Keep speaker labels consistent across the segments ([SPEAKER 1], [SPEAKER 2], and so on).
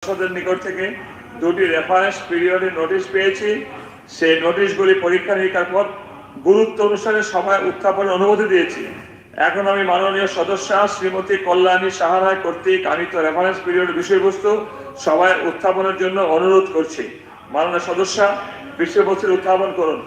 [SPEAKER 1] সদস্যদের নিকট থেকে দুটি রেফারেন্স পিরিয়ডের নোটিশ পেয়েছি। সেই নোটিশগুলি পরীক্ষা নিরীক্ষার পর গুরুত্ব অনুসারে সভায় উত্থাপনের অনুমতি দিয়েছি। এখন আমি মাননীয় সদস্যা শ্রীমতী কল্যাণী সাহারায় কর্তৃক আনিত রেফারেন্স পিরিয়ডের বিষয়বস্তু সভায় উত্থাপনের জন্য অনুরোধ করছি। মাননীয় সদস্যা বিষয়বস্তুর উত্থাপন করুন।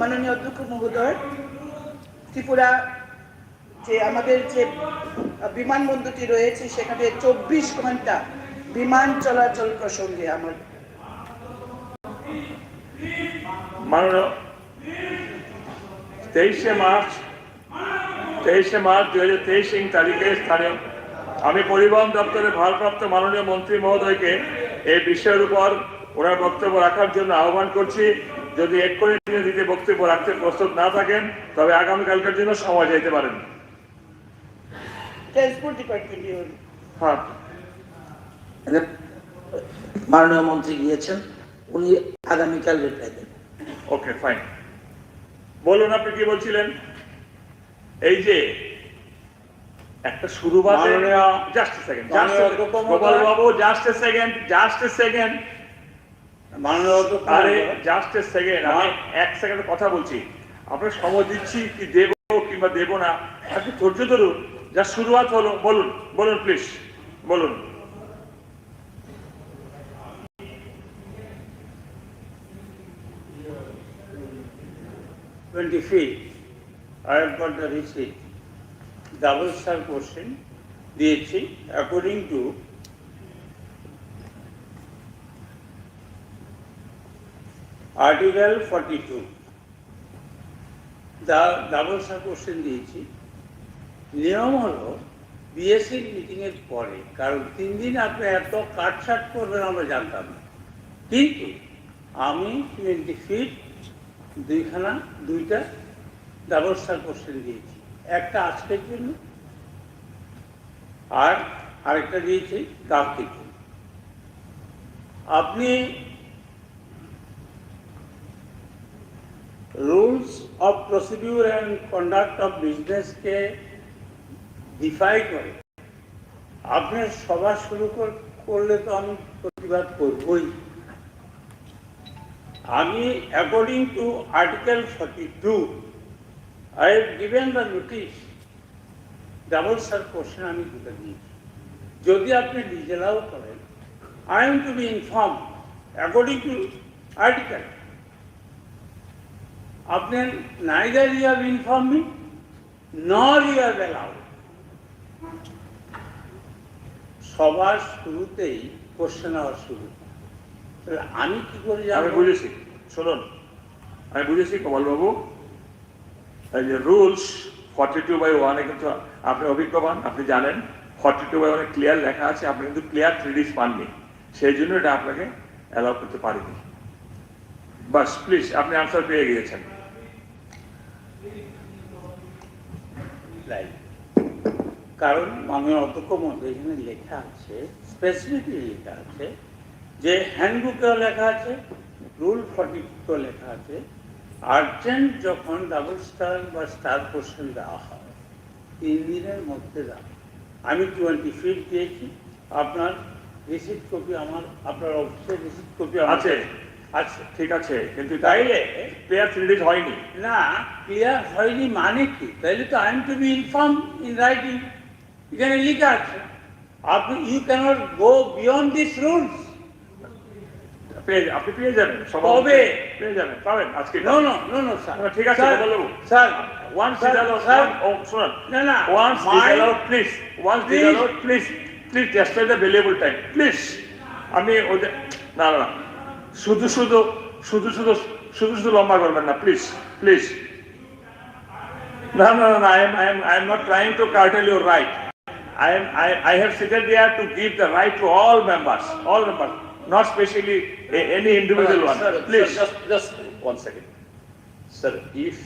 [SPEAKER 2] মাননীয় অধ্যক্ষ মহোদয়, ত্রিপুরা যে আমাদের যে বিমানবন্দরটি রয়েছে সেখানে 24 ঘন্টা বিমান চলাচল প্রসঙ্গে আমার
[SPEAKER 1] মাননীয় 23শে মার্চ 2023 তারিখে স্থানীয় আমি পরিবহন দপ্তরের ভারপ্রাপ্ত মাননীয় মন্ত্রী মহোদয়কে এই বিষয়ের উপর ওনার বক্তব্য রাখার জন্য আহ্বান করছি। যদি এক্ষুনি দিতে বক্তব্য রাখতে প্রস্তুত না থাকেন তবে আগামীকালকের জন্য সময় চাইতে পারেন।
[SPEAKER 2] Transport department.
[SPEAKER 1] হ্যাঁ,
[SPEAKER 3] মাননীয় মন্ত্রী গিয়েছেন, উনি আগামীকাল রিপ্লাই দেবেন।
[SPEAKER 1] ওকে, ফাইন। বলুন আপনি কি বলছিলেন? এই যে একটা শুরু just a second, Gopal babu just a second, আরে জাস্ট এ সেকেন্ড, আমি এক সেকেন্ড কথা বলছি। আপনার সময় দিচ্ছি কি দেব কিংবা দেব না, আপনি ধৈর্য ধরুন। যা শুরুয়াত হলো, বলুন বলুন প্লিজ বলুন।
[SPEAKER 4] I have got the receipt. Double star question দিয়েছি according to Article 42. Double star question দিয়েছি। নিয়ম হলো বিএসসি মিটিং এর পরে, কারণ 3 দিন আপনি এত কাটছাট করবেন আমরা জানতাম না, কিন্তু আমি 20 ফিট দুইটা ডাবল স্টার কোশ্চেন দিয়েছি। একটা আজকের জন্য আর আরেকটা দিয়েছি কালকের জন্য। আপনি rules of procedure and conduct of বিজনেসকে ডিফাই করে আপনি সভা শুরু করলে তো আমি প্রতিবাদ করবই। আমি according to article 42 I have given the notice, double star question আমি দুটো দিয়েছি। যদি আপনি ডিজেলাও করেন, I am to be informed according to article. আপনি neither you have informed me nor you have allowed. সবার শুরুতেই কোশ্চেন আওয়ার শুরু, তাহলে আমি কি করে
[SPEAKER 1] আমি বুঝেছি। শুনুন, আমি বুঝেছি কমল বাবু। এই যে রুলস 42/1 কিন্তু আপনি অভিজ্ঞবান, আপনি জানেন 42/1 ক্লিয়ার লেখা আছে। আপনি কিন্তু ক্লিয়ার 3Ds পাননি, সেই জন্য এটা আপনাকে অ্যালাউ করতে পারিনি। বাস প্লিজ, আপনি আনসার পেয়ে গিয়েছেন।
[SPEAKER 4] কারণ মাননীয় অধ্যক্ষ মহোদয় এখানে লেখা আছে, স্পেসিফিকলি লেখা আছে যে হ্যান্ডবুকেও লেখা আছে, রুল 42 লেখা আছে, আর্জেন্ট যখন ডাবল স্টার বা স্টার কোশ্চেন দেওয়া হয় 3 দিনের মধ্যে দেওয়া। আমি 20 ফিট দিয়েছি। আপনার রিসিপ্ট কপি আপনার অফিসের রিসিপ্ট কপি
[SPEAKER 1] আছে? আচ্ছা, ঠিক আছে, কিন্তু তাইলে ক্লিয়ার 3Ds হয়নি
[SPEAKER 4] না। ক্লিয়ার হয়নি মানে কি? তাইলে তো I am to be inform in writing. এখানে লেখা আছে আপনি you cannot go beyond this rules.
[SPEAKER 1] আপনি পেয়ে যাবেন,
[SPEAKER 4] কবে
[SPEAKER 1] পেয়ে যাবেন? পাবেন আজকে?
[SPEAKER 4] No no no no sir.
[SPEAKER 1] ঠিক আছে বলবো
[SPEAKER 4] sir.
[SPEAKER 1] Once this allowed, sir. ও শুনুন,
[SPEAKER 4] না না,
[SPEAKER 1] once this allowed please, once this allowed please test the valuable time please. আমি ওদের না না শুধু লম্বা করবেন না please please. No, I am not trying to curtail your right. I have seated there to give the right to all members, not specially any individual one.
[SPEAKER 5] Sir,
[SPEAKER 1] please.
[SPEAKER 5] Sir, just 1 second. Sir, if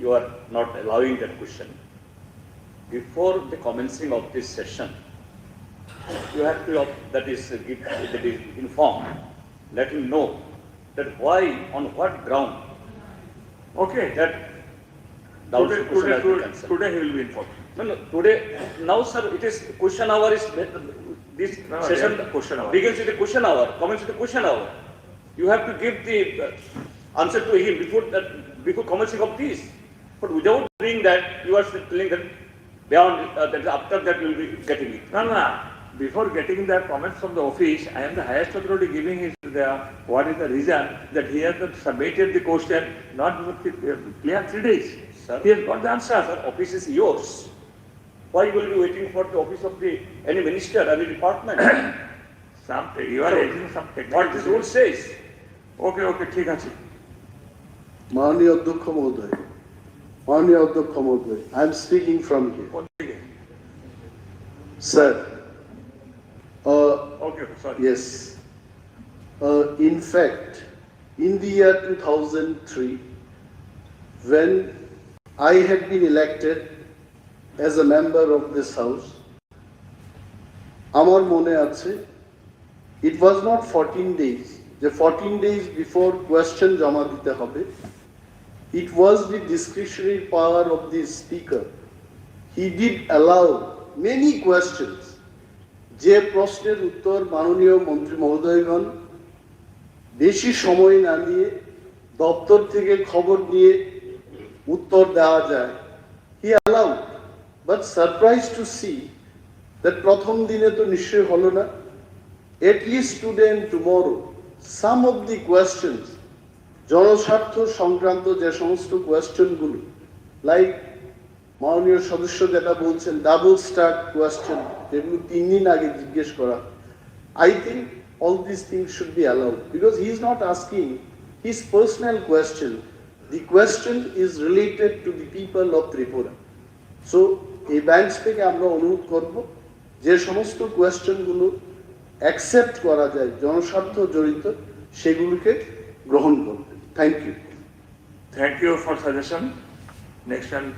[SPEAKER 5] you are not allowing that question, before the commencing of this session, you have to, that is informed let him know that why, on what ground
[SPEAKER 1] Okay.
[SPEAKER 5] that doubtful
[SPEAKER 1] Today,
[SPEAKER 5] question has been
[SPEAKER 1] today,
[SPEAKER 5] cancelled.
[SPEAKER 1] today he will be informed.
[SPEAKER 5] No, today, now sir, it is question hour is, this
[SPEAKER 1] No,
[SPEAKER 5] session
[SPEAKER 1] they are question hour.
[SPEAKER 5] begins with the question hour, comments with the question hour. You have to give the answer to him before commencing of this. But without doing that, you are telling that beyond, that after that you will be getting it.
[SPEAKER 1] No, no. Before getting the comments from the office, I am the highest authority giving what is the reason that he has not submitted the question not clear 3 days.
[SPEAKER 5] Sir.
[SPEAKER 1] He has got the answer.
[SPEAKER 5] Sir, office is yours. Why you will be waiting for the office of any minister, any department?
[SPEAKER 1] You are raising some technical.
[SPEAKER 5] What this rule says.
[SPEAKER 1] Okay, okay, ঠিক আছে.
[SPEAKER 6] মাননীয় অধ্যক্ষ মহোদয়, I am speaking from here.
[SPEAKER 1] কোন দিকে?
[SPEAKER 6] Sir,
[SPEAKER 1] Okay, sorry.
[SPEAKER 6] yes. In fact, in the year 2003, when I had been elected as a member of this house, আমার মনে আছে, it was not 14 days. The 14 days before question জমা দিতে হবে, it was the discretionary power of the speaker. He did allow many questions. যে প্রশ্নের উত্তর মাননীয় মন্ত্রী মহোদয়গণ বেশি সময় না নিয়ে দপ্তর থেকে খবর নিয়ে উত্তর দেওয়া যায়, he allowed. But surprised to see that প্রথম দিনে তো নিশ্চয়ই হলো না. At least today and tomorrow, some of the questions, জনস্বার্থ সংক্রান্ত যে সমস্ত কোয়েশ্চেনগুলো, লাইক মাননীয় সদস্য যেটা বলছেন ডাবল স্টার্ট কোয়েশ্চেন, যেগুলো 3 দিন আগে জিজ্ঞেস করা, I think all these things should be allowed because he is not asking his personal question. The question is related to the people of Tripura. So এই বেঞ্চ থেকে আমরা অনুরোধ করব যে সমস্ত কোয়েশ্চেনগুলো অ্যাকসেপ্ট করা যায়, জনস্বার্থ জড়িত, সেগুলোকে গ্রহণ করবেন। Thank you.
[SPEAKER 1] Thank you for suggestion. Next one.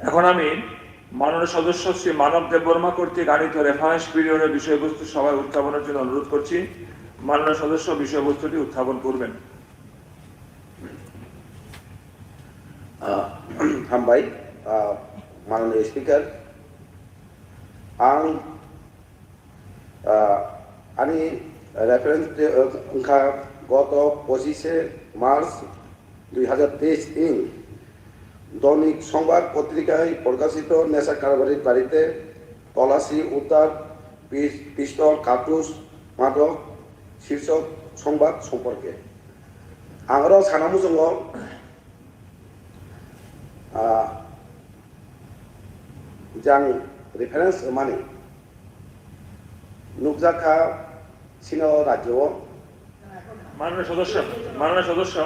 [SPEAKER 1] এখন আমি মাননীয় সদস্য শ্রী মানব দেববর্মা কর্তৃক আনিত রেফারেন্স পিরিয়ডের বিষয়বস্তু সভায় উত্থাপনের জন্য অনুরোধ করছি। মাননীয় সদস্য বিষয়বস্তুটি উত্থাপন করবেন।
[SPEAKER 7] Hambai, Manoniyya Speaker, ani reference engka goto 25 March 2023 in দৈনিক সংবাদ পত্রিকায় প্রকাশিত নেশা কারবারির বাড়িতে তল্লাশি উদ্ধার পিস্তল কার্তুজ মাদক শীর্ষক সংবাদ সম্পর্কে আংর সানামুজঙ্গ যাং রেফারেন্স মানে নুকজাখা সিনো রাজ্য
[SPEAKER 1] মাননীয় সদস্য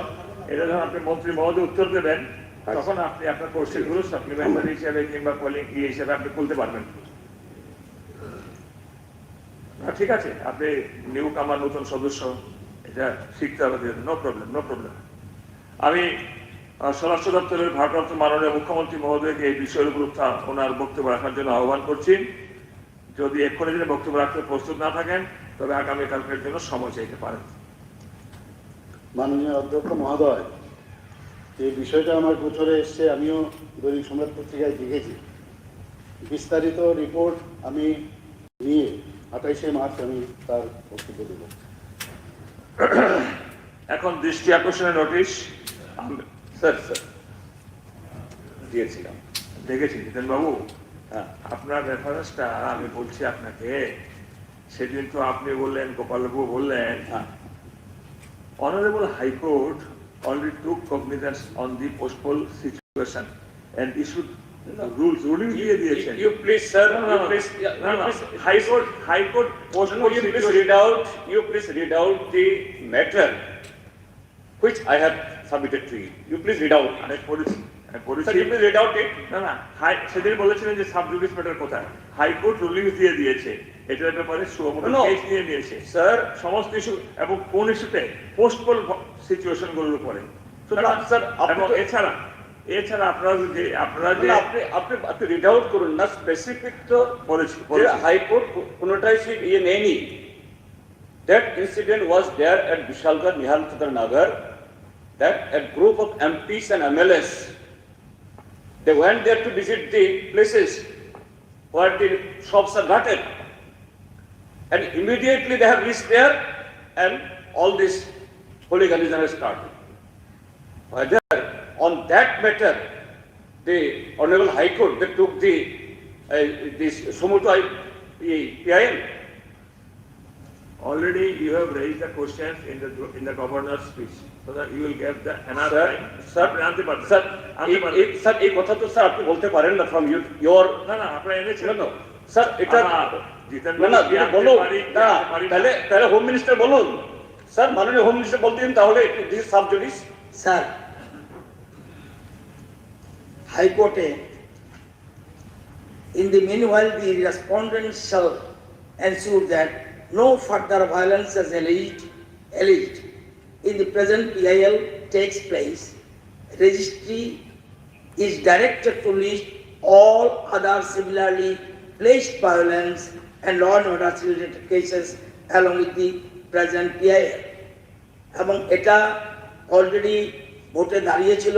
[SPEAKER 1] এটা যখন আপনি মন্ত্রী মহোদয় উত্তর দেবেন তখন আপনি আপনার কোশ্চেনগুলো সাপ্লিমেন্টারি হিসেবে কিংবা কলিং হিসেবে আপনি খুলতে পারবেন। ঠিক আছে, আপনি নিউ কামার নতুন সদস্য, এটা শিখতে হবে, নো প্রবলেম। আমি স্বরাষ্ট্র দপ্তরের ভারপ্রাপ্ত মাননীয় মুখ্যমন্ত্রী মহোদয়কে এই বিষয়ের উপর ওনার বক্তব্য রাখার জন্য আহ্বান করছি। যদি এক্ষুনি যদি বক্তব্য রাখতে প্রস্তুত না থাকেন তবে আগামীকালকের জন্য সময় চাইতে পারেন।
[SPEAKER 8] মাননীয় অধ্যক্ষ মহোদয়, এই বিষয়টা আমার গোচরে এসছে, আমিও দৈনিক সংবাদ পত্রিকায় দেখেছি। বিস্তারিত রিপোর্ট আমি নিয়ে 28শে মার্চ আমি তার বক্তব্য দেব।
[SPEAKER 1] এখন দৃষ্টি আকর্ষণের নোটিশ
[SPEAKER 5] স্যার দিয়েছিলাম।
[SPEAKER 1] দেখেছি জিতেন বাবু,
[SPEAKER 5] হ্যাঁ,
[SPEAKER 1] আপনার রেফারেন্সটা আমি বলছি আপনাকে, সেদিন তো আপনি বললেন, গোপালবাবু বললেন, Honorable High Court already took cognizance on the postpone situation and issued ruling দিয়ে দিয়েছেন।
[SPEAKER 5] you please sir, you please,
[SPEAKER 1] High Court postpone
[SPEAKER 5] you please read out the matter which I have submitted to you. You please read out.
[SPEAKER 1] আমি পড়েছি।
[SPEAKER 5] Sir, you please read out it.
[SPEAKER 1] না সেদিন বলেছিলেন যে sub judice matter কোথায়, high court ruling দিয়ে দিয়েছে, এটার ব্যাপারে কেস নিয়ে নিয়েছে
[SPEAKER 5] স্যার,
[SPEAKER 1] সমস্ত ইস্যু এবং কোন ইস্যুতে পোস্টপোন সিচুয়েশন গুলোর উপরে।
[SPEAKER 5] স্যার
[SPEAKER 1] এছাড়া আপনারা যে
[SPEAKER 5] আপনি রিড আউট করুন না, স্পেসিফিক তো
[SPEAKER 1] বলেছি
[SPEAKER 5] হাইকোর্ট কোনোটাই ইয়ে নেয়নি, that incident was there at Vishalgarh, Nihal Chandra Nagar, that a group of MPs and MLAs, they went there to visit the places where the shops are gutted. And immediately they have reached there and all this hooliganism has started. Whether on that matter, the Honorable High Court, they took this Sumuto PIL.
[SPEAKER 1] Already you have raised the questions in the governor's speech, so that you will get the another time.
[SPEAKER 5] Sir,
[SPEAKER 1] আনতে পারবেন।
[SPEAKER 5] sir,
[SPEAKER 1] আনতে পারবেন।
[SPEAKER 5] sir, এই কথা তো sir আপনি বলতে পারেন না from your
[SPEAKER 1] না না আপনারা এনেছেন।
[SPEAKER 5] no, স্যার এটা
[SPEAKER 1] জিতেন
[SPEAKER 5] না না
[SPEAKER 1] বাবু,
[SPEAKER 5] এটা
[SPEAKER 1] আনতে
[SPEAKER 5] বলুন
[SPEAKER 1] পারি,
[SPEAKER 5] না
[SPEAKER 1] আনতে পারি না।
[SPEAKER 5] তাহলে হোম মিনিস্টার বলুন স্যার, মাননীয় হোম মিনিস্টার বলতে দিন তাহলে দিস সাব জুডিস।
[SPEAKER 3] স্যার, হাইকোর্টে in the meanwhile the respondent shall ensure that no further violence as alleged in the present PIL takes place. Registry is directed to list all other similarly placed violence and law and order related cases along with the present PIL. এবং এটা already ভোটে দাঁড়িয়েছিল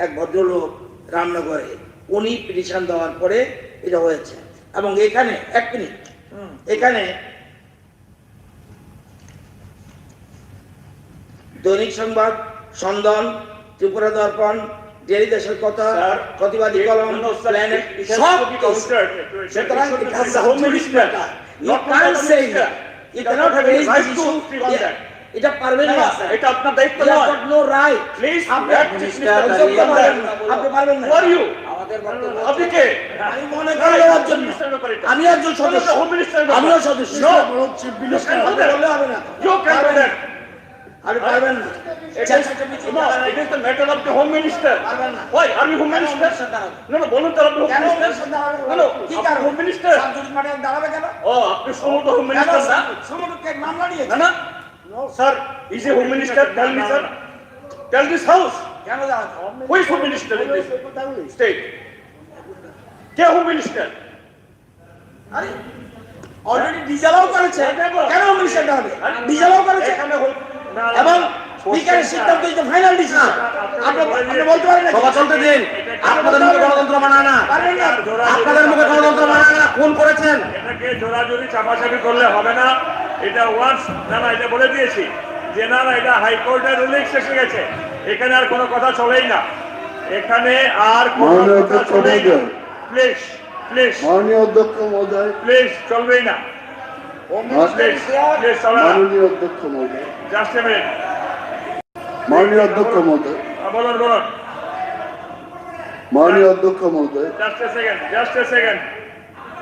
[SPEAKER 3] এক ভদ্রলোক রামনগরে, উনি petition দেওয়ার পরে এটা হয়েছে। এবং এখানে এক মিনিট, এখানে দৈনিক সংবাদ, সন্ধান, ত্রিপুরা দর্পণ, ডেইলি দেশের কথা, প্রতিবাদী কলম, প্ল্যানেট, সব সুতরাং এটা পারবেন না,
[SPEAKER 5] এটা আপনার দায়িত্ব নয়।
[SPEAKER 3] নো রাইট,
[SPEAKER 5] প্লিজ
[SPEAKER 3] আপনি পারবেন না।
[SPEAKER 5] আপনি কে?
[SPEAKER 3] আমি মনে করি দেওয়ার জন্য আমি একজন সদস্য, আমিও সদস্য, বললে হবে না, আপনি পারবেন না।
[SPEAKER 5] It is the matter of the Home Minister. Why? Are you Home Minister? No, বলুন তো আপনি Home Minister? No, আপনি Home Minister? Oh, আপনি সমুদ্র Home Minister না? না না? Sir, is he Home Minister? Tell me, sir. Tell this house. Who is Home Minister in this state? কে Home Minister?
[SPEAKER 3] অলরেডি ডিজালাও করেছে, কেন মিশনটা হবে? ডিজালাও করেছে এবং স্পিকারের সিদ্ধান্ত ইজ দ্য ফাইনাল ডিসিশন। আপনি বলতে পারেন না
[SPEAKER 9] সভা চলতে দিন। আপনাদের মুখে গণতন্ত্র মানায় না, আপনাদের মুখে গণতন্ত্র মানায় না। কোন করেছেন?
[SPEAKER 1] এটাকে জোরাজুরি চাপাচাপি করলে হবে না। এটা ওয়ান্স না না, এটা বলে দিয়েছি যে না না, এটা হাইকোর্টের রুলিং শেষ হয়ে গেছে, এখানে আর কোনো কথা চলেই না, এখানে আর কোনো কথা চলেই না। প্লিজ প্লিজ
[SPEAKER 6] মাননীয় অধ্যক্ষ মহোদয়,
[SPEAKER 1] প্লিজ চলবেই না, প্লিজ প্লিজ চলবে না।
[SPEAKER 6] মাননীয় অধ্যক্ষ মহোদয়,
[SPEAKER 1] জাস্ট এ মিনিট,
[SPEAKER 6] মাননীয় অধ্যক্ষ মহোদয়,
[SPEAKER 1] বলুন বলুন,
[SPEAKER 6] মাননীয় অধ্যক্ষ মহোদয়,
[SPEAKER 1] just a second, just a second,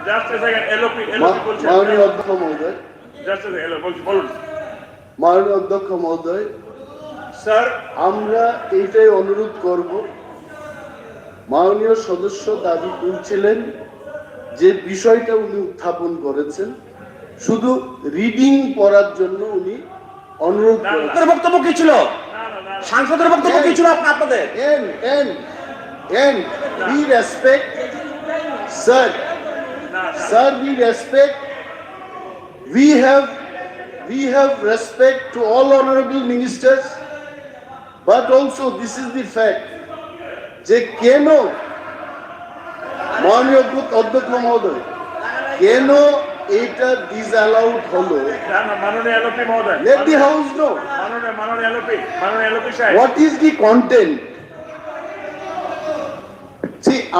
[SPEAKER 1] just a second, LOP বলছেন,
[SPEAKER 6] মাননীয় অধ্যক্ষ মহোদয়,
[SPEAKER 1] জাস্ট এ সেকেন্ড বলুন।
[SPEAKER 6] মাননীয় অধ্যক্ষ মহোদয়,
[SPEAKER 5] স্যার,
[SPEAKER 6] আমরা এইটাই অনুরোধ করব, মাননীয় সদস্য দাবি তুলছিলেন যে বিষয়টা উনি উত্থাপন করেছেন, শুধু রিডিং পড়ার জন্য উনি অনুরোধ করেছেন।
[SPEAKER 9] বক্তব্য কি ছিল? সাংসদের বক্তব্য কি ছিল আপনাদের?
[SPEAKER 6] And we respect, sir, we respect, we have respect to all honorable ministers, but also this is the fact যে কেন মাননীয় অধ্যক্ষ মহোদয় কেন এটা ডিসঅ্যালাউড হলো,
[SPEAKER 1] মাননীয় এলওপি মহোদয়,
[SPEAKER 6] let the house know
[SPEAKER 1] মাননীয় এলওপি সাহেব,
[SPEAKER 6] what is the content.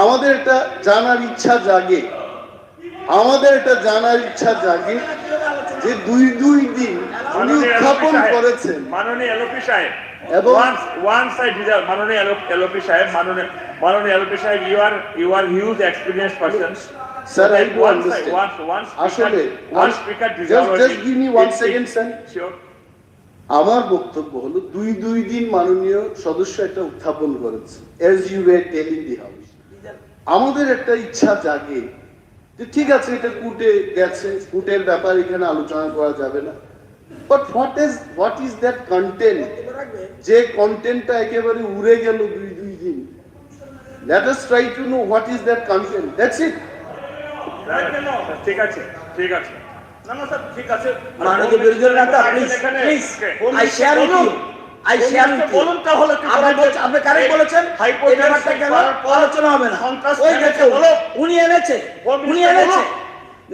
[SPEAKER 6] আমাদের এটা জানার ইচ্ছা জাগে, যে দুই দিন উনি উত্থাপন করেছেন
[SPEAKER 1] মাননীয় এলওপি সাহেব,
[SPEAKER 6] এবং
[SPEAKER 1] once I desire, মাননীয় এলওপি সাহেব, মাননীয় এলওপি সাহেব, you are huge experienced persons.
[SPEAKER 6] Sir, I do understand. আসলে just give me 1 second, sir.
[SPEAKER 1] Sure.
[SPEAKER 6] আমার বক্তব্য হলো দুই দিন মাননীয় সদস্য এটা উত্থাপন করেছে, as you were telling the house. আমাদের একটা ইচ্ছা জাগে যে ঠিক আছে, এটা কোর্টে গেছে, কোর্টের ব্যাপার এখানে আলোচনা করা যাবে না, but what is that content, যে কন্টেন্টটা একেবারে উড়ে গেল দুই দিন। Let us try to know what is that content. That's it.
[SPEAKER 1] ঠিক আছে, ঠিক আছে,
[SPEAKER 5] না না স্যার ঠিক আছে
[SPEAKER 3] মাননীয় বিরোধী দলের নেতা please please I share with you I share with you
[SPEAKER 5] বলুন তাহলে কি
[SPEAKER 3] আপনি কারেক্ট বলেছেন এই ব্যাপারটা কেন আলোচনা হবে না ওই দেখো উনি এনেছে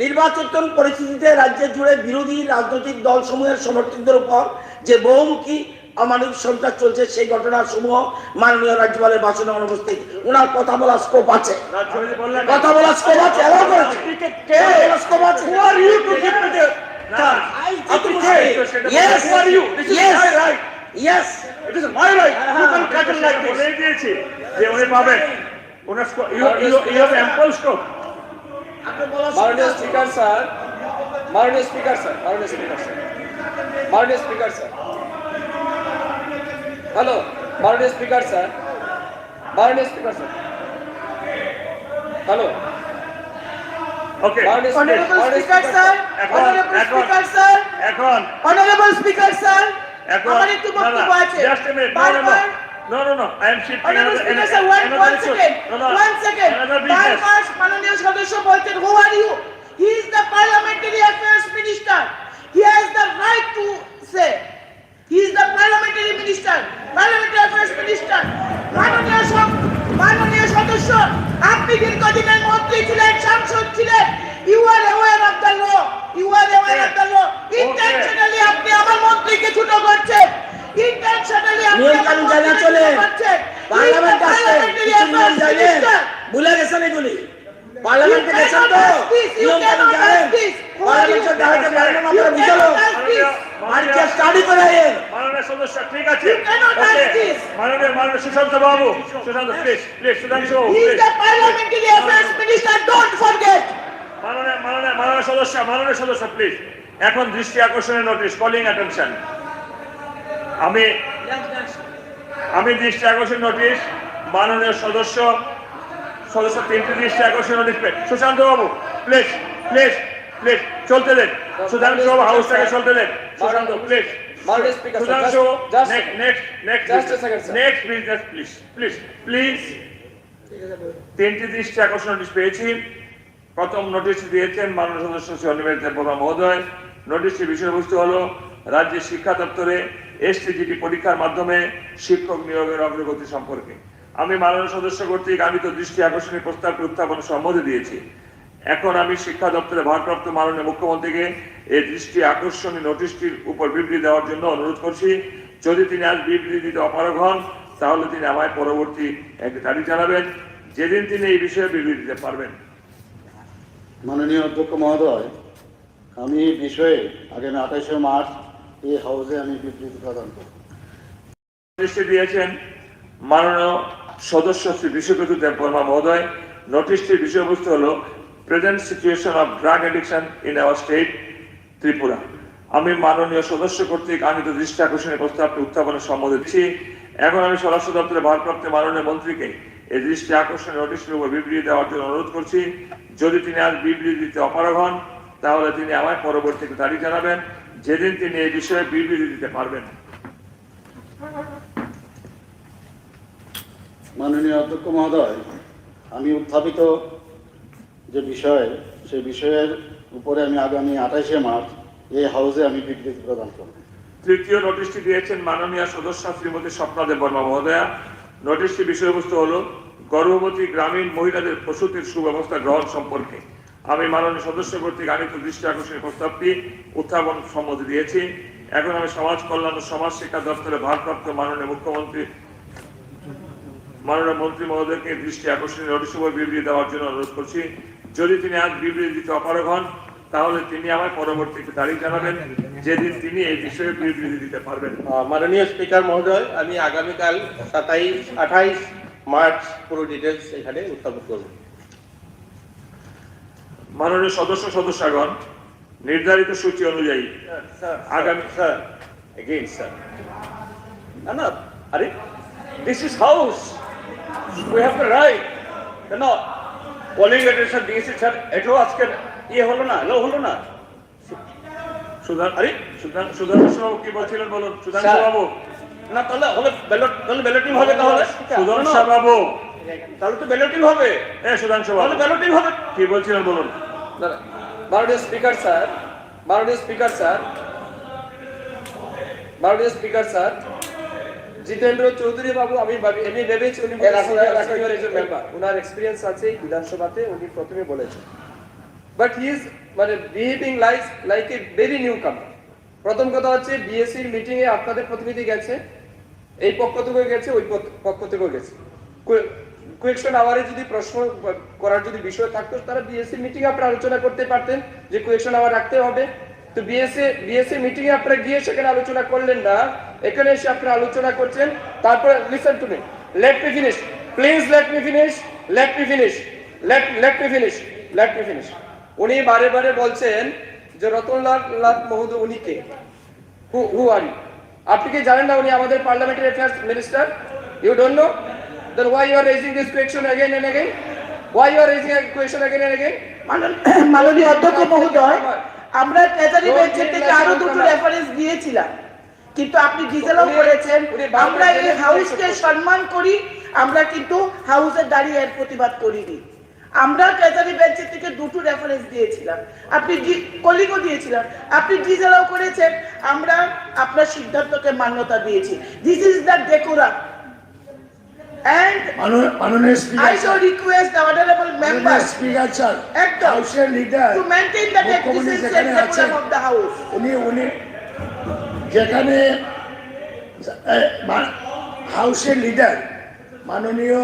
[SPEAKER 3] নির্বাচন পরিস্থিতিতে রাজ্য জুড়ে বিরোধী রাজনৈতিক দল সমূহের সমর্থকদের উপর যে বহুমুখী অমানবিক সন্ত্রাস চলছে সেই ঘটনার সমূহ মাননীয় রাজ্যপালের ভাষণে অনুপস্থিত ওনার কথা বলার স্কোপ আছে কথা বলার স্কোপ আছে স্কোপ আছে Yes, yes, yes.
[SPEAKER 5] It is my right. You can tackle like this.
[SPEAKER 1] বলেই দিয়েছি যে উনি পাবেন ওনার you have ample scope.
[SPEAKER 10] মাননীয় স্পিকার স্যার মাননীয় স্পিকার স্যার মাননীয় স্পিকার স্যার মাননীয় স্পিকার স্যার হ্যালো মাননীয় স্পিকার স্যার মাননীয় speaker sir hello
[SPEAKER 1] Okay.
[SPEAKER 2] Honorable Speaker sir, Honorable Speaker sir,
[SPEAKER 1] এখন
[SPEAKER 2] Honorable Speaker sir,
[SPEAKER 1] এখন
[SPEAKER 2] আমার একটু বক্তব্য আছে।
[SPEAKER 1] Just a minute. No. I am shifting
[SPEAKER 2] Honorable Speaker sir, one second. বারবার মাননীয় সদস্য বলছেন, who are you? He is the parliamentary affairs minister. He has the right to say. He is the parliamentary minister, parliamentary affairs minister. মাননীয় সদস্য, আপনি দীর্ঘদিনের মন্ত্রী ছিলেন, সাংসদ ছিলেন। You are aware of the law. You are aware of the law. Intentionally আপনি আমার মন্ত্রীকে ছোট করছেন। Intentionally আপনি
[SPEAKER 3] নিয়ম
[SPEAKER 2] আমার
[SPEAKER 3] কানুন জানা
[SPEAKER 2] মন্ত্রীকে
[SPEAKER 3] চলে
[SPEAKER 2] ছোট করছেন।
[SPEAKER 3] পার্লামেন্ট আসছে কিছু নিয়ম জানেন ভুলে গেছেন এগুলি পার্লামেন্টে গেছেন তো নিয়ম কানুন জানেন পার্লামেন্টে দাঁড়াতে পারেন না আপনারা বুঝালো মার্কে স্টাডি করে আইন
[SPEAKER 1] মাননীয় সদস্য ঠিক আছে মাননীয় সুশান্ত বাবু please Sudhanshu Babu
[SPEAKER 2] He is the parliamentary affairs minister. Don't forget.
[SPEAKER 1] মাননীয় সদস্য প্লিজ এখন দৃষ্টি আকর্ষণের নোটিশ কলিং অ্যাটেনশন আমি দৃষ্টি আকর্ষণ নোটিশ মাননীয় সদস্য তিনটি দৃষ্টি আকর্ষণ নোটিশ সুশান্ত বাবু প্লিজ চলতে দেন সুধাংশু বাবু হাউসটাকে চলতে দেন সুশান্ত প্লিজ
[SPEAKER 10] মাননীয় speaker
[SPEAKER 1] Sudhanshu
[SPEAKER 10] just a second, sir.
[SPEAKER 1] Next business please তিনটি দৃষ্টি আকর্ষণ নোটিশ পেয়েছি প্রথম নোটিশ দিয়েছেন মাননীয় সদস্য শ্রী অনিমেষ দেববর্মা মহোদয় নোটিশটির বিষয়বস্তু হলো রাজ্যের শিক্ষা দপ্তরে এসটিজিটি পরীক্ষার মাধ্যমে শিক্ষক নিয়োগের অগ্রগতি সম্পর্কে আমি মাননীয় সদস্য কর্তৃক আমিত দৃষ্টি আকর্ষণী প্রস্তাবকে উত্থাপনের সম্মতি দিয়েছি এখন আমি শিক্ষা দপ্তরে ভারপ্রাপ্ত মাননীয় মুখ্যমন্ত্রীকে এই দৃষ্টি আকর্ষণী নোটিশটির উপর বিবৃতি দেওয়ার জন্য অনুরোধ করছি যদি তিনি আজ বিবৃতি দিতে অপারগ হন তাহলে তিনি আমায় পরবর্তী একটি তারিখ জানাবেন যেদিন তিনি এই বিষয়ে বিবৃতি দিতে পারবেন
[SPEAKER 8] মাননীয় অধ্যক্ষ মহোদয় আমি এই বিষয়ে আগামী 28 মার্চ এই হাউসে আমি বিবৃতি প্রদান করব
[SPEAKER 1] দৃষ্টি দিয়েছেন মাননীয় সদস্য শ্রী বিশ্বজিৎ দেববর্মা মহোদয় নোটিশটির বিষয়বস্তু হলো present situation of drug addiction in our state Tripura আমি মাননীয় সদস্য কর্তৃক আনিত দৃষ্টি আকর্ষণের প্রস্তাবটি উত্থাপনের সম্মতি দিচ্ছি এখন আমি স্বরাষ্ট্র দপ্তরে ভারপ্রাপ্ত মাননীয় মন্ত্রীকে এই দৃষ্টি আকর্ষণের নোটিশের উপর বিবৃতি দেওয়ার জন্য অনুরোধ করছি যদি তিনি আজ বিবৃতি দিতে অপারগ হন তাহলে তিনি আমায় পরবর্তী তারিখ জানাবেন যেদিন তিনি এই বিষয়ে বিবৃতি দিতে পারবেন
[SPEAKER 8] মাননীয় অধ্যক্ষ মহোদয় আমি উত্থাপিত যে বিষয় সেই বিষয়ের উপরে আমি আগামী 28 মার্চ এই হাউসে আমি বিবৃতি প্রদান করব
[SPEAKER 1] তৃতীয় নোটিশটি দিয়েছেন মাননীয় সদস্য শ্রীমতী স্বপ্না দেববর্মা মহোদয়া নোটিশটির বিষয়বস্তু হলো গর্ভবতী গ্রামীণ মহিলাদের প্রসূতির সুব্যবস্থা গ্রহণ সম্পর্কে আমি মাননীয় সদস্য কর্তৃক আনিত দৃষ্টি আকর্ষণের প্রস্তাবটি উত্থাপন সম্মতি দিয়েছি এখন আমি সমাজ কল্যাণ ও সমাজ শিক্ষা দপ্তরে ভারপ্রাপ্ত মাননীয় মন্ত্রী মহোদয়কে দৃষ্টি আকর্ষণের নোটিশের উপর বিবৃতি দেওয়ার জন্য অনুরোধ করছি যদি তিনি আজ বিবৃতি দিতে অপারগ হন তাহলে তিনি আমায় পরবর্তী তারিখ জানাবেন যেদিন তিনি এই বিষয়ে বিবৃতি দিতে পারবেন
[SPEAKER 11] মাননীয় স্পিকার মহোদয় আমি আগামীকাল 28 মার্চ পুরো ডিটেলস এখানে উত্থাপন করব
[SPEAKER 1] মাননীয় সদস্যগণ নির্ধারিত সূচি অনুযায়ী আগামী
[SPEAKER 5] স্যার না আরে this is house we have the right কেন কলিং অ্যাটেনশন দিয়েছি স্যার এটাও আজকে হলো না
[SPEAKER 1] সুধাংশু বাবু কি বলছিলেন বলুন সুধাংশু বাবু
[SPEAKER 5] না তাহলে ব্যালটিং হবে তাহলে
[SPEAKER 1] সুধাংশু বাবু
[SPEAKER 5] তাহলে তো ব্যালটিং হবে
[SPEAKER 1] সুধাংশু বাবু
[SPEAKER 5] ব্যালটিং হবে
[SPEAKER 1] কি বলছিলেন বলুন
[SPEAKER 10] মাননীয় স্পিকার স্যার মাননীয় স্পিকার স্যার, মাননীয় স্পিকার স্যার, জিতেন্দ্র চৌধুরী বাবু, আমি ভেবেছি উনি সিনিয়র একজন মেম্বার, ওনার এক্সপিরিয়েন্স আছে বিধানসভাতে, উনি প্রথমে বলেছেন। বাট হি ইজ মানে behaving like a very new কামার। প্রথম কথা হচ্ছে বিএসসির মিটিং এ আপনাদের প্রতিনিধি গেছে, এই পক্ষ থেকেও গেছে, ওই পক্ষ থেকেও গেছে। কোয়েকশন আওয়ারে যদি প্রশ্ন করার যদি বিষয় থাকতো, তারা বিএসসি মিটিং এ আপনারা আলোচনা করতে পারতেন যে কোয়েকশন আওয়ার রাখতে হবে। তো বিএসসি মিটিং এ আপনারা গিয়ে সেখানে আলোচনা করলেন না, এখানে এসে আপনারা আলোচনা করছেন। তারপরে listen to me, let me finish please, let me finish, let me finish, let me finish, let me finish. উনি বারে বারে বলছেন যে রতনলাল মহোদয় উনি কে, হু আর ইউ? আপনি কি জানেন না উনি আমাদের parliamentary affairs minister? You don't know? Then why you are raising this question again and again? Why you are raising a question again and again?
[SPEAKER 2] মাননীয় অধ্যক্ষ মহোদয়, আমরা ট্রেজারি বেঞ্চের থেকে আরো দুটো রেফারেন্স দিয়েছিলাম, কিন্তু আপনি ডিজেলও করেছেন। আমরা এই হাউসকে সম্মান করি, আমরা কিন্তু হাউসে দাঁড়িয়ে এর প্রতিবাদ করিনি। আমরা ট্রেজারি বেঞ্চের থেকে দুটো রেফারেন্স দিয়েছিলাম, আপনি কলিগও দিয়েছিলেন, আপনি ডিজেলও করেছেন। আমরা আপনার সিদ্ধান্তকে মান্যতা দিয়েছি। This is the decorum. And I shall request the honorable members to maintain the decency and decorum of the house.
[SPEAKER 12] যেখানে হাউসের লিডার মাননীয়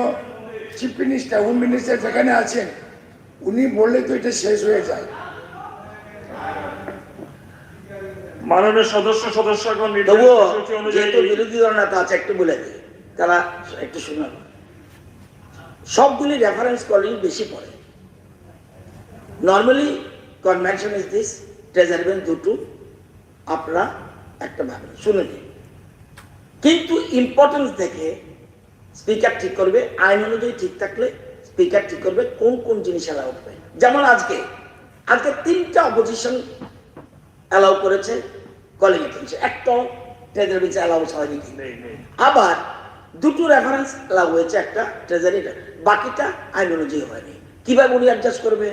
[SPEAKER 12] চিফ মিনিস্টার, হোম মিনিস্টার যেখানে আছেন, উনি বললে তো এটা শেষ হয়ে যায়।
[SPEAKER 1] মাননীয় সদস্যগণ
[SPEAKER 3] তবুও যেহেতু বিরোধী দল নেতা আছে, একটু বলে দিই, তারা একটু শুনুন। সবগুলি রেফারেন্স কলিং বেশি পড়ে। Normally convention is this, treasury bench দুটো, আপনারা একটা ভাবেন, শুনে নিন। কিন্তু ইম্পর্টেন্স দেখে স্পিকার ঠিক করবে, আইন অনুযায়ী ঠিক থাকলে স্পিকার ঠিক করবে কোন কোন জিনিস অ্যালাউ হবে। যেমন আজকে 3টা অপোজিশন অ্যালাউ করেছে কলিং এটেনশন, একটা ট্রেজারি বেঞ্চে অ্যালাউ হয়নি। আবার দুটো রেফারেন্স অ্যালাউ হয়েছে, একটা ট্রেজারি, বাকিটা আইন অনুযায়ী হয়নি। কিভাবে উনি অ্যাডজাস্ট করবে?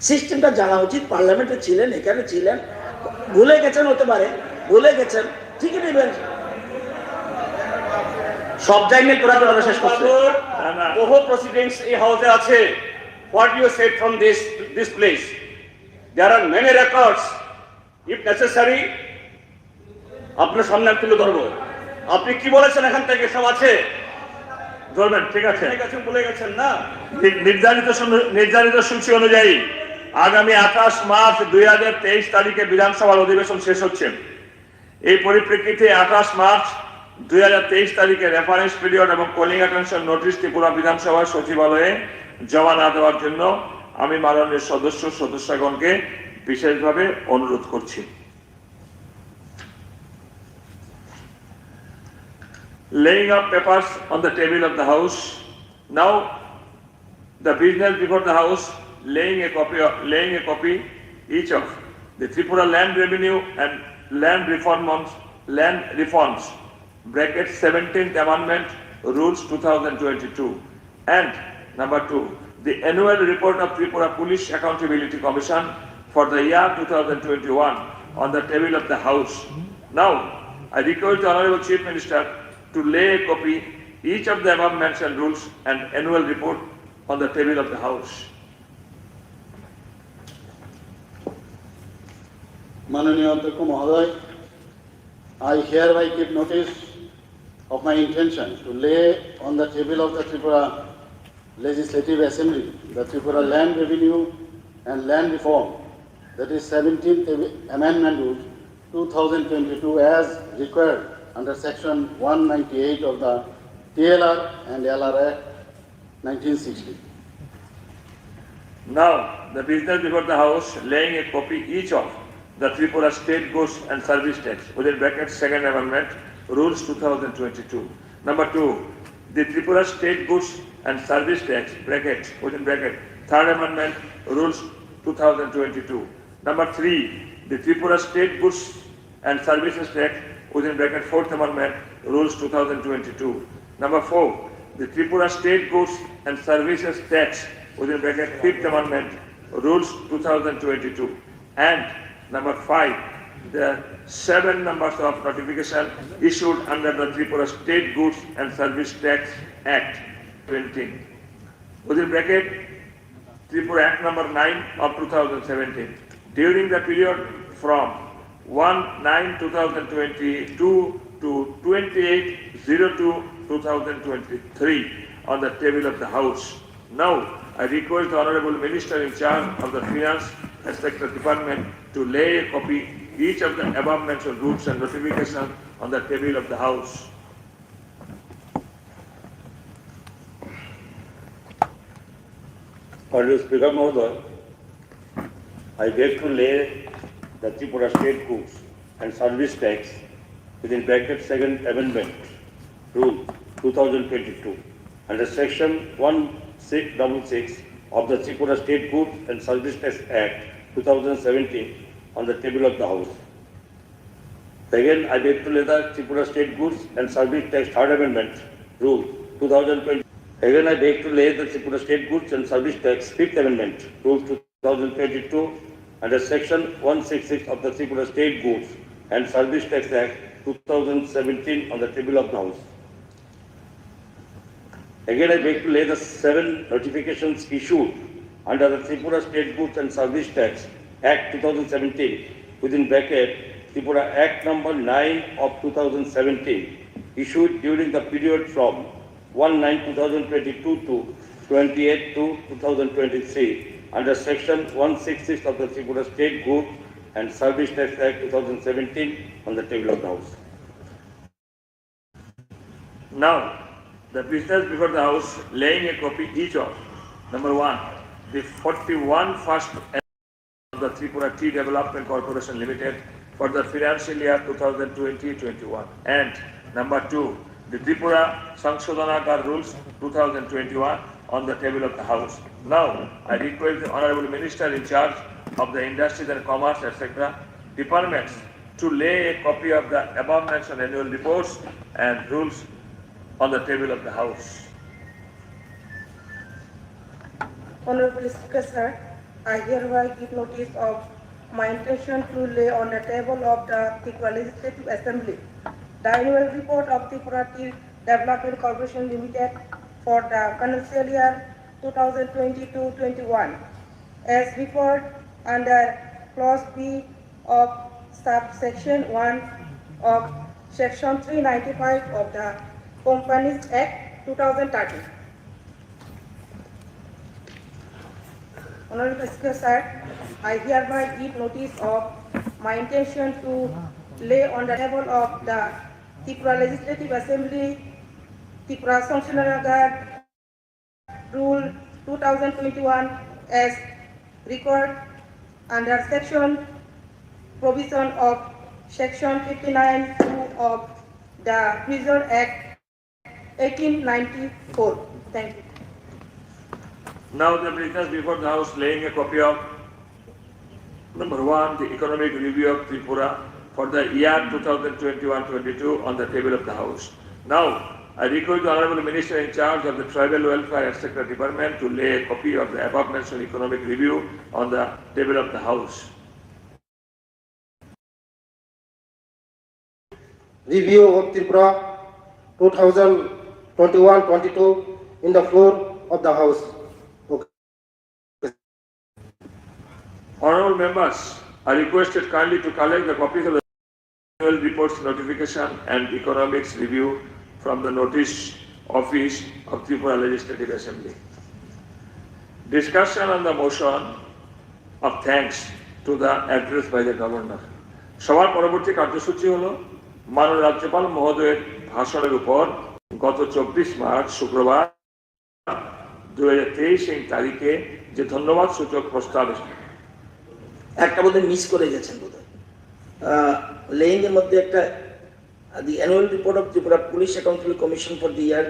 [SPEAKER 3] সিস্টেমটা জানা উচিত। পার্লামেন্টে ছিলেন, এখানে ছিলেন, ভুলে গেছেন, হতে পারে ভুলে গেছেন, ঠিকই নেবেন। সব জায়গায় তোরা তো শেষ করছে।
[SPEAKER 5] বহু প্রসিডিংস এই হাউসে আছে। What you said from this place, there are many records. If necessary আপনার সামনে আমি তুলে ধরবো। আপনি কি বলেছেন এখান থেকে সব আছে,
[SPEAKER 1] ধরবেন, ঠিক আছে,
[SPEAKER 5] ভুলে গেছেন না?
[SPEAKER 1] নির্ধারিত সূচি অনুযায়ী আগামী 28 মার্চ 2023 তারিখে বিধানসভার অধিবেশন শেষ হচ্ছে। এই পরিপ্রেক্ষিতে 28 মার্চ 2023 তারিখে রেফারেন্স পিরিয়ড এবং কলিং অ্যাটেনশন নোটিশ ত্রিপুরা বিধানসভার সচিবালয়ে জমা না দেওয়ার জন্য আমি মাননীয় সদস্যগণকে বিশেষভাবে অনুরোধ করছি। Laying up papers on the table of the House. Now, the business before the House, laying a copy each of the Tripura Land Revenue and Land Reforms (bracket 17th Amendment Rules 2022) and number 2, the annual report of Tripura Police Accountability Commission for the year 2021 on the table of the House. Now, I request the Honorable Chief Minister to lay a copy each of the above mentioned rules and annual report on the table of the House.
[SPEAKER 8] মাননীয় অধ্যক্ষ মহোদয়, I hereby give notice of my intention to lay on the table of the Tripura Legislative Assembly the Tripura Land Revenue and Land Reform, that is 17th Amendment Rules 2022 as required under Section 198 of the TLR and LR Act 1960.
[SPEAKER 1] Now, the business before the House, laying a copy each of the Tripura State Goods and Service Tax, within brackets 2nd Amendment, Rules 2022. Number 2, the Tripura State Goods and Service Tax, bracket, within bracket, 3rd Amendment, Rules 2022. Number 3, the Tripura State Goods and Services Tax, within bracket, 4th Amendment, Rules 2022. Number 4, the Tripura State Goods and Services Tax, within bracket, 5th Amendment, Rules 2022. And number 5, the 7 numbers of notification issued under the Tripura State Goods and Service Tax Act 20. Within bracket, Tripura Act number 9 of 2017. During the period from 1/9/2022 to 28/02/2023 on the table of the House. Now, I request the Honorable Minister in charge of the Finance and Sector Department to lay a copy each of the above mentioned rules and notifications on the table of the House.
[SPEAKER 4] Honorable Speaker Mahoday, I beg to lay the Tripura State Goods and Service Tax within bracket second amendment rule 2022 under section 1666 of the Tripura State Goods and Service Tax Act 2017 on the table of the House. Again, I beg to lay the Tripura State Goods and Service Tax third amendment rule 2020. Again, I beg to lay the Tripura State Goods and Service Tax fifth amendment rule 2022 under section 166 of the Tripura State Goods and Service Tax Act 2017 on the table of the House. Again, I beg to lay the 7 notifications issued under the Tripura State Goods and Service Tax Act 2017 within bracket Tripura Act number 9 of 2017 issued during the period from 1/9/2022 to 28/2/2023 under section 166 of the Tripura State Goods and Service Tax Act 2017 on the table of the House.
[SPEAKER 1] Now, the business before the House laying a copy each of number 1, the 41 first of the Tripura Tea Development Corporation Limited for the financial year 2020-21, and number 2, the Tripura Sangshodhanagar Rules 2021 on the table of the House. Now, I request the Honorable Minister in charge of the Industries and Commerce, etc. departments to lay a copy of the above mentioned annual reports and rules on the table of the House.
[SPEAKER 2] Honorable Speaker, sir, I hereby give notice of my intention to lay on the table of the Tripura Legislative Assembly the annual report of Tripura Tea Development Corporation Limited for the financial year 2020-21 as referred under clause B of subsection 1 of section 395 of the Companies Act 2013. Honorable Speaker, sir, I hereby give notice of my intention to lay on the table of the Tripura Legislative Assembly Tripura Sangshodhanagar Rule 2021 as required under section provision of section 59(2) of the Prison Act 1894. Thank you.
[SPEAKER 1] Now the business before the House laying a copy of number 1, the economic review of Tripura for the year 2021-22 on the table of the House. Now, I request the Honorable Minister in charge of the Tribal Welfare and Sector Department to lay a copy of the above mentioned economic review on the table of the House.
[SPEAKER 7] Review of Tripura 2021-22 in the floor of the House.
[SPEAKER 1] Honorable members are requested kindly to collect the copies of the annual reports, notification and economics review from the notice office of Tripura Legislative Assembly. Discussion on the motion of thanks to the address by the Governor. সবার পরবর্তী কার্যসূচি হলো মাননীয় রাজ্যপাল মহোদয়ের ভাষণের উপর গত 24 March শুক্রবার 2023 তারিখে যে ধন্যবাদ সূচক প্রস্তাব
[SPEAKER 3] একটা বোধহয় মিস করে গেছেন বোধহয় লেইং এর মধ্যে একটা the annual report of Tripura police accountable commission for the year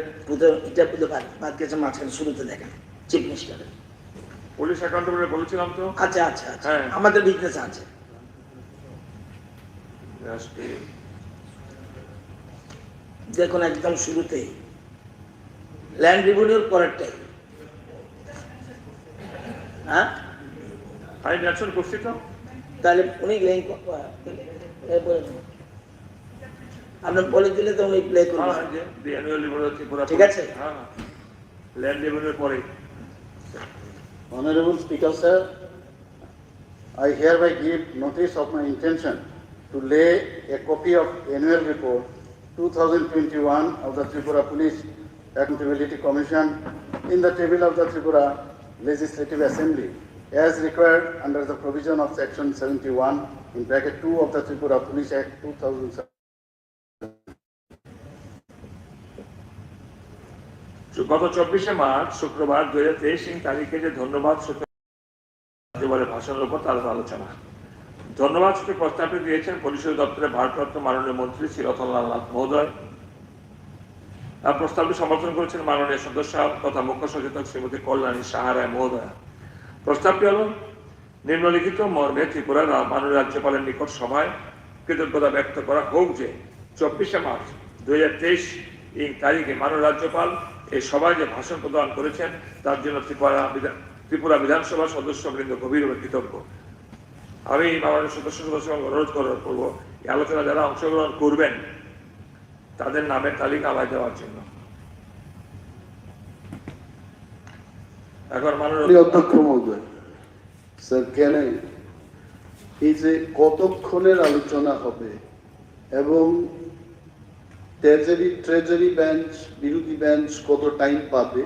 [SPEAKER 3] এটা বোধহয় বাদ গেছে মাঝখানে শুরুতে দেখেন চিফ মিনিস্টারের
[SPEAKER 1] পুলিশ অ্যাকাউন্টেবল বলেছিলাম তো
[SPEAKER 3] আচ্ছা আচ্ছা আচ্ছা আমাদের বিজনেস আছে দেখুন একদম শুরুতেই ল্যান্ড রেভিনিউর পরেরটাই হ্যাঁ
[SPEAKER 1] আমি মেনশন করছি তো।
[SPEAKER 3] তাহলে উনি আপনার বলে দিলে তো উনি প্লে করবেন।
[SPEAKER 1] যে the annual report of Tripura
[SPEAKER 3] ঠিক আছে।
[SPEAKER 1] হ্যাঁ ল্যান্ড রেভিনিউর পরে।
[SPEAKER 8] Honorable Speaker, sir, I hereby give notice of my intention to lay a copy of annual report 2021 of the Tripura Police Accountability Commission in the table of the Tripura Legislative Assembly as required under the provision of section 71 in bracket 2 of the Tripura Police Act 2007.
[SPEAKER 1] গত 24শে March শুক্রবার 2023 তারিখে যে ধন্যবাদ সূচক ভাষণের উপর তার আলোচনা। ধন্যবাদ সূচক প্রস্তাবটি দিয়েছেন পরিষদ দপ্তরের ভারপ্রাপ্ত মাননীয় মন্ত্রী শ্রী রতনলাল নাথ মহোদয়। তার প্রস্তাবটি সমর্থন করেছেন মাননীয় সদস্য তথা মুখ্য সচেতক শ্রীমতী কল্যাণী সাহারায় মহোদয়া। প্রস্তাবটি হল নিম্নলিখিত মর্মে ত্রিপুরার মাননীয় রাজ্যপালের নিকট সভায় কৃতজ্ঞতা ব্যক্ত করা হোক যে 24শে মার্চ 2023 তারিখে মাননীয় রাজ্যপাল এই সভায় যে ভাষণ প্রদান করেছেন তার জন্য ত্রিপুরা বিধানসভার সদস্যবৃন্দ গভীরভাবে কৃতজ্ঞ। আমি মাননীয় সদস্য অনুরোধ করব এই আলোচনা যারা অংশগ্রহণ করবেন তাদের নামের তালিকা আমায় দেওয়ার জন্য। এখন মাননীয়
[SPEAKER 6] অধ্যক্ষ মহোদয়, স্যার কেন এই যে কতক্ষণের আলোচনা হবে এবং ট্রেজারি বেঞ্চ বিরোধী বেঞ্চ কত টাইম পাবে,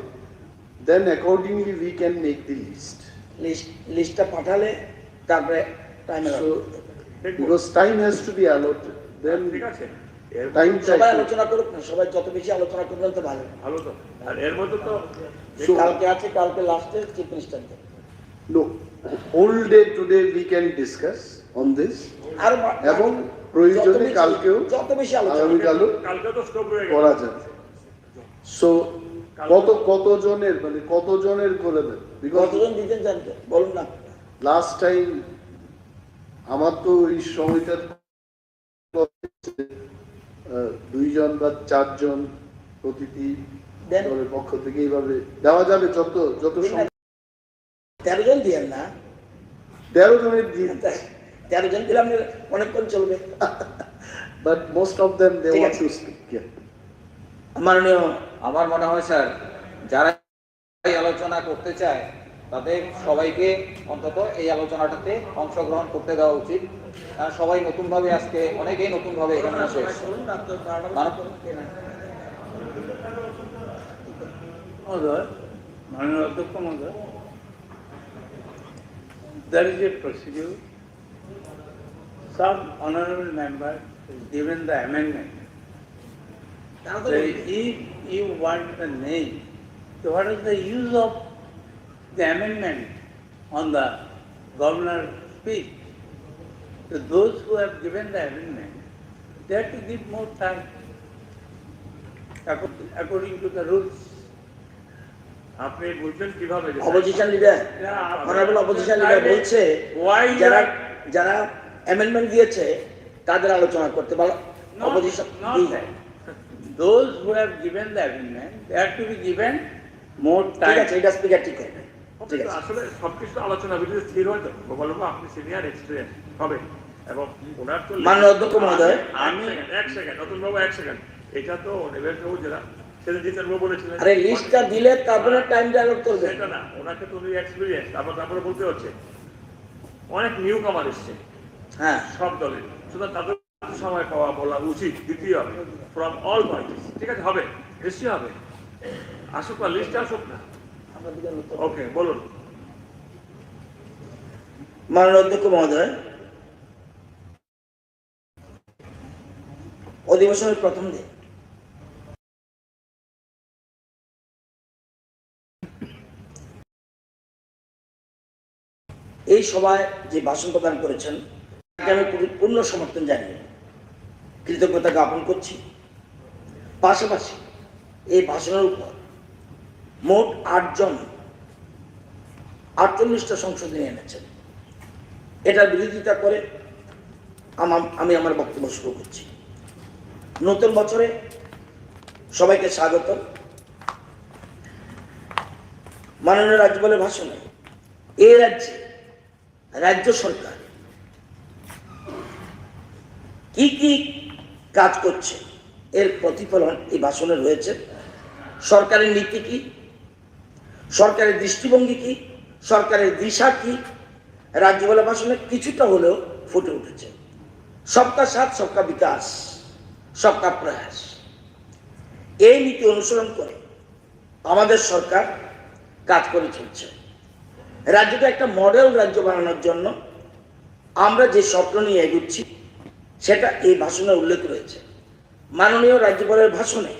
[SPEAKER 6] then accordingly we can make the
[SPEAKER 3] লিস্টটা পাঠালে তারপরে time
[SPEAKER 6] because time has to be allotted, then
[SPEAKER 1] ঠিক আছে
[SPEAKER 3] সবাই আলোচনা করুক না, সবাই যত বেশি আলোচনা করবেন তো ভালো।
[SPEAKER 1] ভালো তো। আর এর মধ্যে তো
[SPEAKER 3] কালকে আছে, কালকে লাস্টে chief minister
[SPEAKER 6] no whole day today we can discuss on this
[SPEAKER 3] আর
[SPEAKER 6] এবং প্রয়োজনে কালকেও
[SPEAKER 3] যত বেশি আলোচনা
[SPEAKER 1] কালকে তো স্টপ হয়ে
[SPEAKER 6] করা যাবে। সো কতজনের মানে কতজনের করে দেন,
[SPEAKER 3] কতজন দিতেন জানতে বলুন না।
[SPEAKER 6] লাস্ট টাইম আমার তো এই সময়টা 2 জন বা 4 জন প্রতিটি দলের পক্ষ থেকে এইভাবে দেওয়া যাবে, যত
[SPEAKER 3] 13 জন দিয়েন না,
[SPEAKER 6] 13 জনের দিন
[SPEAKER 3] 13 জন দিলে আপনি অনেকক্ষণ চলবে।
[SPEAKER 6] But most of them they want to speak.
[SPEAKER 3] মাননীয়
[SPEAKER 9] আমার মনে হয় স্যার, যারা এই আলোচনা করতে চায় তাদের সবাইকে অন্তত এই আলোচনাটাতে অংশগ্রহণ করতে দেওয়া উচিত। কারণ সবাই নতুনভাবে আজকে অনেকেই নতুনভাবে এখানে আসে।
[SPEAKER 4] মহোদয়, মাননীয় অধ্যক্ষ মহোদয়, there is a procedure. Some honorable member has given the amendment. If you want the name, so what is the use of the amendment on the governor's speech? So those who have given the amendment, they have to give more time according to the rules.
[SPEAKER 1] আপনি বুঝবেন কিভাবে?
[SPEAKER 3] Opposition leader, honourable opposition leader বলছে যারা amendment দিয়েছে তাদের আলোচনা করতে পারো। Opposition
[SPEAKER 4] those who have given the amendment, they have to be given more time.
[SPEAKER 3] ঠিক আছে, এটা স্পিকার ঠিক করবে। ঠিক আছে,
[SPEAKER 1] আসলে সবকিছু আলোচনা ভিত্তিতে স্থির হয় তো বলবো আপনি সিনিয়র এক্সপেরিয়েন্স হবে এবং ওনার তো
[SPEAKER 3] মাননীয় অধ্যক্ষ মহোদয়,
[SPEAKER 1] আমি এক সেকেন্ড নতুন বাবু এক সেকেন্ড, এটা তো নেবেন বাবু যারা সেদিন জিতেন বাবু বলেছিলেন
[SPEAKER 3] আরে লিস্টটা দিলে তারপরে টাইম ডায়ালগ করবে।
[SPEAKER 1] সেটা না, ওনাকে তো উনি এক্সপেরিয়েন্স, তারপরে বলতে হচ্ছে অনেক নিউ কামার এসছে
[SPEAKER 3] হ্যাঁ
[SPEAKER 1] সব দলের, সুতরাং তাদের সময় পাওয়া বলা উচিত দ্বিতীয় ফ্রম অল পার্টিস। ঠিক আছে, হবে নিশ্চয়ই হবে, আসুক না লিস্টে আসুক না। ওকে বলুন।
[SPEAKER 3] মাননীয় অধ্যক্ষ মহোদয়, অধিবেশনের প্রথম দিন এই সভায় যে ভাষণ প্রদান করেছেন তাকে আমি পূর্ণ সমর্থন জানিয়ে কৃতজ্ঞতা জ্ঞাপন করছি। পাশাপাশি এই ভাষণের উপর মোট 8 জন 48টা সংশোধনী এনেছেন। এটার বিরোধিতা করে আমি আমার বক্তব্য শুরু করছি। নতুন বছরে সবাইকে স্বাগত। মাননীয় রাজ্যপালের ভাষণে এই রাজ্যে রাজ্য সরকার কি কি কাজ করছে এর প্রতিফলন এই ভাষণে রয়েছে। সরকারের নীতি কি, সরকারের দৃষ্টিভঙ্গি কি, সরকারের দিশা কি, রাজ্যপালের ভাষণে কিছুটা হলেও ফুটে উঠেছে। সবকা সাথ সবকা বিকাশ, সবকা প্রয়াস, এই নীতি অনুসরণ করে আমাদের সরকার কাজ করে চলছে। রাজ্যকে একটা মডেল রাজ্য বানানোর জন্য আমরা যে স্বপ্ন নিয়ে এগুচ্ছি সেটা এই ভাষণে উল্লেখ রয়েছে। মাননীয় রাজ্যপালের ভাষণে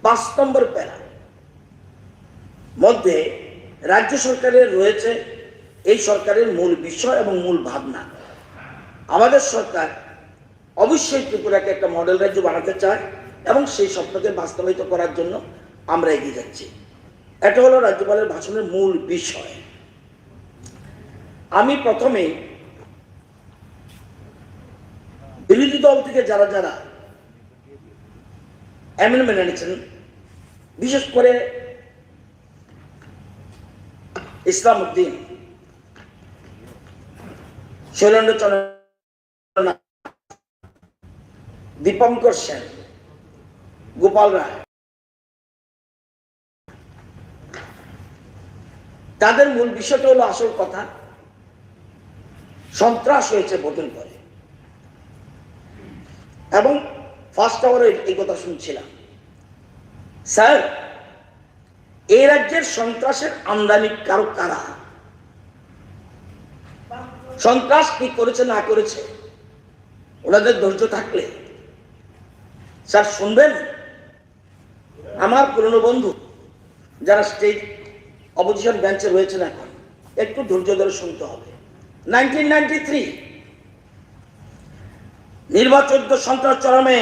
[SPEAKER 3] 5 নম্বর প্যারা মধ্যে রাজ্য সরকারের রয়েছে এই সরকারের মূল বিষয় এবং মূল ভাবনা। আমাদের সরকার অবশ্যই ত্রিপুরাকে একটা মডেল রাজ্য বানাতে চায় এবং সেই স্বপ্নকে বাস্তবায়িত করার জন্য আমরা এগিয়ে যাচ্ছি। এটা হলো রাজ্যপালের ভাষণের মূল বিষয়। আমি প্রথমে বিরোধী দল থেকে যারা যারা অ্যামেন্ডমেন্ট এনেছেন, বিশেষ করে ইসলাম উদ্দিন, শৈলেন্দ্র চন্দ্র, দীপঙ্কর সেন, গোপাল রায়, তাদের মূল বিষয়টা হলো আসল কথা সন্ত্রাস হয়েছে ভোটের পরে। এবং ফার্স্ট আওয়ারে এই কথা শুনছিলাম, স্যার এই রাজ্যের সন্ত্রাসের আমদানি কারো কারা, সন্ত্রাস কি করেছে না করেছে ওনাদের ধৈর্য থাকলে স্যার শুনবেন। আমার পুরনো বন্ধু যারা স্টেট অপোজিশন বেঞ্চে রয়েছেন এখন একটু ধৈর্য ধরে শুনতে হবে। 1993 নির্বাচন সন্ত্রাস চরমে,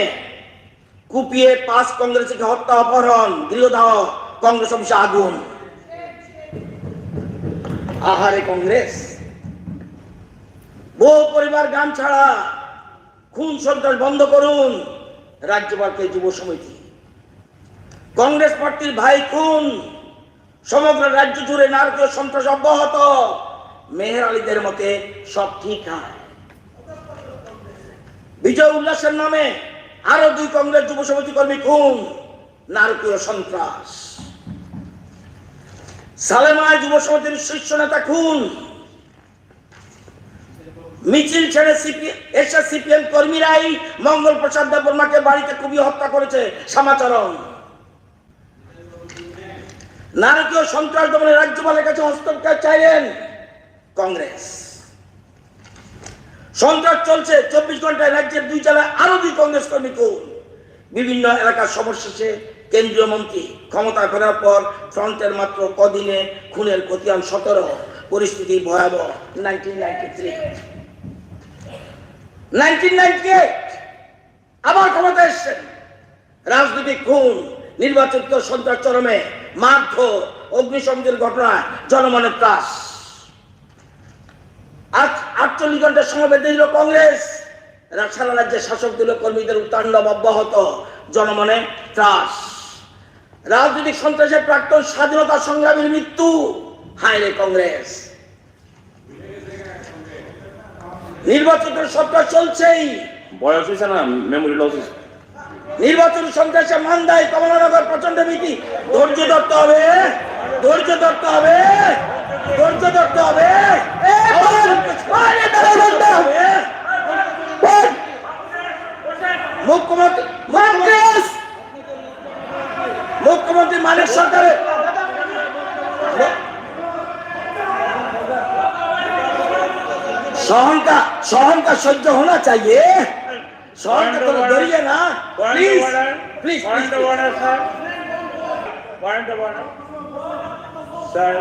[SPEAKER 3] কুপিয়ে 5 কংগ্রেসীকে হত্যা, অপহরণ, গৃহদাহ, কংগ্রেস অফিসে আগুন। আহারে কংগ্রেস, বহু পরিবার গান ছাড়া, খুন সন্ত্রাস বন্ধ করুন। রাজ্যপালকে যুব সমিতি, কংগ্রেস পার্টির ভাই খুন, সমগ্র রাজ্য জুড়ে নারকীয় সন্ত্রাস অব্যাহত, মেহের আলীদের মতে সব ঠিক হয়। বিজয় উল্লাসের নামে আরো 2 কংগ্রেস যুব সমিতি কর্মী খুন, নারকীয় সন্ত্রাস। সালেমায় যুব সমিতির শীর্ষ নেতা খুন, মিছিল ছেড়ে এসে সিপিএম কর্মীরাই মঙ্গল প্রসাদ দেববর্মাকে বাড়িতে কুপিয়ে হত্যা করেছে। সমাচরণ, নারকীয় সন্ত্রাস দমনে রাজ্যপালের কাছে হস্তক্ষেপ চাইলেন কংগ্রেস। সন্ত্রাস চলছে 24 ঘন্টায়, রাজ্যের 2 জেলায় আরো 2 কংগ্রেস কর্মী খুন। বিভিন্ন এলাকার সমস্যা কেন্দ্রীয় মন্ত্রী ক্ষমতা ফেরার পর ফ্রন্টের মাত্র কদিনে খুনের খতিয়ান 17, পরিস্থিতি ভয়াবহ। 1998 আবার ক্ষমতা এসছেন, রাজনৈতিক খুন, নির্বাচন সন্ত্রাস চরমে, মারধর, অগ্নিসংযোগের ঘটনায় জনমনের ত্রাস। 48 ঘন্টার সময় বেঁধে দিল কংগ্রেস, সারা রাজ্যের শাসক দলীয় কর্মীদের তাণ্ডব অব্যাহত, জনমনে ত্রাস। রাজনৈতিক সন্ত্রাসের প্রাক্তন স্বাধীনতা সংগ্রামীর মৃত্যু, হায় রে কংগ্রেস। নির্বাচন সন্ত্রাস চলছেই,
[SPEAKER 5] বয়স হয়েছে না, মেমোরি লস হয়েছে।
[SPEAKER 3] নির্বাচন সন্ত্রাসে মান্দায়, কমলানগর প্রচন্ড ভীতি। ধৈর্য ধরতে হবে, ধৈর্য ধরতে হবে, ধৈর্য ধরতে হবে। মুখ্যমন্ত্রী মানিক সরকারের सहन का सह्य होना चाहिए, सहन का तो डरिए ना, प्लीज प्लीज
[SPEAKER 4] স্যার,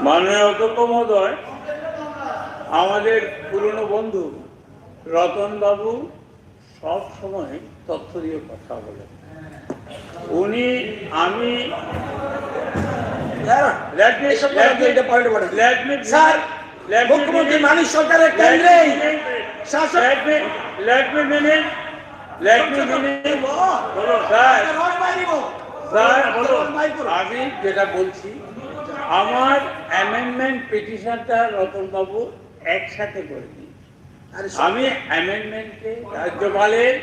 [SPEAKER 4] মাননীয় অধ্যক্ষ মহোদয়, আমাদের পুরনো বন্ধু রতন বাবু সব সময় তথ্য দিয়ে কথা বলেন। উনি আমি
[SPEAKER 3] মুখ্যমন্ত্রী মানিক সরকারের কেন্দ্রে
[SPEAKER 4] আমি যেটা বলছি আমার অ্যামেন্ডমেন্ট পিটিশনটা রতনবাবু একসাথে করে দিই। আমি অ্যামেন্ডমেন্টে রাজ্যপালের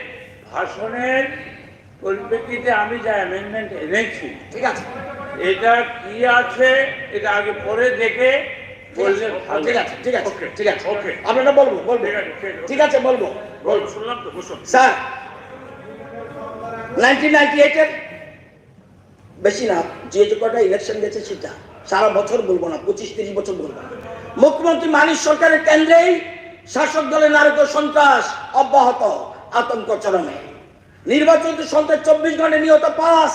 [SPEAKER 4] ভাষণের পরিপ্রেক্ষিতে আমি যা অ্যামেন্ডমেন্ট এনেছি,
[SPEAKER 3] ঠিক আছে,
[SPEAKER 4] এটা কি আছে এটা আগে পরে দেখে বললে ভালো।
[SPEAKER 3] ঠিক আছে, ঠিক আছে, ঠিক আছে,
[SPEAKER 1] ওকে।
[SPEAKER 3] আপনারা বলবো, ঠিক আছে, বলবো।
[SPEAKER 1] শুনলাম তো, বসুন।
[SPEAKER 3] স্যার 1998 এর বেশি না, যে কটা ইলেকশন গেছে সেটা সারা বছর বলবো না, 25-30 বছর বলবো না। মুখ্যমন্ত্রী মানিক সরকারের কেন্দ্রেই শাসক দলের নারকীয় সন্ত্রাস অব্যাহত, আতঙ্ক চরমে। নির্বাচন সন্ত্রাস 24 ঘন্টায় নিহত 5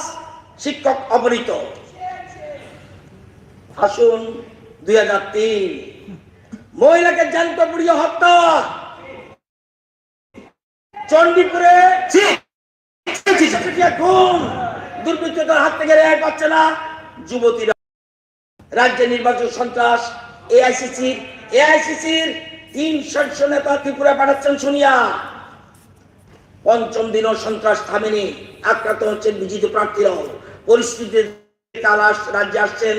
[SPEAKER 3] শিক্ষক অপহৃত। আসুন 2003 মহিলাকে জ্যান্ত পুড়িয়ে হত্যা, চণ্ডীপুরে খুন, দুর্বৃত্তদের হাত থেকে রেহাই পাচ্ছে না যুবতীরা। রাজ্যে নির্বাচন সন্ত্রাস, এআইসিসির 3 শীর্ষ নেতা ত্রিপুরা পাঠাচ্ছেন শুনিয়া। পঞ্চম দিনও সন্ত্রাস থামেনি, আক্রান্ত হচ্ছেন বিজেপি প্রার্থীরাও। পরিস্থিতির তালাশ রাজ্যে আসছেন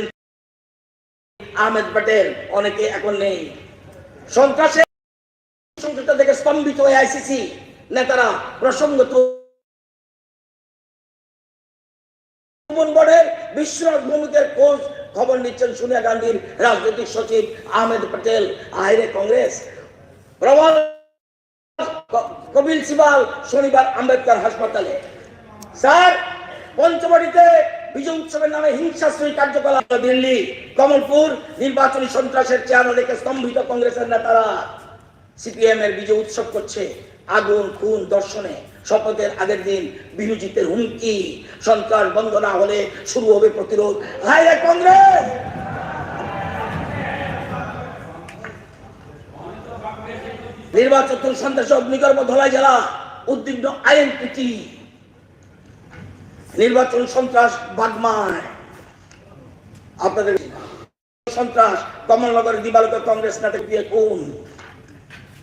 [SPEAKER 3] আহমেদ প্যাটেল, অনেকে এখন নেই। সন্ত্রাসের থেকে স্তম্ভিত এআইসিসি নেতারা প্রসঙ্গত বোর্ডের বিশ্বনাথ ভৌমিকের খোঁজ খবর নিচ্ছেন সোনিয়া গান্ধীর রাজনৈতিক সচিব আহমেদ প্যাটেল। আইরে কংগ্রেস প্রবল কপিল সিবাল শনিবার আম্বেদকর হাসপাতালে। স্যার পঞ্চবটিতে বিজয় উৎসবের নামে হিংসাত্মক কার্যকলাপ। দিল্লি কমলপুর নির্বাচনী সন্ত্রাসের চেহারা দেখে স্তম্ভিত কংগ্রেসের নেতারা। সিপিএম এর বিজয় উৎসব করছে আগুন, খুন, দর্শনে। শপথের আগের দিন বিরোধীদের হুমকি, সন্ত্রাস বন্ধ না হলে শুরু হবে প্রতিরোধ। হায় কংগ্রেস! নির্বাচন সন্ত্রাস অগ্নিকর্ম ধলাই জেলা উদ্বিগ্ন আইএনপিটি। নির্বাচন সন্ত্রাস বাগমায়, আপনাদের সন্ত্রাস কমলনগরের দিবালোকে কংগ্রেস নেতা দিয়ে খুন।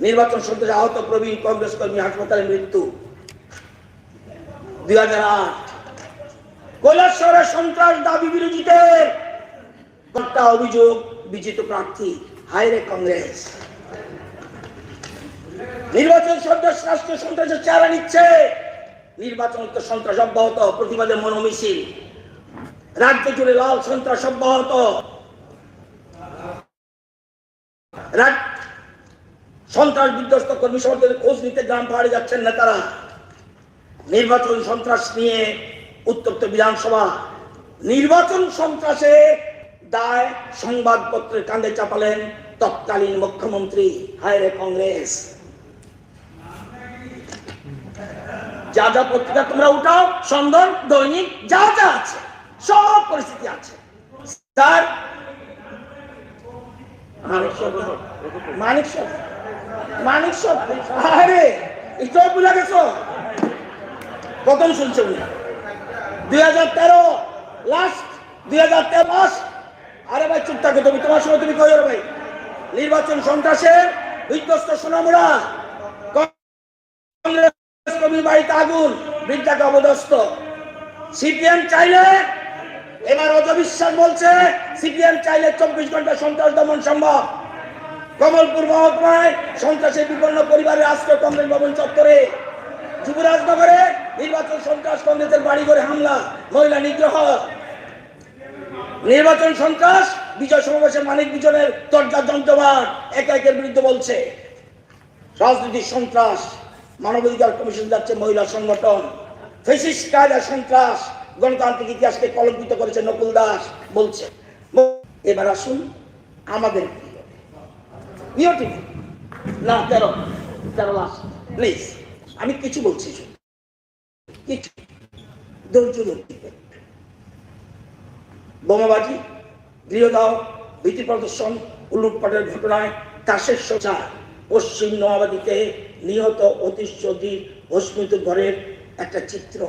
[SPEAKER 3] নির্বাচন সন্ত্রাসে আহত প্রবীণ কংগ্রেস কর্মী হাসপাতালে মৃত্যু। 2008 কৈলাসহরের সন্ত্রাস দাবি বিরোধীদের কর্তা অভিযোগ বিজিত প্রার্থী। হায়রে কংগ্রেস! নির্বাচন সন্ত্রাস রাষ্ট্রীয় সন্ত্রাসের চেহারা নিচ্ছে। নির্বাচন সন্ত্রাস অব্যাহত, প্রতিবাদের মনোমিছিল। রাজ্য জুড়ে লাল সন্ত্রাস অব্যাহত। সন্ত্রাস বিধ্বস্ত কর্মী সমর্থকদের খোঁজ নিতে গ্রাম পাহাড়ে যাচ্ছেন নেতারা। নির্বাচন সন্ত্রাস নিয়ে উত্তপ্ত বিধানসভা। নির্বাচন সন্ত্রাসে দায় সংবাদপত্রের কাঁধে চাপালেন তৎকালীন মুখ্যমন্ত্রী। হায়রে কংগ্রেস! যা যা পত্রিকা তোমরা উঠাও, সন্ধান, দৈনিক, যা যা আছে সব পরিস্থিতি আছে। স্যার মানিক সব আরে এটাও ভুলে গেছো? কখন শুনছো উনি? 2013 লাস্ট 2013 মাস। আরে ভাই চুপ থাকো তুমি, তোমার সময় তুমি কই ভাই। নির্বাচন সন্ত্রাসের বিধ্বস্ত সোনামুড়া, কংগ্রেস কর্মী বাড়িতে আগুন, বৃদ্ধাকে অবদস্ত। সিপিএম চাইলে, এবার অজবিশ্বাস বলছে সিপিএম চাইলে 24 ঘন্টা সন্ত্রাস দমন সম্ভব। কমলপুর মহকুমায় সন্ত্রাসের বিপন্ন পরিবারের আশ্রয় কংগ্রেস ভবন চত্বরে। যুবরাজনগরে নির্বাচন সন্ত্রাস, কংগ্রেসের বাড়ি ঘরে হামলা, মহিলা নিগ্রহ। নির্বাচন সন্ত্রাস বিজয় সমাবেশে মানিক বিজনের দরজা যন্ত্রবাদ একের বিরুদ্ধে বলছে। রাজনৈতিক সন্ত্রাস, মানবাধিকার কমিশন যাচ্ছে মহিলা সংগঠন। ফ্যাসিস্ট কায়দা সন্ত্রাস গণতান্ত্রিক ইতিহাসকে কলঙ্কিত করেছে নকুল দাস বলছে। এবার আসুন আমাদের না 13 লাস্ট প্লিজ, আমি কিছু বলছি, কিছু ধৈর্য ধরতে। বোমাবাজি, গৃহদাহ, ভীতি প্রদর্শন, লুটপাটের ঘটনায় তাসের সোজা পশ্চিম নোয়াবাদীতে নিহত অতীশ চৌধুরীর ভস্মিত ঘরের একটা চিত্র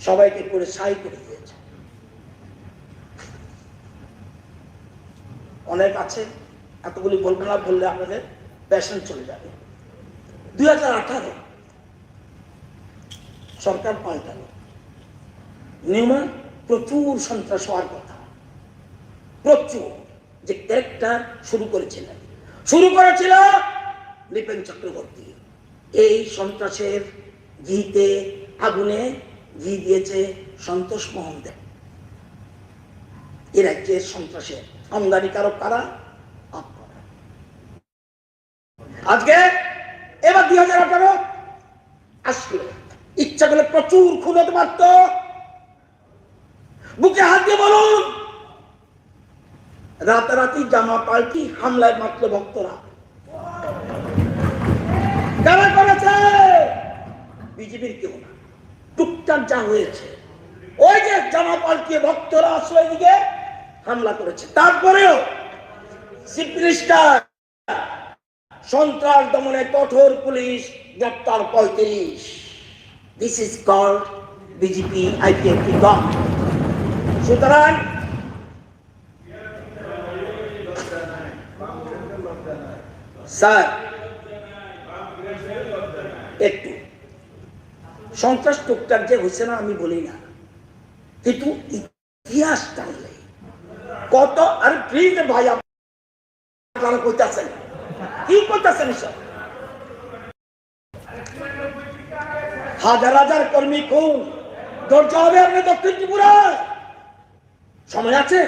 [SPEAKER 3] সবাইকে করে সাই করে দিয়েছে। অনেক আছে, এতগুলি বলবো না, বললে আপনাদের প্যাশন চলে যাবে। 2018 সরকার পাল্টালো, নিয়মে প্রচুর সন্ত্রাস হওয়ার কথা, প্রচুর যে ক্যারেক্টার শুরু করেছিল নৃপেন চক্রবর্তী। এই সন্ত্রাসের ঘিতে আগুনে ঘি দিয়েছে সন্তোষ মোহন দেব। এ রাজ্যের সন্ত্রাসের আমদানিকারক কারা? আপনারা। আজকে এবার 2018 আসলো, ইচ্ছা করলে প্রচুর খুন হতে পারত। বুকে হাত দিয়ে বলুন, রাতারাতি জামা পাল্টি হামলায় মাত্র ভক্তরা কারা করেছে? বিজেপির কেউ না। টুকটাক যা হয়েছে, ওই যে জামা পাল্টিয়ে ভক্তরা আসলে দিকে হামলা করেছে। তারপরেও চিফ মিনিস্টার সন্ত্রাস দমনে কঠোর পুলিশ গ্রেপ্তার 35। This is called BJP IPFT government. সুতরাং স্যার একটু সন্ত্রাস টুকটাক যে হয়েছে না আমি বলি না, কিন্তু ইতিহাস টানলে কত। আর প্লিজ ভাই আপনারা কইতাছেন কি করতেছেন? সব হাজার হাজার কর্মী খুন, ধৈর্য হবে আপনি দক্ষিণ ত্রিপুরা? সময় আছে?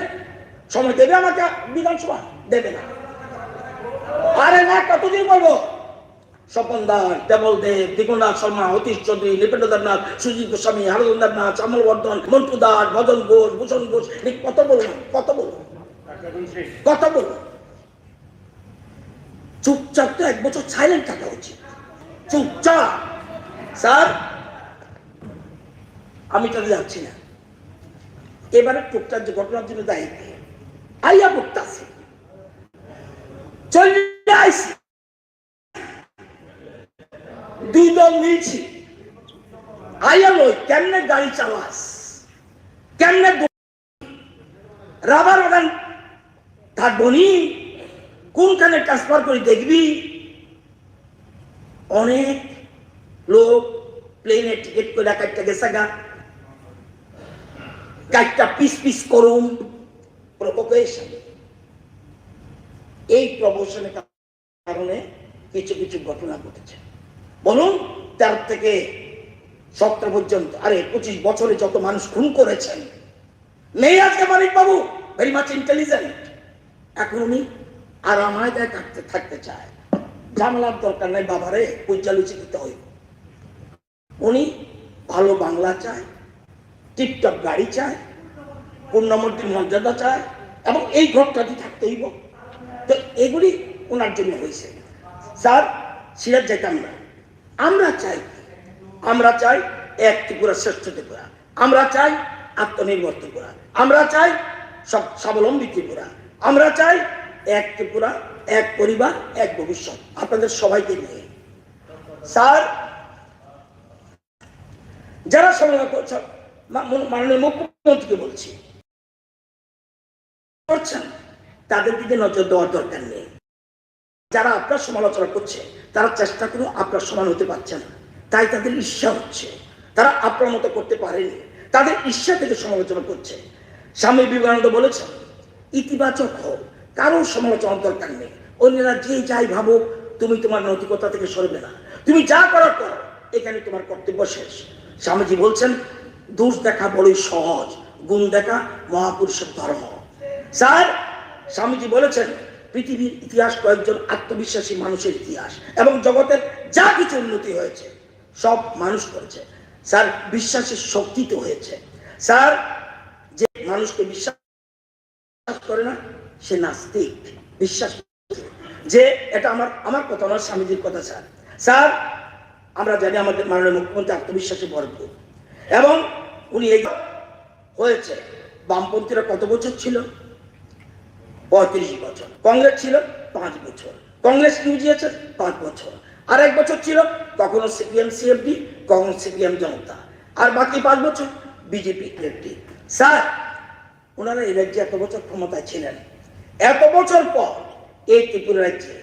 [SPEAKER 3] সময় দেবে আমাকে বিধানসভা? দেবে না। আরে না, কতদিন বলবো? স্বপন দাস, দেবল দেব, দ্বিগুণনাথ শর্মা, অতীশ চৌধুরী, নৃপেন্দ্র দেবনাথ, সুজিত গোস্বামী, হারদন দেবনাথ, শ্যামল বর্ধন, মন্টু দাস, ভজন ঘোষ, ভূষণ ঘোষ, কত বলবো? চুপচাপ তো 1 বছর সাইলেন্ট থাকা উচিত, চুপচাপ। স্যার আমি তাতে যাচ্ছি না। এবারে টুকটাক যে ঘটনার জন্য দায়ী আইয়া ভুগতাছে, চলে আইসি, 2 দল মিলছি, আইয়া লই কেমনে গাড়ি চালাস, কেমনে রাবার বাগান থাকবনি, কোনখানে ট্রান্সফার করে দেখবি। অনেক লোক প্লেনের টিকিট করে কাটতে গেছে গা, কাটটা পিস পিস করুন, প্রভোকেশন। এই প্রভোকেশনের কারণে কিছু কিছু ঘটনা ঘটেছে। বলুন 13 থেকে 17 পর্যন্ত, আরে 25 বছরে যত মানুষ খুন করেছেন, নেই আজকে মানিক বাবু, ভেরি মাচ ইন্টেলিজেন্ট। এখন উনি আরামায় থাকতে চায়, ঝামেলার দরকার নাই বাবারে, পূজালুচি দিতে হইব। উনি ভালো বাংলা চায়, টিপটপ গাড়ি চায়, পূর্ণমূর্তির মর্যাদা চায়, এবং এই ঘরটাতে থাকতে হইব। তো এগুলি ওনার জন্য হয়েছে। স্যার সিরাজ যাইতাম না। আমরা চাই এক ত্রিপুরা শ্রেষ্ঠ ত্রিপুরা, আমরা চাই আত্মনির্ভর ত্রিপুরা, আমরা চাই সব স্বাবলম্বী ত্রিপুরা, আমরা চাই এক ত্রিপুরা, এক পরিবার, এক ভবিষ্যৎ, আপনাদের সবাইকে নিয়ে। স্যার যারা সমালোচনা করছেন, মাননীয় মুখ্যমন্ত্রীকে বলছি, করছেন তাদের দিকে নজর দেওয়ার দরকার নেই। যারা আপনার সমালোচনা করছে তারা চেষ্টা করে আপনার সমান হতে পারছে না, তাই তাদের ঈর্ষা হচ্ছে, তারা আপনার মতো করতে পারেনি, তাদের ঈর্ষা থেকে সমালোচনা করছে। স্বামী বিবেকানন্দ বলেছেন, ইতিবাচক হোক, কারোর সমালোচনার দরকার নেই, অন্যরা যে যাই ভাবো, তুমি তোমার নৈতিকতা থেকে সরবে না, তুমি যা করার করো, এখানে তোমার কর্তব্য শেষ। স্বামীজি বলছেন, দোষ দেখা বড়ই সহজ, গুণ দেখা মহাপুরুষের ধর্ম। স্যার স্বামীজি বলেছেন, পৃথিবীর ইতিহাস কয়েকজন আত্মবিশ্বাসী মানুষের ইতিহাস, এবং জগতের যা কিছু উন্নতি হয়েছে সব মানুষ করেছে। স্যার বিশ্বাসের শক্তিতে হয়েছে। স্যার যে মানুষকে বিশ্বাস করে না সে নাস্তিক। বিশ্বাস যে এটা আমার কথা নয়, স্বামীজির কথা। স্যার আমরা জানি আমাদের মাননীয় মুখ্যমন্ত্রী আত্মবিশ্বাসে ভরপুর, এবং উনি এই হয়েছে। বামপন্থীরা কত বছর ছিল? 35 বছর। কংগ্রেস ছিল 5 বছর। কংগ্রেস কি বুঝিয়েছে? 5 বছর। আর 1 বছর ছিল কখনো সিপিএম সিএফডি, কখনো সিপিএম জনতা, আর বাকি 5 বছর বিজেপি এফডি। স্যার ওনারা এই রাজ্যে এত বছর ক্ষমতায় ছিলেন, এত বছর পর এই ত্রিপুরা রাজ্যে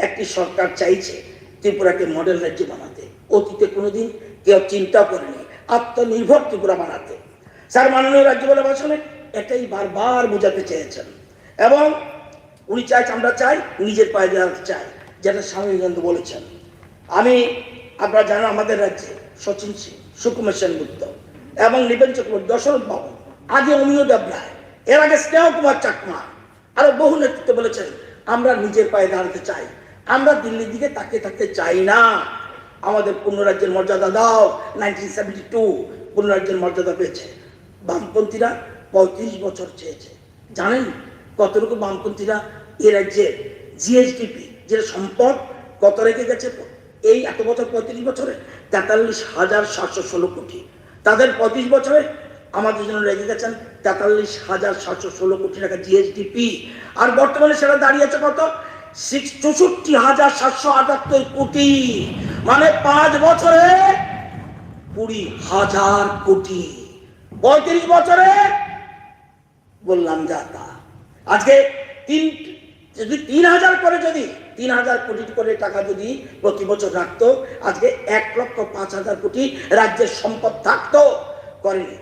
[SPEAKER 3] একটি সরকার চাইছে ত্রিপুরাকে মডেল রাজ্য বানাতে। অতীতে কোনোদিন কেউ চিন্তা করেনি আত্মনির্ভর ত্রিপুরা বানাতে। স্যার মাননীয় রাজ্যপালের ভাষণে এটাই বারবার বোঝাতে চেয়েছেন। এবং উনি চাইছে, আমরা চাই নিজের পায়ে দাঁড়াতে চাই, যেটা স্বামী বিবেকানন্দ বলেছেন। আমি, আপনারা জানেন আমাদের রাজ্যে সচিন সিং, সুকুমার সেনগুপ্ত এবং নিপেন চক্রবর্তী, দশরথ বাবু, আগে অমিয় দেব রায়, এর আগে স্নেহ কুমার চাকমা, আরো বহু নেতৃত্ব বলেছেন আমরা নিজের পায়ে দাঁড়াতে চাই, আমরা দিল্লির দিকে তাকিয়ে থাকতে চাই না, আমাদের পূর্ণ রাজ্যের মর্যাদা দাও। 1972 পূর্ণ রাজ্যের মর্যাদা পেয়েছে। বামপন্থীরা 35 বছর চেয়েছে। জানেন কতটুকু বামপন্থীরা এ রাজ্যের জিএসডিপি, যেটা সম্পদ, কত রেখে গেছে এই এত বছর, 35 বছরে 43,716 কোটি। তাদের 35 বছরে আমাদের জন্য রেখে গেছেন 43,716 কোটি টাকা জিএসডিপি। আর বর্তমানে সেটা দাঁড়িয়েছে কত? 64,778 কোটি। মানে 5 বছরে 20,000 কোটি। 35 বছরে বললাম যা তা। আজকে যদি 3,000 করে, যদি 3,000 কোটি করে টাকা যদি প্রতি বছর রাখতো, আজকে 1,05,000 কোটি রাজ্যের সম্পদ থাকতো। করেনি।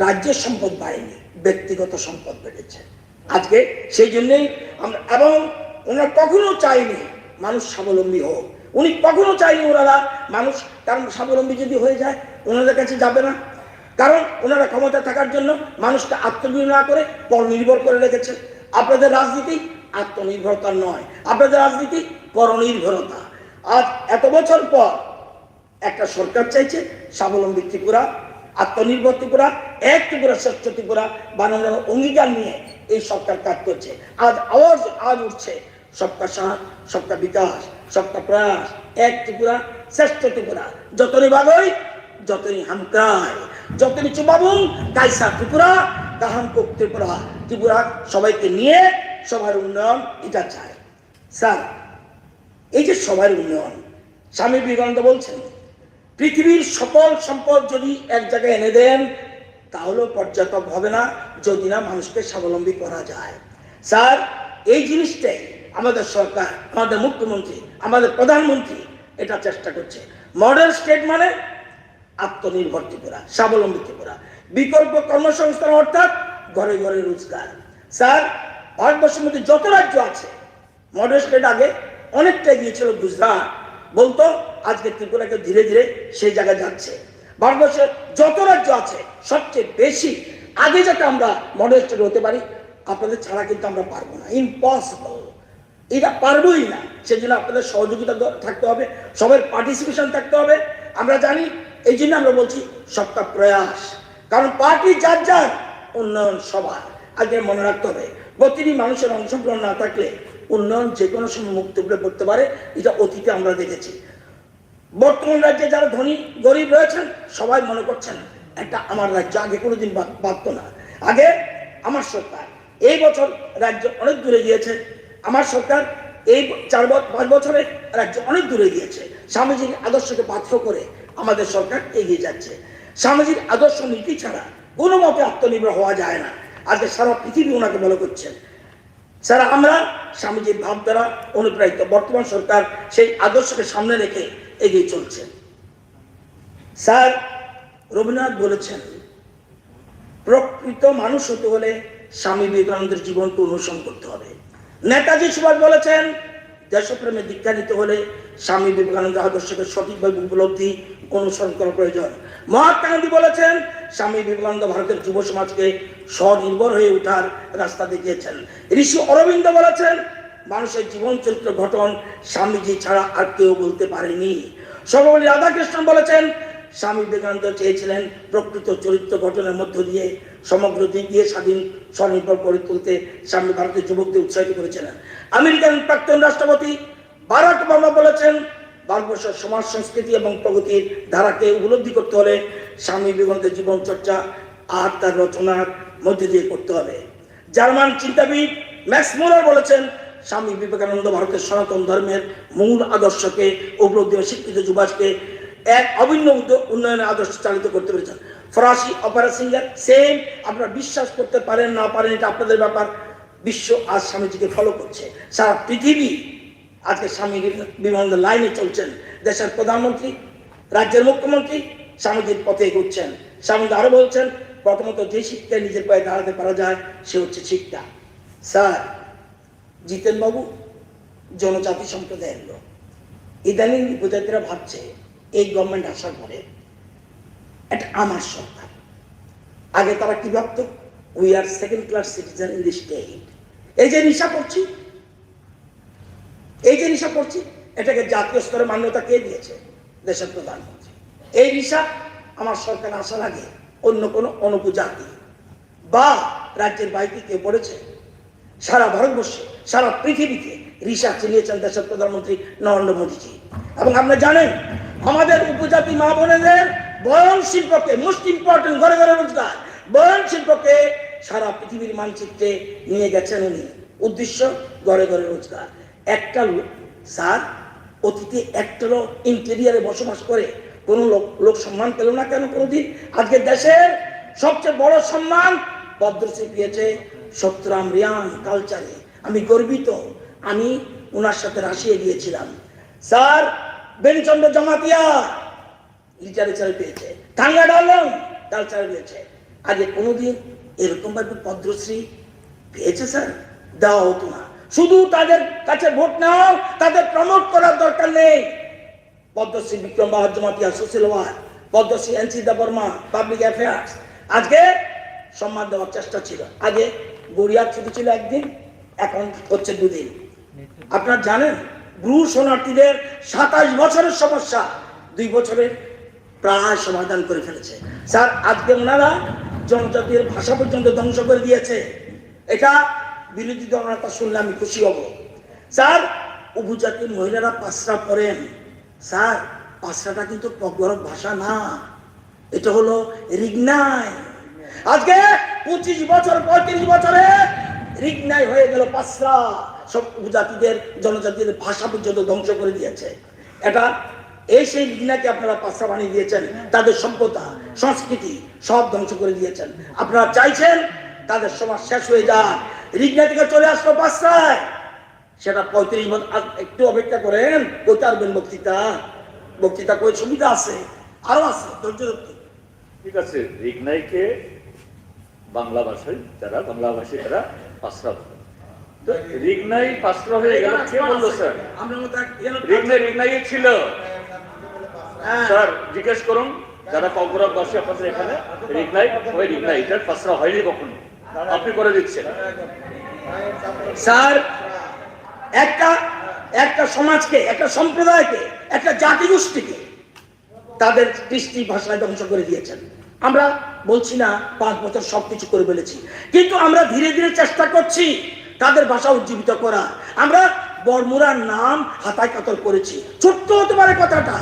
[SPEAKER 3] রাজ্যের সম্পদ বাড়েনি, ব্যক্তিগত সম্পদ বেড়েছে। আজকে সেই জন্যই আমরা, এবং ওনারা কখনো চাইনি মানুষ স্বাবলম্বী হোক। উনি কখনো চাইনি ওনারা মানুষ, কারণ স্বাবলম্বী যদি হয়ে যায় ওনাদের কাছে যাবে না। কারণ ওনারা ক্ষমতা থাকার জন্য মানুষকে আত্মনির্ভর না করে পরনির্ভর করে রেখেছে। আপনাদের রাজনীতি আত্মনির্ভরতা নয়, আপনাদের রাজনীতি পরনির্ভরতা। আজ এত বছর পর একটা সরকার চাইছে স্বাবলম্বী ত্রিপুরা, আত্মনির্ভর ত্রিপুরা, এক ত্রিপুরা শ্রেষ্ঠ ত্রিপুরা বানানোর অঙ্গীকার নিয়ে এই সরকার কাজ করছে। আজ উঠছে সবকা সাথ, সবকা বিকাশ, সবকা প্রয়াস, এক ত্রিপুরা শ্রেষ্ঠ ত্রিপুরা। যতনি বাগই, যতনি হামক্রায়, যতনি চুবাবুং কাইসা ত্রিপুরা, কাহাম কোক ত্রিপুরা। ত্রিপুরা সবাইকে নিয়ে সবার উন্নয়ন, এটা চায়। স্যার, এই যে সবার উন্নয়ন, স্বামী বিবেকানন্দ বলছেন পৃথিবীর সকল সম্পদ যদি এক জায়গায় এনে দেন তাহলেও পর্যাপ্ত হবে না যদি না মানুষকে স্বাবলম্বী করা যায়। স্যার, এই জিনিসটাই আমাদের সরকার, আমাদের মুখ্যমন্ত্রী, আমাদের প্রধানমন্ত্রী এটা চেষ্টা করছে। মডেল স্টেট মানে আত্মনির্ভর ত্রিপুরা, স্বাবলম্বী ত্রিপুরা, বিকল্প কর্মসংস্থান অর্থাৎ ঘরে ঘরে রোজগার। স্যার, ভারতবর্ষের মধ্যে যত রাজ্য আছে, মডেল স্টেট আগে অনেকটা গিয়েছিল গুজরাট বলতো, আজকে ত্রিপুরাকে ধীরে ধীরে সেই জায়গায় যাচ্ছে। ভারতবর্ষের যত রাজ্য আছে সবচেয়ে বেশি আগে যাতে আমরা মডেল স্টেট হতে পারি, আপনাদের ছাড়া কিন্তু আমরা পারবো না, ইম্পসিবল, এটা পারবোই না। সেজন্য আপনাদের সহযোগিতা থাকতে হবে, সবার পার্টিসিপেশন থাকতে হবে। আমরা জানি, এই জন্য আমরা বলছি সবটা প্রয়াস, কারণ পার্টি যার যার, উন্নয়ন সবার। আগে মনে রাখতে হবে প্রতিটি মানুষের অংশগ্রহণ না থাকলে উন্নয়ন যে কোনো সময় মুক্ত করে পড়তে পারে। এটা অতীতে আমরা দেখেছি। বর্তমান রাজ্যে যারা ধনী গরিব রয়েছেন সবাই মনে করছেন একটা আমার রাজ্য, আগে কোনোদিন বাঁধত না। আগে আমার সরকার, এই বছর রাজ্য অনেক দূরে গিয়েছে। আমার সরকার এই 4-5 বছরে রাজ্য অনেক দূরে গিয়েছে। স্বামীজির আদর্শকে পাথ্য করে আমাদের সরকার এগিয়ে যাচ্ছে। স্বামীজির আদর্শ নীতি ছাড়া কোনো মতে আত্মনির্ভর হওয়া যায় না। আজকে সারা পৃথিবী ওনাকে মনে করছেন। স্যার, আমরা স্বামীজির ভাব দ্বারা অনুপ্রাণিত, বর্তমান সরকার সেই আদর্শকে সামনে রেখে এগিয়ে চলছে। স্যার, রবীন্দ্রনাথ বলেছেন প্রকৃত মানুষ হতে হলে স্বামী বিবেকানন্দের জীবনকে অনুসরণ করতে হবে। নেতাজি সুভাষ বলেছেন দেশপ্রেমে দীক্ষা নিতে হলে স্বামী বিবেকানন্দের আদর্শকে সঠিকভাবে উপলব্ধি অনুসরণ করা প্রয়োজন। মহাত্মা গান্ধী বলেছেন স্বামী বিবেকানন্দ ভারতের যুব সমাজকে স্বনির্ভর হয়ে ওঠার রাস্তা দেখিয়েছেন। ঋষি অরবিন্দ বলেছেন মানুষের জীবন চরিত্র গঠন স্বামীজি ছাড়া আর কেউ বলতে পারেনি। সর্বপল্লী রাধাকৃষ্ণন বলেছেন স্বামী বিবেকানন্দ চেয়েছিলেন প্রকৃত চরিত্র গঠনের মধ্য দিয়ে সমগ্র দিক দিয়ে স্বাধীন স্বনির্ভর করে তুলতে স্বামী ভারতের যুবকদের উৎসাহিত করেছিলেন। আমেরিকান প্রাক্তন রাষ্ট্রপতি বারাক ওবামা বলেছেন ভারতবর্ষের সমাজ সংস্কৃতি এবং প্রগতির ধারাকে উপলব্ধি করতে হলে স্বামী বিবেকানন্দের জীবন চর্চা আর তার রচনার মধ্যে দিয়ে করতে হবে। জার্মান চিন্তাবিদ ম্যাক্স মুলার বলেছেন স্বামী বিবেকানন্দ ভারতের সনাতন ধর্মের মূল আদর্শকে উপলব্ধি ও শিক্ষিত যুবাসকে এক অভিন্ন উন্নয়নের আদর্শ চালিত করতে পেরেছেন। ফরাসি অপেরা সিঙ্গার সেম, আপনারা বিশ্বাস করতে পারেন না পারেন এটা আপনাদের ব্যাপার, বিশ্ব আজ স্বামীজিকে ফলো করছে। সারা পৃথিবী আজকে স্বামী বিবেকানন্দের লাইনে চলছেন। দেশের প্রধানমন্ত্রী, রাজ্যের মুখ্যমন্ত্রী স্বামীজির পথে এগোচ্ছেন। স্বামীজি আরো বলছেন প্রথমত যে শিক্ষায় নিজের পায়ে দাঁড়াতে পারা যায় সে হচ্ছে শিক্ষা। স্যার, জিতেন বাবু জনজাতি সম্প্রদায়ের লোক। ইদানিং উপজাতিরা ভাবছে এই গভর্নমেন্ট আসার পরে এটা আমার সরকার। আগে তারা কি ভাবত? We are second class citizen in the state. এই যে নেশা করছি, এটাকে জাতীয় স্তরে মান্যতা কে দিয়েছে? দেশের প্রধানমন্ত্রী। এই নেশা আমার সরকার আসার আগে অন্য কোনো অনুপজাতি বা রাজ্যের বাইরে কেউ পড়েছে? সারা ভারতবর্ষে, সারা পৃথিবীতে রিসা চিনিয়েছেন দেশের প্রধানমন্ত্রী নরেন্দ্র মোদীজি। এবং আপনি জানেন আমাদের উপজাতি মা বোনেদের বয়ন শিল্পকে, মোস্ট ইম্পর্টেন্ট, ঘরে ঘরে রোজগার, বয়ন শিল্পকে সারা পৃথিবীর মানচিত্রে নিয়ে গেছেন উনি। উদ্দেশ্য ঘরে ঘরে রোজগার। একটা লোক স্যার অতীতে একটা লোক ইন্টেরিয়ারে বসবাস করে কোন লোক সম্মান পেল না কেন কোনোদিন? আজকে দেশের সবচেয়ে বড় সম্মান পদ্মশ্রী পেয়েছে সত্যরাম রিয়াং কালচারে। আমি গর্বিত। আমি ওনার সাথে রাশিয়া গিয়েছিলাম। স্যার বেনিচন্দ্র জমাতিয়া লিটারেচারে পেয়েছে, টাঙ্গা ডালং কালচারে পেয়েছে। আগে কোনোদিন এরকম ভাবে পদ্মশ্রী পেয়েছে স্যার? দেওয়া হতো না। শুধু তাদের কাছে ভোট নাও, তাদের প্রমোট করার দরকার নেই। Padmashri Bikram Bahadur Jamatia social work, Padmashri NC Debbarma public affairs. আজকে সম্মান দেওয়ার চেষ্টা ছিল। আগে গড়িয়ার ছুটি ছিল একদিন, এখন হচ্ছে 2 দিন। আপনারা জানেন ব্রু শরণার্থীদের 27 বছরের সমস্যা 2 বছরে প্রায় সমাধান করে ফেলেছে। স্যার আজকে ওনারা জনজাতির ভাষা পর্যন্ত ধ্বংস করে দিয়েছে। এটা বিরোধী দল নেতা শুনলে আমি খুশি হব। স্যার উপজাতির মহিলারা পাঁচরা পড়েন। স্যার পাঁচরাটা কিন্তু ককবরক ভাষা না, এটা হলো রিগনাই। আজকে 25 বছর 35 বছরে রিগনাই হয়ে গেল পাঁচরা। সব উপজাতিদের জনজাতিদের ভাষা পর্যন্ত ধ্বংস করে দিয়েছে। এটা এই সেই রিগনাকে আপনারা পাঁচরা বানিয়ে দিয়েছেন। তাদের সভ্যতা সংস্কৃতি সব ধ্বংস করে দিয়েছেন। আপনারা চাইছেন তাদের সমাজ শেষ হয়ে যাক, রিগনা থেকে চলে আসলো পাঁচরায়। সেটা 35 বছর। একটু অপেক্ষা করেন, কইতে পারবেন বক্তৃতা কই সুবিধা আছে, আরো আছে, ধৈর্য ধরতে।
[SPEAKER 5] ঠিক আছে, রিগনাইকে বাংলা ভাষায় যারা বাংলাভাষী তারা পাঁচরা বলে। তো রিগনাই পাঁচরা হয়ে গেল কে বললো স্যার? রিগনাই ছিল। স্যার জিজ্ঞেস করুন যারা ককবরক বাসী আপনাদের এখানে, রিগনাই হয় রিগনাই, এটার পাঁচরা হয়নি কখনো, আপনি করে দিচ্ছেন।
[SPEAKER 3] স্যার একটা সমাজকে, একটা সম্প্রদায়কে, একটা জাতিগোষ্ঠীকে তাদের কৃষ্টি ভাষায় ধ্বংস করে দিয়েছেন। আমরা বলছি না 5 বছর সবকিছু করে ফেলেছি, কিন্তু আমরা ধীরে ধীরে চেষ্টা করছি তাদের ভাষা উজ্জীবিত করা। আমরা বর্মুরার নাম হাতায় কাতর করেছি, ছোট্ট হতে পারে কথাটা।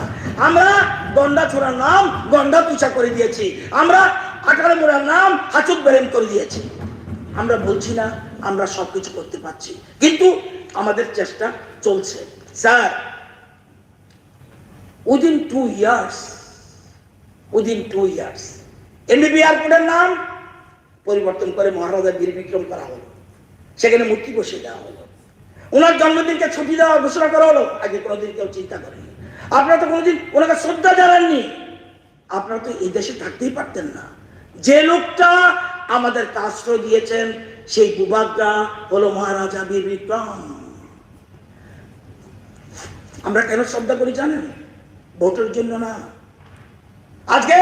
[SPEAKER 3] আমরা গন্ডা ছোড়ার নাম গন্ডা তুষা করে দিয়েছি। আমরা আঠারো মোড়ার নাম হাচুক বেরেন করে দিয়েছি। আমরা বলছি না আমরা সবকিছু করতে পারছি, কিন্তু আমাদের চেষ্টা চলছে। স্যার উইদিন 2 ইয়ার্স এমবিবি এয়ারপোর্টের নাম পরিবর্তন করে মহারাজা বীর বিক্রম করা হলো। সেখানে মূর্তি বসিয়ে দেওয়া হলো। ওনার জন্মদিনকে ছুটি দেওয়া ঘোষণা করা হলো। আগে কোনোদিন কেউ চিন্তা করেনি। আপনারা তো কোনোদিন ওনাকে শ্রদ্ধা জানাননি। আপনারা তো এই দেশে থাকতেই পারতেন না। যে লোকটা আমাদেরকে আশ্রয় দিয়েছেন সেই ভূভাগটা হলো মহারাজা বীর বিক্রম। আমরা কেন শ্রদ্ধা করি জানেন? ভোটের জন্য না। আজকে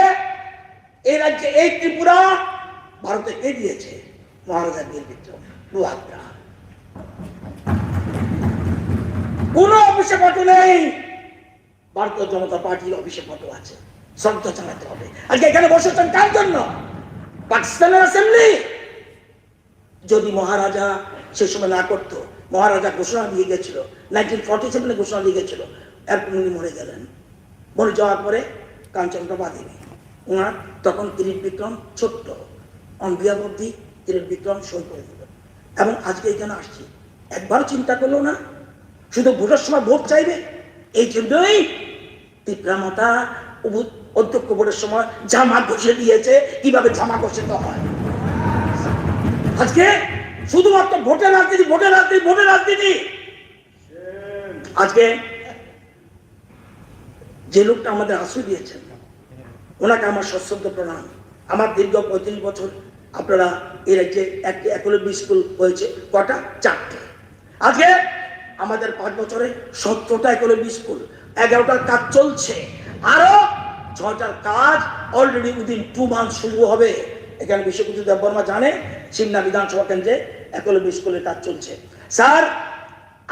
[SPEAKER 3] এই রাজ্যে এই ত্রিপুরা ভারতে কে দিয়েছে? মহারাজা বীর বিক্রম। ভূভাগটা কোন অফিসে ফটো নেই, ভারতীয় জনতা পার্টির অফিসে ফটো আছে। শ্রদ্ধা জানাতে হবে। আজকে এখানে বসেছেন কার জন্য? পাকিস্তানের অ্যাসেম্বলি। যদি মহারাজা সে সময় না করতো, মহারাজা ঘোষণা দিয়ে গেছিল 1947 ঘোষণা দিয়ে গেছিল, এরপর উনি মরে গেলেন। মরে যাওয়ার পরে কাঞ্চনপ্রভা দেবী, ওনার তখন কিরিট বিক্রম ছোট্ট, on behalf of the Kirit Bikram সই করে দিল। এবং আজকে এখানে আসছি, একবারও চিন্তা করলো না শুধু ভোটের সময় ভোট চাইবে। এই জন্যই ত্রিপুরা মাতা অধ্যক্ষ ভোটের সময় জামা ঘষে দিয়েছে, কিভাবে জামা ঘষিত হয়। আজকে শুধুমাত্র ভোটের রাজনীতি, ভোটের রাজনীতি, ভোটের রাজনীতি। আজকে যে লোকটা আমাদের আশ্রয় দিয়েছেন ওনাকে আমার সশ্রদ্ধ প্রণাম। আমার দীর্ঘ 35 বছর আপনারা এই রাজ্যে একটি একলব্য স্কুল হয়েছে কটা? 4টে। আজকে আমাদের 5 বছরে 17টা একলব্য স্কুল, 11টার কাজ চলছে, আরো 6টার কাজ অলরেডি উইদিন 2 মান্থ শুরু হবে। এখানে বিশ্বজিৎ দেববর্মা জানে সিমনা বিধানসভা কেন্দ্রে একলব্য স্কুলের কাজ চলছে। স্যার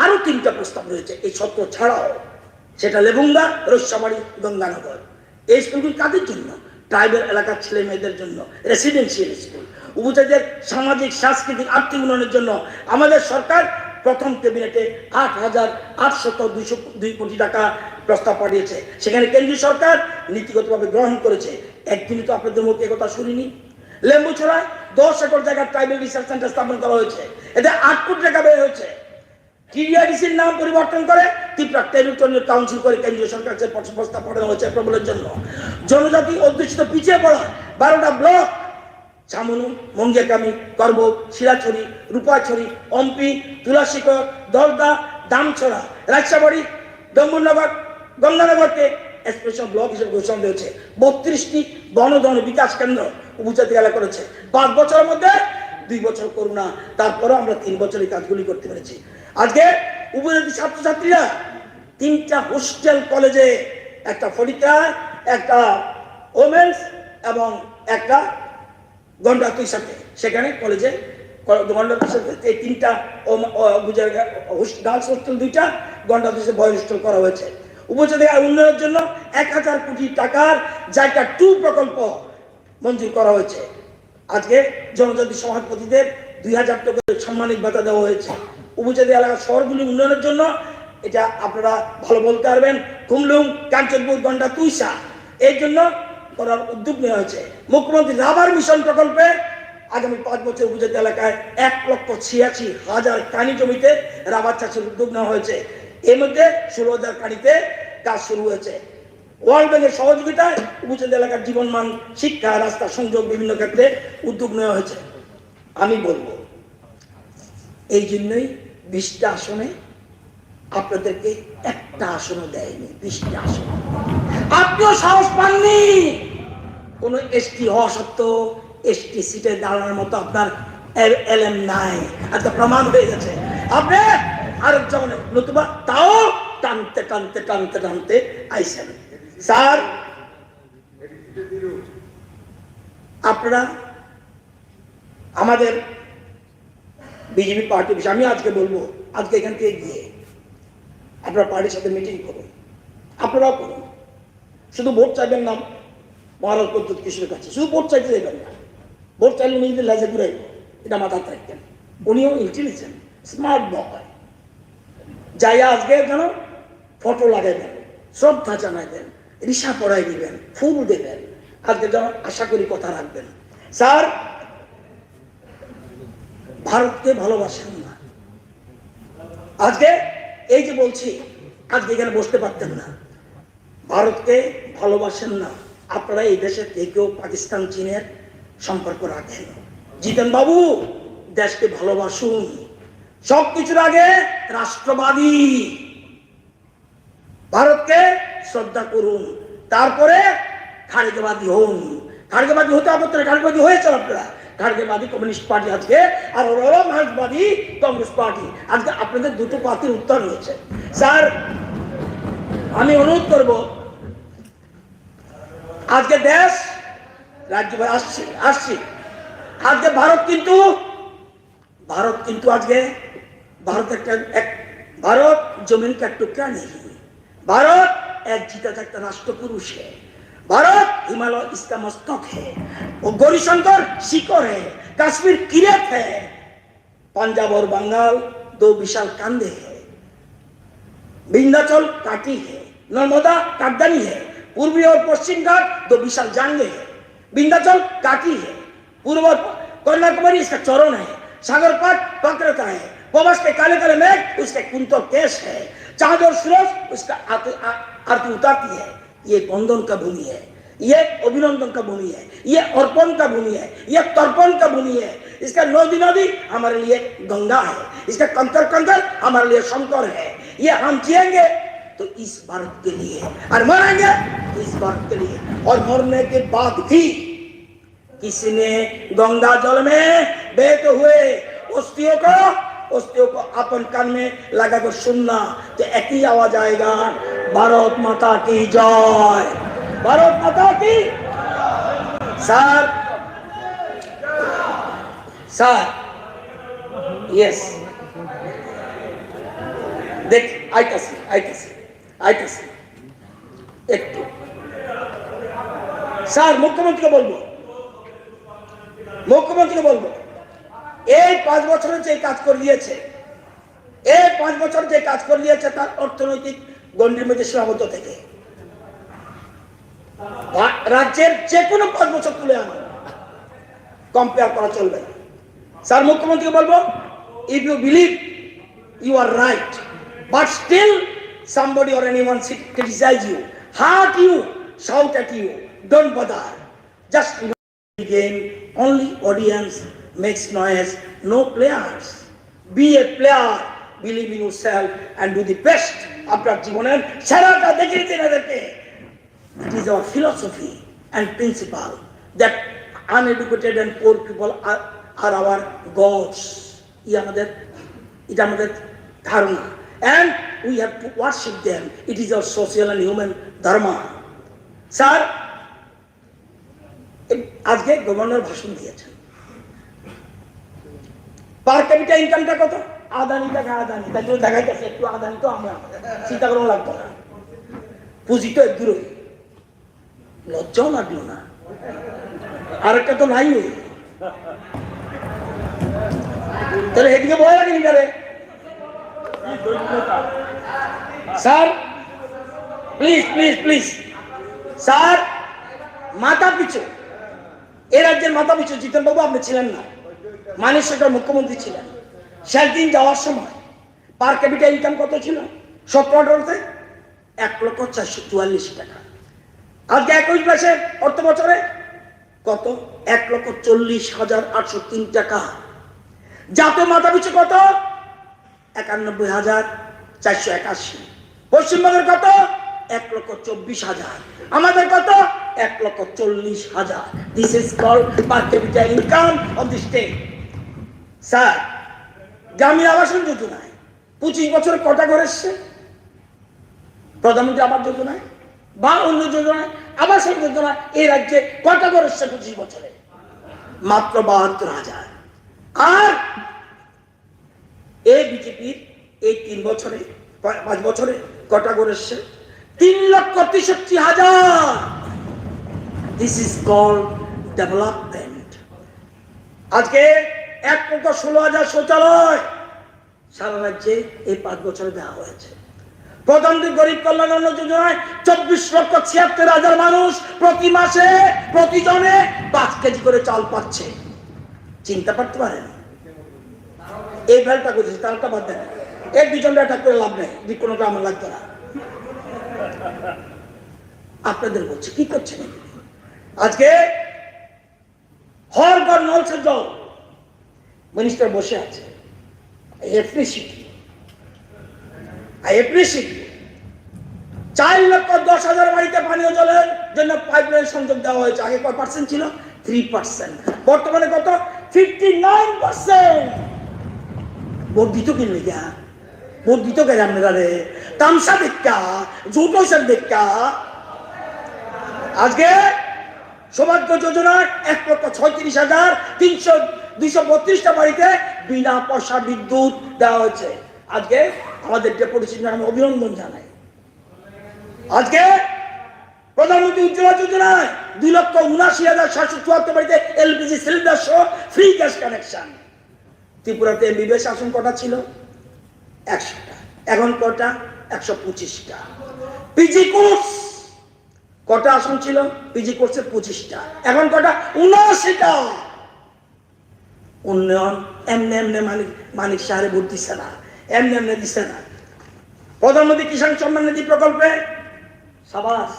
[SPEAKER 3] আরো 3টা প্রস্তাব রয়েছে এই 17 ছাড়াও, সেটা লেবুঙ্গা, রস্যাবাড়ি, গঙ্গানগর। এই স্কুলগুলি কাদের জন্য? ট্রাইবেল এলাকার ছেলে মেয়েদের জন্য, রেসিডেন্সিয়াল স্কুল। উপজাতিদের সামাজিক সাংস্কৃতিক আর্থিক উন্নয়নের জন্য আমাদের সরকার প্রথম ক্যাবিনেটে 8,802 কোটি টাকা প্রস্তাব পাঠিয়েছে। সেখানে কেন্দ্রীয় সরকার নীতিগতভাবে গ্রহণ করেছে। একদিনই তো আপনাদের মুখে কথা শুনিনি। লেম্বুছড়ায় 10 একর জায়গার ট্রাইবেল রিসার্চ সেন্টার স্থাপন করা হয়েছে, এতে 8 কোটি টাকা ব্যয় হয়েছে। টিডিআইডিসির নাম পরিবর্তন করে ত্রিপুরা টেরিটোরিয়াল কাউন্সিল করে কেন্দ্রীয় সরকার যে প্রস্তাব পাঠানো হয়েছে প্রবলের জন্য। জনজাতি অধ্যুষিত পিছিয়ে পড়া 12টা ব্লক, চামুনু, মঙ্গিয়াকামি, করব, শিলাছড়ি, রূপাছড়ি, অম্পি, তুলাসিকর, দলদা, দামছড়া, রাজশাবাড়ি, ডম্বুরনগর, গঙ্গানগরকে স্পেশাল ব্লক হিসেবে ঘোষণা দিয়েছে। 32টি বনধন বিকাশ কেন্দ্র উপজাতি এলাকা করেছে। 5 বছরের মধ্যে 2 বছর করোনা, তারপরে আমরা 3 বছর এই কাজগুলি করতে পেরেছি। আজকে উপজাতি ছাত্রছাত্রীরা 3টা হোস্টেল কলেজে, একটা ফরিকায়, একটা ওমেন্স এবং একটা গন্ডাতুই সাথে, সেখানে কলেজে গন্ডাতুই সাথে এই 3টা গার্লস হোস্টেল, 2টা গন্ডাতুই বয়েজ হোস্টেল করা হয়েছে। উপজাতি উন্নয়নের জন্য 1000 কোটি টাকার জায়গা 2 প্রকল্প মঞ্জুর করা হয়েছে। আজকে জনজাতি সমাজপতিদের 2000 টাকা সম্মানিত ভাতা দেওয়া হয়েছে। উপজাতি এলাকার শহরগুলি উন্নয়নের জন্য, এটা আপনারা ভালো বলতে পারবেন, কুমলুং, কাঞ্চনপুর, গন্ডা, তুইসা, এই জন্য করার উদ্যোগ নেওয়া হয়েছে। মুখ্যমন্ত্রী রাবার মিশন প্রকল্পে আগামী 5 বছর উপজাতি এলাকায় 1,86,000 কানি জমিতে রাবার চাষের উদ্যোগ নেওয়া হয়েছে। এর মধ্যে 16,000 কানিতে কাজ শুরু হয়েছে। ওয়ার্ল্ড ব্যাংকের সহযোগিতায় উপজাতি এলাকার জীবনমান, শিক্ষা, রাস্তা সংযোগ বিভিন্ন ক্ষেত্রে উদ্যোগ নেওয়া হয়েছে। আমি বলবো এই জন্যই 20টা আসনে আপনাদেরকে একটা আসনও দেয়নি, 20টা আসন। আপনিও সাহস পাননি। কোন এসটি হওয়া সত্ত্বেও এসটি সিটে দাঁড়ানোর মতো আপনার এলএম নাই, একটা প্রমাণ হয়ে গেছে। আপনি আরেকজন নতুবা তাও টানতে টানতে টানতে টানতে আইসেন। স্যার আপনারা আমাদের বিজেপি পার্টি বিষয়ে আমি আজকে বলবো, আজকে এখান থেকে গিয়ে আপনারা পার্টির সাথে মিটিং করুন, আপনারাও করুন। শুধু ভোট চাইবেন না মহারাজ পদ্ধতি কিশোরের কাছে, শুধু ভোট চাইতে দেবেন না। ভোট চাইলে উনি যদি লেজে ঘুরাইব, এটা মাথায় রাখবেন। উনিও ইন্টেলিজেন্ট, স্মার্ট বয়। যাই আজকে যেন ফটো লাগাই দেন, শ্রদ্ধা জানাই দেন, রিসা পড়াই দিবেন, ফুল দেবেন। আজকে যেন আশা করি কথা রাখবেন। স্যার ভারতকে ভালোবাসেন না। আজকে এই যে বলছি, আজকে এখানে বসতে পারতেন না। ভারতকে ভালোবাসেন না আপনারা। এই দেশে থেকেও পাকিস্তান চীনের সম্পর্ক রাখেন। জিতেন বাবু, দেশকে ভালোবাসুন। সবকিছুর আগে রাষ্ট্রবাদী, ভারতকে শ্রদ্ধা করুন, তারপরে খাড়গেবাদী হন। খাড়গেবাদী হতে আপত্তি, খাড়গেবাদী হয়েছেন আপনারা। খাড়গেবাদী কমিউনিস্ট পার্টি আজকে, আর ওরা মার্ক্সবাদী কংগ্রেস পার্টি। আজকে আপনাদের দুটো পার্টির উত্তর রয়েছে। স্যার আমি অনুরোধ করব, আজকে দেশ রাজ্য আসছি। আজকে ভারত কিন্তু আজকে ভারত জমিন কা টুকরা নেই। भारत एक जीता जागता राष्ट्रपुरुष है। भारत हिमालय इसका मस्तक है, वो गौरीशंकर शिखर है, कश्मीर किरत है, पंजाब और बंगाल 2 विशाल कंधे है, विंध्याचल काटी है, नर्मदा काटदानी है, पूर्वी और पश्चिम घाट 2 विशाल जांगे है, विंध्याचल काटी है, पूर्व कन्याकुमारी इसका चरण है, सागर पाट पकड़ता है, पवस के काले काले मेघ उसके कुंतल केश है, चांद और सूरज उसका आरती उतारती है। ये बंधन का भूमि है, ये अभिनंदन का भूमि है, ये अर्पण का भूमि है, ये तर्पण का भूमि है। इसका नदी नदी हमारे लिए गंगा है, इसका कंकर कंकर हमारे लिए शंकर है। ये हम जिएंगे तो इस भारत के लिए, और मरेंगे तो इस भारत के लिए। और मरने के बाद भी किसी ने गंगा जल में बहते हुए अस्थियों को अपन कान में लगा कर सुनना तो एक ही आवाज आएगा, भारत माता की जय, भारत माता की। सर यस देख आइताছি একটু স্যার মুখ্যমন্ত্রীকে বলবো এই 5 বছরে যে কাজ করে দিয়েছে তার অর্থনৈতিক গণ্ডির মধ্যে সীমাবদ্ধ থেকে রাজ্যের যে কোনো 5 বছর তুলে আনুন, কম্পেয়ার করা চলবে না। স্যার মুখ্যমন্ত্রীকে বলবো, if you believe you are right, but still somebody or anyone criticize you, hurt you, shout at you, don't bother. Just remember the game, only audience makes noise, no players. Be a player, believe in yourself and do the best. আপনার জীবনের সেরাটা দেখিয়ে দিন এদেরকে। It is our philosophy and principle that uneducated and poor people are our gods. এটা আমাদের ধারণা, and we have to worship them. It is our social and human dharma. Sir আজকে গভর্নর ভাষণ দিয়েছেন, পার ক্যাপিটা ইনকামটা কত? আদানি তাই জন্য দেখাইতেছে একটু আদানি, তো আমরা চিন্তা করানো লাগতো না, পুঁজি তো দূরই, লজ্জাও লাগলো না। আরেকটা তো নাই, তাহলে এদিকে ভয় লাগেনি কারে? স্যার প্লিজ স্যার, মাথা পিছু এ রাজ্যের মাথা পিছু জিতেন বাবু আপনি ছিলেন না, মানিক সরকার মুখ্যমন্ত্রী ছিলেন, শেষ দিন যাওয়ার সময় পার ক্যাপিটা ইনকাম কত ছিল? 17-18-তে 1,444,000 টাকা। আজকে 21 মাসে অর্থ বছরে কত? 1,40,803 টাকা। জাতীয় মাথা পিছু কত? 91,481। পশ্চিমবঙ্গের কত? 1,24,000। আমাদের কত? 1,40,000। This is called per capita income of the state. Sir গ্রামীণ আবাসন যোজনায় 25 বছরে কটা ঘর এসছে? প্রধানমন্ত্রী আবাস যোজনায় বা অন্য যোজনায়, আবাসন যোজনায় এই রাজ্যে কটা ঘর এসছে 25 বছরে? মাত্র 72,000। আর এই বিজেপির এই 5 বছরে কটা করে এসছে? 3,63,000। This is called development. আজকে 1,16,000 শৌচালয় সারা রাজ্যে এই 5 বছরে দেওয়া হয়েছে। প্রধানমন্ত্রী গরিব কল্যাণ অন্ন যোজনায় 24,76,000 মানুষ প্রতি মাসে প্রতিজনে 5 কেজি করে চাল পাচ্ছে। চিন্তা করতে পারেন? এই ভ্যালটা করতেছে, তারটা বাদ দেন, এক দুজনটা অ্যাটাক করে লাভ নেই, কোনোটা আমার লাগতো না। আপনাদের বলছে কি করছেন? আজকে হর ঘর নল সে জল, মিনিস্টার বসে আছে। I appreciate 4,10,000 বাড়িতে পানীয় জলের জন্য পাইপলাইন সংযোগ দেওয়া হয়েছে। আগে কত পার্সেন্ট ছিল? 3%। বর্তমানে কত? 59%। ভোট দিত কি লেগা? ভোট দিত কে আপনারা রে? তামসা দেখা, ঝুট পয়সার দেখা। আজকে সৌভাগ্য যোজনায় 1,36,232টা বাড়িতে বিনা পয়সা বিদ্যুৎ দেওয়া হয়েছে। আজকে আমাদের ডেপুটি সিনিয়র আমি অভিনন্দন জানাই। আজকে প্রধানমন্ত্রী উজ্জ্বলা যোজনায় 2,79,774 বাড়িতে এলপিজি সিলিন্ডার সহ ফ্রি গ্যাস কানেকশন। ত্রিপুরাতে এমবিবিএস আসন কটা ছিল? 100টা। এখন কটা? 125টা। পিজি কোর্স কটা আসন ছিল? পিজি কোর্সে 25টা। এখন কটা? 79টা। উন্নয়ন এমনি মানিক সাহারে ভোট দিচ্ছে না, এমনি দিচ্ছে না। প্রধানমন্ত্রী কিষাণ সম্মান নিধি প্রকল্পে সাবাস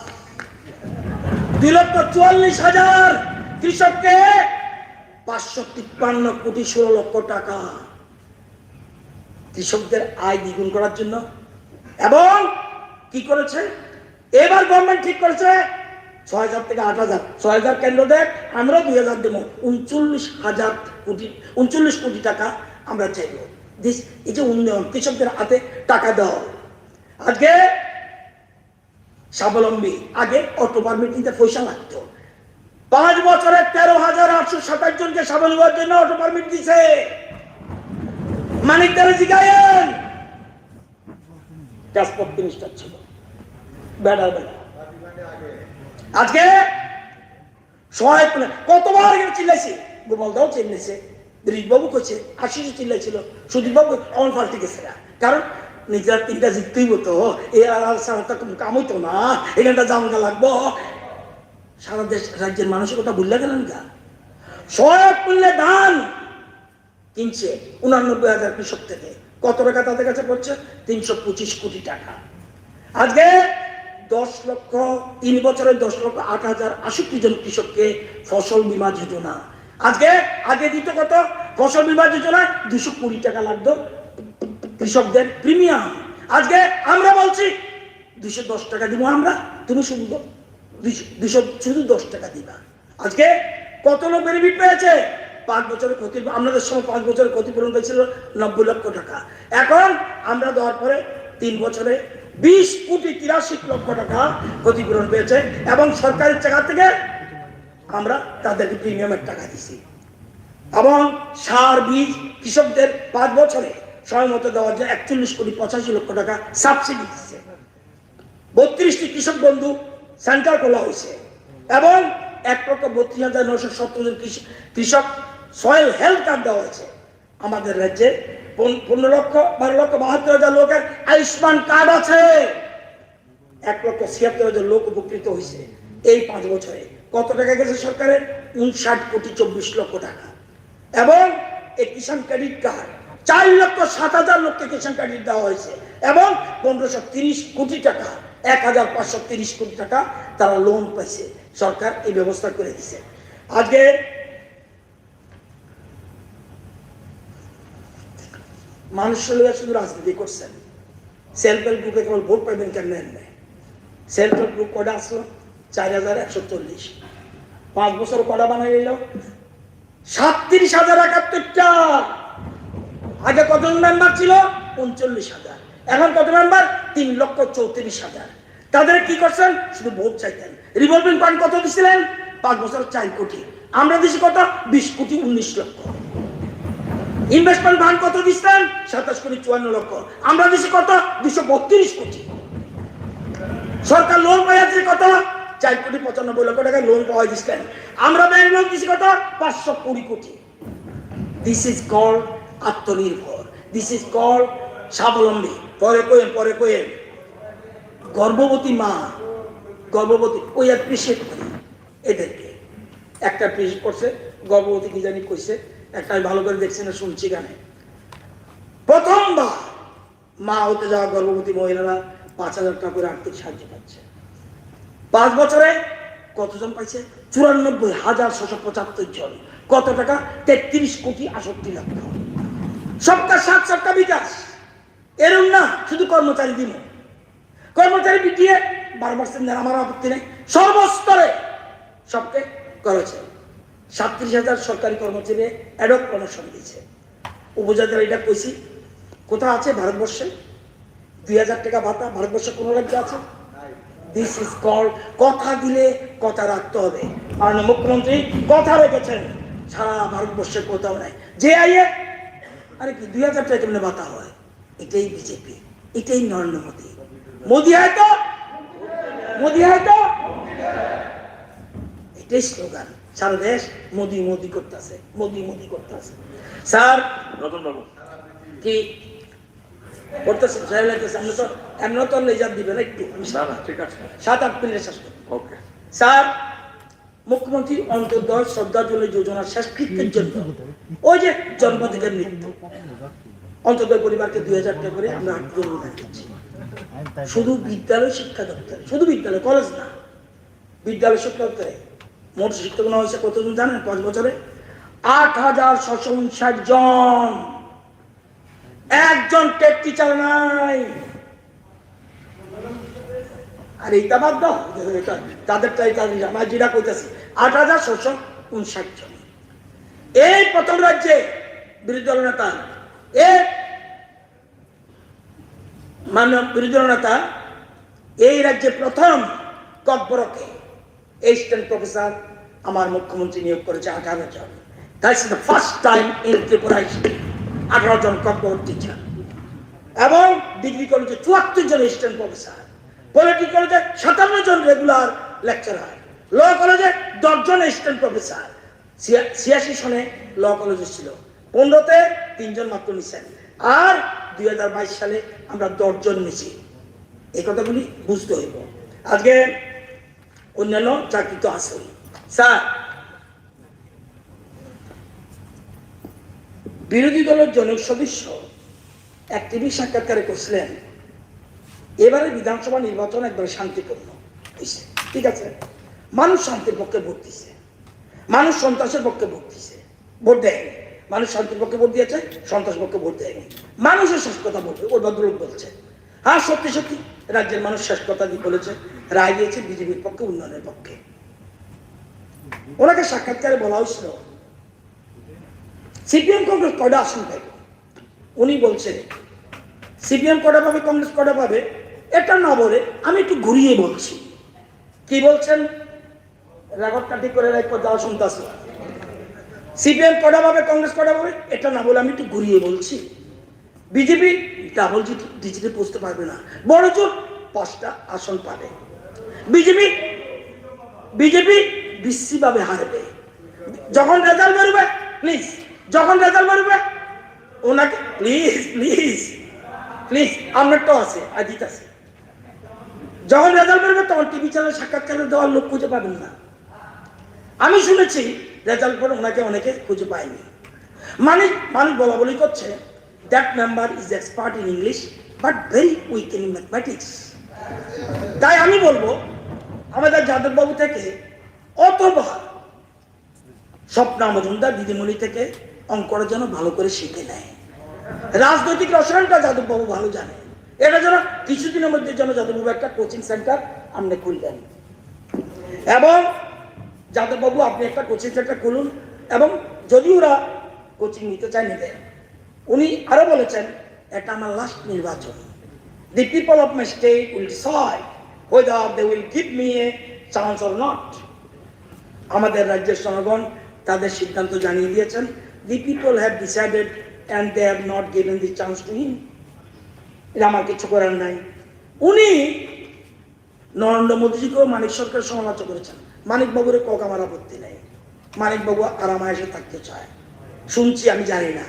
[SPEAKER 3] 2,44,000 কৃষককে 553 কোটি 16 লক্ষ টাকা কৃষকদের আয় দ্বিগুণ করার জন্য। এবং কি করেছে এবার গভর্নমেন্ট? ঠিক করেছে
[SPEAKER 12] 6,000 থেকে 8,000, 6,000 কেন্দ্র দেয়, আমরা 2,000 দেবো, 39 কোটি টাকা আমরা চাইব। এই যে উন্নয়ন, কৃষকদের হাতে টাকা দেওয়া। আজকে স্বাবলম্বী, আগে অটো পারমিট নিতে পয়সা লাগতো, 5 বছরে 13,827 জনকে স্বাবলম্বীর জন্য অটো পারমিট দিছে। মানিকদারে জিগায়েন, ট্রান্সপোর্ট মিনিস্টার ছিল, বেড়া। আজকে কতবার চিল্লাইছে, গোপাল দাও চিল্লাইছে, ব্রিজবাবু করছে, আশিস চিল্লাইছিল, সুদীপ বাবু অন পাল্টে গেছে। কারণ নিজের 3টা জিততেই হতো, এ আর কাম হইতো না, এখানটা জামগা লাগবো। সারা দেশ রাজ্যের মানুষের কথা ভুললে গেলেন গা। সহায়ক মূল্যে ধান কিনছে 89,000 কৃষক থেকে, কত টাকা তাদের কাছে পড়ছে? 325 কোটি টাকা। আজকে 10 লক্ষ 3 বছরে 10,08,068 জন কৃষককে ফসল বীমা যোজনা। আগে দিত কত? ফসল বীমা যোজনায় 220 টাকা লাগতো কৃষকদের প্রিমিয়াম। আজকে আমরা বলছি 210 টাকা দিব আমরা, তুমি শুধু 210 টাকা দিবা। আজকে কত লোক বেনিফিট পেয়েছে? 5 বছরের ক্ষতি, আমাদের সময় 5 বছরের ক্ষতিপূরণ পেয়েছিল 90 লক্ষ টাকা। এখন আমরা দেওয়ার পরে 3 বছরে 20,83,00,000 টাকা ক্ষতিপূরণ পেয়েছে, এবং সরকারের টাকা থেকে আমরা তাদেরকে প্রিমিয়ামের টাকা দিছি। এবং সার বীজ কৃষকদের 5 বছরে সময় মতো দেওয়ার জন্য 41,85,00,000 টাকা সাবসিডি দিচ্ছে। 32টি কৃষক বন্ধু সেন্টার খোলা হয়েছে, এবং 1,32,970 জন কৃষক সয়েল হেলথ কার্ড দেওয়া হয়েছে। আমাদের রাজ্যে 12,72,000 লোকের আয়ুষ্মান কার্ড আছে, 1,76,000 লোক উপকৃত হয়েছে এই 5 বছরে। কত টাকা গেছে সরকারের? 59,24,00,000 টাকা। এবং এই কিষাণ ক্রেডিট কার্ড 4,07,000 লোককে কিষাণ ক্রেডিট দেওয়া হয়েছে, এবং 1,530 কোটি টাকা, 1,530 কোটি টাকা তারা লোন পাইছে। সরকার এই ব্যবস্থা করে দিছে। আজকে মানুষ শুধু রাজনীতি করছেন, সেলফ হেল্প গ্রুপে কেবল ভোট পাইবেন কেন? সেলফ হেল্প গ্রুপ কটা আসলো? 4,140। 5 বছর কটা বানাই গেল? 37,071টা। আগে কতজন মেম্বার ছিল? 39,000। এখন কত মেম্বার? 3,34,000। তাদের কি করছেন? শুধু ভোট চাইতেন। রিভলভিং ফান্ড কত দিছিলেন? 5 বছর 4 কোটি। আমরা দিছি কত? 20,19,00,000। ইনভেস্টমেন্ট ফান্ড কত দিছিলেন? 27,54,00,000। আমরা দিছি কত? 232 কোটি। সরকার লোন পাইছে কত? 4,95,00,000 টাকা লোন পাওয়া দিচ্ছেন। আমরা ব্যাংক লোন দিচ্ছি কত? 520 কোটি। দিস ইজ কল্ড আত্মনির্ভর, দিস ইজ কল্ড স্বাবলম্বী। পরে কোয়েন গর্ভবতী মা, গর্ভবতী, ওই অ্যাপ্রিসিয়েট করি এদেরকে। একটা অ্যাপ্রিসিয়েট করছে, গর্ভবতী কি জানি কইছে, একটা ভালো করে দেখছি না, শুনছি গানে। প্রথমবার মা হতে যাওয়া গর্ভবতী মহিলারা 5,000 টাকা করে আর্থিক সাহায্য পাচ্ছে। 5 বছরে কতজন পাইছে? 94,675 জন। কত টাকা? 33,68,00,000। সবটা সাত সবটা বিকাশ। এরম না শুধু কর্মচারী দিন, কর্মচারী পিটিয়ে 12% আমার আপত্তি নেই, সর্বস্তরে সবকে করেছে। 37,000 সরকারি কর্মচারী অ্যাডক প্রমোশন দিয়েছে। উপজাতিরা এটা কইছি কোথায় আছে ভারতবর্ষে? 2,000 টাকা ভাতা ভারতবর্ষে কোন রাজ্যে আছে? দিস ইজ কল্ড কথা দিলে কথা রাখতে হবে। আর মুখ্যমন্ত্রী কথা রেখেছেন, সারা ভারতবর্ষে কোথাও নাই। যে আইয়ে আরে কি 2,000 টাকা কেমনে ভাতা হয়? এটাই বিজেপি, এটাই নরেন্দ্র মোদী। মোদী হয় তো, মোদী হয় তো, এটাই স্লোগান। সারা দেশ মোদী মোদী করতেছে, মোদী মোদী করতেছে। স্যার
[SPEAKER 1] রতন বাবু
[SPEAKER 12] কি করতেছেন? এমন তো লেজার দিবেন একটু,
[SPEAKER 1] ঠিক আছে,
[SPEAKER 12] 7-8 মিনিট শেষ করুন।
[SPEAKER 1] ওকে
[SPEAKER 12] স্যার, মুখ্যমন্ত্রী অন্তর্দয় শ্রদ্ধাঞ্জলি যোজনার শেষকৃত্যের জন্য ওই যে জন্ম থেকে মৃত্যু, অন্তর্দয় পরিবারকে 2,000 টাকা করে আমরা অনুদান দিচ্ছি। শুধু বিদ্যালয় শিক্ষা দপ্তরে, শুধু বিদ্যালয়, কলেজ না, বিদ্যালয় শিক্ষা দপ্তরে মোট শিক্ষক নেওয়া হয়েছে কতজন জানেন? 5 বছরে 8,659 জন। একজন টেট টিচার নাই। আর এইটা বাদ দাও, তাদেরটাই তাদের আমার যেটা কইতেছি 8,659 জন। এই প্রথম রাজ্যে বিরোধী দল নেতা, বিরোধী দল নেতা এই রাজ্যে প্রথম ককবরকে অ্যাসিস্ট্যান্ট প্রফেসর আমার মুখ্যমন্ত্রী নিয়োগ করেছে 18 জন। That's the first time in Tripura history 18 জন ককবরক টিচার। এবং ডিগ্রি কলেজে 74 জন অ্যাসিস্ট্যান্ট প্রফেসর, পলিটিক্যাল কলেজে 57 জন রেগুলার লেকচারার, ল কলেজে 10 জন অ্যাসিস্ট্যান্ট প্রফেসর। 86 সনে ল কলেজে ছিল, 15তে 3 জন মাত্র নিছেন, আর 2022 সালে আমরা 10 জন নিছি। এই কথাগুলি বুঝতে হইব। আজকে অন্যান্য চাকরি তো আছে। স্যার, বিরোধী দলের জনক সদস্য এক টিভি সাক্ষাৎকারে করছিলেন এবারে বিধানসভা নির্বাচন একবারে শান্তিপূর্ণ হয়েছে। ঠিক আছে, মানুষ শান্তির পক্ষে ভোট দিছে, মানুষ সন্ত্রাসের পক্ষে ভোট দিছে, ভোট দেয়নি। মানুষ শান্তির পক্ষে ভোট দিয়েছে, সন্ত্রাস পক্ষে ভোট দেয়নি। মানুষের শেষ কথা বলবে, ওই ভদ্রলোক বলছে। হ্যাঁ, সত্যি সত্যি রাজ্যের মানুষ শেষ কথা দিয়ে বলেছে, রায় দিয়েছে বিজেপির পক্ষে, উন্নয়নের পক্ষে। ওনাকে সাক্ষাৎকারে বলা হয়েছিল সিপিএম কংগ্রেস কয়টা আসন পাবে। উনি বলছেন সিপিএম কয়টা পাবে, কংগ্রেস কয়টা পাবে এটা না বলে আমি একটু ঘুরিয়ে বলছি। কি বলছেন রেকর্ডটা ঠিক করে রাখবো, যাওয়া শুনতে আসো। সিপিএম কয়টা পাবে, কংগ্রেস কয়টা পাবে এটা না বলে আমি একটু ঘুরিয়ে বলছি। বিজেপি ডাবল ডিজিটে পৌঁছতে পারবে না, বড় জোর 5টা আসন পাবে। বিজেপি বিশ্রীভাবে হারবে। যখন রেজাল্ট বেরোবে প্লিজ, যখন রেজাল্ট বেরোবে ওনাকে প্লিজ প্লিজ প্লিজ, আপনারটাও আছে আজিত আছে, যখন রেজাল্ট বেরোবে তখন টিভি চ্যানেল সাক্ষাৎকার দেওয়ার লোক খুঁজে পাবেন না। আমি শুনেছি রেজাল্ট পরে ওনাকে অনেকে খুঁজে পায়নি। মানুষ বলা বলি করছে that member is expert in English but very weak in mathematics. তাই আমি বলবো আমাদের যাদববাবু থেকে অথবা স্বপ্না মজুমদার দিদিমণি থেকে অঙ্কটা যেন ভালো করে শিখে নেয়। রাজনৈতিক রসায়নটা যাদববাবু ভালো জানে, এটা যেন কিছুদিনের মধ্যে যেন যাদববাবু একটা কোচিং সেন্টার আপনি খুললেন। এবং যাদববাবু আপনি একটা কোচিং সেন্টার খুলুন, এবং যদি ওরা কোচিং নিতে চায় নেবে। উনি আরো বলেছেন এটা আমার লাস্ট নির্বাচন, the people of my state will decide whether they will give me a chance or not. আমাদের রাজ্যের জনগণ তাদের সিদ্ধান্ত জানিয়ে দিয়েছেন, the people have decided and they have not given the chance to him. এটা আমার কিছু করার নাই। উনি নরেন্দ্র মোদীজিকেও মানিক সরকার সমালোচনা করেছেন। মানিক বাবুর কক আমার আপত্তি নেই, মানিক বাবু আরামায়েশে থাকতে চায়। শুনছি, আমি জানি না,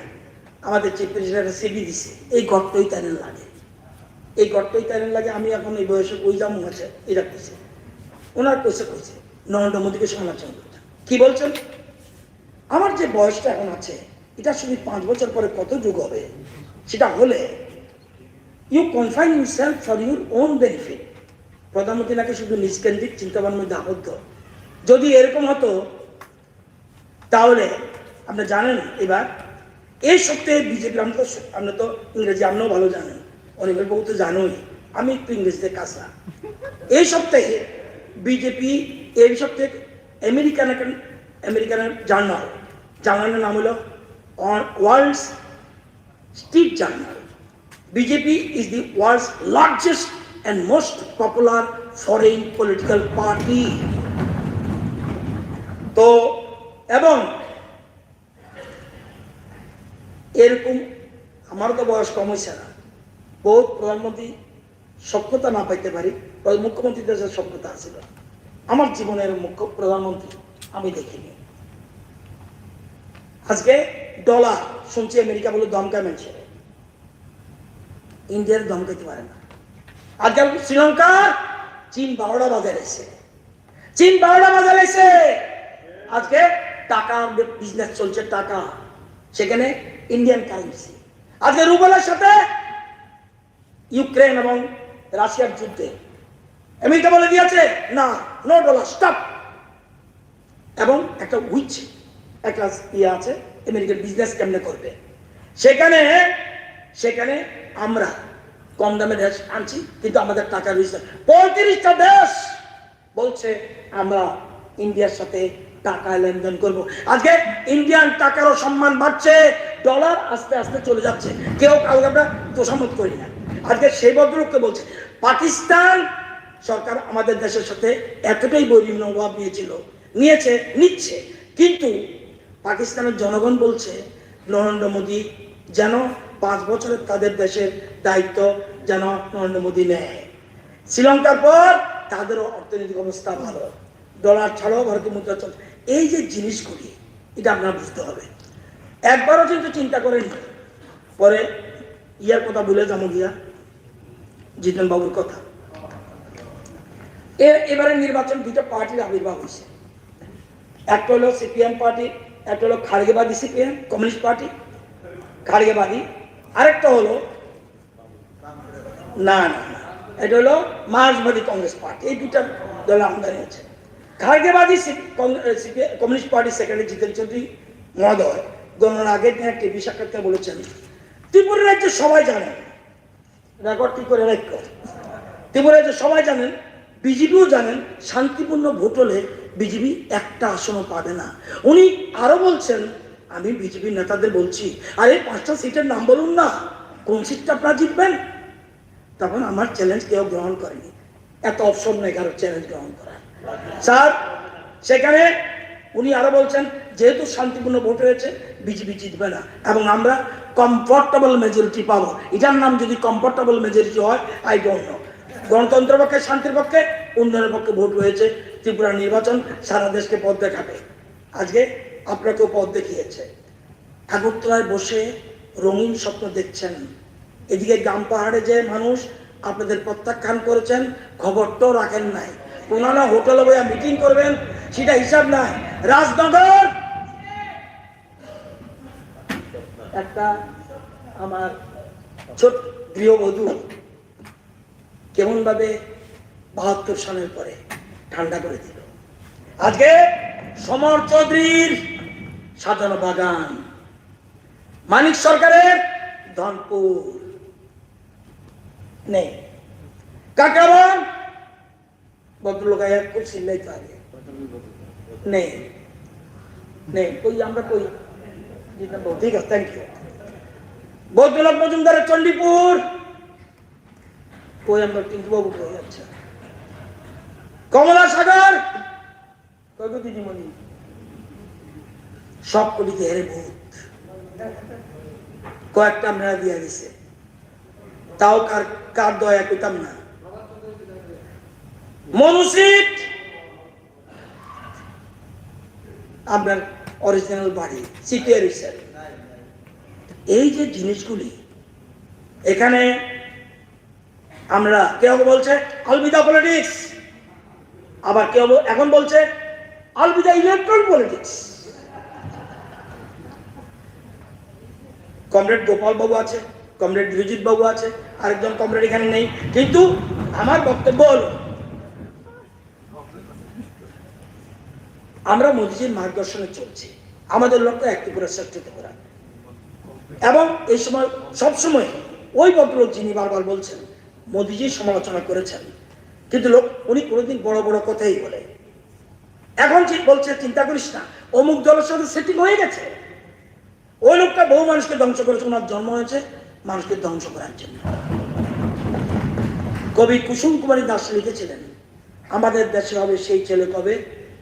[SPEAKER 12] আমাদের চিফ মিনিস্টার সিবি দিছে, এই গর্তই তারেন লাগে, এই গর্তই তারেন লাগে। আমি এখন এই বয়সে কই যাবো আছে এটা কইছে, ওনার কইছে নরেন্দ্র মোদীকে সমালোচনা করছেন। কি বলছেন, আমার যে বয়সটা এখন আছে এটা শুধু 5 বছর পরে কত যুগ হবে, সেটা হলে you confine yourself for your own benefit. প্রধানমন্ত্রী নাকি শুধু নিজকেন্দ্রিক চিন্তাভাবনার মধ্যে আবদ্ধ। যদি এরকম হতো তাহলে আপনি জানেন এবার এই সপ্তাহে বিজেপি, আপনি তো ইংরেজি আপনিও ভালো জানেন, অনেকের বহু তো জানোই, আমি একটু ইংরেজিতে কাঁচা। এই সপ্তাহে বিজেপি এই সপ্তাহে আমেরিকানের জার্নালের নাম হলো world's street journal. BJP is the world's largest and most popular foreign political party. তো এবং এরকম আমার তো বয়স কম হয়েছে না, বহুত প্রধানমন্ত্রী সক্ষতা না পাইতে পারি, মুখ্যমন্ত্রী দেশের সক্ষতা আছিল, আমার জীবনের মুখ্য প্রধানমন্ত্রী আমি দেখিনি। আজকে ডলার শুনছি আমেরিকা বলে দমকা মেনছে, ইন্ডিয়ার দমকাইতে পারে না। আজকাল শ্রীলঙ্কা চীন 12টা বাজার এসে, চীন 12টা বাজার এসে আজকে টাকা বিজনেস চলছে, টাকা সেখানে ইন্ডিয়ান কারেন্সি। আজকে রুবেলের সাথে ইউক্রেন এবং রাশিয়ার যুদ্ধে আমেরিকা বলে দিয়েছে না, নো ডলার, স্টপ। এবং একটা উইচ একটা ইয়ে আছে আমেরিকার বিজনেস কেমনে করবে, সেখানে আমরা কম দামে দেশ আনছি, কিন্তু আমাদের টাকা রয়েছে 35টা দেশ বলছে আমরা ইন্ডিয়ার সাথে টাকা লেনদেন করব। আজকে ইন্ডিয়ান টাকারও সম্মান বাড়ছে, ডলার আস্তে আস্তে চলে যাচ্ছে, কেউ কাউকে আমরা তোষামত করি না। আজকে সেই ভদ্রলোককে বলছে পাকিস্তান সরকার আমাদের দেশের সাথে এতটাই বৈরী মনোভাব নিচ্ছে, কিন্তু পাকিস্তানের জনগণ বলছে নরেন্দ্র মোদী যেন 5 বছরের তাদের দেশের দায়িত্ব যেন নরেন্দ্র মোদী নেয়। শ্রীলঙ্কার পর তাদেরও অর্থনৈতিক অবস্থা ভালো, ডলার ছাড়াও ভারতীয় মুদ্রা চলছে। এই যে জিনিসগুলি এটা আপনার বুঝতে হবে। একবারও কিন্তু চিন্তা করেন পরে ইয়ার কথা ভুলে যাবো গিয়া জিতেন বাবুর কথা। এবারে নির্বাচন 2টা পার্টির আবির্ভাব হয়েছে, একটা হলো সিপিএম পার্টি, একটা হলো খাড়গেবাদী সিপিএম কমিউনিস্ট পার্টি খাড়গেবাদী, আরেকটা হলো না এটা হলো মার্ক্সবাদী কংগ্রেস পার্টি। এই 2টা দলের আমদানি আছে। খাড়গেবাদী কমিউনিস্ট পার্টি সেক্রেটারি জিতেন চৌধুরী মহোদয় গণনার আগের দিন একটা টিভি সাক্ষাৎকারে বলেছেন ত্রিপুরা রাজ্যে সবাই জানেন, রেকর্ড কি করে রাখো, ত্রিপুরা রাজ্যে সবাই জানেন, বিজেপিও জানেন শান্তিপূর্ণ ভোট হলে বিজেপি একটা আসনও পাবে না। উনি আরো বলছেন আমি বিজেপি নেতাদের বলছি আরে 5টা সিটের নাম বলুন না, কোন সিটটা আপনারা জিতবেন? তখন আমার চ্যালেঞ্জ কেউ গ্রহণ করেনি, এত অপশন নেই কারো চ্যালেঞ্জ গ্রহণ করার। স্যার সেখানে উনি আরো বলছেন যেহেতু শান্তিপূর্ণ ভোট হয়েছে বিজেপি জিতবে না এবং আমরা কমফোর্টেবল মেজরিটি পাবো। এটার নাম যদি কমফোর্টেবল মেজরিটি হয় আই ডোন্ট নো। গণতন্ত্রের পক্ষে, শান্তির পক্ষে, উন্নয়নের পক্ষে ভোট হয়েছে। ত্রিপুরা নির্বাচন সারা দেশকে পথ দেখাবে। আজকে আপনাকেও পথ দেখিয়েছে। আগরতলায় বসে রঙিন স্বপ্ন দেখছেন, এদিকে গ্রাম পাহাড়ে যে মানুষ আপনাদের প্রত্যাখ্যান করেছেন, খবরটাও রাখেন নাই। ওনারা হোটেলে বইয়া মিটিং করবেন সেটা হিসাব নাই। রাজনগর একটা আমার ছোট গৃহবধূ কেমন ভাবে 72 সালের পরে ঠান্ডা করে দিল। আজকে সমর চৌধুরীর সাজানো বাগান, মানিক সরকারের ধনপুর নেই, কাকাবান ভদ্রলোক খুব চিল্লাই তো আগে নেই কই আমরা কই ঠিক আছে থ্যাংক ইউ। ভদ্রলোক মজুমদারের চণ্ডীপুর কই আমরা টিঙ্কু বাবু কই আচ্ছা। কমলা সাগর কই দিদিমণি সব কটিতে হেরে ভূত, কয়েকটা মেলা দিয়া দিছে, তাও কার দয়া কইতাম না। মনুসিট আপনার অরিজিনাল বাড়ি সিটিয়ারিসের। এই যে জিনিসগুলি এখানে আমরা কেউ বলছে আলবিদা পলিটিক্স, আবার কেউ এখন বলছে Alvida electoral politics. Comrade Gopal babu আছে, কমরেড বিরজিৎ বাবু আছে, আরেকজন কমরেড এখানে নেই, কিন্তু আমার বক্তব্য হলো আমরা মোদীজির মার্গদর্শনে চলছি। আমাদের লক্ষ্য এক ত্রিপুরা শ্রেষ্ঠ ত্রিপুরা। এবং এই সময় সবসময় ওই ভদ্রলোক যিনি বারবার বলছেন মোদীজির সমালোচনা করেছেন, কিন্তু লোক উনি কোনোদিন বড় বড় কথাই বলে। এখন ঠিক বলছে চিন্তা করিস না, অমুক দলের সাথে সেটিং হয়ে গেছে। ওই লোকটা বহু মানুষকে ধ্বংস করেছে, ওনার জন্ম হয়েছে মানুষকে ধ্বংস করার জন্য। কবি কুসুম কুমারী দাস লিখেছিলেন আমাদের দেশে হবে সেই ছেলে কবে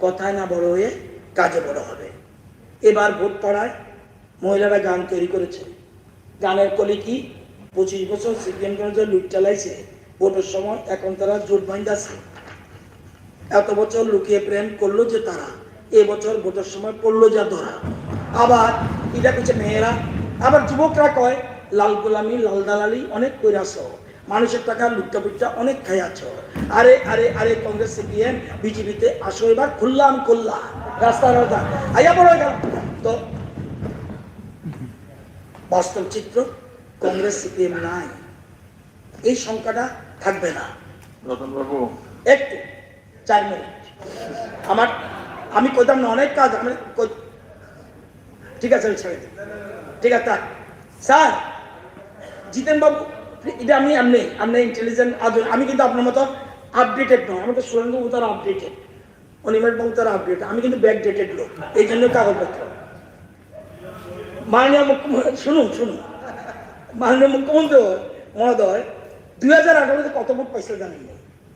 [SPEAKER 12] কথায় না বড় হয়ে কাজে বড় হবে। এবার ভোট পড়ায় মহিলারা গান তৈরি করেছে। গানের কলি কি 25 বছর সিপিএম লুট চালাইছে ভোটের সময়, এখন তারা জোট বাইন্দাছে। এত বছর লুকিয়ে প্রেম করলো যে তারা এবছর ভোটের সময় পড়লো যা ধরা। আবার এটা কিছু মেয়েরা, আবার যুবকরা কয় লাল গোলামি লাল দালালি অনেক কইরাছ, মানুষের টাকা লুটটা পুটটা অনেক খাইয়াছ। আরে আরে আরে কংগ্রেস সিপিএম বিজেপিতে আসো, এবার খুললাম খুললা রাস্তা রাস্তা আইয়া বড় গেল। তো বাস্তব চিত্র কংগ্রেস সিপিএম নাই, এই সংখ্যাটা থাকবে না।
[SPEAKER 1] রতনবাবু
[SPEAKER 12] একটু 4 মিনিট আমি কইতাম না, অনেক কাজ আমি ঠিক আছে ছেড়ে দিই। ঠিক আছে স্যার জিতেন বাবু এটা আমি ইন্টেলিজেন্ট আমি কিন্তু আপনার মতো আপডেটেড নয়, আমাদের সুরেন্দ্র বাবু তারা আপডেটেড, অনিমেষ বাবু তারা আপডেটেড, আমি কিন্তু ব্যাকডেটেড লোক, এই জন্য কাগজপত্র। মাননীয় মুখ্যমন্ত্রী শুনুন মাননীয় মুখ্যমন্ত্রী মহোদয় 2018-তে কত ভোট পাইছিল জানেন?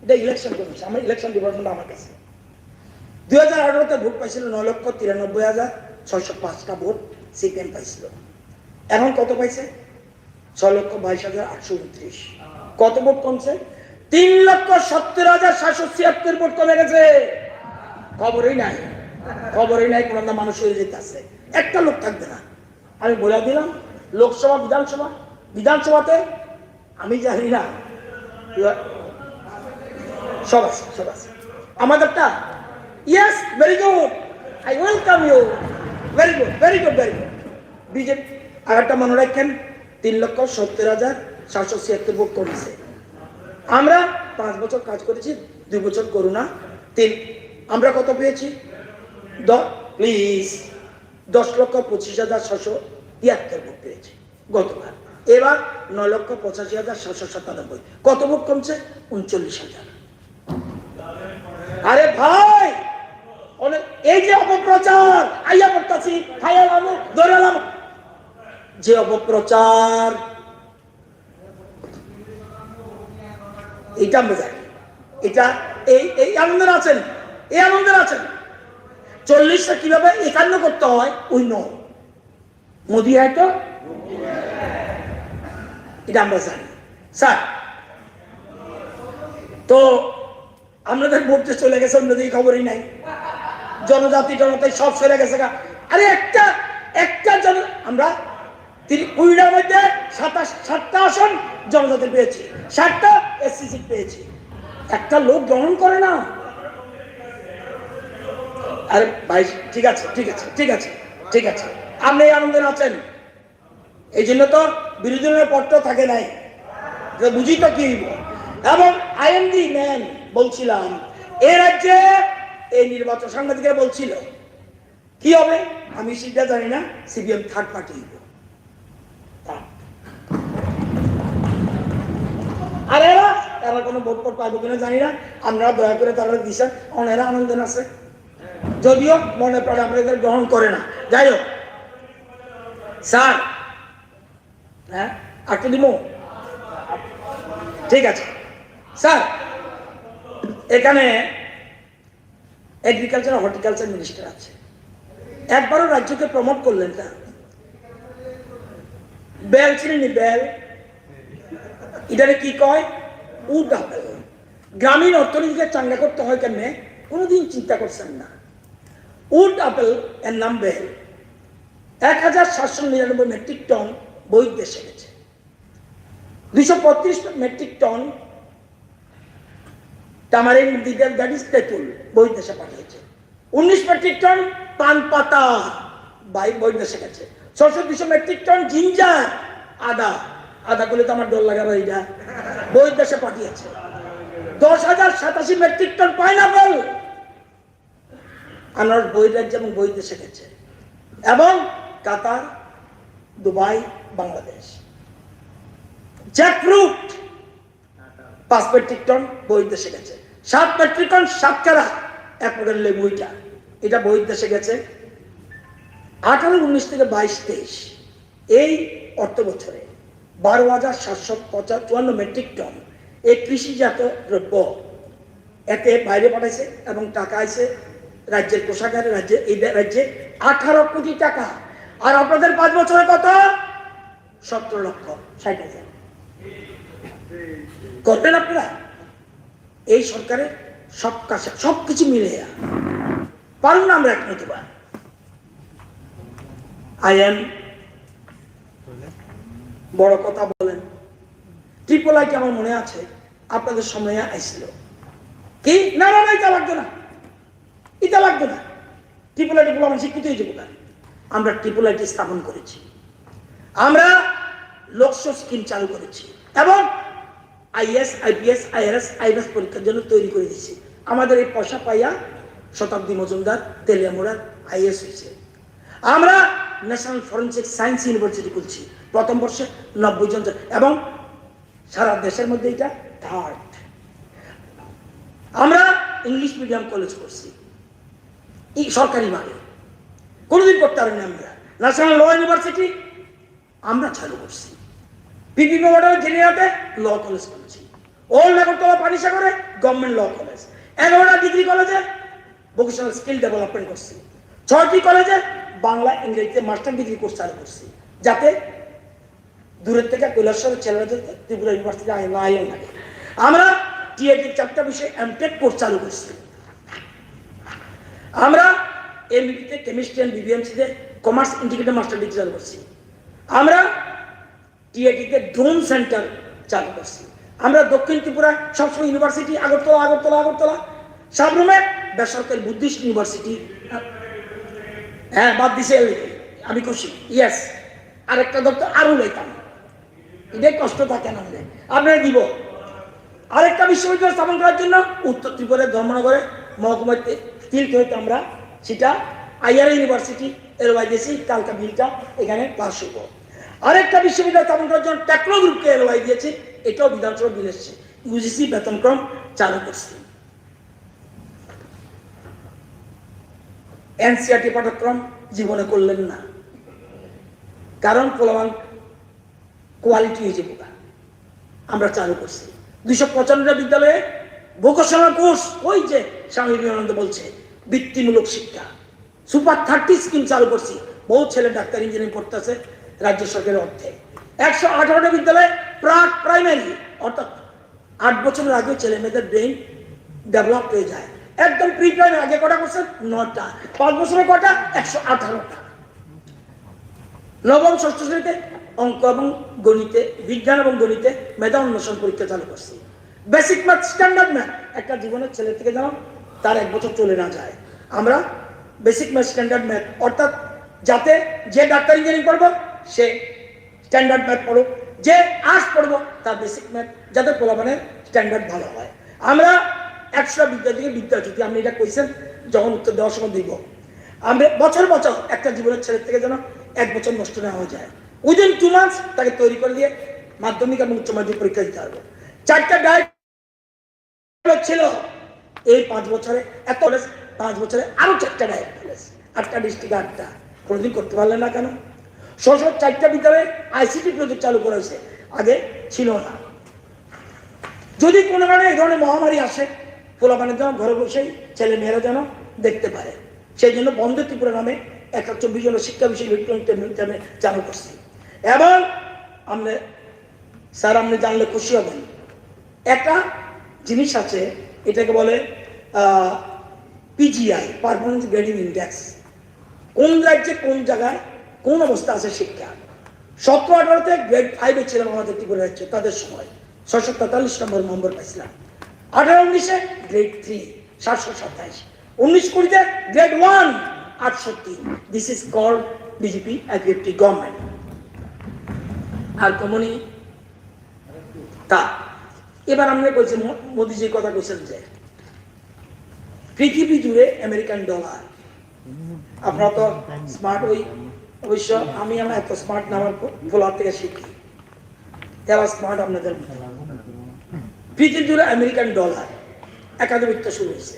[SPEAKER 12] এটা ইলেকশন কমিশন, আমার ইলেকশন ডিপার্টমেন্ট আমার কাছে 2018-তে ভোট পাইছিল 9,93,605টা ভোট সিপিএম পাইছিল। এখন কত পাইছে? 6,22,829। কত ভোট কমছে? 3,70,776 ভোট কমে গেছে। খবরই নাই কোন মানুষ হয়ে যেতে আছে, একটা লোক থাকবে না। আমি বলে দিলাম লোকসভা বিধানসভাতে আমি জানি না সব আছে আমাদেরটা। Yes, very good, I welcome you, very good. BJP আর একটা মনে রাখেন 3,70,776 ভোট করেছে। আমরা 5 বছর কাজ করেছি, 2 বছর করোনা, 3 আমরা কত পেয়েছি? প্লিজ 10,25,673 ভোট পেয়েছি গতবার। এবার 9,85,797। কত ভোট কমছে? 39,000। আরে ভাই, এই যে অপপ্রচার আইয়া করতেছি, খাইয়ালাম দৌড়ালাম, যে অপপ্রচার, এটা আমরা জানি। এটা এই আনন্দের আছেন, 40টা কিভাবে 51 করতে হয় ওই মোদি হয়তো এটা আমরা জানি। স্যার তো আপনাদের ভোটে চলে গেছে, অন্যদিকে খবরই নাই। জনজাতি সব সরে গেছে। আরে একটা আমরা 20টার মধ্যে 7টা আসন জনজাতি পেয়েছি, 7টা এসসি সিট পেয়েছি। একটা লোক গ্রহণ করে না। আরে ভাই ঠিক আছে, আপনি এই আনন্দে আছেন, এই জন্য তো বিরোধী দলের পত্র থাকে নাই, বুঝি তো কি। এবং আইএমডি ম্যান বলছিলাম এই রাজ্যে এই নির্বাচন, সাংবাদিকরা বলছিল কি হবে, আমি সেটা জানি না, সিপিএম থার্ড পার্টি হইব। আর এরা কোনো ভোট পাইব কিনা জানি না, আপনারা দয়া করে তারা দিচ্ছেন, এরা আনন্দ আছে, যদিও মনে প্রাণে আমরা এদের গ্রহণ করে না। যাই হোক স্যার, হ্যাঁ একটু দিব, ঠিক আছে স্যার। এখানে এগ্রিকালচার হর্টিকালচার মিনিস্টার আছে, একবারও রাজ্যকে প্রমোট করলেন না। বেল ছিলেন, বেল এটারে কি কয়? Wood apple. গ্রামীণ অর্থনীতিকে চাঙ্গা করতে হয় কেমনে কোনোদিন চিন্তা করছেন না। উড আপেল এর নাম বেল। 1,799 মেট্রিক টন বহির্দেশে গেছে, 235 মেট্রিক টন টামারিন দ্যাট ইজ তেঁতুল বহির্দেশে পাঠিয়েছে, 19 মেট্রিক টন পান পাতা বহির্দেশে গেছে, 600-200 মেট্রিক টন জিঞ্জার আদা করলে তো আমার ডর লাগাবে, এইটা বহির্দেশে পাঠিয়েছে, 10,087 মেট্রিক টন পাইনাপেল আনারস বহির্রাজ্য এবং বহির্দেশে গেছে, এবং Qatar, Dubai, Bangladesh. Jackfruit 5 metric ton বহির্দেশে গেছে, 7 মেট্রিক টন সাতকারা, এক প্রকার লেবু, এটা বহির্দেশে গেছে। 18-19 থেকে 22-23 এই অর্থ বছরে 12,754 মেট্রিক টন এই কৃষিজাত দ্রব্য এতে বাইরে পাঠাইছে, এবং টাকা আছে রাজ্যের কোষাগারে, এই রাজ্যে 18 কোটি টাকা। আর আপনাদের 5 বছরে কত? 17,60,000 করবেন আপনারা। এই সরকারে সবকিছু মিলে পারুন না আমরা এক নতুবা। বড় কথা বলেন, ট্রিপোলাইটি আমার মনে আছে আপনাদের সময় আইছিল কি? না এটা লাগবে না, ট্রিপোলাইটি বলে আমার শিক্ষিত হয়েছে বোধ। আমরা ট্রিপোলাইটি স্থাপন করেছি, আমরা লক্ষ্য স্কিম চালু করেছি, এবং আইএস, আইপিএস, আইআরএস, আইএফএস পরীক্ষার জন্য তৈরি করে দিয়েছি। আমাদের এই পয়সা পাইয়া শতাব্দী মজুমদার, তেলিয়ামুড়ার আইএস হয়েছে। আমরা ন্যাশনাল ফরেন্সিক সায়েন্স ইউনিভার্সিটি খুলছি, প্রথম বর্ষে 90 জন, এবং সারা দেশের মধ্যে এটা থার্ড। আমরা ইংলিশ মিডিয়াম কলেজ করছি সরকারি ভাবে, কোনোদিন করতে পারিনি। আমরা ন্যাশনাল ল ইউনিভার্সিটি আমরা চালু করছি, পিপি মডেল জেনিয়াতে ল কলেজ করেছি, ওল্ড আগরতলা পানিসাগরে গভর্নমেন্ট ল কলেজ, 11টা ডিগ্রি কলেজে ভোকেশনাল স্কিল ডেভেলপমেন্ট করছি, 6টি কলেজে বাংলা ইংরেজিতে মাস্টার ডিগ্রি কোর্স চালু করছি, যাতে দূরের থেকে কৈলাসরের ছেলেরা ত্রিপুরা ইউনিভার্সিটি আইন লাগে। আমরা টিএটির 4টা বিষয়ে এমটেক কোর্স চালু করছি। আমরা এমবিতে কেমিস্ট্রি অ্যান্ড বিবিএমসিতে কমার্স ইন্টিগ্রেটেড মাস্টার ডিগ্রি চালু করছি। আমরা টিএটিতে ড্রোন সেন্টার চালু করছি। আমরা দক্ষিণ ত্রিপুরা সবসময় ইউনিভার্সিটি আগরতলা আগরতলা আগরতলা, সাবরুমে বেসরকারি বুদ্ধিস্ট ইউনিভার্সিটি, হ্যাঁ বাদ দিছে, আমি খুশি। ইয়েস, আরেকটা দপ্তর আরো লইতাম, এটাই কষ্ট থাকে না, আপনারা দিব। আরেকটা বিশ্ববিদ্যালয় স্থাপন করার জন্য উত্তর ত্রিপুরার ধর্মনগরে মহকুমাতে তিলতে হইতে আমরা সেটা আইআর ইউনিভার্সিটি এলওয়াই দিয়েছি, কালকা বিলটা এখানে পাস হইব। আরেকটা বিশ্ববিদ্যালয় স্থাপন করার জন্য টেকনো গ্রুপকে এলওয়াই দিয়েছি, এটাও বিধানসভা বিল এসছে। ইউজিসি বেতনক্রম চালু করছি। এনসিআরটি পাঠ্যক্রম জীবনে করলেন না, কারণ পোলাবান কোয়ালিটি হয়েছে বোকা। আমরা চালু করছি 295 বিদ্যালয়ে ভোকেশনাল কোর্স, ওই যে স্বামী বিবেকানন্দ বলছে বৃত্তিমূলক শিক্ষা, সুপার 30 স্কিম চালু করছি। বহু ছেলে ডাক্তার ইঞ্জিনিয়ারিং পড়তেছে রাজ্য সরকারের অর্থে। 118টা বিদ্যালয়ে প্রাক প্রাইমারি, অর্থাৎ 8 বছরের আগে ছেলে মেয়েদের ব্রেইন ডেভেলপ হয়ে যায়। একদম প্রি প্রাইমারি আগে কটা করছেন? 9টা। 5 বছরের কটা? 118টা। নবম ষষ্ঠ শ্রেণীতে অঙ্ক এবং গণিতে, বিজ্ঞান এবং গণিতে মেধা অন্বেষণ পরীক্ষা চালু করছি। বেসিক ম্যাথ, স্ট্যান্ডার্ড ম্যাথ, একটা জীবনের ছেলে থেকে যেন তার 1 বছর চলে না যায়। আমরা বেসিক ম্যাথ, স্ট্যান্ডার্ড ম্যাথ, অর্থাৎ যাতে যে ডাক্তার ইঞ্জিনিয়ারিং পড়বো সে স্ট্যান্ডার্ড ম্যাথ পড়ুক, যে আর্টস পড়বো তার বেসিক ম্যাথ, যাতে পোলাপানের স্ট্যান্ডার্ড ভালো হয়। আমরা 100 বিদ্যা থেকে বিদ্যা, যদি আপনি এটা কইছেন যখন উত্তর দেওয়ার সময় দিব, আমরা বছর বছর একটা জীবনের ছেলের থেকে যেন 1 বছর নষ্ট না হয়ে যায়। উইদিন 2 মান্থস তাকে তৈরি করে দিয়ে মাধ্যমিক এবং উচ্চ মাধ্যমিক পরীক্ষা দিতে পারবো। 4টা ডায়েট ছিল এই 5 বছরে, এত কলেজ 5 বছরে আরো 4টা ডায়েট কলেজ, 8টা ডিস্ট্রিক্ট, 8টা। কোনোদিন করতে পারলেন না কেন? 4টা বিদ্যালয়ে আইসিটি প্রজেক্ট চালু করা হয়েছে, আগে ছিল না। যদি কোনো কারণে এই ধরনের মহামারী আসে, পোলাপানের যেন ঘরে বসেই ছেলে মেয়েরা যেন দেখতে পারে, সেই জন্য বন্ধে ত্রিপুরা নামে 124 জনের শিক্ষা বিষয় ইলেকট্রনিক চালু করছি। এবং আপনি স্যার, আপনি জানলে খুশি হবেন, একটা জিনিস আছে, এটাকে বলে পিজিআই, পারফরমেন্স গ্রেডিং ইন্ডেক্স। কোন রাজ্যে কোন জায়গায় কোন অবস্থা আছে শিক্ষা। 17-18তে গ্রেড 5-এ ছিলাম আমাদের ত্রিপুরা রাজ্যে, তাদের সময় 643 নম্বর পাইছিলাম। 18-19-এ গ্রেড 3 727, 19-20-তে grade 1 68। This is called BJP aggregative government. আর কমনি তা এবার আমরা বলছি, মোদিজির কথা বলছেন যে পৃথিবী জুড়ে আমেরিকান ডলার। আপনারা তো স্মার্ট, ওই অবশ্য আমি আমার এত স্মার্ট না, আমার ফলোয়ার থেকে শিখি, তারা স্মার্ট আপনাদের। পৃথিবী জুড়ে আমেরিকান ডলার একাধিপত্য শুরু হয়েছে,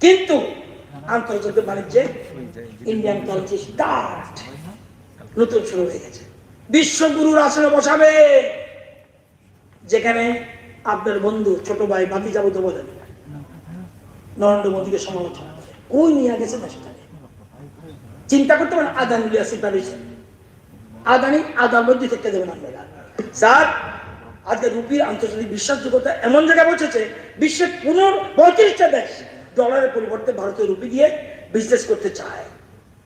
[SPEAKER 12] কিন্তু আন্তর্জাতিক বাণিজ্যে ইন্ডিয়ান কারেন্সি স্টার্ট নতুন শুরু হয়ে গেছে। বিশ্বগুরুর আসনে বসাবে, যেখানে আপনার বন্ধু, ছোট ভাই, বাকি যাবো বলেন নরেন্দ্র মোদীকে সমালোচনা করে, ওই নিয়ে গেছে দেশটাকে। চিন্তা করতে পারেন, আদানি আদানি আদার মধ্যে থেকে দেবেন আপনারা। স্যার, আজকে রুপির আন্তর্জাতিক বিশ্বাসযোগ্যতা এমন জায়গায় পৌঁছেছে, বিশ্বের 35টা দেশ ডলারের পরিবর্তে ভারতীয় রুপি দিয়ে বিজনেস করতে চায়।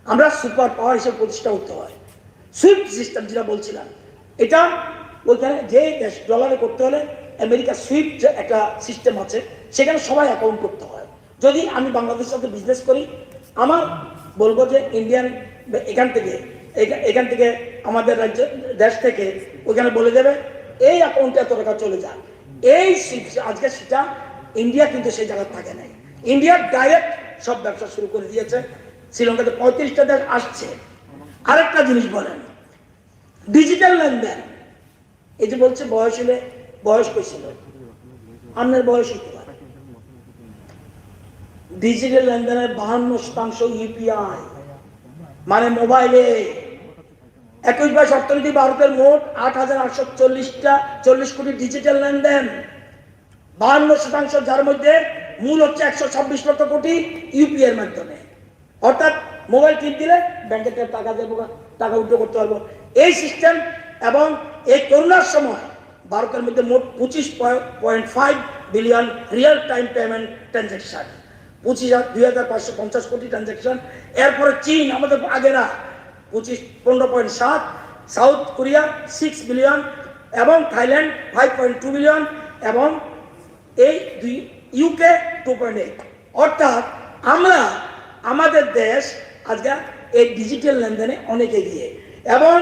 [SPEAKER 12] আমরা সুপার পাওয়ার হিসেবে প্রতিষ্ঠা করতে হয়। সুইফট সিস্টেম যেটা বলছিলাম, এটা ওইখানে যে দেশ ডলারে করতে হলে আমেরিকা সুইফট একটা সিস্টেম আছে, সেখানে সবাই অ্যাকাউন্ট করতে হয়। যদি আমি বাংলাদেশের সাথে বিজনেস করি, আমার বলবো যে ইন্ডিয়ান এখান থেকে আমাদের রাজ্য দেশ থেকে ওইখানে বলে দেবে এই অ্যাকাউন্টে এত টাকা চলে যায়। এই আজকে সেটা ইন্ডিয়া কিন্তু সেই জায়গায় থাকে নাই। ইন্ডিয়া ডাইরেক্ট সব ব্যবসা শুরু করে দিয়েছে। শ্রীলঙ্কাতে 35টা দেশ আসছে। আরেকটা জিনিস বলেন, ডিজিটাল লেনদেন। এই যে বলছে বয়স হলে বয়স কইছিল, আপনার বয়স হতে পারে। ডিজিটাল লেনদেনের 52% ইউপিআই, মানে মোবাইলে। 21-22 অর্থনীতি ভারতের মোট 8,840 কোটি ডিজিটাল লেনদেন, 52%, যার মধ্যে মূল হচ্ছে 126 লক্ষ কোটি ইউপিআই এর মাধ্যমে। অর্থাৎ মোবাইল টিপ দিলে ব্যাংকের থেকে টাকা দেবো, টাকা উইথড্র করতে পারবো, এই সিস্টেম। এবং এই করোনার সময় ভারতের মধ্যে মোট 25.5 billion real time payment transaction, 2,550 কোটি ট্রানজাকশন। এরপরে চীন আমাদের আগেরা 15.7, সাউথ কোরিয়া 6 বিলিয়ন, এবং থাইল্যান্ড 5.2 বিলিয়ন, এবং এই ইউকে 2.8। অর্থাৎ আমরা, আমাদের দেশ আজকে এই ডিজিটাল লেনদেনে অনেক এগিয়ে। এবং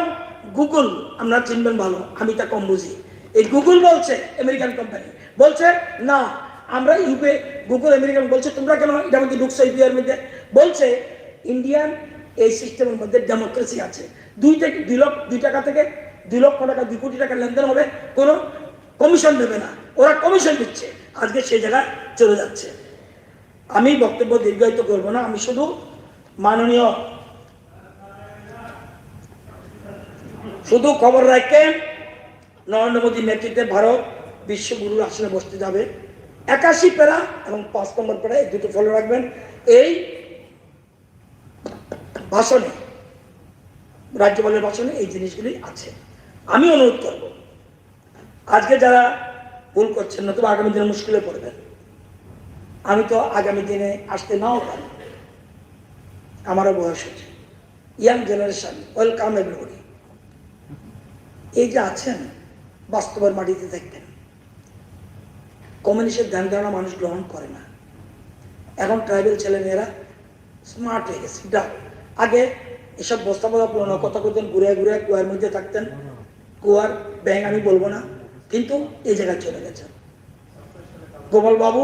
[SPEAKER 12] গুগল আমরা চিনবেন ভালো, আমি তা কম বুঝি। এই গুগল বলছে, আমেরিকান কোম্পানি বলছে না আমরা ইউপে, গুগল আমেরিকান বলছে তোমরা কেন এটার মধ্যে ঢুকছো ইউপিআই এর মধ্যে? বলছে ইন্ডিয়ান এই সিস্টেমের মধ্যে ডেমোক্রেসি আছে। 2 টাকা থেকে 2 লক্ষ টাকা, 2 কোটি টাকা লেনদেন হবে, কোনো কমিশন দেবে না, ওরা কমিশন দিচ্ছে। আজকে সেই জায়গায় চলে যাচ্ছে। আমি বক্তব্য দীর্ঘায়িত করব না, আমি শুধু মাননীয় শুধু খবর রাখেন, নরেন্দ্র মোদীর নেতৃত্বে ভারত বিশ্বগুরুর আসনে বসতে যাবে। 81 প্যারা এবং 5 নম্বর প্যারা, এই দুটো ফলো রাখবেন। এই ভাষণে, রাজ্যপালের ভাষণে এই জিনিসগুলি আছে। আমি অনুরোধ করব, আজকে যারা ভুল করছেন নতুবা আগামী দিনে মুশকিলে পড়বেন। আমি তো আগামী দিনে আসতে নাও পারি, আমারও বয়স হচ্ছে। Young generation, welcome everybody. এই যে আছেন, বাস্তবের মাটিতে থাকতেন, কমিউনিস্টের ধ্যান ধারণা মানুষ গ্রহণ করে না। এখন ট্রাইবেল ছেলেমেয়েরা স্মার্ট হয়ে গেছে। আগে এসব বস্তা বস্তা পুরোনো কথা করতেন, ঘুরে ঘুরে কুয়ার মধ্যে থাকতেন। কুয়ার ব্যাং আমি বলবো না, কিন্তু এই জায়গায় চলে গেছেন। গোপাল বাবু,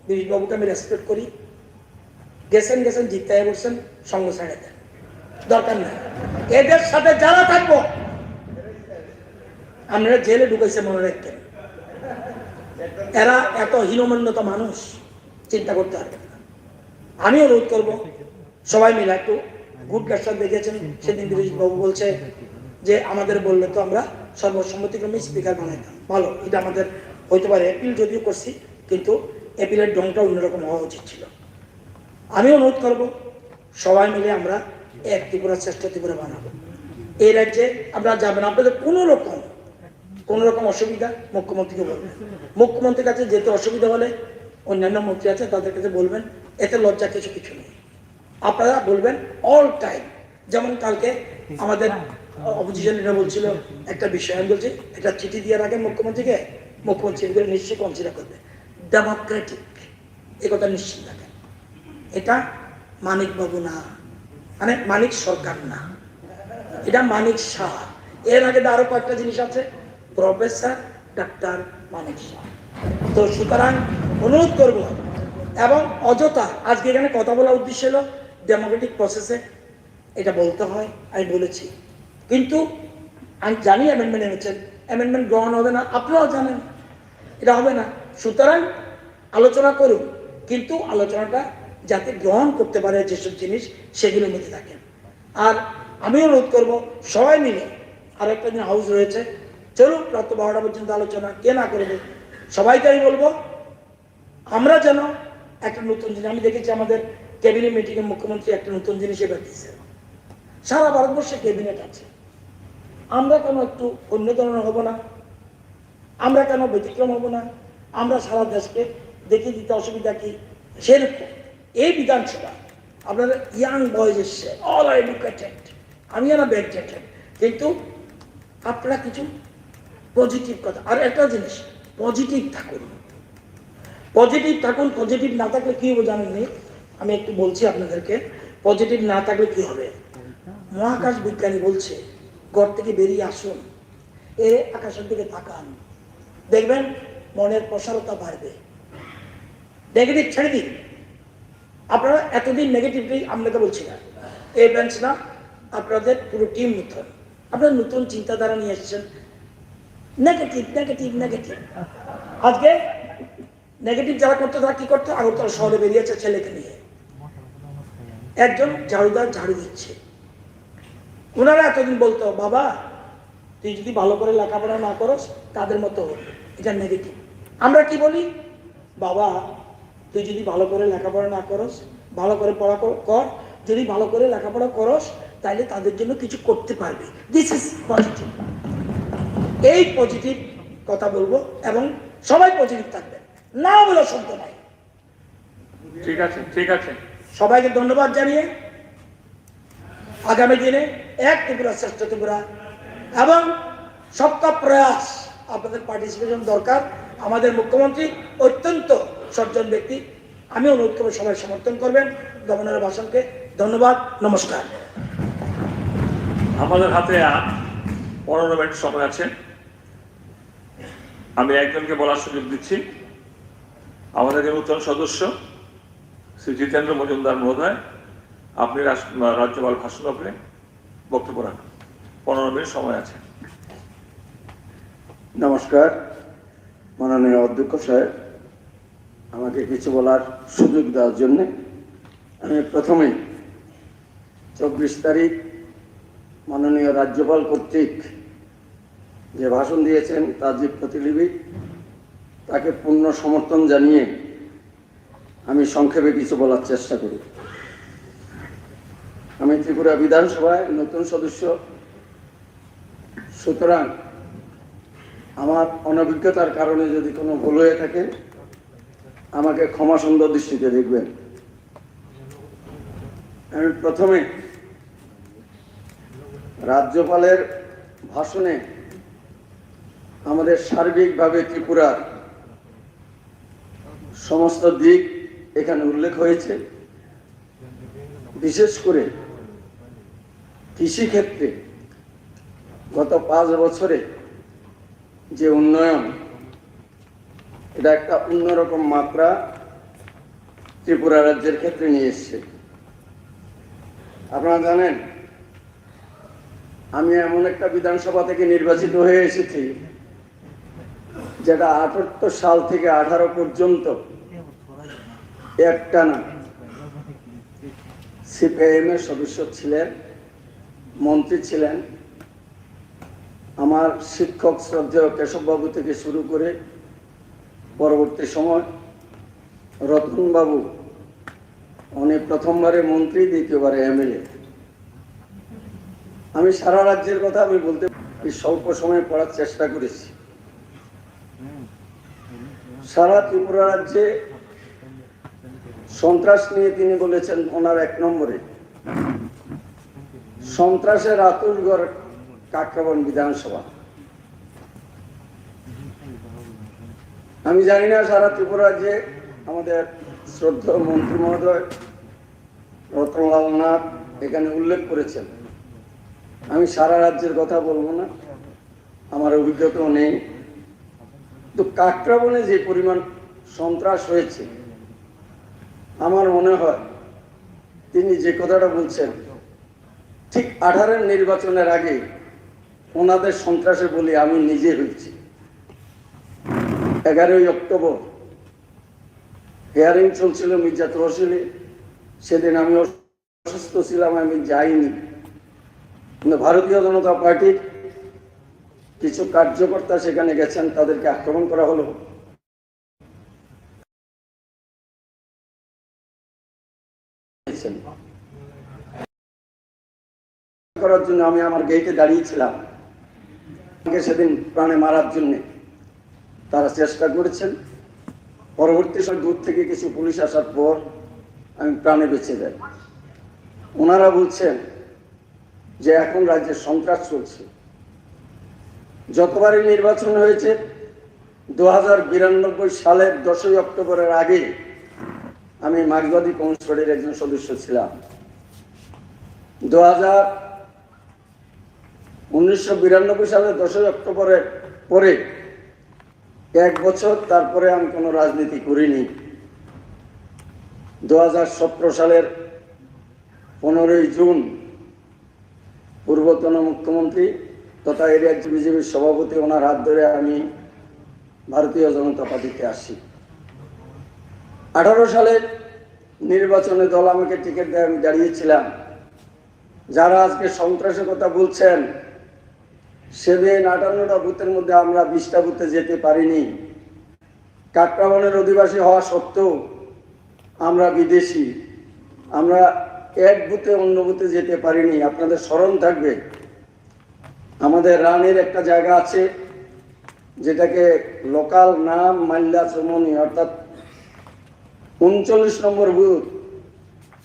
[SPEAKER 12] বীর বাবুকে আমি রেসপেক্ট করি, গেছেন জিততে বলছেন, সঙ্গ ছেড়ে দেন, দরকার নেই। এদের সাথে যারা থাকবো, আমরা জেলে ঢুকেছে মনে রাখতেন, এরা এত হীনমন্যতা মানুষ চিন্তা করতে পারবে না। আমি অনুরোধ করবো সবাই মিলে একটু গুড কাজটা দেখেছেন। সেদিন বাবু বলছে যে আমাদের বললে তো আমরা সর্বসম্মতিক্রমে স্পিকার বানাইতাম, ভালো, এটা আমাদের হইতে পারে। অ্যাপিল যদিও করছি, কিন্তু অ্যাপিলের ঢংটা অন্যরকম হওয়া উচিত ছিল। আমি অনুরোধ করব সবাই মিলে আমরা এক ত্রিপুরা শ্রেষ্ঠ ত্রিপুরা বানাবো। এই রাজ্যে আপনারা যাবেন, আপনাদের কোনো রকম অসুবিধা মুখ্যমন্ত্রীকে বলবেন। মুখ্যমন্ত্রীর কাছে যেতে অসুবিধা হলে অন্যান্য মন্ত্রী আছে তাদের কাছে বলবেন, এতে লজ্জা কিছু নেই। আপনারা বলবেন অল টাইম। যেমন কালকে আমাদের অপোজিশন লিডার বলছিল একটা বিষয়, আমি বলছি একটা চিঠি দিয়ে রাখেন মুখ্যমন্ত্রীকে, মুখ্যমন্ত্রী নিশ্চয়ই কনসিডার করবে। ডেমোক্রেটিক, এ কথা নিশ্চিত থাকেন। এটা মানিক বাবু না, মানে মানিক সরকার না, এটা মানিক শাহ। এর আগে আরো কয়েকটা জিনিস আছে, প্রফেসর ডাক্তার মানিক শাহ। তো সুতরাং অনুরোধ করব, এবং অযথা আজকে এখানে কথা বলার উদ্দেশ্য হলো ডেমোক্রেটিক প্রসেসে এটা বলতে হয়, আমি বলেছি। কিন্তু আমি জানি অ্যামেন্ডমেন্ট এনেছেন, অ্যামেন্ডমেন্ট গ্রহণ হবে না, আপনারাও জানেন এটা হবে না। সুতরাং আলোচনা করুন, কিন্তু আলোচনাটা যাতে গ্রহণ করতে পারে যেসব জিনিস, সেগুলোর মধ্যে থাকেন। আর আমি অনুরোধ করবো সবাই মিলে, আর একটা দিন হাউস রয়েছে, চলুন রাত 12টা পর্যন্ত আলোচনা, কে না করবে, সবাইকে আমি বলবো আমরা যেন একটা নতুন জিনিস, আমি দেখেছি আমাদের ক্যাবিনেট মিটিংয়ে মুখ্যমন্ত্রী একটা নতুন জিনিস এবার দিয়েছে। সারা ভারতবর্ষে ক্যাবিনেট আছে, আমরা কেন একটু অন্য ধরনের হব না? আমরা কেন ব্যতিক্রম হব না? আমরা সারা দেশকে দেখিয়ে দিতে অসুবিধা কি? সেরকম এই বিধানসভা আপনাদের ইয়াং বয়েজ এসছে, অল আর এডুকেটেড, আমি না ব্যাকডেটেড, কিন্তু আপনারা কিছু পজিটিভ কথা। আর একটা জিনিস, পজিটিভ থাকুন, পজিটিভ না থাকলে কি হবে জানেননি? আমি একটু বলছি আপনাদেরকে, পজিটিভ না থাকলে কি হবে। মহাকাশ বিজ্ঞানী বলছে ঘর থেকে বেরিয়ে আসুন, এ আকাশের দিকে তাকান, দেখবেন মনের প্রসারতা বাড়বে। নেগেটিভ ছেড়ে দিন। আপনারা এতদিন নেগেটিভলি, আপনাকে বলছি না, এই বেঞ্চ না, আপনাদের পুরো টিম নতুন, আপনারা নতুন চিন্তাধারা নিয়ে এসেছেন। Negative negative negative. আজকে নেগেটিভ যারা করতো তারা কি করতো, আগরতলা শহরে বেরিয়েছে ছেলেকে নিয়ে, একজন ঝাড়ুদার ঝাড়ু দিচ্ছে। ওনারা এতদিন বলতো বাবা তুই যদি ভালো করে লেখাপড়া না করস তাদের মতো হবে, এটা নেগেটিভ। আমরা কি বলি, বাবা তুই যদি ভালো করে লেখাপড়া না করস, ভালো করে পড়া কর, যদি ভালো করে লেখাপড়া করস তাহলে তাদের জন্য কিছু করতে পারবি। This is positive. এই পজিটিভ কথা বলবো এবং সবাই পজিটিভ থাকবেন, না বলে শুনতে নাই।
[SPEAKER 1] ঠিক আছে, ঠিক আছে।
[SPEAKER 12] সবাইকে ধন্যবাদ জানিয়ে আগামী দিনে এক ত্রিপুরা শ্রেষ্ঠ ত্রিপুরা এবং সবকা প্রয়াস, আপনাদের পার্টিসিপেশন দরকার। আমাদের মুখ্যমন্ত্রী অত্যন্ত সজ্জন ব্যক্তি, আমি অনুরোধ করবো সবাই সমর্থন করবেন গভর্নরের ভাষণকে। ধন্যবাদ, নমস্কার।
[SPEAKER 1] আমাদের হাতে 15 মিনিট সময় আছে। আমি একজনকে বলার সুযোগ দিচ্ছি, আমাদের যে নূতন সদস্য শ্রী জিতেন্দ্র মজুমদার মহোদয়, আপনি রাজ্যপাল ভাষণ করে বক্তব্য রাখুন। 15 মিনিট সময় আছে।
[SPEAKER 13] নমস্কার মাননীয় অধ্যক্ষ সাহেব, আমাকে কিছু বলার সুযোগ দেওয়ার জন্য। আমি প্রথমেই 24 তারিখ মাননীয় রাজ্যপাল কর্তৃক যে ভাষণ দিয়েছেন তার যে প্রতিলিপি, তাকে পূর্ণ সমর্থন জানিয়ে আমি সংক্ষেপে কিছু বলার চেষ্টা করি। আমি ত্রিপুরা বিধানসভায় নতুন সদস্য, সুতরাং আমার অনভিজ্ঞতার কারণে যদি কোনো ভুল হয়ে থাকে আমাকে ক্ষমা সুন্দর দৃষ্টিতে দেখবেন। আমি প্রথমে রাজ্যপালের ভাষণে আমাদের সার্বিকভাবে ত্রিপুরার সমস্ত দিক এখানে উল্লেখ হয়েছে। বিশেষ করে কৃষিক্ষেত্রে গত 5 বছরে যে উন্নয়ন, এটা একটা অন্যরকম মাত্রা ত্রিপুরা রাজ্যের ক্ষেত্রে নিয়ে এসছে। আপনারা জানেন আমি এমন একটা বিধানসভা থেকে নির্বাচিত হয়ে এসেছি যেটা 78 সাল থেকে 18 পর্যন্ত একটানা সিপিআইএম এর সদস্য ছিলেন, মন্ত্রী ছিলেন। আমার শিক্ষক শ্রদ্ধেয় কেশববাবু থেকে শুরু করে পরবর্তী সময় রতনবাবু, উনি প্রথমবারে মন্ত্রী, দ্বিতীয়বারে এমএলএ। আমি সারা রাজ্যের কথা আমি বলতে স্বল্প সময়ে পড়ার চেষ্টা করেছি। সারা ত্রিপুরা রাজ্যে সন্ত্রাস নিয়ে তিনি বলেছেন ওনার 1 নম্বরে সন্ত্রাসের আতুরঘর কাকরাবন বিধানসভা। আমি জানি না সারা ত্রিপুরা রাজ্যে আমাদের শ্রদ্ধেয় মন্ত্রী মহোদয় রতনলাল নাথ এখানে উল্লেখ করেছেন। আমি সারা রাজ্যের কথা বলবো না, আমার অভিজ্ঞতাও নেই। তো কাকরাবনে যে পরিমাণ সন্ত্রাস হয়েছে, আমার মনে হয় তিনি যে কথাটা বলছেন ঠিক 18 নির্বাচনের আগে ওনাদের সন্ত্রাসে বলি আমি নিজে হয়েছি। 11ই অক্টোবর হিয়ারিং চলছিল মির্জা তহসিলে, সেদিন আমি অসুস্থ ছিলাম, আমি যাইনি। কিন্তু ভারতীয় জনতা পার্টির কিছু কার্যকর্তা সেখানে গেছেন, তাদেরকে আক্রমণ করা হলো। করার জন্য আমি আমার গেটে দাঁড়িয়েছিলাম, আমাকে সেদিন প্রাণে মারার জন্য তারা চেষ্টা করেছেন। পরবর্তী সময় দূর থেকে কিছু পুলিশ আসার পর আমি প্রাণে বেঁচে যাই। ওনারা বলছেন যে এখন রাজ্যে সন্ত্রাস চলছে। যতবারই নির্বাচন হয়েছে 2092 সালের 10ই অক্টোবরের আগে আমি মার্ক্সবাদী কমিউনিস্ট পার্টির একজন সদস্য ছিলাম। 1992 সালের 10ই অক্টোবরের পরে 1 বছর তারপরে আমি কোনো রাজনীতি করিনি। 2017 সালের 15ই জুন পূর্বতন মুখ্যমন্ত্রী তথা এরিয়া বিজেপির সভাপতি, ওনার হাত ধরে আমি ভারতীয় জনতা পার্টিতে আসি। 18 সালের নির্বাচনে দল আমাকে টিকিট দেয়, আমি দাঁড়িয়েছিলাম। যারা আজকে সন্ত্রাসের কথা বলছেন, সেদিন 58টা বুথের মধ্যে আমরা 20টা বুথে যেতে পারিনি। কাকরাবনের অধিবাসী হওয়া সত্ত্বেও আমরা বিদেশি, আমরা এক বুথে অন্য বুথে যেতে পারিনি। আপনাদের স্মরণ থাকবে, আমাদের রানের একটা জায়গা আছে যেটাকে লোকাল নাম মাল্লা চমনি, অর্থাৎ 39 নম্বর বুথ।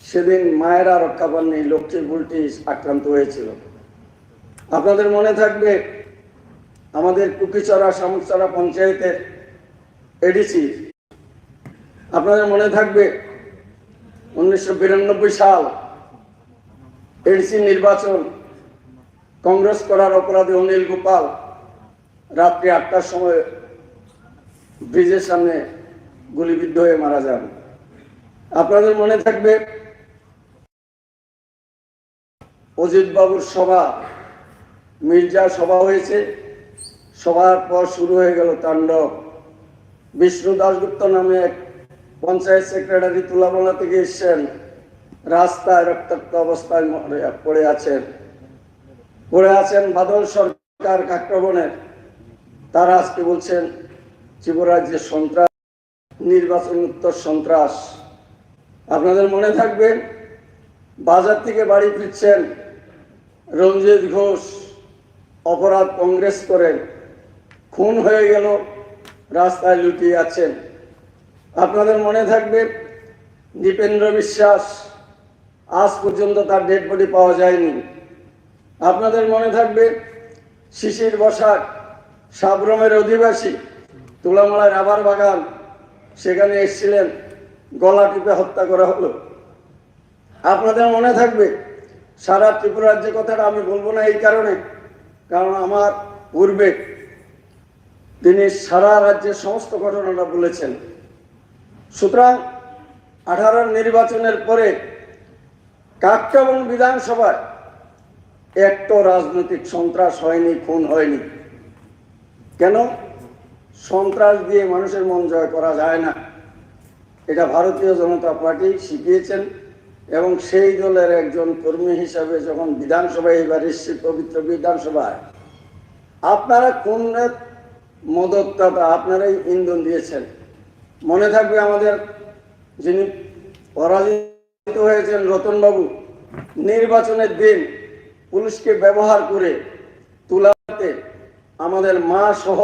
[SPEAKER 13] সেদিন মায়েরা রক্ষা পাননি, লক্ষ্মী বুলটি আক্রান্ত হয়েছিল। আপনাদের মনে থাকবে আমাদের কুকিচড়া শামুকচড়া পঞ্চায়েতের এডিসি, আপনাদের মনে থাকবে 1992 সাল এডিসি নির্বাচন, কংগ্রেস করার অপরাধে অনিল গোপাল রাত্রি 8টার সময় ব্রিজের সামনে গুলিবিদ্ধ হয়ে মারা যান। আপনাদের মনে থাকবে অজিত বাবুর সভা, মির্জা সভা হয়েছে, সভার পর শুরু হয়ে গেল তাণ্ডব। বিষ্ণু দাশগুপ্ত নামে এক পঞ্চায়েত সেক্রেটারি তুলামলা থেকে এসছেন, রাস্তায় রক্তাক্ত অবস্থায় পড়ে আছেন বাদল সরকার কাকরাবনের। তারা আজকে বলছেন ত্রিপুরাজ্যে সন্ত্রাস, নির্বাচন উত্তর সন্ত্রাস। আপনাদের মনে থাকবে বাজার থেকে বাড়ি ফিরছেন রঞ্জিত ঘোষ, অপরাধ কংগ্রেস করেন, খুন হয়ে গেল, রাস্তায় লুটিয়ে আছেন। আপনাদের মনে থাকবে দীপেন্দ্র বিশ্বাস, আজ পর্যন্ত তার ডেড বডি পাওয়া যায়নি। আপনাদের মনে থাকবে শিশির বসাক, সাবরমের অধিবাসী, তুলামালায় রাবার বাগান, সেখানে এসেছিলেন, গলা টিপে হত্যা করা হলো। আপনাদের মনে থাকবে সারা ত্রিপুরার যে কথাটা আমি বলবো না এই কারণে, কারণ আমার পূর্বে তিনি সারা রাজ্যের সমস্ত ঘটনাটা বলেছেন। সুতরাং 18 নির্বাচনের পরে কাকরাবন বিধানসভায় একটা রাজনৈতিক সন্ত্রাস হয়নি, খুন হয়নি। কেন? সন্ত্রাস দিয়ে মানুষের মন জয় করা যায় না, এটা ভারতীয় জনতা পার্টি শিখিয়েছেন। এবং সেই দলের একজন কর্মী হিসাবে যখন বিধানসভায় এবার এসছে, পবিত্র বিধানসভায়, আপনারা খুনের মদতদাতা, আপনারাই ইন্ধন দিয়েছেন। মনে থাকবে আমাদের যিনি পরাজিত হয়েছেন রতনবাবু, নির্বাচনের দিন পুলিশকে ব্যবহার করে তুলাতে আমাদের মা সহ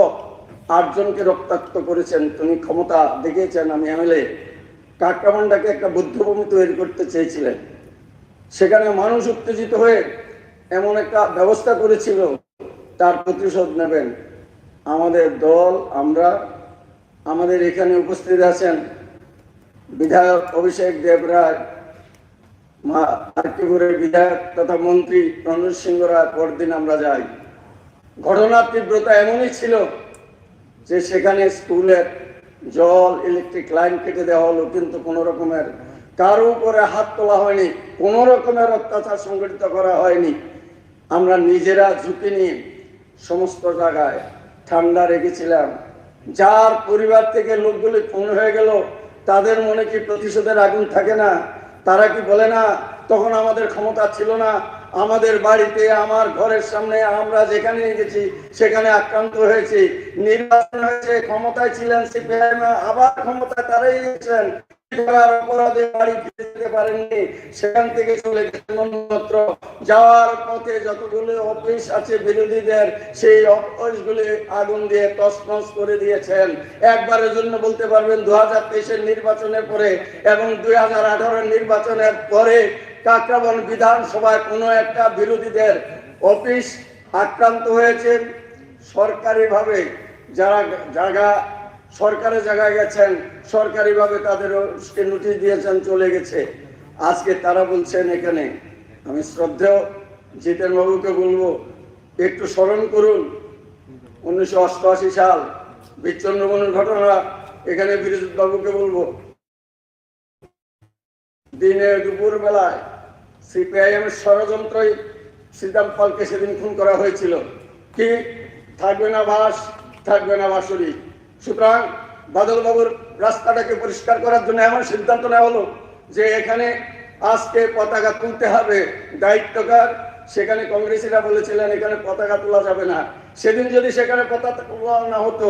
[SPEAKER 13] 8 জনকে রক্তাক্ত করেছেন। তিনি ক্ষমতা দেখিয়েছেন, আমি এমএলএ, কাকরাবনটাকে একটা বুদ্ধভূমি তৈরি করতে চেয়েছিলেন। সেখানে মানুষ উত্তেজিত হয়ে এমন একটা ব্যবস্থা করেছিল, তার প্রতিশোধ নেবেন। আমাদের দল, আমরা, আমাদের এখানে উপস্থিত আছেন বিধায়ক অভিষেক দেবরায়, আর্কিপুরের বিধায়ক তথা মন্ত্রী রণজিৎ সিংহ রায়। পরদিন আমরা যাই, ঘটনার তীব্রতা এমনই ছিল যে সেখানে স্কুলের জল, ইলেকট্রিক লাইন কেটে দেওয়া হলো, কিন্তু কোনো রকমের কারো উপরে হাত তোলা হয়নি, কোনো রকমের অত্যাচার সংগঠিত করা হয়নি। আমরা নিজেরা ঝুঁকি নিয়ে সমস্ত জায়গায় ঠান্ডা রেখেছিলাম। যার পরিবার থেকে লোকগুলি খুন হয়ে গেল, তাদের মনে কি প্রতিশোধের আগুন থাকে না? তারা কি বলে না তখন আমাদের ক্ষমতা ছিল না, আমাদের বাড়িতে, আমার ঘরের সামনে, আমরা যেখানে গেছি সেখানে আক্রান্ত হয়েছি, নির্বাচন হয়েছে, ক্ষমতায় ছিলেন সিপিআইএম, আবার ক্ষমতায় তারাই গেছেন, অপরাধে বাড়ি ফিরে যেতে পারেননি, সেখান থেকে চলে গেছেন অন্যত্র। যাওয়ার পথে যতগুলো অফিস আছে বিরোধীদের, সেই অফিসগুলি আগুন দিয়ে তছনছ করে দিয়েছেন। একবারের জন্য বলতে পারবেন 2023-এর নির্বাচনের পরে এবং 2018-এর নির্বাচনের পরে কাকরাবন বিধানসভায় কোনো একটা বিরোধীদের অফিস আক্রান্ত হয়েছে? সরকারিভাবে যারা জায়গা, সরকারের জায়গায় গেছেন, সরকারিভাবে তাদের নোটিশ দিয়েছেন, চলে গেছে। আজকে তারা বলছেন এখানে, আমি শ্রদ্ধেয় জিতেন বাবুকে বলবো একটু স্মরণ করুন 1988 সাল বিচ্ছন্নবনের ঘটনা। এখানে বিরজিৎ বাবুকে বলবো, দিনে দুপুর বেলায় সিপিআইএম এর ষড়যন্ত্রই শ্রীরাম পালকে সেদিন খুন করা হয়েছিল। কি থাকবে না বাস, থাকবে না বাঁশুরি। সুতরাং বাদল বাবুর রাস্তাটাকে পরিষ্কার করার জন্য এমন সিদ্ধান্ত নেওয়া হলো যে এখানে আজকে পতাকা তুলতে হবে। দায়িত্বকার সেখানে কংগ্রেসীরা বলেছিলেন এখানে পতাকা তোলা যাবে না। সেদিন যদি সেখানে পতাকা তোলা না হতো,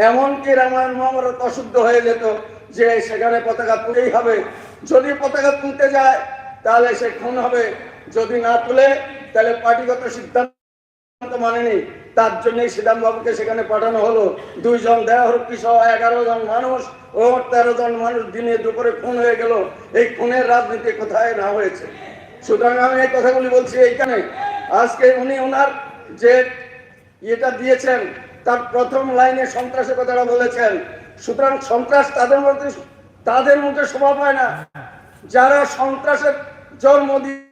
[SPEAKER 13] এমনকি রামায়ণ মহাভারত অশুদ্ধ হয়ে যেত যে সেখানে পতাকা তুলেই হবে। যদি পতাকা তুলতে যায় তাহলে সে খুন হবে, যদি না তুলে তাহলে পার্টিগত সিদ্ধান্ত মানেনি। তার জন্যই শ্রীরাম বাবুকে সেখানে পাঠানো হলো। 2 জন দেহরক্ষী সহ 11 জন মানুষ ও 13 জন মানুষ দিনে দুপুরে খুন হয়ে গেল। এই খুনের রাজনীতি কোথায় না হয়েছে? সুতরাং আমি এই কথাগুলি বলছি এইখানে। আজকে উনি ওনার যে এটা দিয়েছেন তার প্রথম লাইনে সন্ত্রাসের কথাটা বলেছেন। সুতরাং সন্ত্রাস তাদের মুখে শোভা পায় না যারা সন্ত্রাসের জন্ম দিয়ে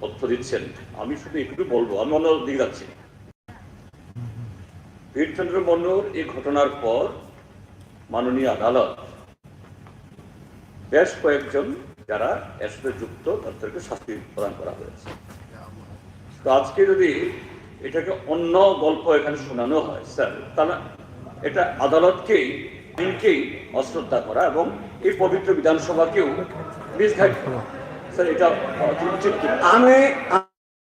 [SPEAKER 5] তথ্য দিচ্ছেন। আমি শুধু একটু বলবো, আমি অন্য দিকে যাচ্ছি। বীরচন্দ্র মন্ডল এই ঘটনার পর মাননীয় আদালত বেশ কয়েকজন যারা এর সাথে যুক্ত তাদেরকে শাস্তি প্রদান করা হয়েছে। তো আজকে যদি এটাকে অন্য গল্প এখানে শোনানো হয় স্যার, তাহলে এটা আদালতকেই আইনকেই অশ্রদ্ধা করা এবং এই পবিত্র বিধানসভাকেও মিসগাইড করা। স্যার এটা উচিত কি?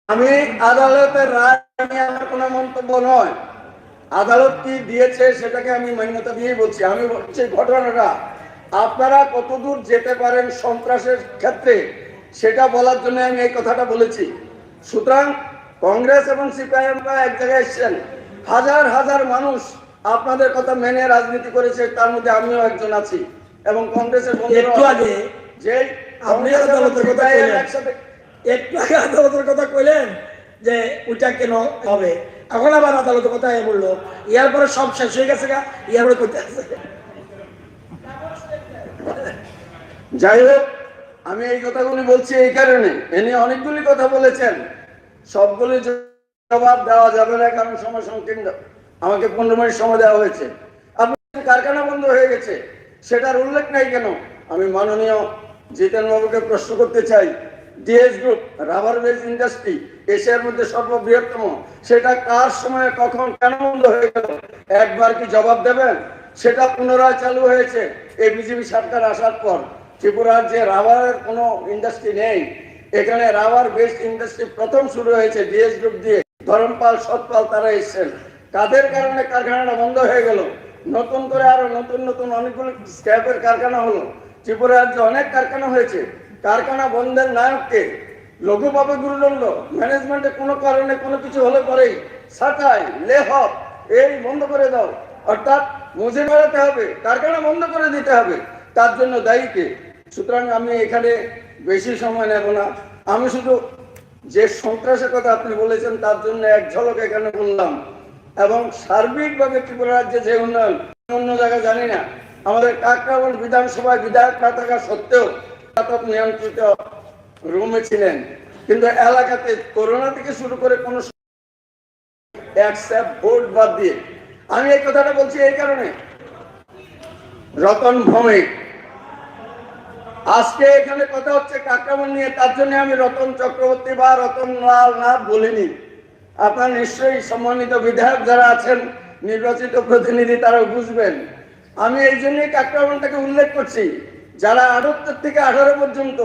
[SPEAKER 13] আমি আদালতের রায় নিয়ে আমার কোনো মন্তব্য নয়। আদালত কি দিয়েছে সেটাকে আমি মান্যতা দিয়েই বলছি। আমি বলছি ঘটনাটা আপনারা কতদূর যেতে পারেন সন্ত্রাসের ক্ষেত্রে সেটা বলার জন্য আমি এই কথাটা বলেছি। সুতরাং কংগ্রেস এবং সিপিআইএম এক জায়গায় এসেছেন, হাজার হাজার মানুষ আপনাদের কথা মেনে রাজনীতি করেছে, তার মধ্যে আমিও একজন আছি। এবং কংগ্রেসের
[SPEAKER 12] একটু আগে
[SPEAKER 13] যে
[SPEAKER 12] আপনি আদালতের কথা কইলেন, একটু আগে আদালতের কথা কইলেন যে ওইটা কেন হবে, এখন আবার আদালতের কথা বললো, ইয়ার পরে সব শেষ হয়ে গেছে গা, ইয়ার পরে করতে আছে।
[SPEAKER 13] যাই হোক, আমি এই কথাগুলি বলছি এই কারণে, এ নিয়ে অনেকগুলি কথা বলেছেন, সবগুলি জবাব দেওয়া যাবে না কারণ সময় সংকীর্ণ। আমাকে 15 মিনিট সময় দেওয়া হয়েছে। আপনি কারখানা বন্ধ হয়ে গেছে সেটার উল্লেখ নাই কেন? আমি মাননীয় জিতেন বাবুকে প্রশ্ন করতে চাই, DS group rubber base industry এশিয়ার মধ্যে সর্ববৃহত্তম, সেটা কার সময়ে কখন কেন বন্ধ হয়ে গেল একবার কি জবাব দেবেন? সেটা পুনরায় চালু হয়েছে এই বিজেপি সরকার আসার পর। ত্রিপুরার যে রাবারের কোনো ইন্ডাস্ট্রি নেই, এখানে রাবার বেসড ইন্ডাস্ট্রি প্রথম শুরু হয়েছে ডিএস গ্রুপ দিয়ে। ধরমপাল সৎপাল তারা এসেছেন। কাদের কারণে কারখানাটা বন্ধ হয়ে গেল? নতুন করে আরো নতুন নতুন অনেকগুলো স্ক্র্যাপের কারখানা হলো। ত্রিপুরা রাজ্যে অনেক কারখানা হয়েছে। কারখানা বন্ধের নায়ককে লঘুভাবে গুরুদণ্ড, ম্যানেজমেন্টে কোনো কারণে কোনো কিছু হলে পরেই ছাঁটাই, লে অফ, এই বন্ধ করে দাও, অর্থাৎ মুছে বেড়াতে হবে, কারখানা বন্ধ করে দিতে হবে। তার জন্য দায়ীকে। সুতরাং আমি এখানে বেশি সময় নেব না। আমি শুধু যে সন্ত্রাসের কথা আপনি বলেছেন তার জন্য এক ঝলক এখানে বললাম। এবং সার্বিকভাবে ত্রিপুরা রাজ্যে যে উন্নয়ন, অন্য জায়গায় জানি না। আমাদের কাকরাবন বিধানসভায় বিধায়ক না থাকা সত্ত্বেও নিয়ন্ত্রিত রুমে ছিলেন, কিন্তু এলাকাতে করোনা থেকে শুরু করে কোনো ভোট বাদ দিয়ে। আমি এই কথাটা বলছি এই কারণে, রতন ভৌমিক আজকে এখানে কথা হচ্ছে কাকরাবন নিয়ে, তার জন্য আমি রতন চক্রবর্তী বা রতন লাল নাথ বলিনি। আপনার নিশ্চয়ই সম্মানিত বিধায়ক যারা আছেন, নির্বাচিত প্রতিনিধি, তারা বুঝবেন। আমি এই জন্যই কাকরাবনটাকে উল্লেখ করছি। যারা 78 থেকে 18 পর্যন্ত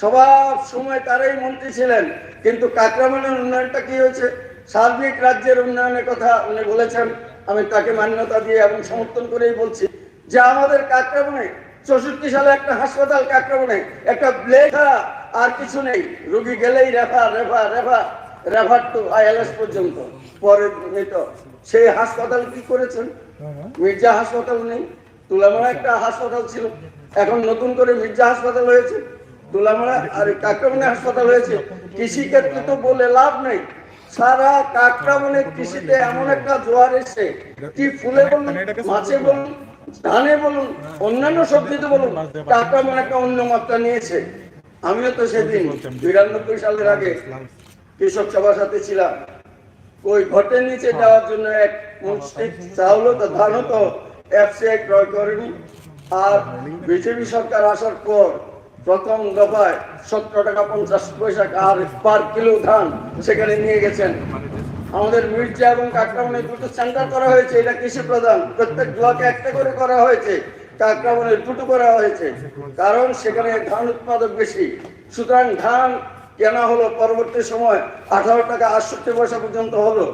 [SPEAKER 13] সবার সময় তারাই মন্ত্রী ছিলেন, কিন্তু কাকরাবনের উন্নয়নটা কি হয়েছে? সার্বিক রাজ্যের উন্নয়নের কথা উনি বলেছেন। আমি তাকে মান্যতা দিয়ে এবং সমর্থন করেই বলছি যে আমাদের কাকরাবনে 64 সালে একটা হাসপাতাল, কাকরাবনে একটা লেখা আর কিছু নেই, রোগী গেলেই রেফার টু আইএলএস পর্যন্ত পরে মৃত। সেই হাসপাতাল কি করেছেন? মির্জা হাসপাতাল নেই, তুলামারা একটা হাসপাতাল ছিল, এখন নতুন করে মির্জা হাসপাতাল হয়েছে, তুলামারা আর কাকরাবনে হাসপাতাল হয়েছে। কৃষি ক্ষেত্রে তো বলে লাভ নেই। সারা কাকরাবনে কৃষিতে এমন একটা জোয়ার এসে, কি ফুলে বলুন, মাছে বলুন, ধানে বলুন, অন্যান্য সবজিতে বলুন, কাকরাবন একটা অন্য মাত্রা নিয়েছে। আমিও তো সেদিন 92 সালের আগে কৃষক সভার সাথে ছিলাম। ওই ঘটের নিচে যাওয়ার জন্য এক মুষ্টিক চাউল তো ধানও তো এফসিআই ক্রয় করেনি। আর বিজেপি সরকার আসার পর প্রথম দফায় 17 টাকা 50 পয়সা পার কিলো ধান সেখানে নিয়ে গেছেন। আমাদের মির্জা এবং কাকরাবনে দুটো সেন্টার করা হয়েছে, এটা কৃষি প্রধান, প্রত্যেক ব্লকে একটা করে করা হয়েছে, কাকরাবনে দুটো করা হয়েছে, কারণ সেখানে ধান উৎপাদক বেশি। সুতরাং ধান কেনা হলো, পরবর্তী সময় 18 টাকা 68 পয়সা পর্যন্ত হলো।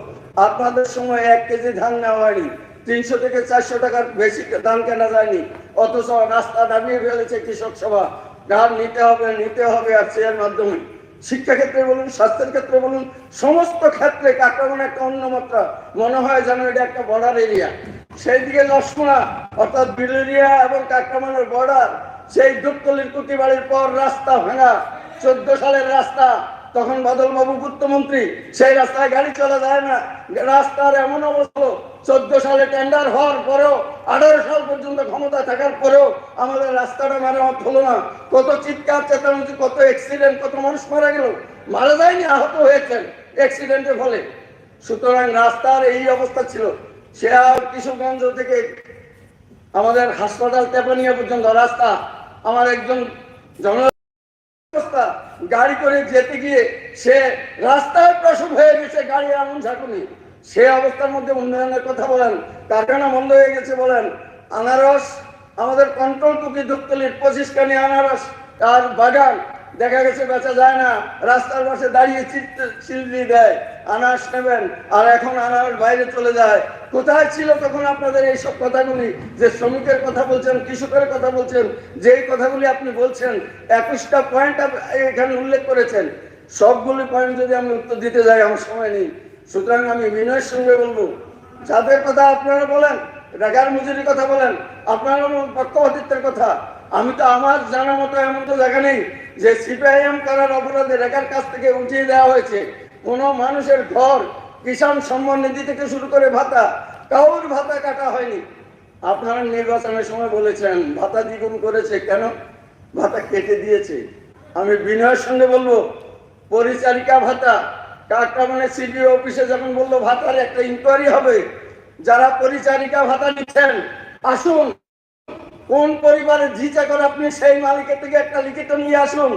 [SPEAKER 13] আপনাদের সময় 1 কেজি ধান নেওয়া হয়নি, 300 থেকে 400 টাকার বেশি ধান কেনা যায়নি, অথচ রাস্তা দাবিয়ে ফেলেছে কৃষক সভা, ধান নিতে হবে আর এর মাধ্যমে। শিক্ষা ক্ষেত্রে বলুন, স্বাস্থ্যের ক্ষেত্রে বলুন, সমস্ত ক্ষেত্রে কাকরাবনে একটা অন্য মাত্রা, মনে হয় যেন এটা একটা বর্ডার এরিয়া। সেই দিকে লক্ষ্মণা অর্থাৎ বিলেরিয়া এবং কাকরাবনের বর্ডার, সেই দুপতলির কুটি বাড়ির পর রাস্তা ভাঙা, 14 সালের রাস্তা, তখন বাদলবাবু পূর্তমন্ত্রী, সেই রাস্তায় গাড়ি চলা যায় না, রাস্তার এমন অবস্থা। 14 সালে টেন্ডার হওয়ার পরেও, 18 সাল পর্যন্ত ক্ষমতা থাকার পরেও আমাদের রাস্তাটা মেরামত হলো না। কত চিৎকার চেঁচামেচি, কত অ্যাক্সিডেন্ট, কত মানুষ মারা গেল, মারা যায়নি, আহত হয়েছেন অ্যাক্সিডেন্টের ফলে। সুতরাং রাস্তার এই অবস্থা ছিল। সে আর কিশোরগঞ্জ থেকে আমাদের হাসপাতাল তেপানিয়া পর্যন্ত রাস্তা, আমার একজন অবস্থা, গাড়ি করে যেতে গিয়ে সে রাস্তায় প্রসব হয়ে গেছে, গাড়ি এমন ঝাঁকুনি। সে অবস্থার মধ্যে উন্নয়নের কথা বলেন, কারখানা বন্ধ হয়ে গেছে বলেন, আনারস আমাদের কন্ট্রোল টুকি ধূপতলির 25 কানি আনারস আর বাগান দেখা গেছে বেচা যায় না, রাস্তার পাশে দাঁড়িয়ে চিল্লি দেয় আনারস নেবেন, আর এখন আনারস বাইরে চলে যায়। কোথায় ছিল তখন আপনাদের এইসব কথাগুলি, যে শ্রমিকের কথা বলছেন, কৃষকের কথা বলছেন, যেই কথাগুলি আপনি বলছেন, 21টা পয়েন্ট এখানে উল্লেখ করেছেন, সবগুলি পয়েন্ট যদি আমি উত্তর দিতে যাই আমার সময় নেই। সুতরাং আমি বিনয়ের সঙ্গে বলবো, যাদের কথা আপনারা বলেন, রেগার মজুরির কথা বলেন, আপনারা পক্ষপাতিত্বের কথা, আমি তো আমার জানা মতো এমন তো জায়গা নেই যে সিপিআইএম করার অপরাধে রেগার কাছ থেকে উঠিয়ে দেওয়া হয়েছে। কোনো মানুষের ঘর, কিষাণ সম্মান নিধি থেকে শুরু করে ভাতা, কাউর ভাতা কাটা হয়নি। আপনারা নির্বাচনের সময় বলেছেন ভাতা দ্বিগুণ করেছে, কেন? ভাতা কেটে দিয়েছে। আমি বিনয়ের সঙ্গে বলবো, পরিচারিকা ভাতা, কাকরাবনে সিডিও অফিসে যখন বললো ভাতার একটা ইনকোয়ারি হবে, যারা পরিচারিকা ভাতা নিচ্ছেন আসুন, কোন পরিবারের ঝিচা করে আপনি সেই মালিকের থেকে একটা লিখিত নিয়ে আসুন।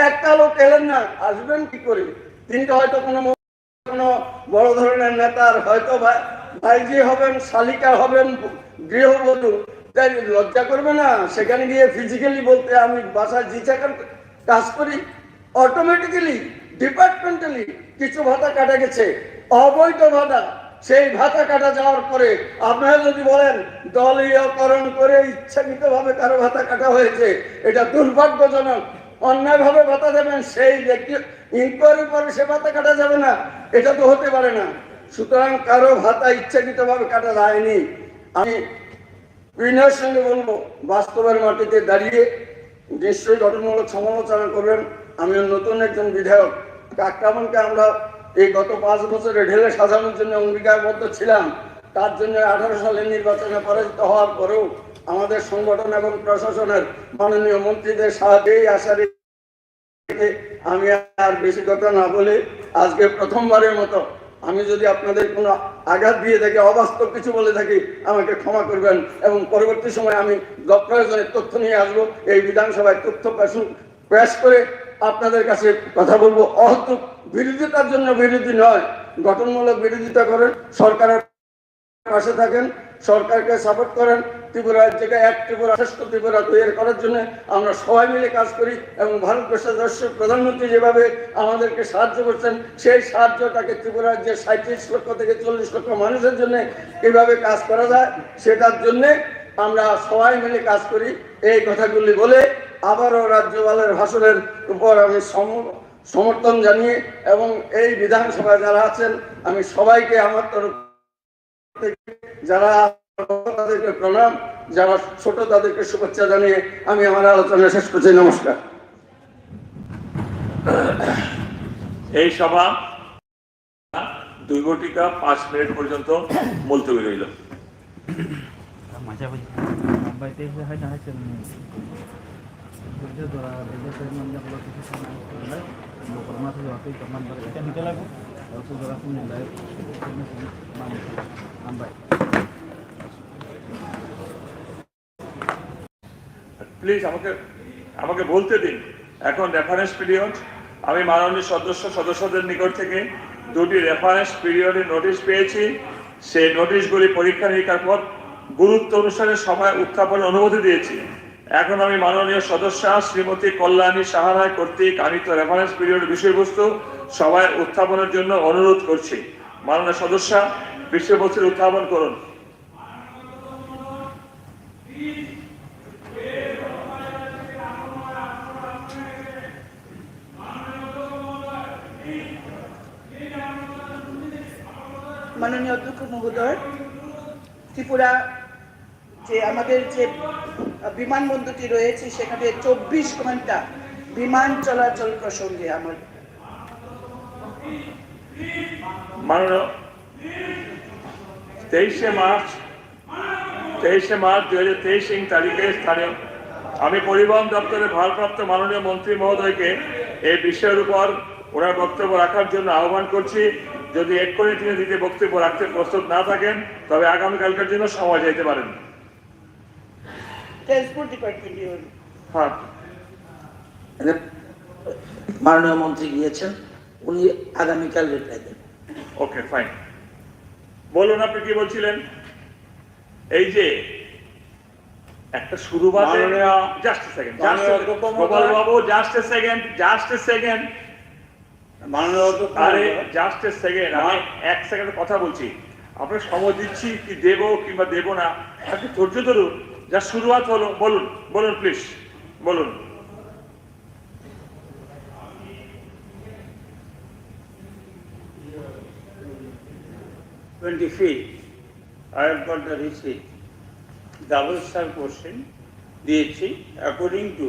[SPEAKER 13] একটা লোক এলেন না, আসবেন কি করে? তিনি তো হয়তো কোনো বড় ধরনের নেতার, হয়তো ভাইজি হবেন, শালিকা হবেন, গৃহবধূ, তাই লজ্জা করবে না সেখানে গিয়ে ফিজিক্যালি বলতে আমি বাসায় ঝিচা কাজ করি? অটোমেটিক্যালি ডিপার্টমেন্টালি কিছু ভাতা কাটা গেছে, অবৈধ ভাতা। সেই ভাতা কাটা যাওয়ার পরে আপনারা যদি বলেন দলীয়করণ করে ইচ্ছাকৃতভাবে কারো ভাতা কাটা হয়েছে, এটা দুর্ভাগ্যজনক। অন্যায়ভাবে ভাতা দেবেন, সেই ব্যক্তি ইনকোয়ারি করে সে ভাতা কাটা যাবে না, এটা তো হতে পারে না। সুতরাং কারো ভাতা ইচ্ছাকৃতভাবে কাটা যায়নি। আমি বিনয়ের সঙ্গে বলবো, বাস্তবের মাটিতে দাঁড়িয়ে নিশ্চয়ই গঠনমূলক সমালোচনা করবেন। আমি নতুন একজন বিধায়ক, কাকরাবনকে আমরা এই গত 5 বছরে ঢেলে সাজানোর জন্য অঙ্গীকারবদ্ধ ছিলাম। তার জন্য 18 সালের নির্বাচনে পরাজিত হওয়ার পরেও আমাদের সংগঠন এবং প্রশাসনের মাননীয় মন্ত্রীদের সাহায্যেই আশা রেখে আমি আর বেশি কথা না বলে আজকে প্রথমবারের মতো, আমি যদি আপনাদের কোনো আঘাত দিয়ে থাকি, অবাস্তব কিছু বলে থাকি, আমাকে ক্ষমা করবেন, এবং পরবর্তী সময় আমি প্রয়োজনে তথ্য নিয়ে আসবো, এই বিধানসভায় তথ্য পেশ করে আপনাদের কাছে কথা বলবো। অহেতুক বিরোধিতার জন্য বিরোধী নয়, গঠনমূলক বিরোধিতা করেন, সরকারের পাশে থাকেন, সরকারকে সাপোর্ট করেন। ত্রিপুরা থেকে এক ত্রিপুরা, শ্রেষ্ঠ ত্রিপুরা তৈরি করার জন্য আমরা সবাই মিলে কাজ করি, এবং ভারতবর্ষের প্রধানমন্ত্রী যেভাবে আমাদেরকে সাহায্য করছেন, সেই সাহায্যটাকে ত্রিপুরার যে 37 লক্ষ থেকে 40 লক্ষ মানুষের জন্য কিভাবে কাজ করা যায়, সেটার জন্যে আমরা সবাই মিলে কাজ করি। এই কথাগুলি বলে আবারও রাজ্যপালের ভাষণের উপর আমি সমর্থন জানিয়ে, এবং এই বিধানসভায় যারা আছেন আমি সবাইকে আমার তরফ থেকে, যারা তাদেরকে প্রণাম, যারা ছোট তাদেরকে শুভেচ্ছা জানিয়ে আমি আমার আলোচনা শেষ করছি। নমস্কার।
[SPEAKER 1] এই সভা 2 ঘটিকা 5 মিনিট পর্যন্ত মুলতবি রইল। প্লিজ আমাকে আমাকে বলতে দিন। এখন রেফারেন্স পিরিয়ড, আমি মাননীয় সদস্যদের নিকট থেকে দুটি রেফারেন্স পিরিয়ডের নোটিশ পেয়েছি। সেই নোটিশগুলি পরীক্ষা নিরীক্ষার পর গুরুত্ব অনুসারে সভায় উত্থাপনের অনুমতি দিয়েছি। এখন আমি মাননীয় সদস্যা শ্রীমতী কল্যাণী সাহারায় কর্তৃক আনিত রেফারেন্স পিরিয়ডের বিষয়বস্তু সভায় উত্থাপনের জন্য অনুরোধ করছি। মাননীয় সদস্যা বিষয়বস্তু উত্থাপন করুন।
[SPEAKER 2] মাননীয় অধ্যক্ষ মহোদয়, ত্রিপুরা যে আমাদের যে বিমানবন্দরটি রয়েছে সেখানে 24 ঘন্টা বিমান চলাচল প্রসঙ্গে আমার
[SPEAKER 1] মাননীয় 23শে মার্চ 2023 তারিখে স্থানীয় আমি পরিবহন দপ্তরের ভারপ্রাপ্ত মাননীয় মন্ত্রী মহোদয়কে এই বিষয়ের উপর ওনার বক্তব্য রাখার জন্য আহ্বান করছি। যদি এক্ষুনি তিনি দিতে বক্তব্য রাখতে প্রস্তুত না থাকেন তবে আগামীকালকের জন্য সময় যেতে পারেন।
[SPEAKER 2] ট্রান্সপোর্ট ডিপার্টমেন্ট
[SPEAKER 1] হ্যাঁ,
[SPEAKER 12] মাননীয় মন্ত্রী গিয়েছেন, উনি আগামীকাল রিপ্লাই দেবেন।
[SPEAKER 1] Okay fine. বলুন আপনি কি বলছিলেন? এই যে একটা শুরু বাদে just a second, Gopal babu just a second আরে জাস্ট এ সেকেন্ড, আমি এক সেকেন্ড কথা বলছি, আপনার সময় দিচ্ছি কি দেব কিংবা দেব না, আপনি ধৈর্য ধরুন। যা শুরুয়াত হলো, বলুন প্লিজ বলুন।
[SPEAKER 4] I have got the receipt. Double star question দিয়েছি according to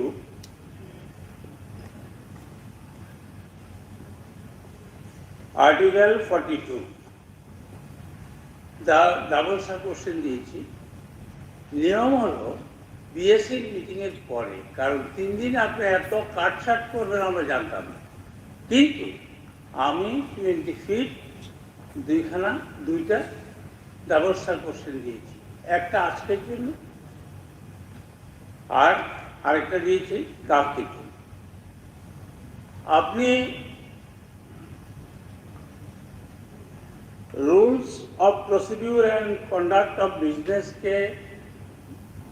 [SPEAKER 4] Article 42. Double star question দিয়েছি। নিয়ম হলো বিএসসি মিটিং এর পরে, কারণ 3 দিন আপনি এত কাটছাট করবেন আমরা জানতাম না, কিন্তু আমি 20 ফিট দুইটা ডাবল স্টার কোশ্চেন দিয়েছি। একটা আজকের জন্য আর আরেকটা দিয়েছি কালকের জন্য। আপনি rules of procedure and conduct of বিজনেসকে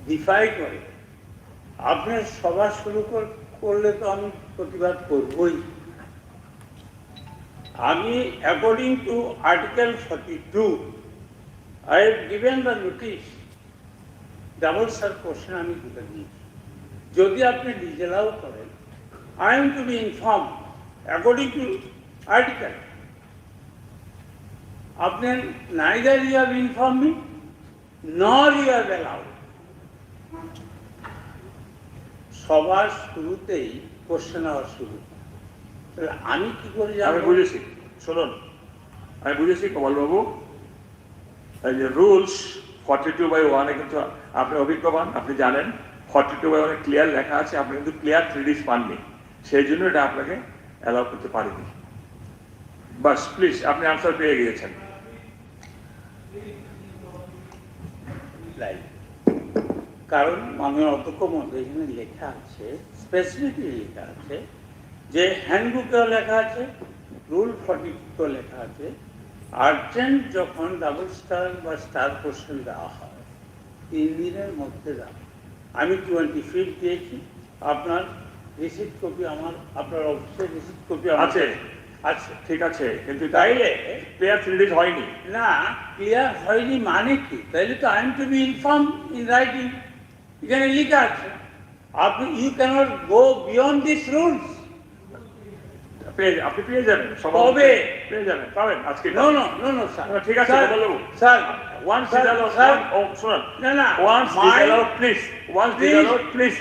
[SPEAKER 4] ডিফাই করে আপনি সভা শুরু করলে তো আমি প্রতিবাদ করবই। আমি according to article 42 I have given the notice, double star question আমি তুলে দিয়েছি। যদি আপনি ডিজেলাও করেন, I am to be informed according to article. আপনি neither you have informed me nor you have allowed. সবার শুরুতেই কোশ্চেন আওয়ার শুরু, তাহলে আমি কি করে জানবো?
[SPEAKER 1] আমি বুঝেছি, শুনুন, আমি বুঝেছি কমলবাবু। এই যে রুলস 42/1 কিন্তু আপনি অভিজ্ঞবান, আপনি জানেন 42/1 ক্লিয়ার লেখা আছে, আপনি কিন্তু ক্লিয়ার 3Ds পাননি, সেই জন্য এটা আপনাকে অ্যালাউ করতে পারিনি। বাস প্লিজ, আপনি আনসার পেয়ে গিয়েছেন।
[SPEAKER 4] কারণ মাননীয় অধ্যক্ষ মহোদয় এখানে লেখা আছে, স্পেসিফিকলি লেখা আছে যে হ্যান্ডবুকেও লেখা আছে, রুল 42 লেখা আছে, আর্জেন্ট যখন ডাবল স্টার বা স্টার কোশ্চেন দেওয়া হয় 3 দিনের মধ্যে দেওয়া। আমি 20 ফিট দিয়েছি, আপনার রিসিপ্ট কপি আপনার অফিসের রিসিপ্ট কপি
[SPEAKER 1] আছে।
[SPEAKER 4] আচ্ছা
[SPEAKER 1] ঠিক আছে, কিন্তু তাইলে ক্লিয়ার 3Ds হয়নি।
[SPEAKER 4] না, ক্লিয়ার হয়নি মানে কি? তাইলে তো I am to be inform in writing, এখানে লেখা আছে। আপনি you cannot go beyond this rules.
[SPEAKER 1] আপনি পেয়ে যাবেন,
[SPEAKER 4] কবে
[SPEAKER 1] পেয়ে যাবেন? পাবেন আজকে?
[SPEAKER 4] No no no no sir.
[SPEAKER 1] ঠিক আছে বলবো
[SPEAKER 4] স্যার,
[SPEAKER 1] once is allowed, শুনুন,
[SPEAKER 4] না না,
[SPEAKER 1] once is allowed, please, once is allowed, please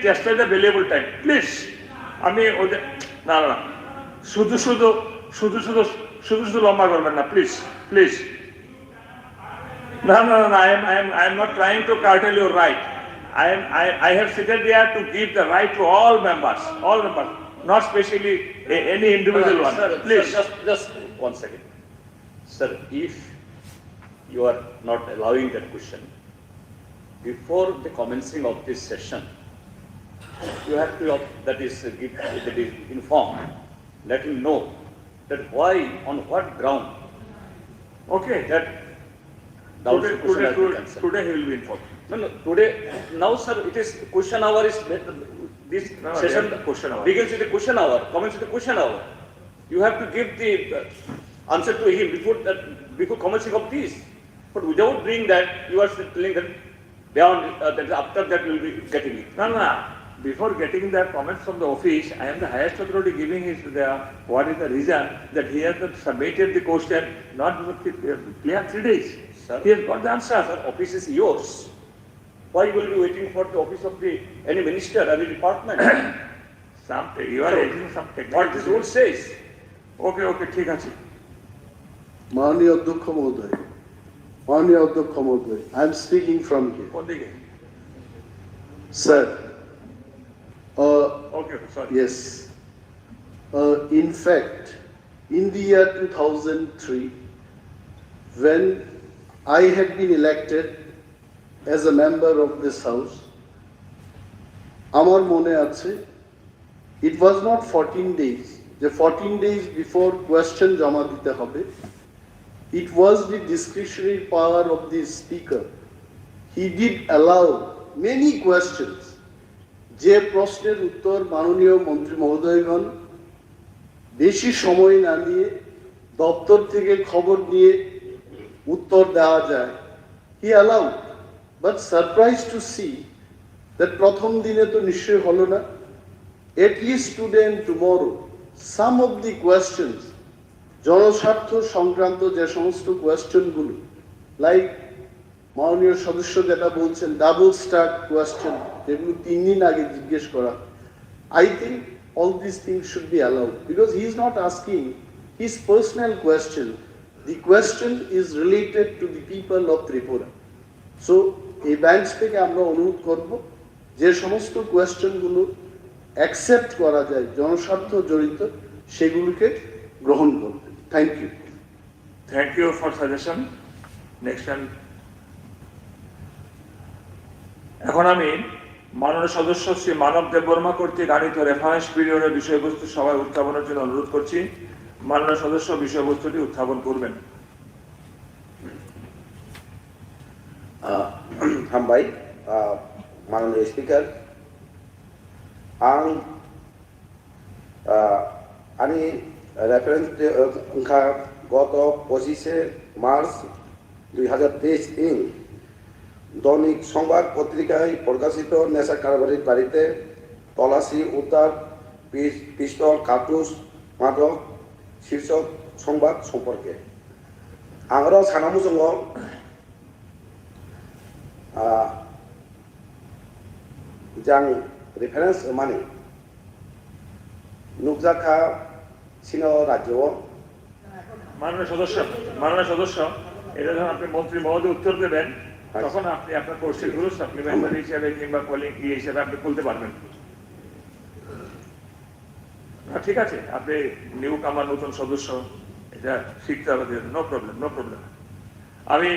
[SPEAKER 1] just by the available time, please. আমি ওদের না না শুধু লম্বা করবেন না, please. No, I am not trying to curtail your right. I have seated there to give the right to all members, not specially any individual one.
[SPEAKER 5] Sir,
[SPEAKER 1] Please.
[SPEAKER 5] sir, just 1 second. Sir, if you are not allowing that question, before the commencing of this session, you have to, that is informed, let him know that why, on what ground,
[SPEAKER 1] Okay.
[SPEAKER 5] that doubtful
[SPEAKER 1] Today,
[SPEAKER 5] question has been
[SPEAKER 1] today,
[SPEAKER 5] cancelled.
[SPEAKER 1] today he will be informed.
[SPEAKER 5] No, today, now sir, it is question hour is, this
[SPEAKER 1] No,
[SPEAKER 5] session
[SPEAKER 1] yeah, question hour.
[SPEAKER 5] begins with the question hour, comments with the question hour. You have to give the answer to him before commencing of this. But without doing that, you are telling that beyond, that after that you will be getting it.
[SPEAKER 1] No, no. Before getting the comments from the office, I am the highest authority giving what is the reason that he has not submitted the question, not clear 3 days.
[SPEAKER 5] Sir.
[SPEAKER 1] He has got the answer.
[SPEAKER 5] Sir, office is yours. Why will you be waiting for the office of any minister, any department?
[SPEAKER 1] You are raising some technical.
[SPEAKER 5] What this rule says.
[SPEAKER 1] Okay, ঠিক আছে.
[SPEAKER 6] মাননীয় অধ্যক্ষ মহোদয়, মাননীয় অধ্যক্ষ মহোদয়, I am speaking from here.
[SPEAKER 1] কোন দিকে?
[SPEAKER 6] Sir,
[SPEAKER 1] Okay, sorry.
[SPEAKER 6] yes. In fact, in the year 2003, when I had been elected as a member of this house, আমার মনে আছে, it was not 14 days, যে 14 days before question জমা দিতে হবে, it was the discretionary power of the speaker. He did allow many questions, যে প্রশ্নের উত্তর মাননীয় মন্ত্রী মহোদয়গণ বেশি সময় না নিয়ে দপ্তর থেকে খবর নিয়ে উত্তর দেওয়া যায়, he allowed. But surprised to see that প্রথম দিনে তো নিশ্চয় হলো না, at least today and tomorrow some of the questions, জনস্বার্থ সংক্রান্ত যে সমস্ত কোয়েশ্চেনগুলো, লাইক মাননীয় সদস্য যেটা বলছেন ডাবল স্টার কোয়েশ্চেন, যেগুলো 3 দিন আগে জিজ্ঞেস করা, I think all these things should be allowed because he is not asking his personal question. The question is related to the people of Tripura. So এই বেঞ্চ থেকে আমরা অনুরোধ করব যে সমস্ত কোয়েশ্চেনগুলো অ্যাকসেপ্ট করা যায়, জনস্বার্থ জড়িত, সেগুলোকে গ্রহণ করতে। Thank you.
[SPEAKER 1] Thank you for suggestion. Next time. এখন আমি মাননীয় সদস্য শ্রী মানব দেববর্মা কর্তৃক আনিত রেফারেন্স পিরিয়ডের বিষয়বস্তু সভায় উত্থাপনের জন্য অনুরোধ করছি। মাননীয় সদস্য বিষয়বস্তুটি উত্থাপন করবেন।
[SPEAKER 14] Hambai, Honorable Speaker, ani reference engkau goto posisi Mars 2023 ing দৈনিক সংবাদ পত্রিকায় প্রকাশিত নেশা কারবারির বাড়িতে তল্লাশি উদ্ধার পিস্তল কার্তুজ মাদক শীর্ষক সংবাদ সম্পর্কে আমরা সানামুসঙ্গ যাং রেফারেন্স মানে নুকজাখা সিনো রাজ্য
[SPEAKER 1] মাননীয় সদস্য এটা যখন আপনি মন্ত্রী মহোদয় উত্তর দেবেন তখন আপনি আপনার কোশ্চেনগুলো সাপ্লিমেন্টারি হিসেবে কিংবা কলিং হিসেবে আপনি খুলতে পারবেন। ঠিক আছে, আপনি নিউ কামার নতুন সদস্য, এটা শিখতে হবে, নো প্রবলেম। আমি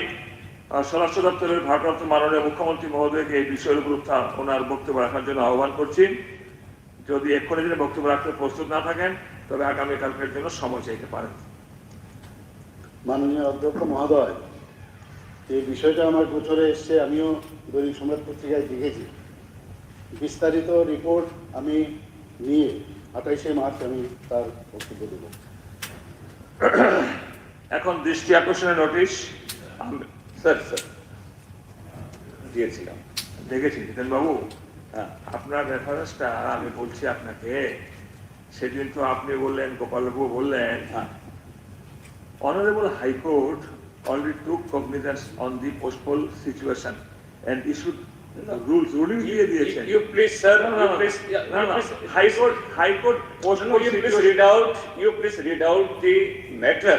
[SPEAKER 1] স্বরাষ্ট্র দপ্তরের ভারপ্রাপ্ত মাননীয় মুখ্যমন্ত্রী মহোদয়কে এই বিষয়ের উপর ওনার বক্তব্য রাখার জন্য আহ্বান করছি। যদি এক্ষুনি যদি বক্তব্য রাখতে প্রস্তুত না থাকেন তবে আগামীকালকের জন্য সময় চাইতে পারেন।
[SPEAKER 8] মাননীয় অধ্যক্ষ মহোদয়, এই বিষয়টা আমার গোচরে এসছে, আমিও দৈনিক সম্বাদ পত্রিকায় দেখেছি। বিস্তারিত রিপোর্ট আমি নিয়ে 28শে মার্চ আমি তার বক্তব্য দেব।
[SPEAKER 1] এখন দৃষ্টি আকর্ষণের নোটিশ
[SPEAKER 5] স্যার দিয়েছিলাম,
[SPEAKER 1] দেখেছি জিতেন বাবু। আপনার রেফারেন্সটা আমি বলছি আপনাকে, সেদিন তো আপনি বললেন, গোপালবাবু বললেন, Honorable High Court already took cognizance on the postpone situation and issued ruling দিয়ে দিয়েছেন।
[SPEAKER 5] You please, sir. High Court postpone situation. You please read out the matter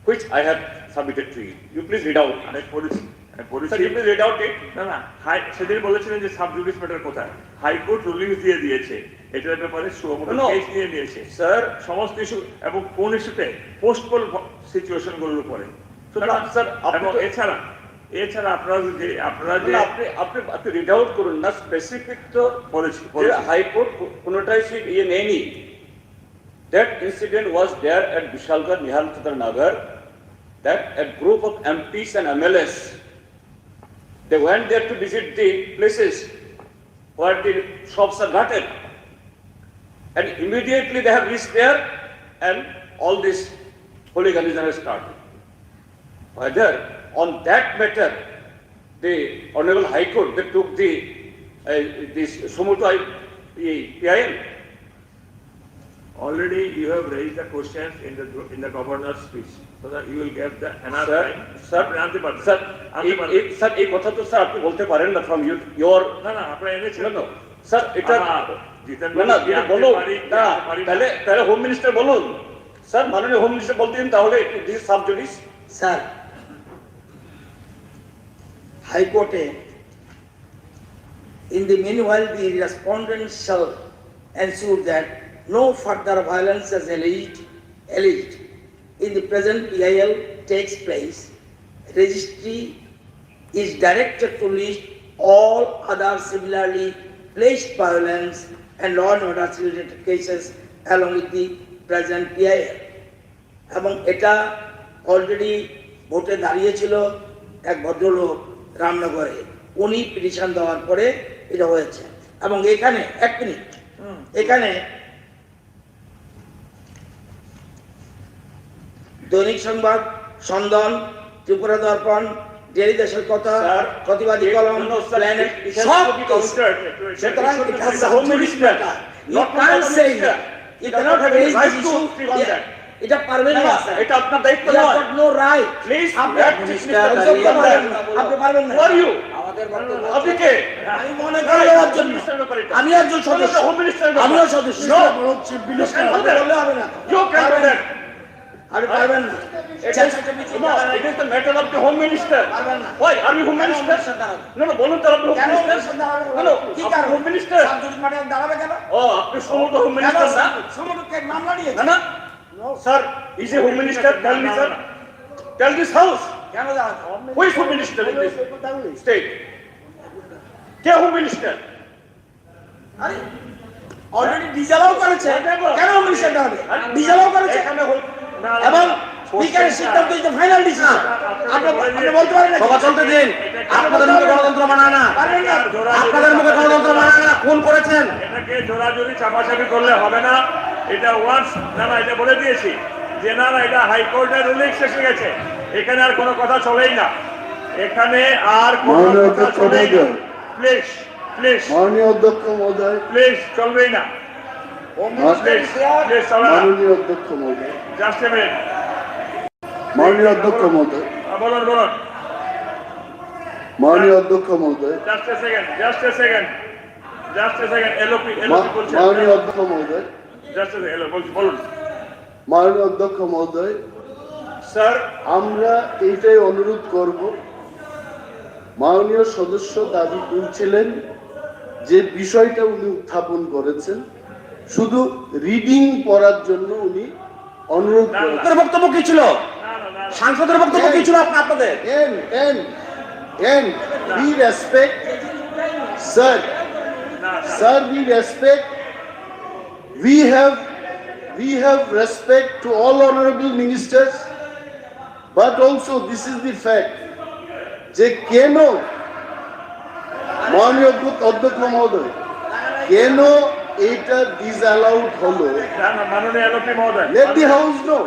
[SPEAKER 5] which I have submitted to you. You please read out. Sir, you please read out it.
[SPEAKER 1] না, সেদিন বলেছিলেন যে sub judice matter কোথায়, high court ruling দিয়ে দিয়েছে, এটার ব্যাপারে case নিয়ে নিয়েছে
[SPEAKER 5] স্যার,
[SPEAKER 1] সমস্ত ইস্যু এবং কোন ইস্যুতে পোস্টপোন সিচুয়েশন গুলোর উপরে।
[SPEAKER 5] স্যার,
[SPEAKER 1] এবং এছাড়া এছাড়া আপনারা যে
[SPEAKER 5] আপনি আপনি আপনি রিড আউট করুন না, স্পেসিফিক তো
[SPEAKER 1] বলেছি
[SPEAKER 5] হাইকোর্ট কোনোটাই সে ইয়ে নেয়নি। That incident was there at Vishalgarh Nihal Chandra Nagar, that a group of MPs and MLAs, they went there to visit the places where the shops are gutted, and immediately they have reached there and all this hooliganism has started. Whether on that matter the Honorable High Court they took the this Sumuto PIL.
[SPEAKER 1] Already you have raised the questions in the governor's speech, so that you will get the enough time.
[SPEAKER 5] Sir, sir, এই কথা তো sir আপনি বলতে পারেন না from your
[SPEAKER 1] না আপনারা এনেছিলেন
[SPEAKER 5] no স্যার এটা না বলুন না, তাহলে হোম মিনিস্টার বলুন স্যার, মাননীয় হোম মিনিস্টার বলতে দিন, তাহলে দিস সাব জুডিস।
[SPEAKER 12] স্যার, হাইকোর্টে
[SPEAKER 3] In the meanwhile, the respondents shall ensure that no further violence as alleged in the present PIL takes place. Registry is directed to list all other similarly placed violence and law and order related cases along with the present PIL. এবং এটা already ভোটে দাঁড়িয়েছিল এক ভদ্রলোক রামনগরে, উনি petition দেওয়ার পরে এটা হয়েছে। এবং এখানে এক মিনিট, এখানে দৈনিক সংবাদ, সন্দন, ত্রিপুরা দর্পণ, ডেলি দেশের কথা, প্রতিবাদী কলম, প্ল্যানেট, সব সুতরাং এটা পারবেন না,
[SPEAKER 5] এটা আপনার দায়িত্ব নয়।
[SPEAKER 3] নো রাইট,
[SPEAKER 5] প্লিজ
[SPEAKER 3] আপনি পারবেন না।
[SPEAKER 5] আপনি কে?
[SPEAKER 3] আমি মনে করি দেওয়ার জন্য আমি একজন সদস্য, আমিও সদস্য, বললে হবে না, আপনি পারবেন না।
[SPEAKER 5] It is the matter of the Home Minister. Why? Are you Home Minister? No, বলুন তো আপনি Home Minister? No,
[SPEAKER 3] কি কারণ?
[SPEAKER 5] Home Minister?
[SPEAKER 3] দাঁড়াবে কেন?
[SPEAKER 5] আপনি সমুদ্র Home Minister না?
[SPEAKER 3] সমুদ্রকে মামলা নিয়েছে
[SPEAKER 5] না Sir, is a Home Minister? Tell me, sir. Tell this house.
[SPEAKER 3] কেন দাঁড়াবে?
[SPEAKER 5] Who is Home Minister in this state? কে Home Minister?
[SPEAKER 3] আরে অলরেডি ডিজালাও করেছে, কেন মিনিস্টার দাঁড়াবে? ডিজালাও করেছে এবং স্পিকারের সিদ্ধান্ত ইজ দ্য ফাইনাল ডিসিশন। আপনি বলতে পারেন না
[SPEAKER 11] সভা চলতে দিন। আপনাদের মুখে গণতন্ত্র মানায় না, আপনাদের মুখে গণতন্ত্র মানায় না। খুন করেছেন,
[SPEAKER 1] এটাকে জোরাজোরি চাপাচাপি করলে হবে না। এটা ওয়ান্স না এটা বলে দিয়েছি যে না এটা হাইকোর্টের রুলিং শেষ হয়ে গেছে, এখানে আর কোনো কথা চলেই না, এখানে আর কোনো কথা চলেই না। প্লিজ প্লিজ
[SPEAKER 6] মাননীয় অধ্যক্ষ মহোদয়,
[SPEAKER 1] প্লিজ চলবেই না, প্লিজ প্লিজ চলবে না।
[SPEAKER 6] মাননীয় অধ্যক্ষ মহোদয়,
[SPEAKER 1] জাস্ট এ মিনিট,
[SPEAKER 6] মাননীয় অধ্যক্ষ মহোদয়,
[SPEAKER 1] বলুন বলুন,
[SPEAKER 6] মাননীয় অধ্যক্ষ মহোদয়,
[SPEAKER 1] just a second, just a second, just a second, LOP বলছেন,
[SPEAKER 6] মাননীয় অধ্যক্ষ মহোদয়,
[SPEAKER 1] জাস্ট এ সেকেন্ড, বলুন।
[SPEAKER 6] মাননীয় অধ্যক্ষ মহোদয়,
[SPEAKER 5] স্যার
[SPEAKER 6] আমরা এইটাই অনুরোধ করব, মাননীয় সদস্য দাবি করছিলেন যে বিষয়টা উনি উত্থাপন করেছেন, শুধু রিডিং পড়ার জন্য উনি অনুরোধ করেছেন।
[SPEAKER 11] বক্তব্য কি ছিল? সাংসদের বক্তব্য কি ছিল আপনাদের?
[SPEAKER 6] And we respect, sir, we respect, we have respect to all honorable ministers, but also this is the fact যে কেন মাননীয় অধ্যক্ষ মহোদয় কেন এটা ডিসঅ্যালাউড হলো,
[SPEAKER 1] মাননীয় এলওপি মহোদয়,
[SPEAKER 6] let the house know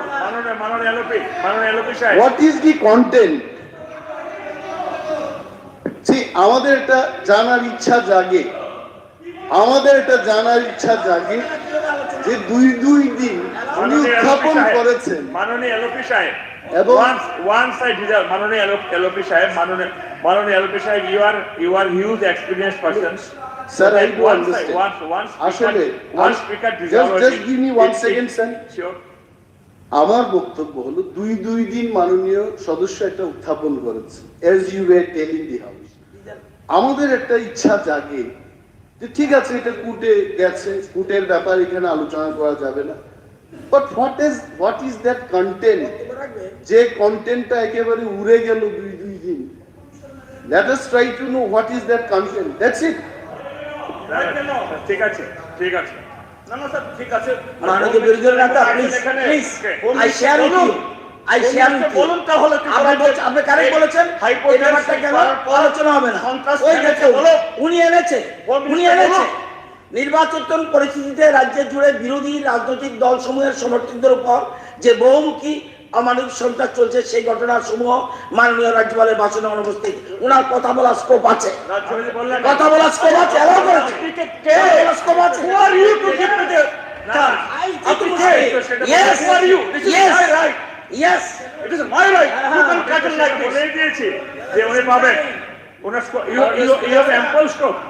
[SPEAKER 1] মাননীয় এলওপি সাহেব,
[SPEAKER 6] what is the content. See, আমাদের এটা জানার ইচ্ছা জাগে, যে দুই দিন উনি উত্থাপন করেছেন
[SPEAKER 1] মাননীয় এলওপি সাহেব,
[SPEAKER 6] এবং
[SPEAKER 1] ওয়ান সাইড মাননীয় এলওপি সাহেব, মাননীয় এলওপি সাহেব, you are huge experienced persons.
[SPEAKER 6] Sir, I do understand. আসলে just give me 1 second, sir.
[SPEAKER 1] Sure.
[SPEAKER 6] আমার বক্তব্য হলো দুই দিন মাননীয় সদস্য একটা উত্থাপন করেছে, as you were telling the house. আমাদের একটা ইচ্ছা জাগে যে ঠিক আছে এটা কোর্টে গেছে, কোর্টের ব্যাপার এখানে আলোচনা করা যাবে না, but what is that content, যে কন্টেন্টটা একেবারে উড়ে গেল দুই দিন, Let us try to know what is that content. That's it.
[SPEAKER 1] ঠিক আছে, ঠিক আছে।
[SPEAKER 5] না না স্যার ঠিক আছে
[SPEAKER 12] মাননীয় বিরোধী নেতা please please I share with you I share with you
[SPEAKER 5] বলুন তাহলে
[SPEAKER 12] আপনি কারেক্ট বলেছেন এই ব্যাপারটা কেন আলোচনা হবে না ওই দেখো উনি এনেছে নির্বাচন পরিস্থিতিতে রাজ্য জুড়ে বিরোধী রাজনৈতিক দলসমূহের সমর্থকদের উপর যে বহুমুখী অমানবিক সন্ত্রাস চলছে সেই ঘটনার সমূহ মাননীয় রাজ্যপালের ভাষণে অনুপস্থিত ওনার কথা বলার স্কোপ আছে কথা বলার স্কোপ আছে স্কোপ আছে Yes, for you. Yes.
[SPEAKER 5] It is my right. You can cut it like this.
[SPEAKER 1] বলে দিয়েছি যে উনি পাবেন ওনার you have ample scope.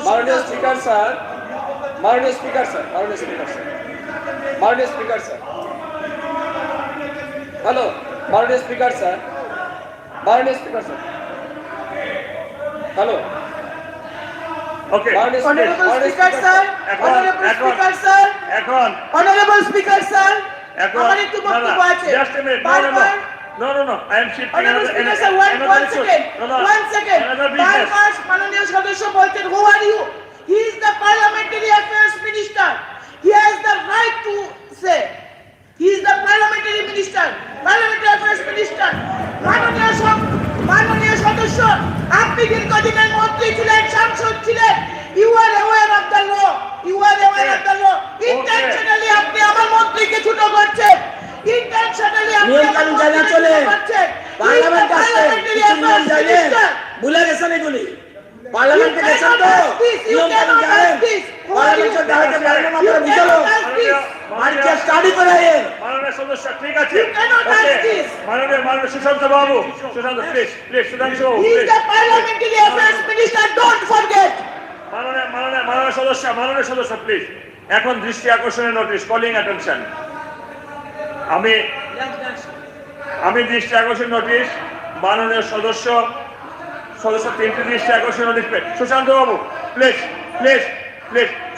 [SPEAKER 10] মাননীয় স্পিকার স্যার মাননীয় স্পিকার স্যার মাননীয় স্পিকার স্যার মাননীয় স্পিকার স্যার হ্যালো মাননীয় স্পিকার স্যার মাননীয় speaker sir hello
[SPEAKER 1] Okay.
[SPEAKER 2] Honorable Speaker sir, Honorable Speaker sir, Honorable Speaker sir, আমার একটু বক্তব্য আছে
[SPEAKER 1] Just a minute. No. I am shifting.
[SPEAKER 2] Honorable Speaker sir, one second. বারবার মাননীয় সদস্য বলছেন who are you? He is the parliamentary affairs minister. He has the right to say. He is the parliamentary minister, parliamentary affairs minister. মাননীয় সদস্য আপনি দীর্ঘদিনের মন্ত্রী ছিলেন সাংসদ ছিলেন you are aware of the law intentionally আপনি আমার মন্ত্রীকে ছোট করছেন intentionally আপনি
[SPEAKER 12] নিয়ম কানুন জানা চলে পার্লামেন্ট আসছে কিছু নিয়ম জানেন ভুলে গেছেন এগুলি পার্লামেন্টে গেছেন তো নিয়ম কানুন জানেন পার্লামেন্টে দাঁড়াতে পারেন না আপনারা বুঝলো মার্কে স্টাডি করায়েন
[SPEAKER 1] মাননীয় সদস্য ঠিক আছে মাননীয় সুশান্ত বাবু please Sudhanshu
[SPEAKER 2] he is the parliamentary affairs minister don't forget
[SPEAKER 1] মাননীয় সদস্য প্লিজ এখন দৃষ্টি আকর্ষণের নোটিশ কলিং অ্যাটেনশন আমি দৃষ্টি আকর্ষণ নোটিশ মাননীয় সদস্য তিনটি দৃষ্টি আকর্ষণ নোটিশ সুশান্ত বাবু প্লিজ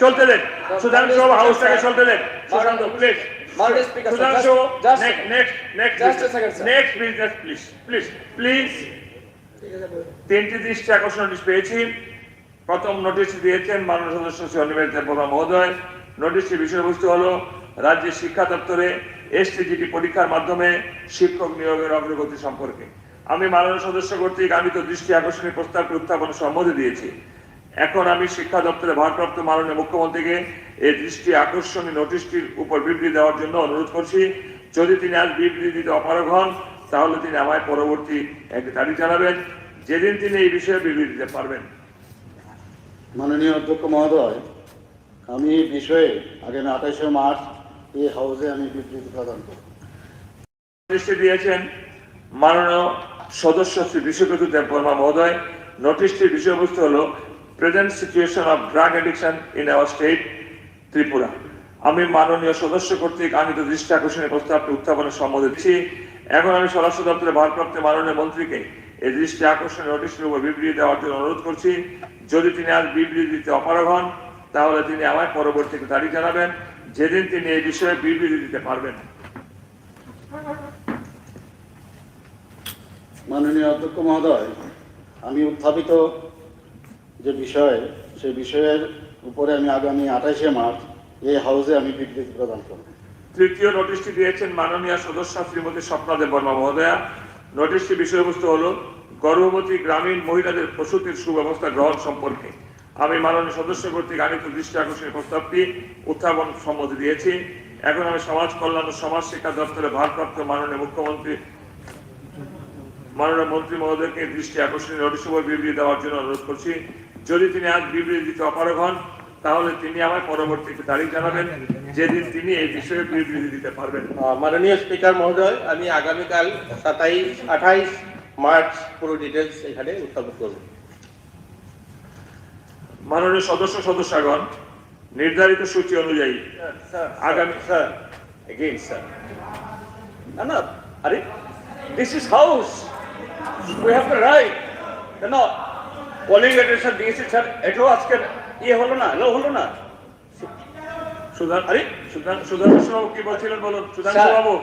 [SPEAKER 1] চলতে দেন সুধাংশু বাবু হাউসটাকে চলতে দেন সুশান্ত প্লিজ
[SPEAKER 10] মাননীয় স্পিকার
[SPEAKER 1] সুধাংশু
[SPEAKER 10] নেক্সট
[SPEAKER 1] প্লিজ তিনটি দৃষ্টি আকর্ষণ নোটিশ পেয়েছি প্রথম নোটিশ দিয়েছেন মাননীয় সদস্য শ্রী অনিমেষ দেববর্মা মহোদয় নোটিশটির বিষয়বস্তু হলো রাজ্যের শিক্ষা দপ্তরে এসটিজিটি পরীক্ষার মাধ্যমে শিক্ষক নিয়োগের অগ্রগতি সম্পর্কে আমি মাননীয় সদস্য কর্তৃক আনিত দৃষ্টি আকর্ষণী প্রস্তাবকে উত্থাপনে সম্মতি দিয়েছি এখন আমি শিক্ষা দপ্তরে ভারপ্রাপ্ত মাননীয় মুখ্যমন্ত্রীকে এই দৃষ্টি আকর্ষণী নোটিশটির উপর বিবৃতি দেওয়ার জন্য অনুরোধ করছি যদি তিনি আজ বিবৃতি দিতে অপারগ হন তাহলে তিনি আমায় পরবর্তী একটি তারিখ জানাবেন যেদিন তিনি এই বিষয়ে বিবৃতি দিতে পারবেন
[SPEAKER 8] মাননীয় অধ্যক্ষ মহোদয় আমি এই বিষয়ে আগামী 28 মার্চ এই হাউসে আমি বিবৃতি প্রদান করব
[SPEAKER 1] দৃষ্টি দিয়েছেন মাননীয় সদস্য শ্রী বিশ্বজিৎ দেববর্মা মহোদয় নোটিশটির বিষয়বস্তু হলো present situation of drug addiction in our state Tripura আমি মাননীয় সদস্য কর্তৃক আনিত দৃষ্টি আকর্ষণের প্রস্তাবটি উত্থাপনের সম্মতি দিচ্ছি এখন আমি স্বরাষ্ট্র দপ্তরে ভারপ্রাপ্ত মাননীয় মন্ত্রীকে এই দৃষ্টি আকর্ষণের নোটিশটির উপর বিবৃতি দেওয়ার জন্য অনুরোধ করছি যদি তিনি আজ বিবৃতি দিতে অপারগ হন তাহলে তিনি আমায় পরবর্তী তারিখ জানাবেন যেদিন তিনি এই বিষয়ে বিবৃতি দিতে পারবেন
[SPEAKER 8] মাননীয় অধ্যক্ষ মহোদয় আমি উত্থাপিত যে বিষয় সেই বিষয়ের উপরে আমি আগামী 28 মার্চ এই হাউসে আমি বিবৃতি প্রদান করব
[SPEAKER 1] তৃতীয় নোটিশটি দিয়েছেন মাননীয় সদস্য শ্রীমতী স্বপ্না দেববর্মা মহোদয়া নোটিশটির বিষয়বস্তু হলো গর্ভবতী গ্রামীণ মহিলাদের প্রসূতির সুব্যবস্থা গ্রহণ সম্পর্কে আমি মাননীয় সদস্য কর্তৃক আনিত দৃষ্টি আকর্ষণের প্রস্তাবটি উত্থাপন সম্মতি দিয়েছি এখন আমি সমাজ কল্যাণ ও সমাজ শিক্ষা দপ্তরে ভারপ্রাপ্ত মাননীয় মন্ত্রী মহোদয়কে দৃষ্টি আকর্ষণের নোটিশ উপর বিবৃতি দেওয়ার জন্য অনুরোধ করছি যদি তিনি আজ বিবৃতি দিতে অপারগ হন তাহলে তিনি আমায় পরবর্তী তারিখ জানাবেন যেদিন তিনি এই বিষয়ে বিবৃতি দিতে পারবেন
[SPEAKER 11] মাননীয় স্পিকার মহোদয় আমি আগামীকাল 27-28 মার্চ পুরো ডিটেলস এখানে উত্থাপন করব
[SPEAKER 1] মাননীয় সদস্যগণ নির্ধারিত সূচি অনুযায়ী আগামী
[SPEAKER 5] না আরে this is house we have the right কেন কলিং লেটার দিয়েছি স্যার এটাও আজকে হলো না
[SPEAKER 1] সুধাংশু বাবু কি বলছিলেন বলুন সুধাংশু বাবু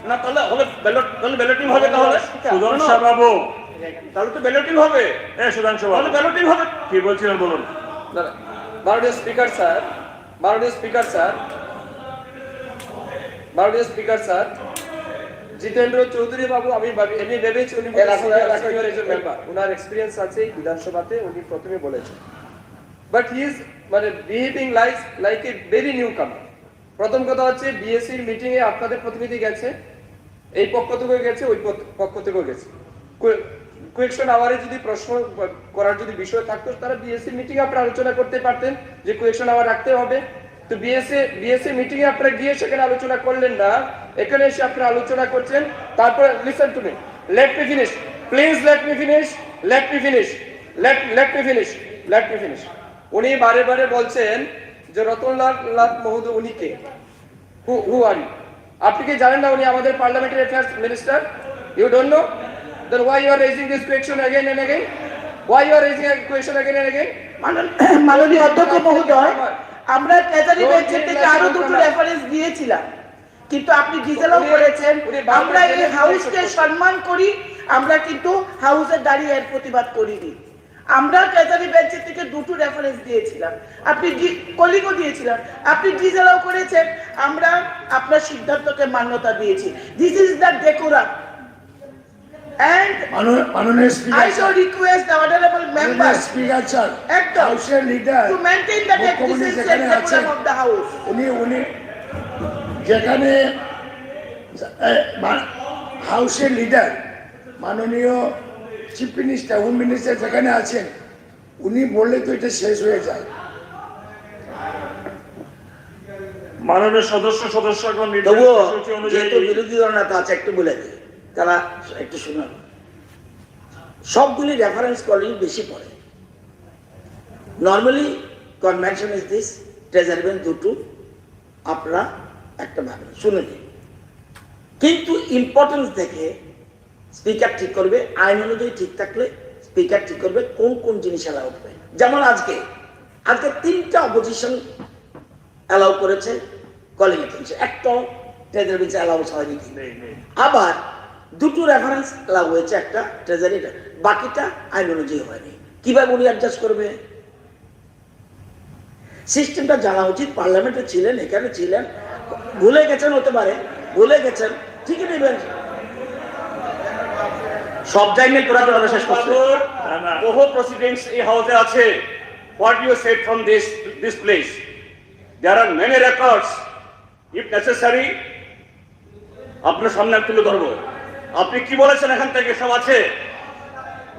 [SPEAKER 5] না তাহলে ব্যালটিং হবে তাহলে
[SPEAKER 1] সুধাংশু বাবু
[SPEAKER 10] তাহলে তো ব্যালটিং হবে।
[SPEAKER 1] সুধাংশু
[SPEAKER 10] তাহলে ব্যালটিং হবে।
[SPEAKER 1] কি বলছিলেন বলুন।
[SPEAKER 10] মাননীয় স্পিকার স্যার, মাননীয় স্পিকার স্যার, মাননীয় স্পিকার স্যার, জিতেন্দ্র চৌধুরী বাবু আমি ভেবেছি উনি সিনিয়র একজন মেম্বার, ওনার এক্সপিরিয়েন্স আছে বিধানসভাতে, উনি প্রথমে বলেছেন। বাট হি ইজ মানে behaving like a very new কামার। প্রথম কথা হচ্ছে বিএসসির মিটিং এ আপনাদের প্রতিনিধি গেছে, এই পক্ষ থেকেও গেছে, ওই পক্ষ থেকেও গেছে। কোয়েকশন আওয়ারে যদি প্রশ্ন করার যদি বিষয় থাকতো তারা বিএসসি মিটিং এ আপনারা আলোচনা করতে পারতেন যে কোয়েকশন আওয়ার রাখতে হবে। তো বিএসসি মিটিং এ আপনারা গিয়ে সেখানে আলোচনা করলেন না, এখানে এসে আপনারা আলোচনা করছেন। তারপর listen to me, let me finish please, let me finish, let me finish, let me finish, let me finish. উনি বারে বারে বলছেন যে রতনলাল মহোদয় উনি কে, হু আর ইউ? আপনি কি জানেন না উনি আমাদের parliamentary affairs minister? You don't know? Then why you are raising this question again and again? Why you are raising a question again and again?
[SPEAKER 2] মাননীয় অধ্যক্ষ মহোদয়, আমরা ট্রেজারি বেঞ্চের থেকে আরো দুটো রেফারেন্স দিয়েছিলাম, কিন্তু আপনি ডিজেলও করেছেন। আমরা এই হাউসকে সম্মান করি, আমরা কিন্তু হাউসে দাঁড়িয়ে এর প্রতিবাদ করিনি। আমরা ট্রেজারি বেঞ্চের থেকে দুটো রেফারেন্স দিয়েছিলাম, আপনি কলিগও দিয়েছিলাম, আপনি ডিজেলও করেছেন। আমরা আপনার সিদ্ধান্তকে মান্যতা দিয়েছি। This is the decorum. And I shall request the honorable member to maintain the decency and decorum of the house.
[SPEAKER 15] যেখানে হাউসের লিডার মাননীয় চিফ মিনিস্টার, হোম মিনিস্টার যেখানে আছেন, উনি বললে তো এটা শেষ হয়ে যায়।
[SPEAKER 1] মাননীয় সদস্যগণ
[SPEAKER 12] তবুও যেহেতু বিরোধী দল নেতা আছে একটু বলে দিই, তারা একটু শুনুন। সবগুলি রেফারেন্স কলিং বেশি পড়ে। Normally convention is this, treasury bench দুটো, আপনারা একটা ভাবেন শুনে নিন। কিন্তু ইম্পর্টেন্স দেখে স্পিকার ঠিক করবে, আইন অনুযায়ী ঠিক থাকলে স্পিকার ঠিক করবে কোন কোন জিনিস অ্যালাউ করবে। যেমন আজকে 3টা অপোজিশন অ্যালাউ করেছে কলিং অ্যাটেনশন, একটা ট্রেজারি বেঞ্চ অ্যালাউ হয়নি। আবার দুটো রেফারেন্স অ্যালাউ হয়েছে, একটা ট্রেজারি, বাকিটা আইন অনুযায়ী হয়নি। কিভাবে উনি অ্যাডজাস্ট করবে? সিস্টেমটা জানা উচিত। পার্লামেন্টে ছিলেন, এখানে ছিলেন, ভুলে গেছেন, হতে পারে ভুলে গেছেন, ঠিকই নেবেন। সব জায়গায় তোরা তোরা শেষ করছে।
[SPEAKER 5] বহু প্রসিডিংস এই হাউসে আছে। What you said from this place, there are many records. If necessary, আপনার সামনে তুলে ধরবো। আপনি কি বলেছেন এখান থেকে সব আছে,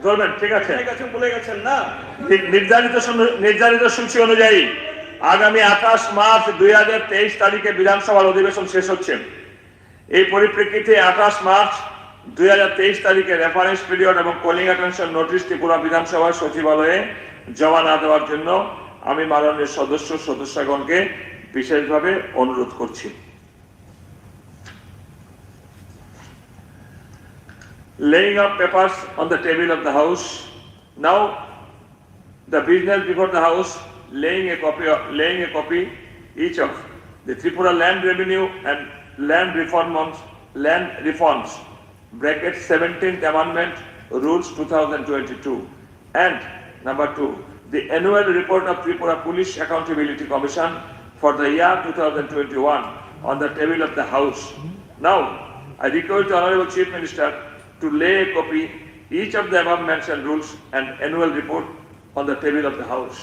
[SPEAKER 1] ধরবেন, ঠিক আছে,
[SPEAKER 5] বলে গেছেন না?
[SPEAKER 1] নির্ধারিত সূচি অনুযায়ী আগামী 28 মার্চ 2023 তারিখে বিধানসভার অধিবেশন শেষ হচ্ছে। এই পরিপ্রেক্ষিতে 28 মার্চ 2023 তারিখে রেফারেন্স পিরিয়ড এবং কলিং অ্যাটেনশন নোটিশ ত্রিপুরা বিধানসভার সচিবালয়ে জমা না দেওয়ার জন্য আমি মাননীয় সদস্যগণকে বিশেষভাবে অনুরোধ করছি। Laying of papers on the table of the house. Now, the business before the house, laying a copy each of the Tripura Land Revenue and Land Reforms bracket 17th Amendment Rules 2022, and number 2, the annual report of Tripura Police Accountability Commission for the year 2021 on the table of the house. Now, I request the Honorable Chief Minister to lay a copy each of the above mentioned rules and annual report on the table of the house.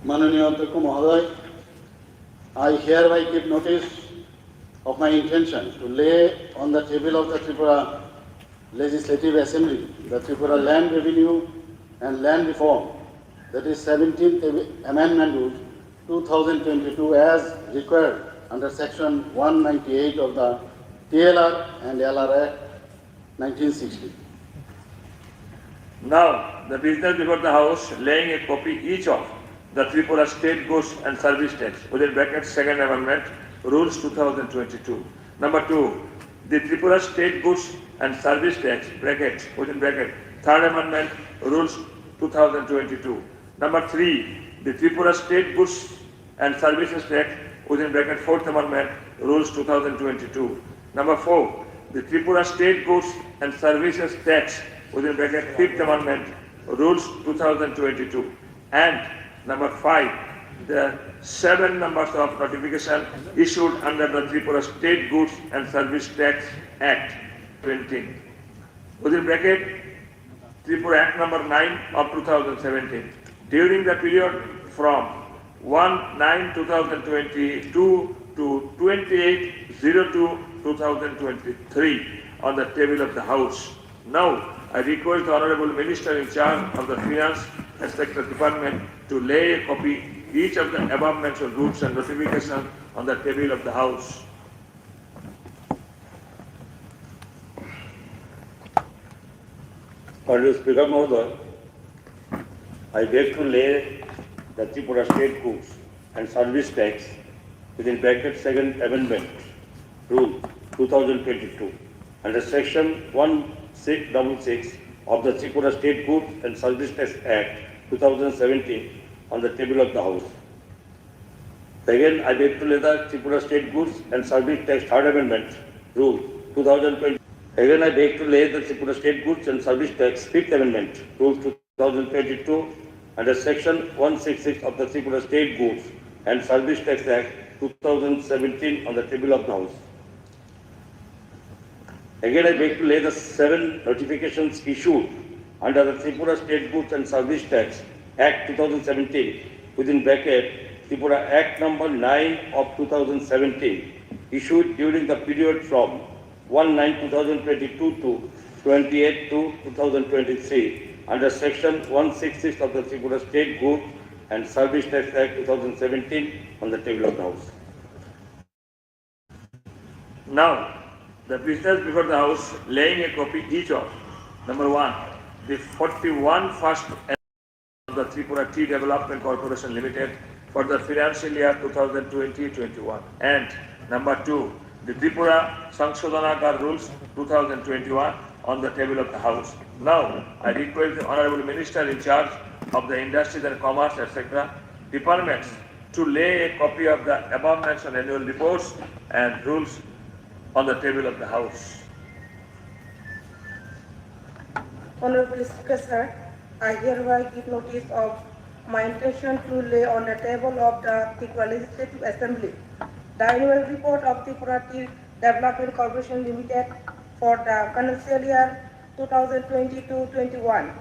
[SPEAKER 8] মাননীয় অধ্যক্ষ মহোদয়, I hereby give notice of my intention to lay on the table of the Tripura Legislative Assembly the Tripura Land Revenue and Land Reform, that is 17th Amendment Rule 2022 as required under section 198 of the TLR and LR Act 1960.
[SPEAKER 1] Now, the business before the house, laying a copy each of the Tripura State Goods and Service Tax, within brackets 2nd Amendment, Rules 2022. Number 2, the Tripura State Goods and Service Tax, bracket, within bracket, 3rd Amendment, Rules 2022. Number 3, the Tripura State Goods and Services Tax, within bracket, 4th Amendment, Rules 2022. Number 4, the Tripura State Goods and Services Tax within bracket 5th Amendment Rules 2022. And number 5, the 7 numbers of notification issued under the Tripura State Goods and Service Tax Act 20. Within bracket Tripura Act number 9 of 2017. During the period from 1/9/2022 to 28/02/2023 on the table of the House. Now, I request the Honorable Minister in charge of the Finance and Sector Department to lay a copy each of the above mentioned rules and notifications on the table of the House.
[SPEAKER 4] Honorable Speaker Mahoday, I beg to lay the Tripura State Goods and Service Tax within bracket 2nd Amendment Rule 2022 under Section 1666 of the Tripura State Goods and Service Tax Act 2017 on the table of the House. Again, I beg to lay the Tripura State Goods and Service Tax 3rd Amendment Rule 2020. Again, I beg to lay the Tripura State Goods and Service Tax 5th Amendment Rule 2022 under Section 166 of the Tripura State Goods and Service Tax Act 2017 on the table of the House. Again, I beg to lay the 7 notifications issued under the Tripura State Goods and Service Tax Act 2017 within bracket Tripura Act number 9 of 2017 issued during the period from 1/9/2022 to 28/2/2023 under Section 166 of the Tripura State Goods and Service Tax Act 2017 on the table of the House.
[SPEAKER 1] Now, the business before the House laying a copy each of number 1, the 41 first of the Tripura Tea Development Corporation Limited for the financial year 2020-21, and number 2, the Tripura Sangshodhanagar Rules 2021 on the table of the House. Now, I request the Honorable Minister in charge of the Industries and Commerce, etc. departments to lay a copy of the above mentioned annual reports and rules on the table of the House.
[SPEAKER 2] Honorable Speaker, sir, I hereby give notice of my intention to lay on the table of the Tripura Legislative Assembly the annual report of Tripura Tea Development Corporation Limited for the financial year 2020-21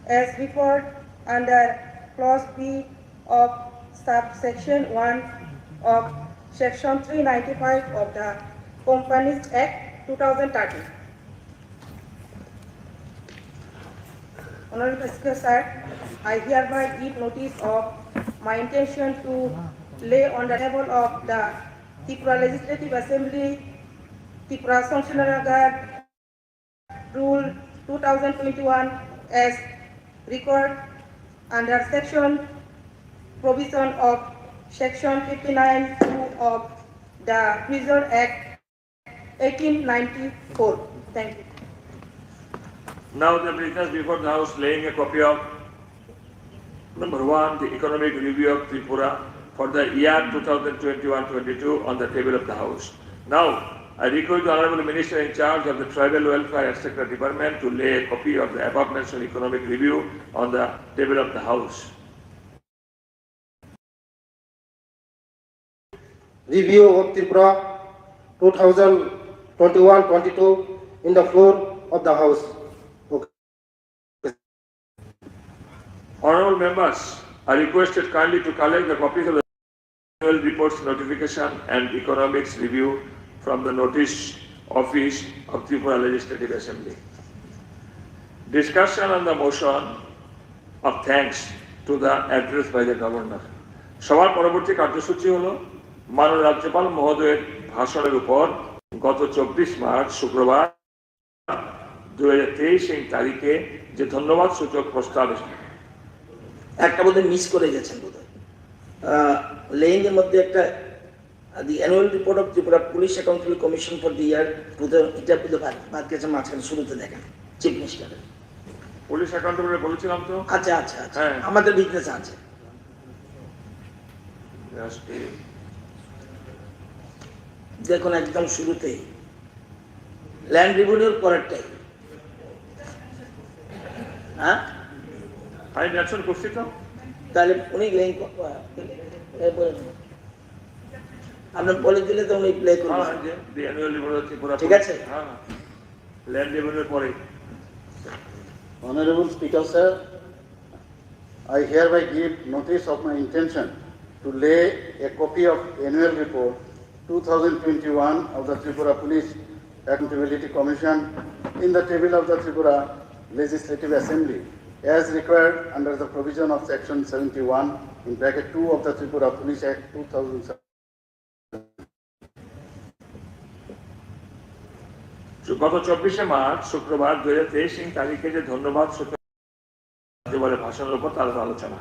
[SPEAKER 2] as referred under Clause B of subsection 1 of Section 395 of the Companies Act 2013. Honorable Speaker, sir, I hereby give notice of my intention to lay on the table of the Tripura Legislative Assembly Tripura Sangshodhanagar Rule 2021 as required under section provision of Section 59(2) of the Prison Act 1894. Thank you.
[SPEAKER 1] Now the business before the House laying a copy of number 1, the Economic Review of Tripura for the year 2021-22 on the table of the House. Now, I request the Honorable Minister in charge of the Tribal Welfare etc. Department to lay a copy of the above mentioned Economic Review on the table of the House.
[SPEAKER 7] Review of Tripura 2021-22 in the floor of the House. Okay.
[SPEAKER 1] Honorable members are requested kindly to collect the copies of the annual reports, notification and economics review from the notice office of Tripura Legislative Assembly. Discussion on the motion of thanks to the address by the Governor. সবার পরবর্তী কার্যসূচি হলো মাননীয় রাজ্যপাল মহোদয়ের ভাষণের উপর গত 24 March শুক্রবার 2023 তারিখে যে ধন্যবাদ সূচক প্রস্তাব
[SPEAKER 12] একটা বোধহয় মিস করে গেছেন বোধহয় লেইং এর মধ্যে একটা the annual report of Tripura Police Accountability Commission for the year এটা বোধহয় বাদ গেছে মাঝখানে শুরুতে দেখেন চিফ মিনিস্টার
[SPEAKER 1] পুলিশ অ্যাকাউন্টেবিলিটি বলেছিলাম তো
[SPEAKER 12] আচ্ছা আচ্ছা আচ্ছা আমাদের বিজনেস আছে
[SPEAKER 1] জাস্ট
[SPEAKER 12] দেখুন একদম শুরুতেই ল্যান্ড রেভিনিউর পরেরটাই। হ্যাঁ,
[SPEAKER 1] আমি মেনশন করছি তো।
[SPEAKER 12] তাহলে উনি আপনি বলে দিলে তো উনি প্লে করবেন।
[SPEAKER 1] হ্যাঁ, যে the annual report of Tripura
[SPEAKER 12] ঠিক আছে।
[SPEAKER 1] হ্যাঁ, ল্যান্ড রেভিনিউর পরে।
[SPEAKER 8] Honorable Speaker, sir, I hereby give notice of my intention to lay a copy of annual report 2021 of the Tripura Police Accountability Commission in the table of the Tripura Legislative Assembly as required under the provision of section 71 in bracket 2 of the Tripura Police Act 2007.
[SPEAKER 1] গত 24শে March শুক্রবার 2023 তারিখে যে ধন্যবাদ ভাষণের উপর তার আলোচনা।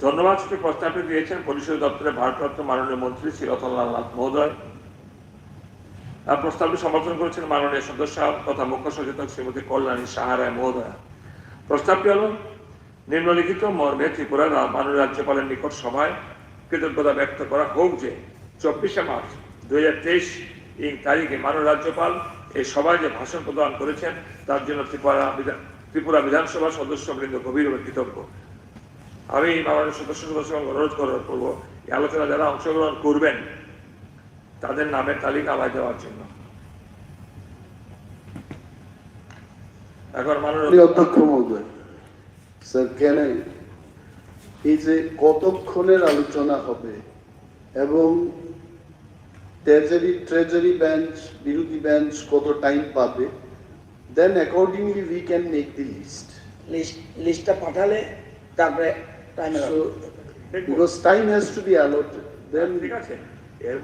[SPEAKER 1] ধন্যবাদ সূচক প্রস্তাবটি দিয়েছেন পরিষদ দপ্তরের ভারপ্রাপ্ত মাননীয় মন্ত্রী শ্রী রতনলাল নাথ মহোদয়। প্রস্তাবটি সমর্থন করেছেন মাননীয় সদস্য তথা মুখ্য সচেতক শ্রীমতী কল্যাণী সাহা রায় মহোদয়া। প্রস্তাবটি হল নিম্নলিখিত মর্মে ত্রিপুরার মাননীয় রাজ্যপালের নিকট সভায় কৃতজ্ঞতা ব্যক্ত করা হোক যে 24শে মার্চ 2023 তারিখে মাননীয় রাজ্যপাল এই সভায় যে ভাষণ প্রদান করেছেন তার জন্য ত্রিপুরা বিধানসভা সদস্যবৃন্দ গভীরভাবে কৃতজ্ঞ। আমি মাননীয় সদস্য অনুরোধ করবো এই আলোচনা যারা অংশগ্রহণ করবেন তাদের নামের তালিকা আমায় দেওয়ার জন্য। এখন মাননীয়
[SPEAKER 6] অধ্যক্ষ মহোদয়, স্যার কেন এই যে কতক্ষণের আলোচনা হবে এবং ট্রেজারি বেঞ্চ বিরোধী বেঞ্চ কত টাইম পাবে, then accordingly we can make the
[SPEAKER 12] লিস্টটা পাঠালে তারপরে time
[SPEAKER 6] because time has to be allotted, then
[SPEAKER 1] ঠিক আছে,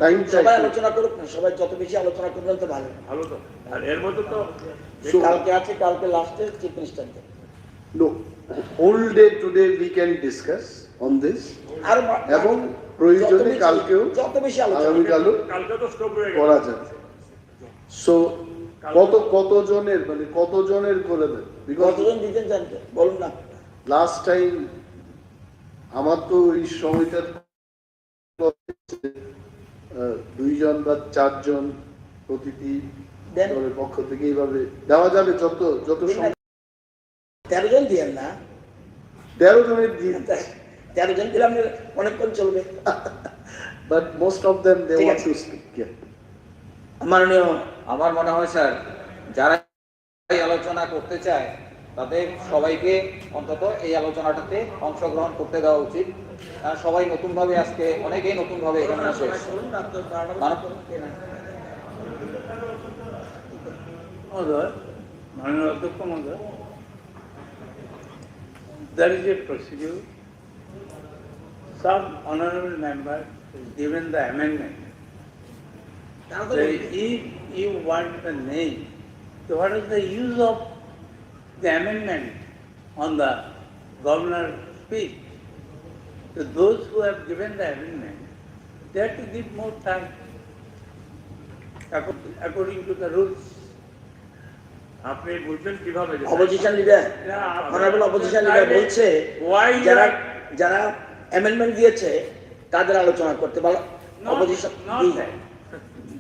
[SPEAKER 6] time
[SPEAKER 12] সবাই আলোচনা করুক না, সবাই যত বেশি আলোচনা করবেন তো ভালো।
[SPEAKER 1] ভালো তো। আর এর মধ্যে তো
[SPEAKER 12] কালকে আছে, কালকে লাস্টে chief minister
[SPEAKER 6] no, whole day today we can discuss on this
[SPEAKER 12] আর
[SPEAKER 6] এবং প্রয়োজনে কালকেও
[SPEAKER 12] যত বেশি আলোচনা
[SPEAKER 1] কালকে তো স্টপ হয়ে গেল
[SPEAKER 6] করা যাবে। সো কতজনের মানে কতজনের করে দেন,
[SPEAKER 12] কতজন দিতেন জানতে বলুন না।
[SPEAKER 6] লাস্ট টাইম আমার তো এই সময়টা 2 বা 4 জন প্রতিটি দলের পক্ষ থেকে এইভাবে দেওয়া যাবে, যত
[SPEAKER 12] 13 জন দিয়েন না,
[SPEAKER 6] 13 জনের দিন
[SPEAKER 12] 13 জন দিলে আপনি অনেকক্ষণ চলবে।
[SPEAKER 6] But most of them they want to speak.
[SPEAKER 12] মাননীয়,
[SPEAKER 9] আমার মনে হয় স্যার যারা এই আলোচনা করতে চায় তাদের সবাইকে অন্তত এই আলোচনাটাতে অংশগ্রহণ করতে দেওয়া উচিত। কারণ সবাই নতুনভাবে আজকে অনেকেই নতুনভাবে এখানে আসে।
[SPEAKER 4] মহোদয়, মাননীয় অধ্যক্ষ মহোদয়, there is a procedure. Some honorable member has given the amendment. If you want the name, so what is the use of the amendment on the governor's speech? So those who have given the amendment, they have to give more time according to the rules.
[SPEAKER 1] আপনি বুঝবেন কিভাবে?
[SPEAKER 12] Opposition leader, honourable opposition leader বলছে যারা amendment দিয়েছে তাদের আলোচনা করতে বলা। Opposition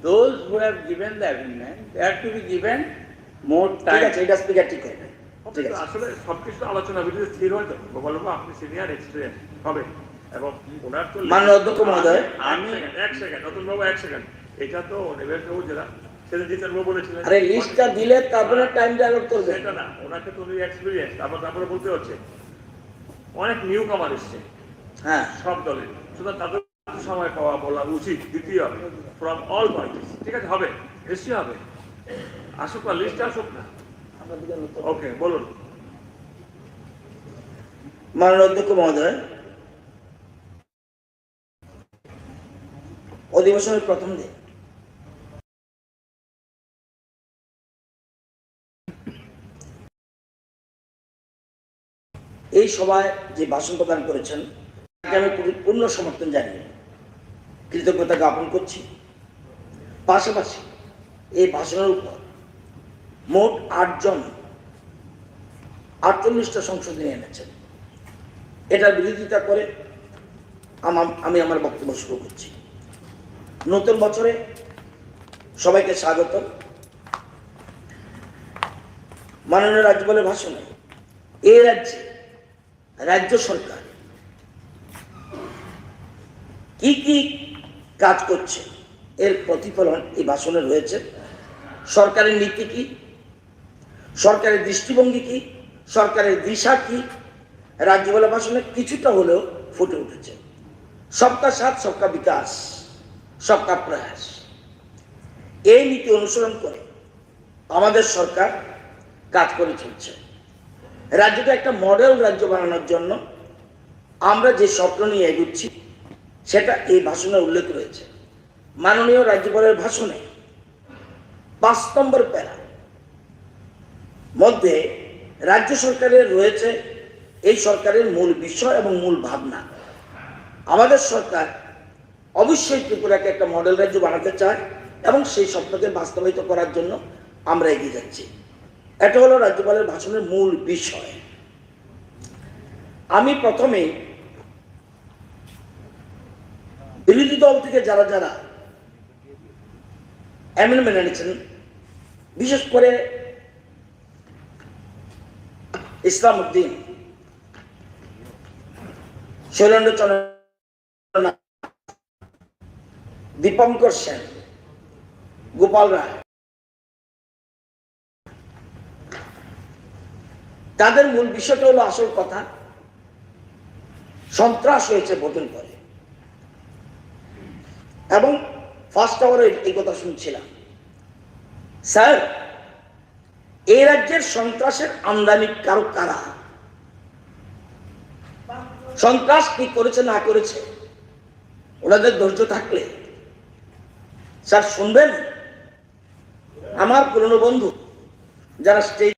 [SPEAKER 4] those who have given the amendment, they have to be given more time.
[SPEAKER 12] ঠিক আছে, এটা স্পিকার ঠিক করবে। ঠিক আছে,
[SPEAKER 1] আসলে সবকিছু আলোচনা ভিত্তিতে স্থির হয় তো বলবো আপনি সিনিয়র এক্সপিরিয়েন্স হবে এবং ওনার তো
[SPEAKER 12] মাননীয় অধ্যক্ষ মহোদয়,
[SPEAKER 1] আমি এক সেকেন্ড নতুন বাবু এক সেকেন্ড, এটা তো নেবের বাবু যারা সেদিন জিতেন বাবু বলেছিলেন
[SPEAKER 12] আরে লিস্টটা দিলে তারপরে টাইম ডায়ালগ করবে।
[SPEAKER 1] এটা না, ওনাকে তো উনি এক্সপিরিয়েন্স, তারপরে বলতে হচ্ছে অনেক নিউ কামার এসছে
[SPEAKER 12] হ্যাঁ
[SPEAKER 1] সব দলে, সুতরাং তাদের সময় পাওয়া বলা উচিত। দ্বিতীয় ফ্রম অল পার্টিস, ঠিক আছে, হবে নিশ্চয়ই হবে, আসুক না লিস্টে আসুক না। ওকে বলুন।
[SPEAKER 12] মাননীয় অধ্যক্ষ মহোদয়, অধিবেশনের প্রথম দিন এই সভায় যে ভাষণ প্রদান করেছেন আমি পূর্ণ সমর্থন জানিয়ে কৃতজ্ঞতা জ্ঞাপন করছি। পাশাপাশি এই ভাষণের উপর মোট 8 জন 48টা সংশোধনী এনেছেন। এটার বিরোধিতা করে আমি আমার বক্তব্য শুরু করছি। নতুন বছরে সবাইকে স্বাগত। মাননীয় রাজ্যপালের ভাষণে এই রাজ্যে রাজ্য সরকার কি কি কাজ করছে এর প্রতিফলন এই ভাষণে রয়েছে। সরকারের নীতি কি, সরকারের দৃষ্টিভঙ্গি কি, সরকারের দিশা কি, রাজ্যপালের ভাষণে কিছুটা হলেও ফুটে উঠেছে। সবকা সাথ সবকা বিকাশ, সবকা প্রয়াস, এই নীতি অনুসরণ করে আমাদের সরকার কাজ করে চলছে। রাজ্যটা একটা মডেল রাজ্য বানানোর জন্য আমরা যে স্বপ্ন নিয়ে এগুচ্ছি সেটা এই ভাষণে উল্লেখ রয়েছে। মাননীয় রাজ্যপালের ভাষণে 5 নম্বর প্যারা মধ্যে রাজ্য সরকারের রয়েছে এই সরকারের মূল বিষয় এবং মূল ভাবনা। আমাদের সরকার অবশ্যই ত্রিপুরাকে একটা মডেল রাজ্য বানাতে চায় এবং সেই স্বপ্নকে বাস্তবায়িত করার জন্য আমরা এগিয়ে যাচ্ছি। এটা হলো রাজ্যপালের ভাষণের মূল বিষয়। আমি প্রথমে বিরোধী দল থেকে যারা যারা অ্যামেন্ডমেন্ট এনেছেন, বিশেষ করে ইসলাম উদ্দিন, শৈলেন্দ্র চন্দ্র, দীপঙ্কর সেন, গোপাল রায়, তাদের মূল বিষয়টা হলো আসল কথা সন্ত্রাস হয়েছে ভোটের পরে। এবং ফার্স্ট আওয়ারে এই কথা শুনছিলাম, স্যার এই রাজ্যের সন্ত্রাসের আমদানি কারক কারা, সন্ত্রাস কি করেছে না করেছে, ওনাদের ধৈর্য থাকলে স্যার শুনবেন। আমার পুরনো বন্ধু যারা স্টেট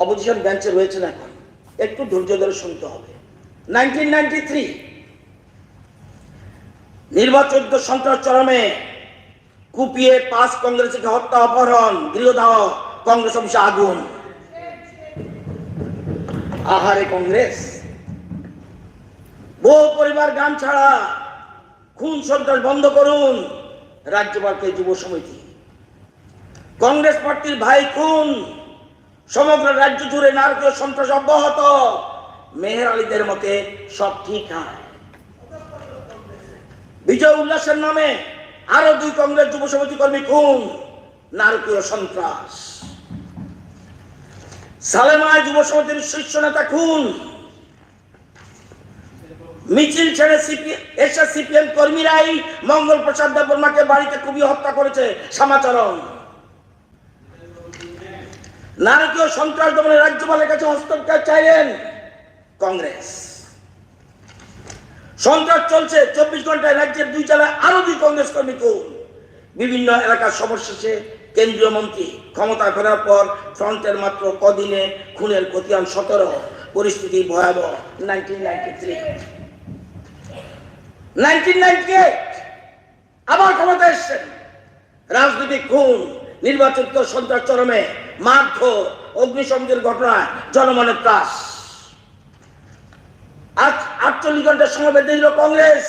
[SPEAKER 12] অপোজিশন বেঞ্চে রয়েছেন এখন একটু ধৈর্য ধরে শুনতে হবে। 1993 নির্বাচন সন্ত্রাস চরমে, কুপিয়ে 5 কংগ্রেসকে হত্যা, অপহরণ, গৃহদাহ, কংগ্রেস অফিসে আগুন। আহারে কংগ্রেস, বহু পরিবার গান ছাড়া, খুন সন্ত্রাস বন্ধ করুন। রাজ্যপালকে যুব সমিতি, কংগ্রেস পার্টির ভাই খুন, সমগ্র রাজ্য জুড়ে নারকীয় সন্ত্রাস অব্যাহত, মেহের আলীদের মতে সব ঠিক হয়। বিজয় উল্লাসের নামে আরো 2 কংগ্রেস যুব সমিতি কর্মী খুন, নারকীয় সন্ত্রাস। সালেমায় যুব সমিতির শীর্ষ নেতা খুন, মিছিল ছেড়ে এসে সিপিএম কর্মীরাই মঙ্গল প্রসাদ দেববর্মাকে বাড়িতে কুপিয়ে হত্যা করেছে। সমাচরণ, নারকীয় সন্ত্রাস দমনে রাজ্যপালের কাছে হস্তক্ষেপ চাইলেন কংগ্রেস। সন্ত্রাস চলছে 24 ঘন্টায়, রাজ্যের 2 জেলায় আরো 2 কংগ্রেস কর্মী খুন। বিভিন্ন এলাকার সমস্যা শেষে কেন্দ্রীয় মন্ত্রী ক্ষমতা ফেরার পর ফ্রন্টের মাত্র কদিনে খুনের খতিয়ান 17। পরিস্থিতি ভয়াবহ। 1998 আবার ক্ষমতা এসছেন, রাজনৈতিক খুন, নির্বাচন সন্ত্রাস চরমে, মারধর, অগ্নিসংযোগের ঘটনায় জনমনের ত্রাস। আজ 48 ঘন্টার সময় বেঁধে দিল কংগ্রেস।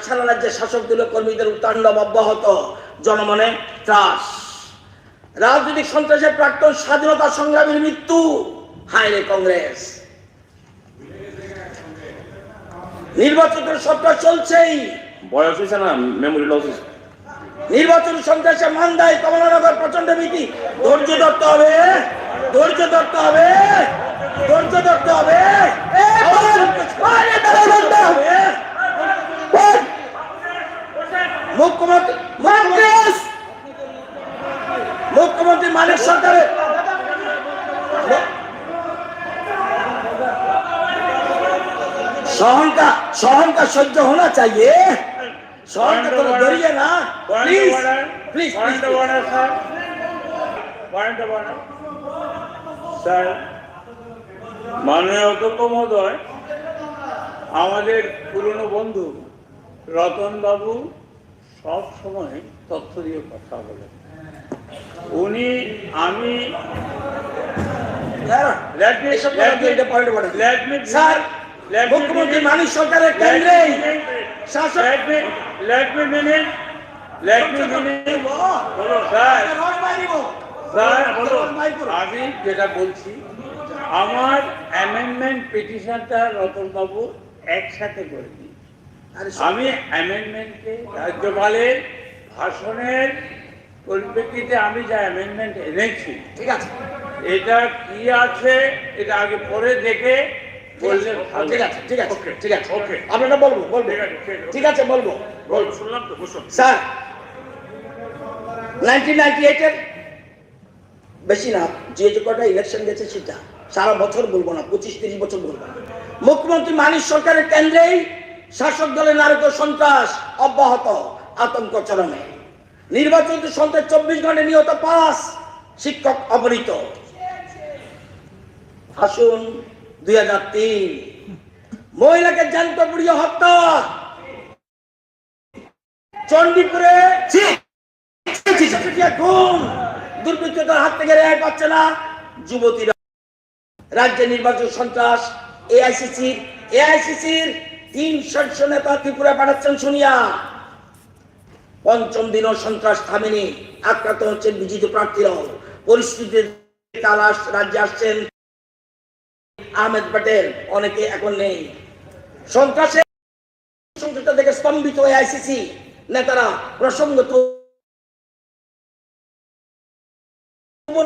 [SPEAKER 12] সারা রাজ্যের শাসক দলীয় কর্মীদের তাণ্ডব অব্যাহত, জনমনে ত্রাস। রাজনৈতিক সন্ত্রাসের প্রাক্তন স্বাধীনতা সংগ্রামীর মৃত্যু। হায় রে কংগ্রেস, নির্বাচনের সন্ত্রাস চলছেই,
[SPEAKER 5] বয়স হয়েছে না, মেমোরি লস হয়েছে।
[SPEAKER 12] নির্বাচন সন্ত্রাসে মান্দায়, কমলানগর প্রচন্ড ভীতি। ধৈর্য ধরতে হবে, ধৈর্য ধরতে হবে, ধৈর্য ধরতে হবে। মুখ্যমন্ত্রী মালিক সরকারের सहन का सह्य होना चाहिए, सहन का तो डरिए ना, प्लीज प्लीज
[SPEAKER 4] স্যার, মাননীয় অধ্যক্ষ মহোদয়, আমাদের পুরনো বন্ধু রতন বাবু সব সময় তথ্য দিয়ে কথা বলেন। উনি আমি
[SPEAKER 12] মুখ্যমন্ত্রী মানিক সরকারের কেন্দ্রে
[SPEAKER 4] আমি যেটা বলছি, আমার অ্যামেন্ডমেন্ট পিটিশনটা রতনবাবু একসাথে করে দিই। আমি অ্যামেন্ডমেন্টে রাজ্যপালের ভাষণের পরিপ্রেক্ষিতে আমি যা অ্যামেন্ডমেন্ট এনেছি,
[SPEAKER 12] ঠিক আছে,
[SPEAKER 4] এটা কি আছে এটা আগে পরে দেখে বললে ভালো।
[SPEAKER 12] ঠিক আছে, ঠিক আছে, ঠিক আছে, ওকে, আপনারা বলবো, ঠিক আছে, বলবো,
[SPEAKER 1] শুনলাম তো, বসুন।
[SPEAKER 12] স্যার 1998 এর বেশি না, যে কটা ইলেকশন গেছে সেটা সারা বছর বলবো না, 25-30 বছর বলবো না। মুখ্যমন্ত্রী মানিক সরকারের কেন্দ্রেই শাসক দলের নারকীয় সন্ত্রাস অব্যাহত, আতঙ্ক চরমে। নির্বাচন সন্ত্রাস 24 ঘন্টায় নিহত 5 শিক্ষক অপহৃত। আসুন 2003 মহিলাকে জ্যান্ত পুড়িয়ে হত্যা, চণ্ডীপুরে খুন, দুর্বৃত্তদের হাত থেকে রেহাই পাচ্ছে না যুবতীরা। রাজ্যে নির্বাচন সন্ত্রাস, এআইসিসির 3 শীর্ষ নেতা ত্রিপুরা পাঠাচ্ছেন শুনিয়া। পঞ্চম দিনও সন্ত্রাস থামেনি, আক্রান্ত হচ্ছেন বিজিত প্রার্থীরাও। পরিস্থিতির তালাশ রাজ্যে আসছেন আহমেদ প্যাটেল, অনেকে এখন নেই। সন্ত্রাসের থেকে স্তম্ভিত এআইসিসি নেতারা প্রসঙ্গত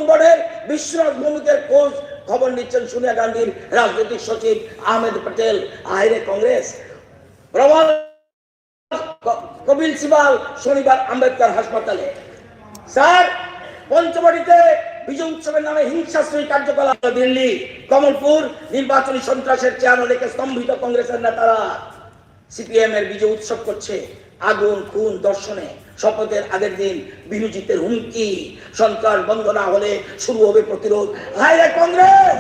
[SPEAKER 12] বোর্ডের বিশ্বনাথ ভৌমিকের খোঁজ খবর নিচ্ছেন সোনিয়া গান্ধীর রাজনৈতিক সচিব আহমেদ প্যাটেল। আইরে কংগ্রেস প্রবল কপিল সিবাল শনিবার আম্বেদকর হাসপাতালে। স্যার পঞ্চবটিতে বিজয় উৎসবের নামে হিংসাত্মক কার্যকলাপ। দিল্লি কমলপুর নির্বাচনী সন্ত্রাসের চেহারা দেখে স্তম্ভিত কংগ্রেসের নেতারা। সিপিএম এর বিজয় উৎসব করছে আগুন, খুন, দর্শনে। শপথের আগের দিন বিরোধীদের হুমকি, সন্ত্রাস বন্ধ না হলে শুরু হবে প্রতিরোধ। হায় কংগ্রেস!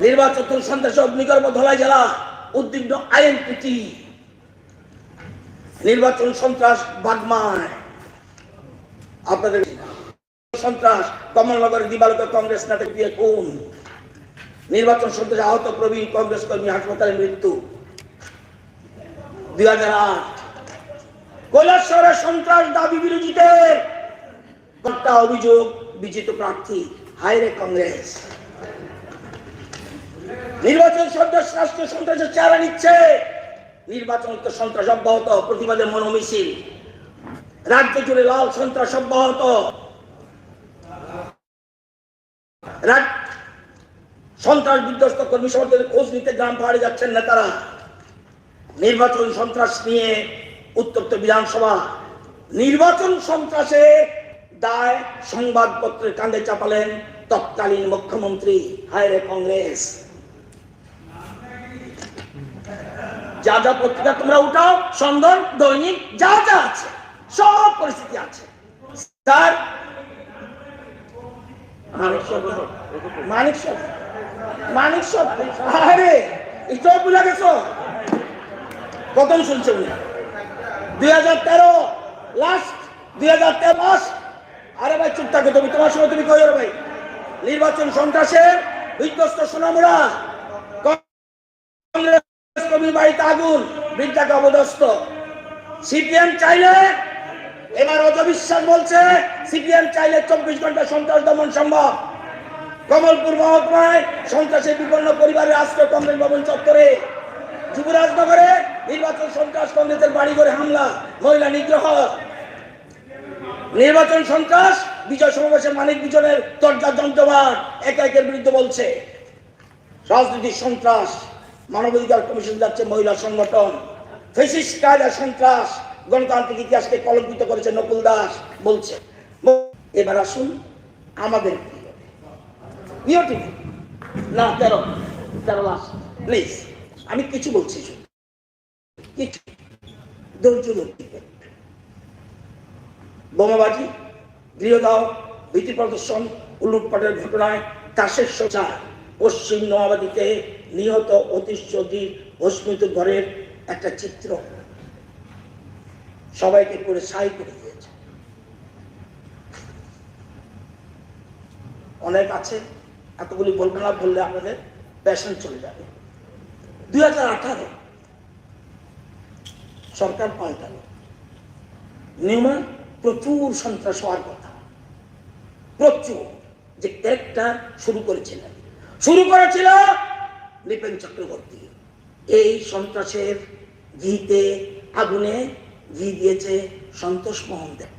[SPEAKER 12] নির্বাচন সন্ত্রাসে অগ্নিকর্ম ধলাই জেলা উদ্বিগ্ন আইএনপিটি। নির্বাচন সন্ত্রাস বাগমায়, আপনাদের সন্ত্রাস কমলনগরের দিবালোকে কংগ্রেস নেতা দিয়ে খুন। নির্বাচন সন্ত্রাসে আহত প্রবীণ কংগ্রেস কর্মী হাসপাতালে মৃত্যু। 2008 কৈলাসহরের সন্ত্রাস দাবি বিরোধীদের কর্তা অভিযোগ বিজিত প্রার্থী। হায়রে কংগ্রেস! নির্বাচন সন্ত্রাস রাষ্ট্রীয় সন্ত্রাসের চেহারা নিচ্ছে। নির্বাচন সন্ত্রাস অব্যাহত, প্রতিবাদের মনোমিছিল। রাজ্য জুড়ে লাল সন্ত্রাস অব্যাহত। সন্ত্রাস বিধ্বস্ত কর্মী সমর্থকদের খোঁজ নিতে গ্রাম পাহাড়ে যাচ্ছেন নেতারা। নির্বাচন সন্ত্রাস নিয়ে উত্তপ্ত বিধানসভা। নির্বাচন সন্ত্রাসে দায় সংবাদপত্রের কাঁধে চাপালেন তৎকালীন মুখ্যমন্ত্রী। হায়রে কংগ্রেস! যা যা পত্রিকা তোমরা উঠাও, সন্ধান, দৈনিক, যা যা আছে সব পরিস্থিতি আছে। স্যার মানিক সব আরে এটাও বুঝা গেছো? কখন শুনছে উনি? 2013 লাস্ট, 2013 লাস্ট। আরে ভাই চুপ থাকো তুমি, তোমার সময় তুমি কই ভাই। নির্বাচন সন্ত্রাসের বিধ্বস্ত সোনামুড়া, কংগ্রেস কর্মীর বাড়িতে আগুন, বৃদ্ধাকে অবদস্ত। সিপিএম চাইলে, এবার অজবিশ্বাস বলছে সিপিএম চাইলে 24 ঘন্টা সন্ত্রাস দমন সম্ভব। কমলপুর মহকুমায় সন্ত্রাসের বিপন্ন পরিবারের আশ্রয় কংগ্রেস ভবন চত্বরে। যুবরাজনগরে নির্বাচন সন্ত্রাস, কংগ্রেসের বাড়ি ঘরে হামলা, মহিলা নিগ্রহ। নির্বাচন সন্ত্রাস বিজয় সমাবেশে মানিক বিজনের তর্জা যন্ত্রবাদ একের বিরুদ্ধে বলছে। রাজনৈতিক সন্ত্রাস, মানবাধিকার কমিশন যাচ্ছে মহিলা সংগঠন। ফ্যাসিস্ট কায়দা সন্ত্রাস গণতান্ত্রিক ইতিহাসকে কলঙ্কিত করেছে নকুল দাস বলছে। এবার আসুন আমাদের না 13 লাস্ট প্লিজ, আমি কিছু বলছি, কিছু ধৈর্য ধরতে। বোমাবাজি, গৃহদাহ, ভীতি প্রদর্শন, লুটপাটের ঘটনায় তাসের সোজা পশ্চিম নোয়াবাদীতে নিহত অতীশ চৌধুরীর ভস্মিত ঘরের একটা চিত্র সবাইকে করে সাই করে দিয়েছে। অনেক আছে, এতগুলি বলবো না, বললে আপনাদের প্যাশন চলে যাবে। 2018 সরকার পাল্টালো, নিয়মা প্রচুর সন্ত্রাস হওয়ার কথা, প্রচুর, যে একটা শুরু করেছিল নৃপেন চক্রবর্তী। এই সন্ত্রাসের ঘিতে আগুনে ঘি দিয়েছে সন্তোষ মোহন দেব।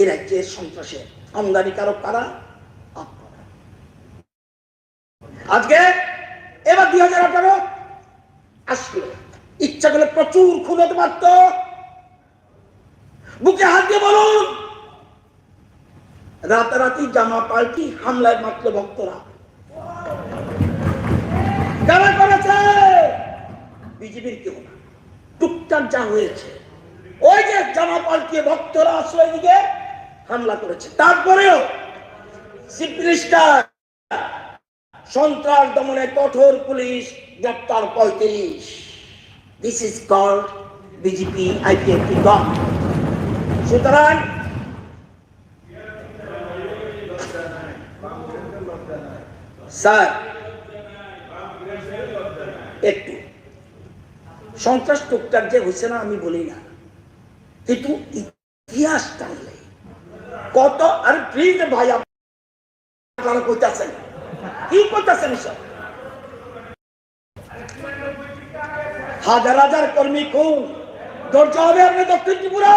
[SPEAKER 12] এ রাজ্যের সন্ত্রাসের আমদানিকারক কারা? আপনারা। আজকে এবার 2018 আসলো, ইচ্ছা করলে প্রচুর খুন হতে পারত। বুকে হাত দিয়ে বলুন, রাতারাতি জামা পাল্টি হামলায় মাত্র ভক্তরা কারা করেছে? বিজেপির কেউ না, টুকটাক যা হয়েছে ওই যে জামা পাল্টিয়ে ভক্তরা আশ্রয় দিকে হামলা করেছে। তারপরেও চিফ মিনিস্টার সন্ত্রাস দমনে কঠোর পুলিশ গ্রেপ্তার 35। This is called BJP IPFT gov. সুতরাং স্যার একটু সন্ত্রাস টুকটাক যে হয়েছে না আমি বলি না, কিন্তু ইতিহাস টানলে কত, আর প্লিজ ভাই আপনারা কইতাছেন কি করতেছেন সব? হাজার হাজার কর্মী খুন, ধৈর্য হবে আপনি দক্ষিণ ত্রিপুরা?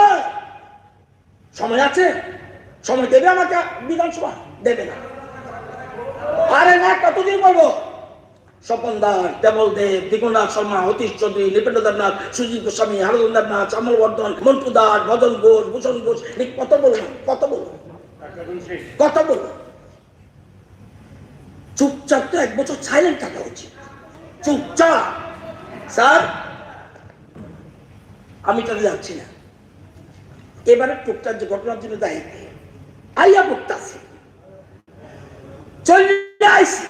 [SPEAKER 12] সময় আছে? সময় দেবে আমাকে বিধানসভা? দেবে না। আরে না, কতদিন বলবো? স্বপন দাস, দেবল দেব, দ্বিগুণনাথ শর্মা, অতীশ চৌধুরী, নৃপেন্দ্র দেবনাথ, সুজিত গোস্বামী, হারদন দেবনাথ, শ্যামল বর্ধন, মন্টু দাস, ভজন ঘোষ, ভূষণ ঘোষ, কত বলবো? কত বলবো? চুপচাপ তো 1 বছর সাইলেন্ট থাকা উচিত, চুপচাপ। স্যার আমি তাতে যাচ্ছি না, এবারে টুকটাক যে ঘটনার জন্য দায়ী আইয়া ভুগতাছি, চলে আইসি,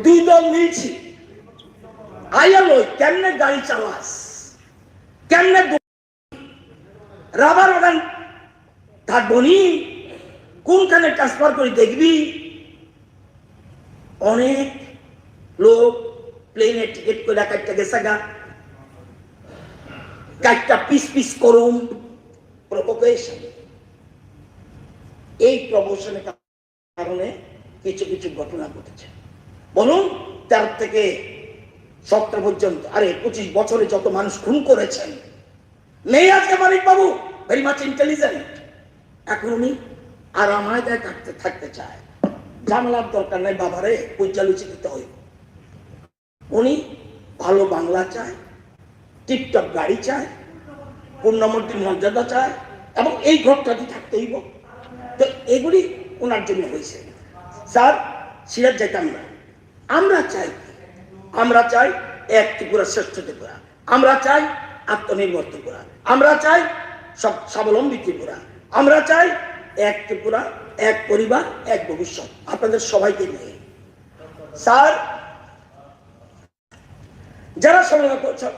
[SPEAKER 12] 2 দল মিলছি, আইয়া লই কেমনে গাড়ি চালাস, কেমনে রাবার ওখান থাকবনি, কোনখানে ট্রান্সফার করে দেখবি। অনেক লোক প্লেনের টিকিট করে কাটটা গেছে গা, কাটটা পিস পিস করুন, প্রভোকেশন। এই প্রভোকেশনের কারণে কিছু কিছু ঘটনা ঘটেছে। বলুন 13 থেকে 17 পর্যন্ত, আরে 25 বছরে যত মানুষ খুন করেছেন, নেই আজকে মানিক বাবু, ভেরি মাচ ইন্টেলিজেন্ট, এখন উনি আরামায় থাকতে চায়, ঝামেলার দরকার নাই বাবারে, পূজালুচি দিতে হইব। উনি ভালো বাংলা চায়, টিপটপ গাড়ি চায়, পূর্ণমূর্তির মর্যাদা চায়, এবং এই ঘরটাতে থাকতে হইব। তো এগুলি ওনার জন্য হয়েছে। স্যার সিরাজ যাইতাম না, আমরা চাই, আমরা চাই এক ত্রিপুরা শ্রেষ্ঠ ত্রিপুরা, আমরা চাই আত্মনির্ভর ত্রিপুরা, আমরা চাই সব স্বাবলম্বী ত্রিপুরা, আমরা চাই এক ত্রিপুরা, এক পরিবার, এক ভবিষ্যৎ, আপনাদের সবাইকে নিয়ে। স্যার যারা সমালোচনা করছেন,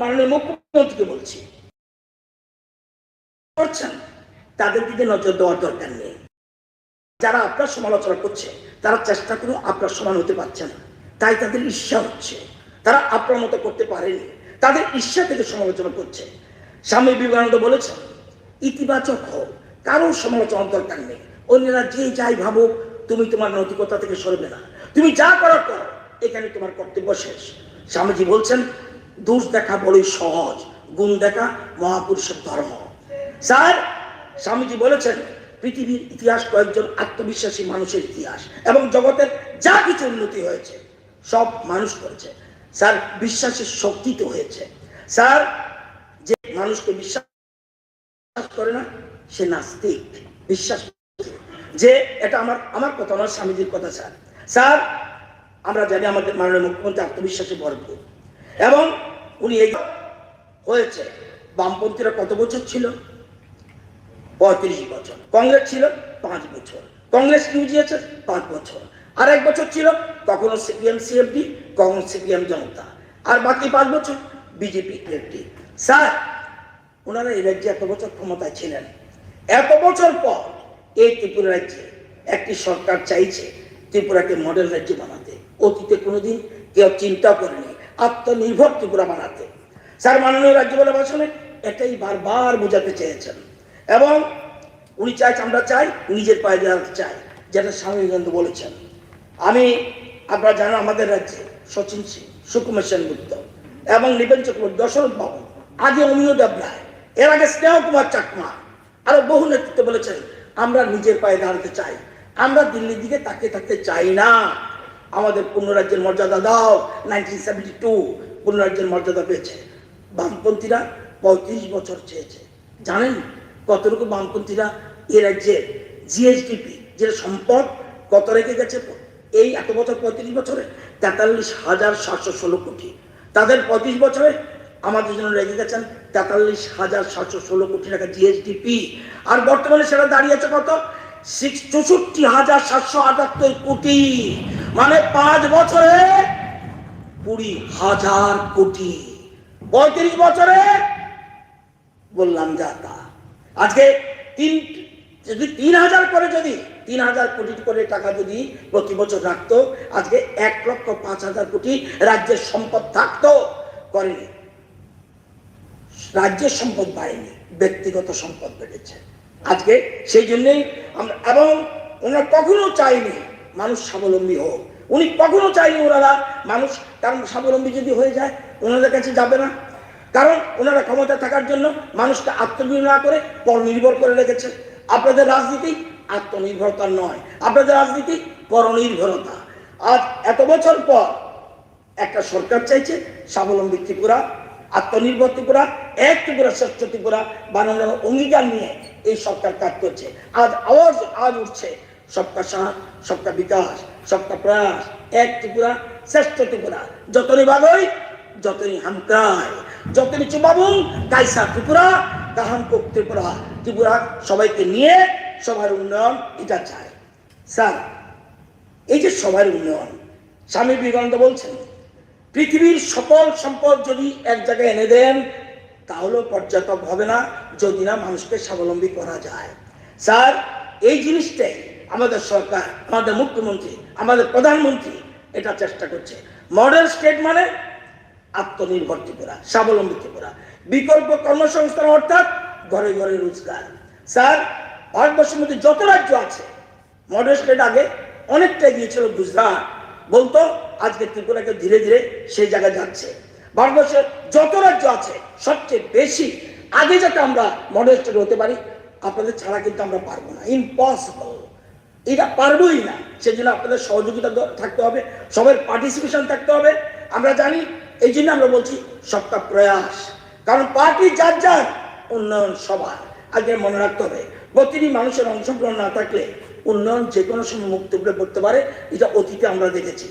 [SPEAKER 12] মাননীয় মুখ্যমন্ত্রীকে বলছি, করছেন তাদের দিকে নজর দেওয়ার দরকার নেই। যারা আপনার সমালোচনা করছে তারা চেষ্টা করে আপনার সমান হতে পারছে না, তাই তাদের ঈর্ষা হচ্ছে, তারা আপনার মতো করতে পারেনি, তাদের ঈর্ষা থেকে সমালোচনা করছে। স্বামী বিবেকানন্দ বলেছেন, ইতিবাচক হোক, কারোর সমালোচনার দরকার নেই, অন্যরা যে যাই ভাবুক, তুমি তোমার নৈতিকতা থেকে সরবে না, তুমি যা করার করো, এখানে তোমার কর্তব্য শেষ। স্বামীজি বলছেন, দোষ দেখা বড়ই সহজ, গুণ দেখা মহাপুরুষের ধর্ম। স্যার স্বামীজি বলেছেন, পৃথিবীর ইতিহাস কয়েকজন আত্মবিশ্বাসী মানুষের ইতিহাস, এবং জগতের যা কিছু উন্নতি হয়েছে সব মানুষ করেছে। স্যার বিশ্বাসের শক্তিতে হয়েছে। স্যার যে মানুষকে বিশ্বাস করে না সে নাস্তিক, বিশ্বাস যে এটা আমার কথা নয়, স্বামীজির কথা। স্যার স্যার আমরা জানি আমাদের মাননীয় মুখ্যমন্ত্রী আত্মবিশ্বাসে ভরপুর, এবং উনি এই হয়েছে। বামপন্থীরা কত বছর ছিল? 35 বছর। কংগ্রেস ছিল 5 বছর। কংগ্রেস কি বুঝিয়েছে? 5 বছর। আর 1 বছর ছিল কখনো সিপিএম সিএফডি, কখনো সিপিএম জনতা, আর বাকি 5 বছর বিজেপি এফডি। স্যার ওনারা এই রাজ্যে এত বছর ক্ষমতায় ছিলেন, এত বছর পর এই ত্রিপুরা রাজ্যে একটি সরকার চাইছে ত্রিপুরাকে মডেল রাজ্য বানাতে। অতীতে কোনোদিন কেউ চিন্তা করেনি আত্মনির্ভর ত্রিপুরা বানাতে। স্যার মাননীয় রাজ্যপালের ভাষণে এটাই বারবার বোঝাতে চেয়েছেন এবং উনি চাইছেন, আমরা চাই নিজের পায়ে দাঁড়াতে চাই, যেটা স্বামী বিবেকানন্দ বলেছেন। আমি আপনারা জানেন আমাদের রাজ্যে সচিন সিং, সুকুমার সেনগুপ্ত এবং নিপেন চক্রবর্তী, দশরথ বাবু, আগে অমিয় দেব রায়, এর আগে স্নেহ কুমার চাকমা, আরো বহু নেতৃত্ব বলেছেন আমরা নিজের পায়ে দাঁড়াতে চাই, আমরা দিল্লির দিকে তাকিয়ে থাকতে চাই না, আমাদের পূর্ণ রাজ্যের মর্যাদা দাও। 1972 পূর্ণ রাজ্যের মর্যাদা পেয়েছে। বামপন্থীরা 35 বছর চেয়েছে। জানেন কতটুকু বামপন্থীরা এ রাজ্যের জিএসডিপি, যেটা সম্পদ, কত রেখে গেছে এই এত বছর, 35 বছরে 43,716 কোটি। তাদের 35 বছরে আমাদের জন্য রেখে গেছেন 43,716 কোটি টাকা জিএসডিপি। আর বর্তমানে সেটা দাঁড়িয়েছে কত? 64,778 কোটি। মানে 5 বছরে 20,000 কোটি। 35 বছরে বললাম যা তা। আজকে যদি 3,000 করে, যদি 3,000 কোটি করে টাকা যদি প্রতি বছর রাখতো, আজকে 1,05,000 কোটি রাজ্যের সম্পদ থাকতো। করেনি। রাজ্যের সম্পদ বাড়েনি, ব্যক্তিগত সম্পদ বেড়েছে। আজকে সেই জন্যই আমরা, এবং ওনারা কখনো চাইনি মানুষ স্বাবলম্বী হোক। উনি কখনো চাইনি ওনারা মানুষ, কারণ স্বাবলম্বী যদি হয়ে যায় ওনাদের কাছে যাবে না। কারণ ওনারা ক্ষমতা থাকার জন্য মানুষকে আত্মনির্ভর না করে পরনির্ভর করে রেখেছে। আপনাদের রাজনীতি আত্মনির্ভরতা নয়, আপনাদের রাজনীতি পরনির্ভরতা। আজ এত বছর পর একটা সরকার চাইছে স্বাবলম্বী ত্রিপুরা, আত্মনির্ভর ত্রিপুরা, এক ত্রিপুরা শ্রেষ্ঠ ত্রিপুরা বানানোর অঙ্গীকার নিয়ে এই সরকার কাজ করছে। আজ উঠছে সবকা সাথ, সবকা বিকাশ, সবকা প্রয়াস, এক ত্রিপুরা শ্রেষ্ঠ ত্রিপুরা। যতনি বাগই, যতনি হামক্রায়, যতনি চুবাবুং কাইসা ত্রিপুরা, কাহাম কোক ত্রিপুরা। ত্রিপুরা সবাইকে নিয়ে সবার উন্নয়ন, এটা চায়। স্যার এই যে সবার উন্নয়ন, স্বামী বিবেকানন্দ বলছেন পৃথিবীর সকল সম্পদ যদি এক জায়গায় এনে দেন তাহলেও পর্যাপ্ত হবে না যদি না মানুষকে স্বাবলম্বী করা যায়। স্যার এই জিনিসটাই আমাদের সরকার, আমাদের মুখ্যমন্ত্রী, আমাদের প্রধানমন্ত্রী এটা চেষ্টা করছে। মডেল স্টেট মানে আত্মনির্ভর ত্রিপুরা, স্বাবলম্বী ত্রিপুরা, বিকল্প কর্মসংস্থান অর্থাৎ ঘরে ঘরে রোজগার। স্যার ভারতবর্ষের মধ্যে যত রাজ্য আছে, মডেল স্টেট আগে অনেকটা গিয়েছিল গুজরাট বলতো, আজকে ত্রিপুরাকে ধীরে ধীরে সেই জায়গায় যাচ্ছে। ভারতবর্ষের যত রাজ্য আছে সবচেয়ে বেশি আগে যাতে আমরা মডেল স্টেট হতে পারি, আপনাদের ছাড়া কিন্তু আমরা পারবো না, ইম্পসিবল, এটা পারবোই না। সেজন্য আপনাদের সহযোগিতা থাকতে হবে, সবার পার্টিসিপেশন থাকতে হবে। আমরা জানি, এই জন্য আমরা বলছি সবটা প্রয়াস, কারণ পার্টি যার যার, উন্নয়ন সবার। আগে মনে রাখতে হবে প্রতিটি মানুষের অংশগ্রহণ না থাকলে উন্নয়ন যে কোনো সময় মুক্ত করে পড়তে পারে। এটা অতীতে আমরা দেখেছি।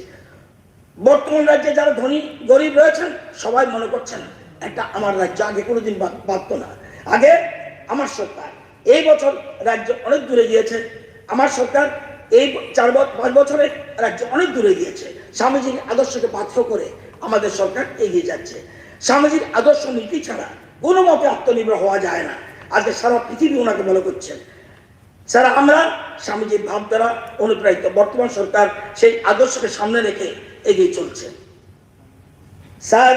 [SPEAKER 12] বর্তমান রাজ্যে যারা ধনী গরিব রয়েছেন সবাই মনে করছেন একটা আমার রাজ্য, আগে কোনোদিন বাঁধত না। আগে আমার সরকার, এই বছর রাজ্য অনেক দূরে গিয়েছে। আমার সরকার এই 4-5 বছরে রাজ্য অনেক দূরে গিয়েছে। স্বামীজির আদর্শকে পাত্র করে আমাদের সরকার এগিয়ে যাচ্ছে। স্বামীজির আদর্শ নীতি ছাড়া কোনো মতে আত্মনির্ভর হওয়া যায় না। আজকে সারা পৃথিবী ওনাকে মনে করছেন। স্যার আমরা স্বামীজির ভাব দ্বারা অনুপ্রাণিত, বর্তমান সরকার সেই আদর্শকে সামনে রেখে এগিয়ে চলছে। স্যার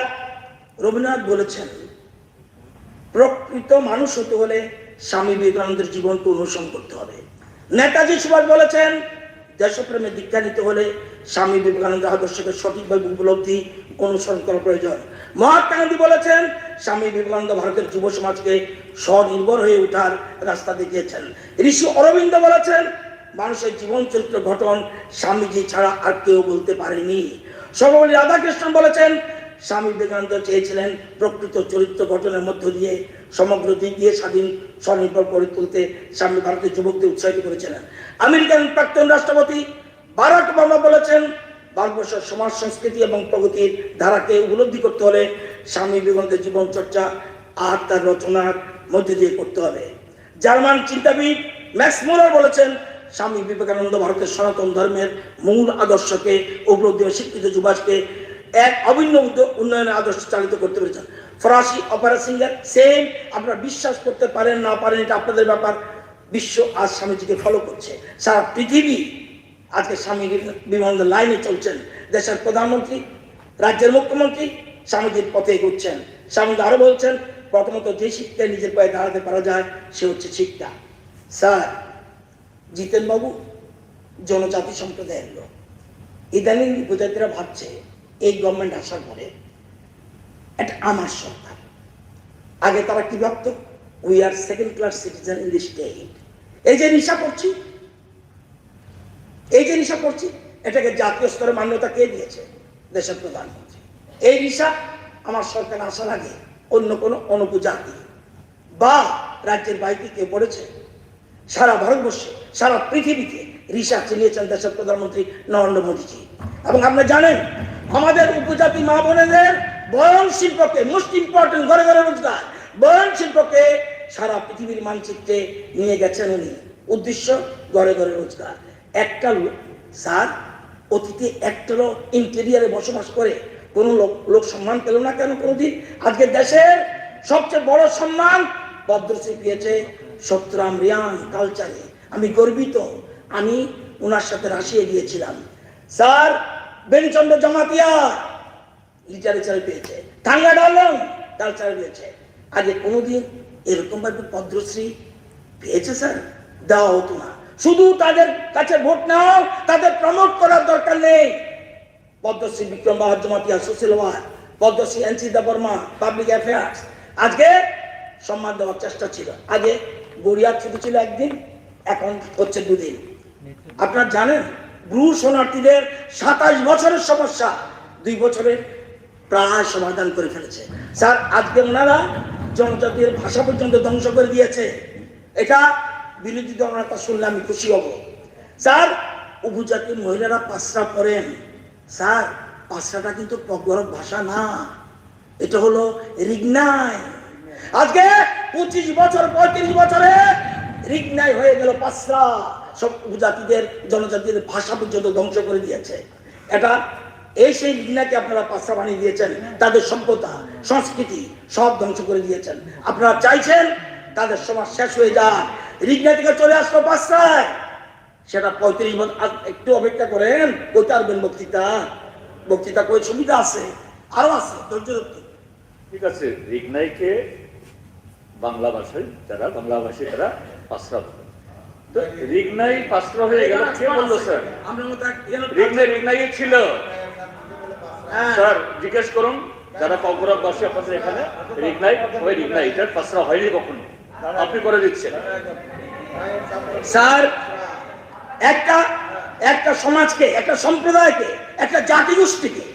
[SPEAKER 12] রবীন্দ্রনাথ বলেছেন প্রকৃত মানুষ হতে হলে স্বামী বিবেকানন্দের জীবনকে অনুসরণ করতে হবে। নেতাজি সুভাষ বলেছেন দেশপ্রেমে দীক্ষা নিতে হলে স্বামী বিবেকানন্দের আদর্শকে সঠিকভাবে উপলব্ধি অনুসরণ করা প্রয়োজন। মহাত্মা গান্ধী বলেছেন স্বামী বিবেকানন্দ ভারতের যুব সমাজকে স্বনির্ভর হয়ে ওঠার রাস্তা দেখিয়েছেন। ঋষি অরবিন্দ বলেছেন মানুষের জীবন চরিত্র গঠন স্বামীজি ছাড়া আর কেউ বলতে পারেনি। সর্বপল্লী রাধাকৃষ্ণন বলেছেন স্বামী বিবেকানন্দ চেয়েছিলেন প্রকৃত চরিত্র গঠনের মধ্য দিয়ে সমগ্র দিক দিয়ে স্বাধীন স্বনির্ভর করে তুলতে স্বামী ভারতের যুবকদের উৎসাহিত করেছিলেন। আমেরিকান প্রাক্তন রাষ্ট্রপতি বারাক ওবামা বলেছেন ভারতবর্ষের সমাজ সংস্কৃতি এবং প্রগতির ধারাকে উপলব্ধি করতে হলে স্বামী বিবেকানন্দের জীবন চর্চা আর তার রচনার মধ্যে দিয়ে করতে হবে। জার্মান চিন্তাবিদ ম্যাক্স মুলার বলেছেন স্বামী বিবেকানন্দ ভারতের সনাতন ধর্মের মূল আদর্শকে উপলব্ধি ও শিক্ষিত যুবাসকে এক অভিন্ন উন্নয়নের আদর্শ চালিত করতে পেরেছেন। ফরাসি অপেরা সিঙ্গার সেম, আপনারা বিশ্বাস করতে পারেন না পারেন এটা আপনাদের ব্যাপার, বিশ্ব আজ স্বামীজিকে ফলো করছে। সারা পৃথিবী আজকে স্বামী বিবেকানন্দের লাইনে চলছেন। দেশের প্রধানমন্ত্রী, রাজ্যের মুখ্যমন্ত্রী, স্বামীজির পথে এগোচ্ছেন। স্বামীজি আরো বলছেন, প্রথমত যে শিক্ষায় নিজের পায়ে দাঁড়াতে পারা যায় সে হচ্ছে শিক্ষা। স্যার, জিতেন বাবু জনজাতি সম্প্রদায়ের লোক। ইদানিং উপজাতিরা ভাবছে এই গভর্নমেন্ট আসার পরে এটা আমার সরকার। আগে তারা কি ভাবত, we are second class citizen in this state. এই যে নেশা করছি, এটাকে জাতীয় স্তরে মান্যতা কে দিয়েছে? দেশের প্রধানমন্ত্রী। এই নেশা আমার সরকার আসার আগে অন্য কোনো অনুপজাতি বা রাজ্যের বাইরে কেউ পড়েছে? সারা ভারতবর্ষে, সারা পৃথিবীতে রিসা চিনিয়েছেন দেশের প্রধানমন্ত্রী নরেন্দ্র মোদীজি। এবং আপনি জানেন, আমাদের উপজাতি মা বোনেদের বয়ন শিল্পকে, মোস্ট ইম্পর্টেন্ট, ঘরে ঘরে রোজগার, বয়ন শিল্পকে সারা পৃথিবীর মানচিত্রে নিয়ে গেছেন উনি। উদ্দেশ্য ঘরে ঘরে রোজগার। একটা স্যার, অতীতে একটা ইন্টেরিয়ারে বসবাস করে কোন লোক সম্মান পেল না কেন কোনোদিন? আজকে দেশের সবচেয়ে বড় সম্মান পদ্মশ্রী পেয়েছে সত্যরাম রিয়াং কালচারে। আমি গর্বিত, আমি ওনার সাথে রাশিয়ে গিয়েছিলাম। স্যার, বেনিচন্দ্র জমাতিয়া লিটারেচারে পেয়েছে, টাঙ্গা ডালং কালচারে পেয়েছে। আগে কোনোদিন এরকম ভাবে পদ্মশ্রী পেয়েছে স্যার? দেওয়া হতো না। শুধু তাদের কাছে ভোট নাও, তাদের প্রমোট করার দরকার নেই। Padmashri Bikram Bahadur Jamatia social work, Padmashri NC Debbarma public affairs, আজকে সম্মান দেওয়ার চেষ্টা ছিল। আগে গড়িয়ার ছুটি ছিল একদিন, এখন হচ্ছে 2 দিন। আপনারা জানেন, ব্রু শরণার্থীদের 27 বছরের সমস্যা 2 বছরে প্রায় সমাধান করে ফেলেছে। স্যার, আজকে ওনারা জনজাতির ভাষা পর্যন্ত ধ্বংস করে দিয়েছে। এটা বিরোধী দলনেতা শুনলে আমি খুশি হব। স্যার, উপজাতির মহিলারা পাঁচরা পড়েন। স্যার, পাঁচরাটা কিন্তু ককবরক ভাষা না, এটা হলো রিগনাই। আজকে 25 বছর 35 বছরে রিগনাই হয়ে গেল পাঁচরা। সব উপজাতিদের, জনজাতিদের ভাষা পর্যন্ত ধ্বংস করে দিয়েছে। এটা এই সেই রিগনাকে আপনারা পাঁচরা বানিয়ে দিয়েছেন। তাদের সভ্যতা, সংস্কৃতি সব ধ্বংস করে দিয়েছেন। আপনারা চাইছেন তাদের সমাজ শেষ হয়ে যাক, রিগনা থেকে চলে আসলো পাঁচরায়। সেটা 35 বছর। একটু অপেক্ষা করেন, কইতে পারবেন বক্তৃতা কই সুবিধা আছে, আরো আছে, ধৈর্য ধরতে।
[SPEAKER 5] ঠিক আছে, রিগনাইকে বাংলা ভাষায় যারা বাংলাভাষী তারা পাঁচরা বলে। তো রিগনাই পাঁচরা হয়ে গেল কে বললো স্যার? রিগনাই ছিল স্যার, জিজ্ঞেস করুন যারা ককবরক বাসী আপনাদের এখানে, রিগনাই হয় রিগনাই, এটার পাঁচরা হয়নি কখনো, আপনি করে দিচ্ছেন।
[SPEAKER 12] স্যার, একটা সমাজকে, একটা সম্প্রদায়কে, একটা জাতিগোষ্ঠীকে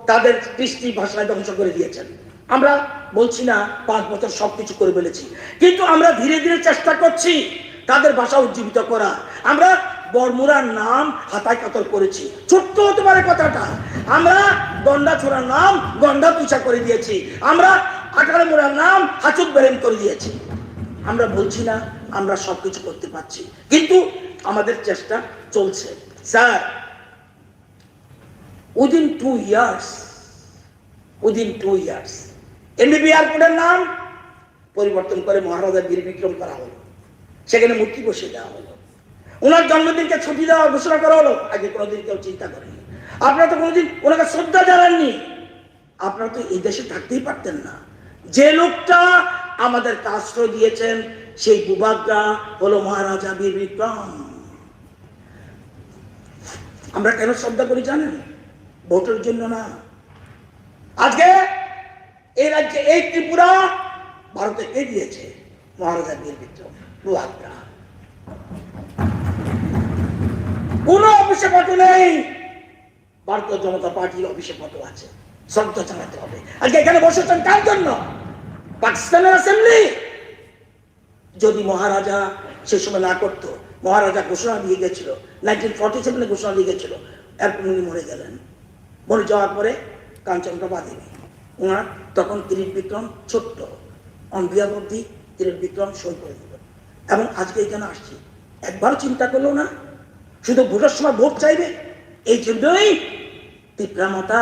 [SPEAKER 12] তাদের কৃষ্টি ভাষায় ধ্বংস করে দিয়েছেন। আমরা বলছি না 5 বছর সবকিছু করে ফেলেছি, কিন্তু আমরা ধীরে ধীরে চেষ্টা করছি তাদের ভাষা উজ্জীবিত করা। আমরা বরমুরার নাম হাতায় কাতর করেছি, ছোট্ট হতে পারে কথাটা। আমরা গন্ডা ছোড়ার নাম গন্ডা তুষা করে দিয়েছি। আমরা আটারমুড়ার নাম হাচুক বেরেম করে দিয়েছি। আমরা বলছি না আমরা সবকিছু করতে পারছি, কিন্তু আমাদের চেষ্টা চলছে। স্যার, উইদিন 2 ইয়ার্স এমবিবি এয়ারপোর্টের নাম পরিবর্তন করে মহারাজা বীর বিক্রম করা হলো। সেখানে মূর্তি বসিয়ে দেওয়া হলো। ওনার জন্মদিনকে ছুটি দেওয়া ঘোষণা করা হলো। আগে কোনোদিন কেউ চিন্তা করেনি। আপনারা তো কোনোদিন ওনাকে শ্রদ্ধা জানাননি। আপনারা তো এই দেশে থাকতেই পারতেন না। যে লোকটা আমাদেরকে আশ্রয় দিয়েছেন সেই ভূভাগরা হলো মহারাজা বীর বিক্রম। আমরা কেন শ্রদ্ধা করি জানেন? ভোটের জন্য না। আজকে এই রাজ্যে, এই ত্রিপুরা ভারতে কে দিয়েছে? মহারাজা বীর বিক্রম। ভূভাগরা কোন অভিষেকত নেই, ভারতীয় জনতা পার্টির অভিষেকত আছে। শ্রদ্ধা জানাতে হবে। আজকে এখানে বসেছেন কার জন্য? পাকিস্তানের অ্যাসেম্বলি। যদি মহারাজা সে সময় না করতো, মহারাজা ঘোষণা দিয়ে গেছিল 1947 ঘোষণা দিয়ে গেছিল, এরপর উনি মরে গেলেন। মরে যাওয়ার পরে কাঞ্চনপ্রভা দেবী, ওনার তখন কিরিট বিক্রম ছোট্ট, on behalf of the Kirit Bikram সই করে দিল। এবং আজকে এখানে আসছি, একবারও চিন্তা করলো না শুধু ভোটের সময় ভোট চাইবে। এই জন্যই ত্রিপুরা মাতা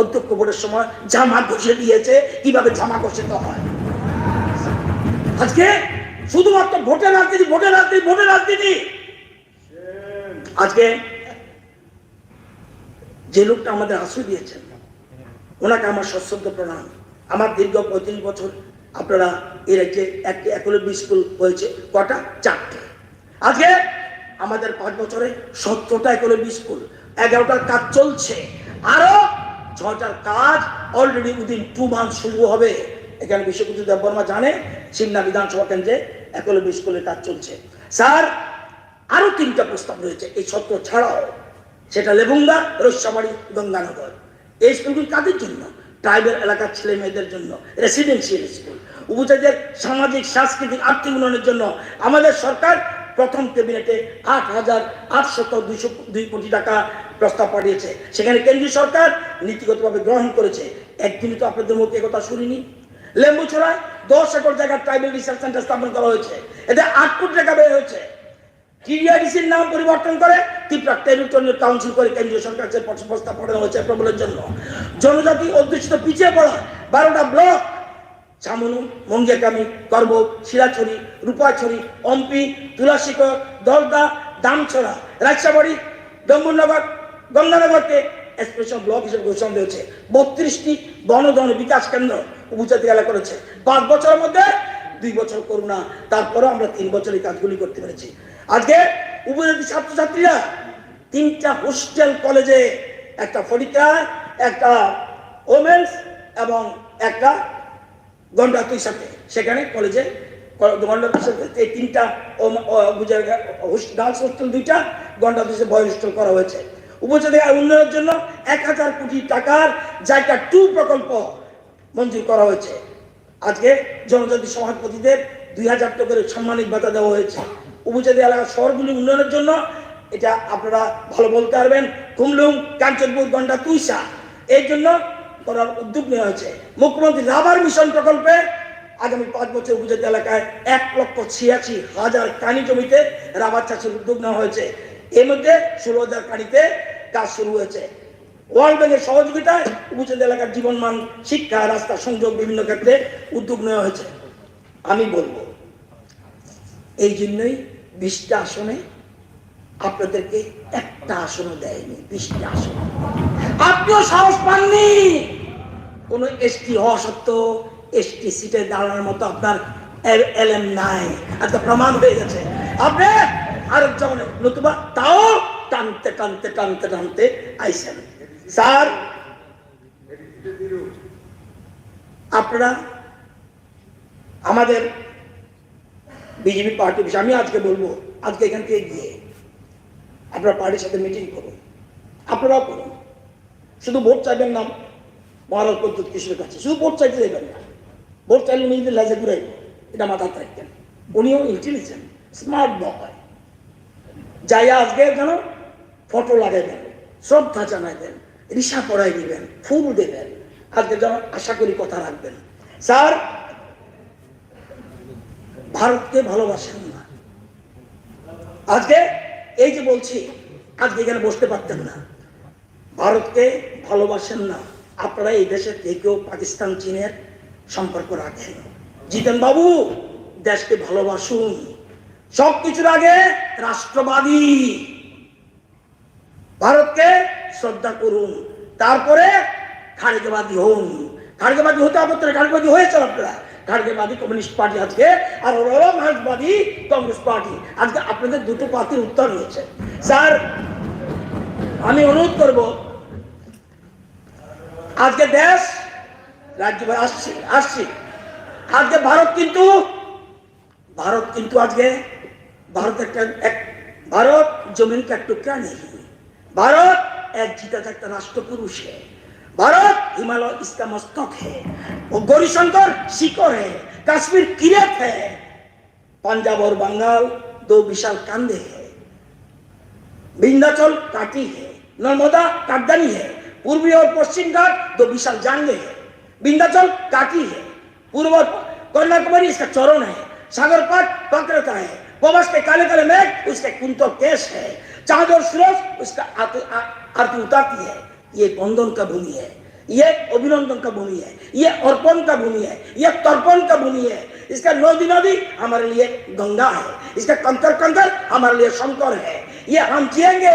[SPEAKER 12] অধ্যক্ষ ভোটের সময় জামা ঘষে দিয়েছে, কিভাবে জামা ঘষিত হয়। আজকে শুধুমাত্র ভোটের রাজনীতি, ভোটের রাজনীতি, ভোটের রাজনীতি। আজকে যে লোকটা আমাদের আশ্রয় দিয়েছেন, ওনাকে আমার সশ্রদ্ধ প্রণাম। আমার দীর্ঘ 35 বছর আপনারা এই রাজ্যে একটি একলব্য স্কুল হয়েছে কটা? 4টে। আজকে আমাদের 5 বছরে 17টা একলব্য স্কুল, 11টার কাজ চলছে, আরো 6টার কাজ অলরেডি উইদিন 2 মান্থ শুরু হবে। এখানে বিশ্বকুমার দেববর্মা জানে সিমনা বিধানসভা কেন্দ্রে একলব্য স্কুলের কাজ চলছে। স্যার আরো 3টা প্রস্তাব রয়েছে এই 17 ছাড়াও, সেটা লেবুঙ্গা, রস্যাবাড়ি, গঙ্গানগর। এই স্কুলগুলি কাদের জন্য? ট্রাইবেল এলাকার ছেলে মেয়েদের জন্য, রেসিডেন্সিয়াল স্কুল। উপজাতিদের সামাজিক সাংস্কৃতিক আর্থিক উন্নয়নের জন্য আমাদের সরকার প্রথম ক্যাবিনেটে 8,802 কোটি টাকা প্রস্তাব পাঠিয়েছে। সেখানে কেন্দ্রীয় সরকার নীতিগতভাবে গ্রহণ করেছে। একদিনই তো আপনাদের মুখে কথা শুনিনি। লেম্বুছড়ায় 10 একর জায়গার ট্রাইবেল রিসার্চ সেন্টার স্থাপন করা হয়েছে, এতে 8 কোটি টাকা ব্যয় হয়েছে। টিডিআইডিসির নাম পরিবর্তন করে ত্রিপুরা টেরিটোরিয়াল কাউন্সিল করে কেন্দ্রীয় সরকারের প্রস্তাব পাঠানো হয়েছে প্রবলের জন্য। জনজাতি অধ্যুষিত পিছিয়ে পড়া 12টা ব্লক, চামুনু, মঙ্গিয়াকামি, করব, শিলাছড়ি, রূপাছড়ি, অম্পি, তুলাশিকর, দলদা, দামছড়া, রাজসাবাড়ি, ডম্বুরনগর, গঙ্গানগরকে স্পেশাল ব্লক হিসেবে ঘোষণা দিয়েছে। 32টি বনধন বিকাশ কেন্দ্র উপজাতি এলাকা করেছে। 5 বছরের মধ্যে 2 বছর করোনা, তারপরে আমরা 3 বছর এই কাজগুলি করতে পেরেছি। আজকে উপজাতি ছাত্রছাত্রীরা 3টা হোস্টেল কলেজে, একটা ফরিকায়, একটা ওমেন্স এবং একটা গন্ডাতুই সাথে, সেখানে কলেজে গন্ডাতুই সাথে এই 3টা গার্লস হোস্টেল, 2টা গন্ডাতুই বয়েজ হোস্টেল করা হয়েছে। উপজাতি উন্নয়নের জন্য 1000 কোটি টাকার জায়গা 2 প্রকল্প মঞ্জুর করা হয়েছে। আজকে জনজাতি সমাজপতিদের 2000 টাকা করে সম্মানিত ভাতা দেওয়া হয়েছে। উপজাতি এলাকার শহরগুলি উন্নয়নের জন্য, এটা আপনারা ভালো বলতে পারবেন, কুমলুং, কাঞ্চনপুর, গন্ডাতুইসা, এই জন্য করার উদ্যোগ নেওয়া হয়েছে। মুখ্যমন্ত্রী রাবার মিশন প্রকল্পে আগামী 5 বছর উপজাতি এলাকায় 1,86,000 কানি জমিতে রাবার চাষের উদ্যোগ নেওয়া হয়েছে। এর মধ্যে 16,000 কানিতে কাজ শুরু হয়েছে। ওয়ার্ল্ড ব্যাংকের সহযোগিতায় উপজাতি এলাকার জীবনমান, শিক্ষা, রাস্তা সংযোগ বিভিন্ন ক্ষেত্রে উদ্যোগ নেওয়া হয়েছে। আমি বলবো এই জন্যই 20টা আসনে আপনাদেরকে একটা আসনও দেয়নি। 20টা আসন আপনিও সাহস পাননি। কোন এসটি হওয়া সত্ত্বেও এসটি সিটে দাঁড়ানোর মতো আপনার এলএম নাই, একটা প্রমাণ হয়ে গেছে। আপনি আরেকজন নতুবা তাও টানতে টানতে টানতে টানতে আইসেন। স্যার আপনারা আমাদের বিজেপি পার্টি বিষয়ে আমি আজকে বলবো, আজকে এখান থেকে গিয়ে আপনারা পার্টির সাথে মিটিং করুন, আপনারাও করুন। শুধু ভোট চাইবেন না মহারাজ প্রদ্যুৎ কিশোরের কাছে, শুধু ভোট চাইতে দেবেন না। ভোট চাইলে নিজেদের লাজে ঘুরাইব, এটা মাথায় রাখবেন। উনিও ইন্টেলিজেন্ট, স্মার্ট বয়। যাই আজকে যেন ফটো লাগাইবেন, শ্রদ্ধা জানাইবেন, রিসা পড়াই দিবেন, ফুল দেবেন। আজকে যেন আশা করি কথা রাখবেন। স্যার ভারতকে ভালোবাসেন না। আজকে এই যে বলছি, আজকে এখানে বসতে পারতেন না। ভারতকে ভালোবাসেন না আপনারা। এই দেশে কেউ পাকিস্তান, চীনের সম্পর্ক রাখেন। জিতেন বাবু দেশকে ভালোবাসুন। সবকিছুর আগে রাষ্ট্রবাদী, ভারতকে শ্রদ্ধা করুন, তারপরে খাড়গেবাদী হন। খাড়গেবাদী হতে আপত্তি, খাড়গেবাদী হয়েছেন আপনারা। খাড়গেবাদী কমিউনিস্ট পার্টি আজকে, আর মার্ক্সবাদী কংগ্রেস পার্টি আজকে। আপনাদের দুটো পার্টির উত্তর হয়েছে। স্যার আমি অনুরোধ করব, আজকে দেশ রাজ্য আসছি আজকে ভারত কিন্তু আজকে ভারত জমিন কা টুকরা নেই। भारत एक जीता जागता राष्ट्रपुरुष है। भारत हिमालय इसका मस्तक है, वो गौरीशंकर शिखर है, कश्मीर किरत है, पंजाब और बंगाल 2 विशाल कंधे है, विंध्याचल काटी है, नर्मदा काटदानी है, पूर्वी और पश्चिम घाट 2 विशाल जांगे है, विंध्याचल काटी है, पूर्व कन्याकुमारी इसका चरण है, सागर पाट वक्रता है, पवस के काले काले मेघ उसके कुंतल केश है, चांद और सूरज उसका आरती उतारती है। ये बंधन का भूमि है, ये अभिनंदन का भूमि है, ये अर्पण का भूमि है, ये तर्पण का भूमि है। इसका नदी नदी हमारे लिए गंगा है, इसका कंकर कंकर हमारे लिए शंकर है। ये हम जिएंगे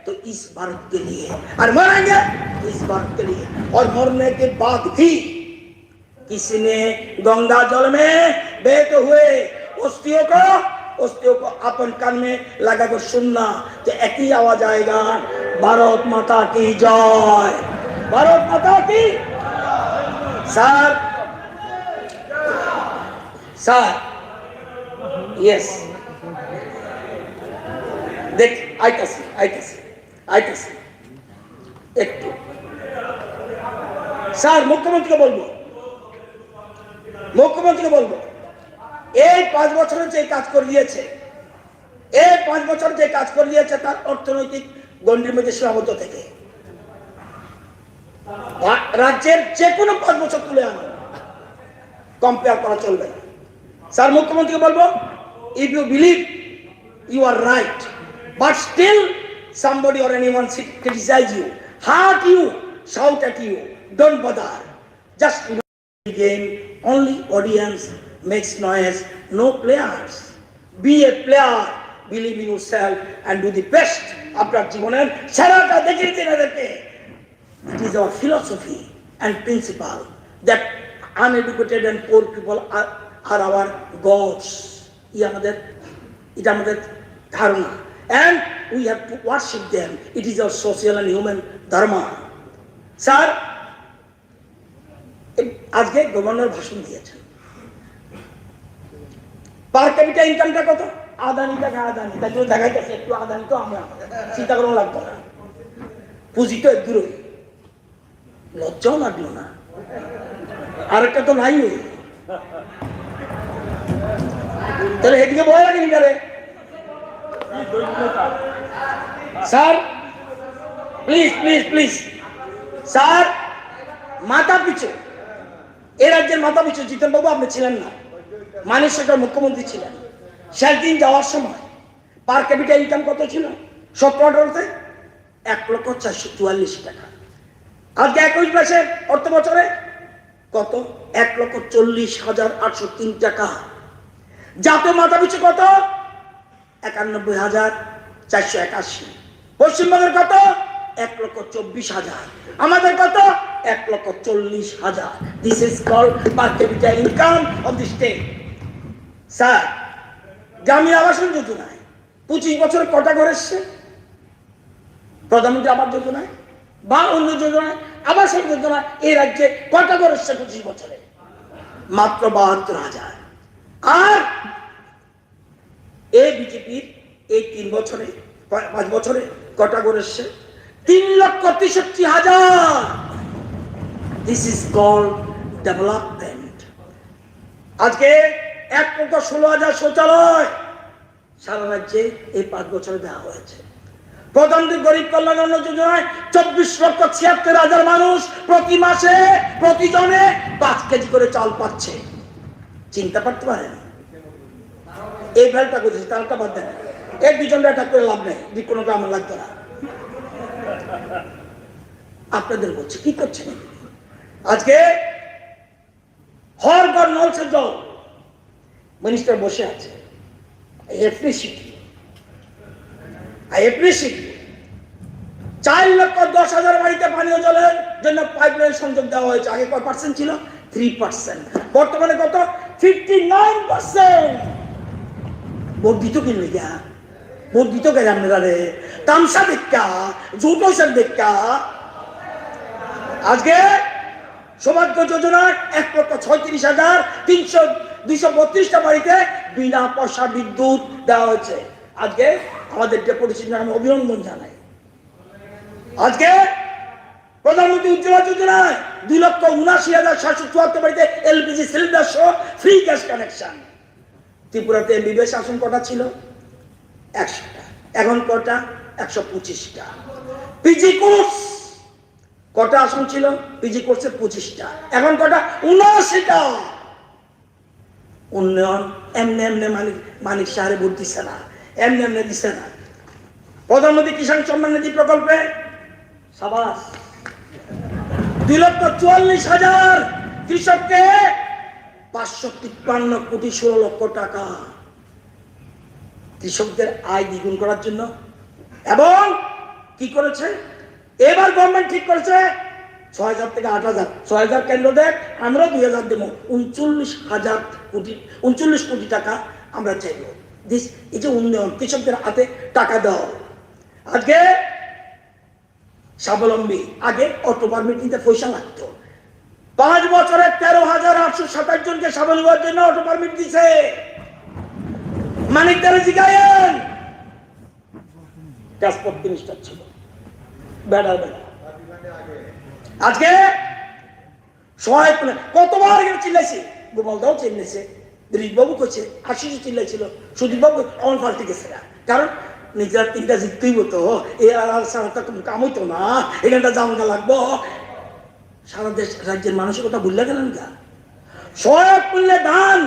[SPEAKER 12] तो इस भारत के लिए और मरेंगे तो इस भारत के लिए। और मरने के बाद भी किसी ने गंगा जल में बहते हुए अस्थियों को अपन कान में लगा कर सुनना, तो एक ही आवाज आएगा, भारत माता की जय, भारत माता की। सर यस, देख आइताছি একটু স্যার মুখ্যমন্ত্রীকে বলবো এই 5 বছরে যে কাজ করে দিয়েছে তার অর্থনৈতিক গণ্ডির মধ্যে সীমাবদ্ধ থেকে রাজ্যের যে কোনো 5 বছর তুলে আনা, কম্পেয়ার করা চলবে না। স্যার মুখ্যমন্ত্রীকে বলবো, if you believe you are right, but still somebody or anyone criticize you, hurt you, shout at you, don't bother. Just game, only audience makes noise, no players. Be a player, believe in yourself and do the best. আপনার জীবনের সেরাটা দেখিয়ে দিন এদেরকে। It is our philosophy and principle that uneducated and poor people are our gods. এটা আমাদের ধারণা, and we have to worship them. It is our social and human dharma. Sir আজকে গভর্নর ভাষণ দিয়েছেন, পার ক্যাপিটা ইনকামটা কত? আদানি তাই জন্য দেখাইতেছে একটু আদানি, তো আমরা চিন্তা করানো লাগতো না, পুঁজি তো দূরই, লজ্জাও লাগলো না। আরেকটা তো নাই, তাহলে এদিকে ভয় লাগেনি তাহলে। স্যার প্লিজ স্যার, মাথা পিছু, এ রাজ্যের মাথা পিছু জিতেন বাবু আপনি ছিলেন না, মানিক সরকার মুখ্যমন্ত্রী ছিলেন, শেষ দিন যাওয়ার সময় পার ক্যাপিটা ইনকাম কত ছিল? 17-18-তে 1,444,000 টাকা। আজকে 21 মাসের অর্থ বছরে কত? 1,40,803 টাকা। জাতীয় মাথা পিছু কত? 91,481। পশ্চিমবঙ্গের কত? 1,24,000। আমাদের কত? 1,40,000। This is called per capita income of the state. Sir গ্রামীণ আবাসন যোজনায় 25 বছরে কটা ঘর এসছে? প্রধানমন্ত্রী আবাস যোজনায় বা অন্য যোজনায়, আবাসন যোজনায় এই রাজ্যে কটা ঘর এসছে 25 বছরে? মাত্র 72,000। আর এই বিজেপির এই 5 বছরে কটা ঘর এসছে? 3,63,000। This is called development. আজকে 1,16,000 শৌচালয় সারা রাজ্যে এই 5 বছরে দেওয়া হয়েছে। প্রধানমন্ত্রী গরিব কল্যাণ অন্ন যোজনায় 24,76,000 মানুষ প্রতি মাসে প্রতিজনে 5 কেজি করে চাল পাচ্ছে। চিন্তা করতে পারেন? এই ভ্যালটা করতেছে, তালটা বাদ দেন, এক দুজনটা অ্যাটাক করে লাভ নেই, কোনোটা আমার লাগতো না। আপনাদের বলছে কি করছেন? আজকে হর ঘর নল সে জল, মিনিস্টার বসে আছে। I appreciate 4,10,000 বাড়িতে পানীয় জলের জন্য পাইপলাইন সংযোগ দেওয়া হয়েছে। আগে কত পার্সেন্ট ছিল? 3%। বর্তমানে কত? 59%। ভোট দিত কিনলে গা, ভোট দিত কে আপনারা রে? তামসা দেখা, জুটো সব দেখা। আজকে সৌভাগ্য যোজনার 1,36,232টা বাড়িতে বিনা পয়সা বিদ্যুৎ দেওয়া হয়েছে। আজকে আমাদের ডেপুটি চিফকে আমি অভিনন্দন জানাই। আজকে প্রধানমন্ত্রী উজ্জ্বলা যোজনায় 2,79,774 বাড়িতে এলপিজি সিলিন্ডার সহ ফ্রি গ্যাস কানেকশন। ত্রিপুরাতে এমবিবিএস আসন কটা ছিল? 100টা। এখন কটা? 125টা। পিজি কোর্স কটা আসন ছিল? পিজি কোর্সে 25টা। এখন কটা? 79টা। উন্নয়ন এমনি মানিক সাহারে ভোট দিচ্ছে না, এমনি দিচ্ছে না। প্রধানমন্ত্রী কিষাণ সম্মান নিধি প্রকল্পে সাবাস 2,44,000 কৃষককে 553,16,00,000 টাকা কৃষকদের আয় দ্বিগুণ করার জন্য। এবং কি করেছে এবার গভর্নমেন্ট? ঠিক করেছে 6,000 থেকে 8,000, 6,000 কেন্দ্র দেখ, আমরা 2,000 দেবো, 39 কোটি টাকা আমরা চাইব। দিস এই যে উন্নয়ন, কৃষকদের হাতে টাকা দাও। আজকে স্বাবলম্বী, আগে অটো পারমিট নিতে পয়সা লাগতো, 5 বছরে 13,827 জনকে স্বাবলম্বীর জন্য অটো পারমিট দিছে। মানিকদারে জিগায়েন পাসপোর্ট মিনিস্টার ছিল, বেড়া বেড়া। আজকে সহায় কতবার চিল্লাইছে, গোপালদাও চিল্লাইছে, দিলীপবাবু করছে, আশিস চিল্লাইছিল, সুদীপবাবু অন পাল্টে গেছে। কারণ নিজের 3টা জিততেই হতো, এ আর সারাটা কাম হইতো না, এখানটা জামগা লাগবো। সারা দেশ রাজ্যের মানুষের কথা ভুললে গেলেন গা। সহায়ক মূল্যে ধান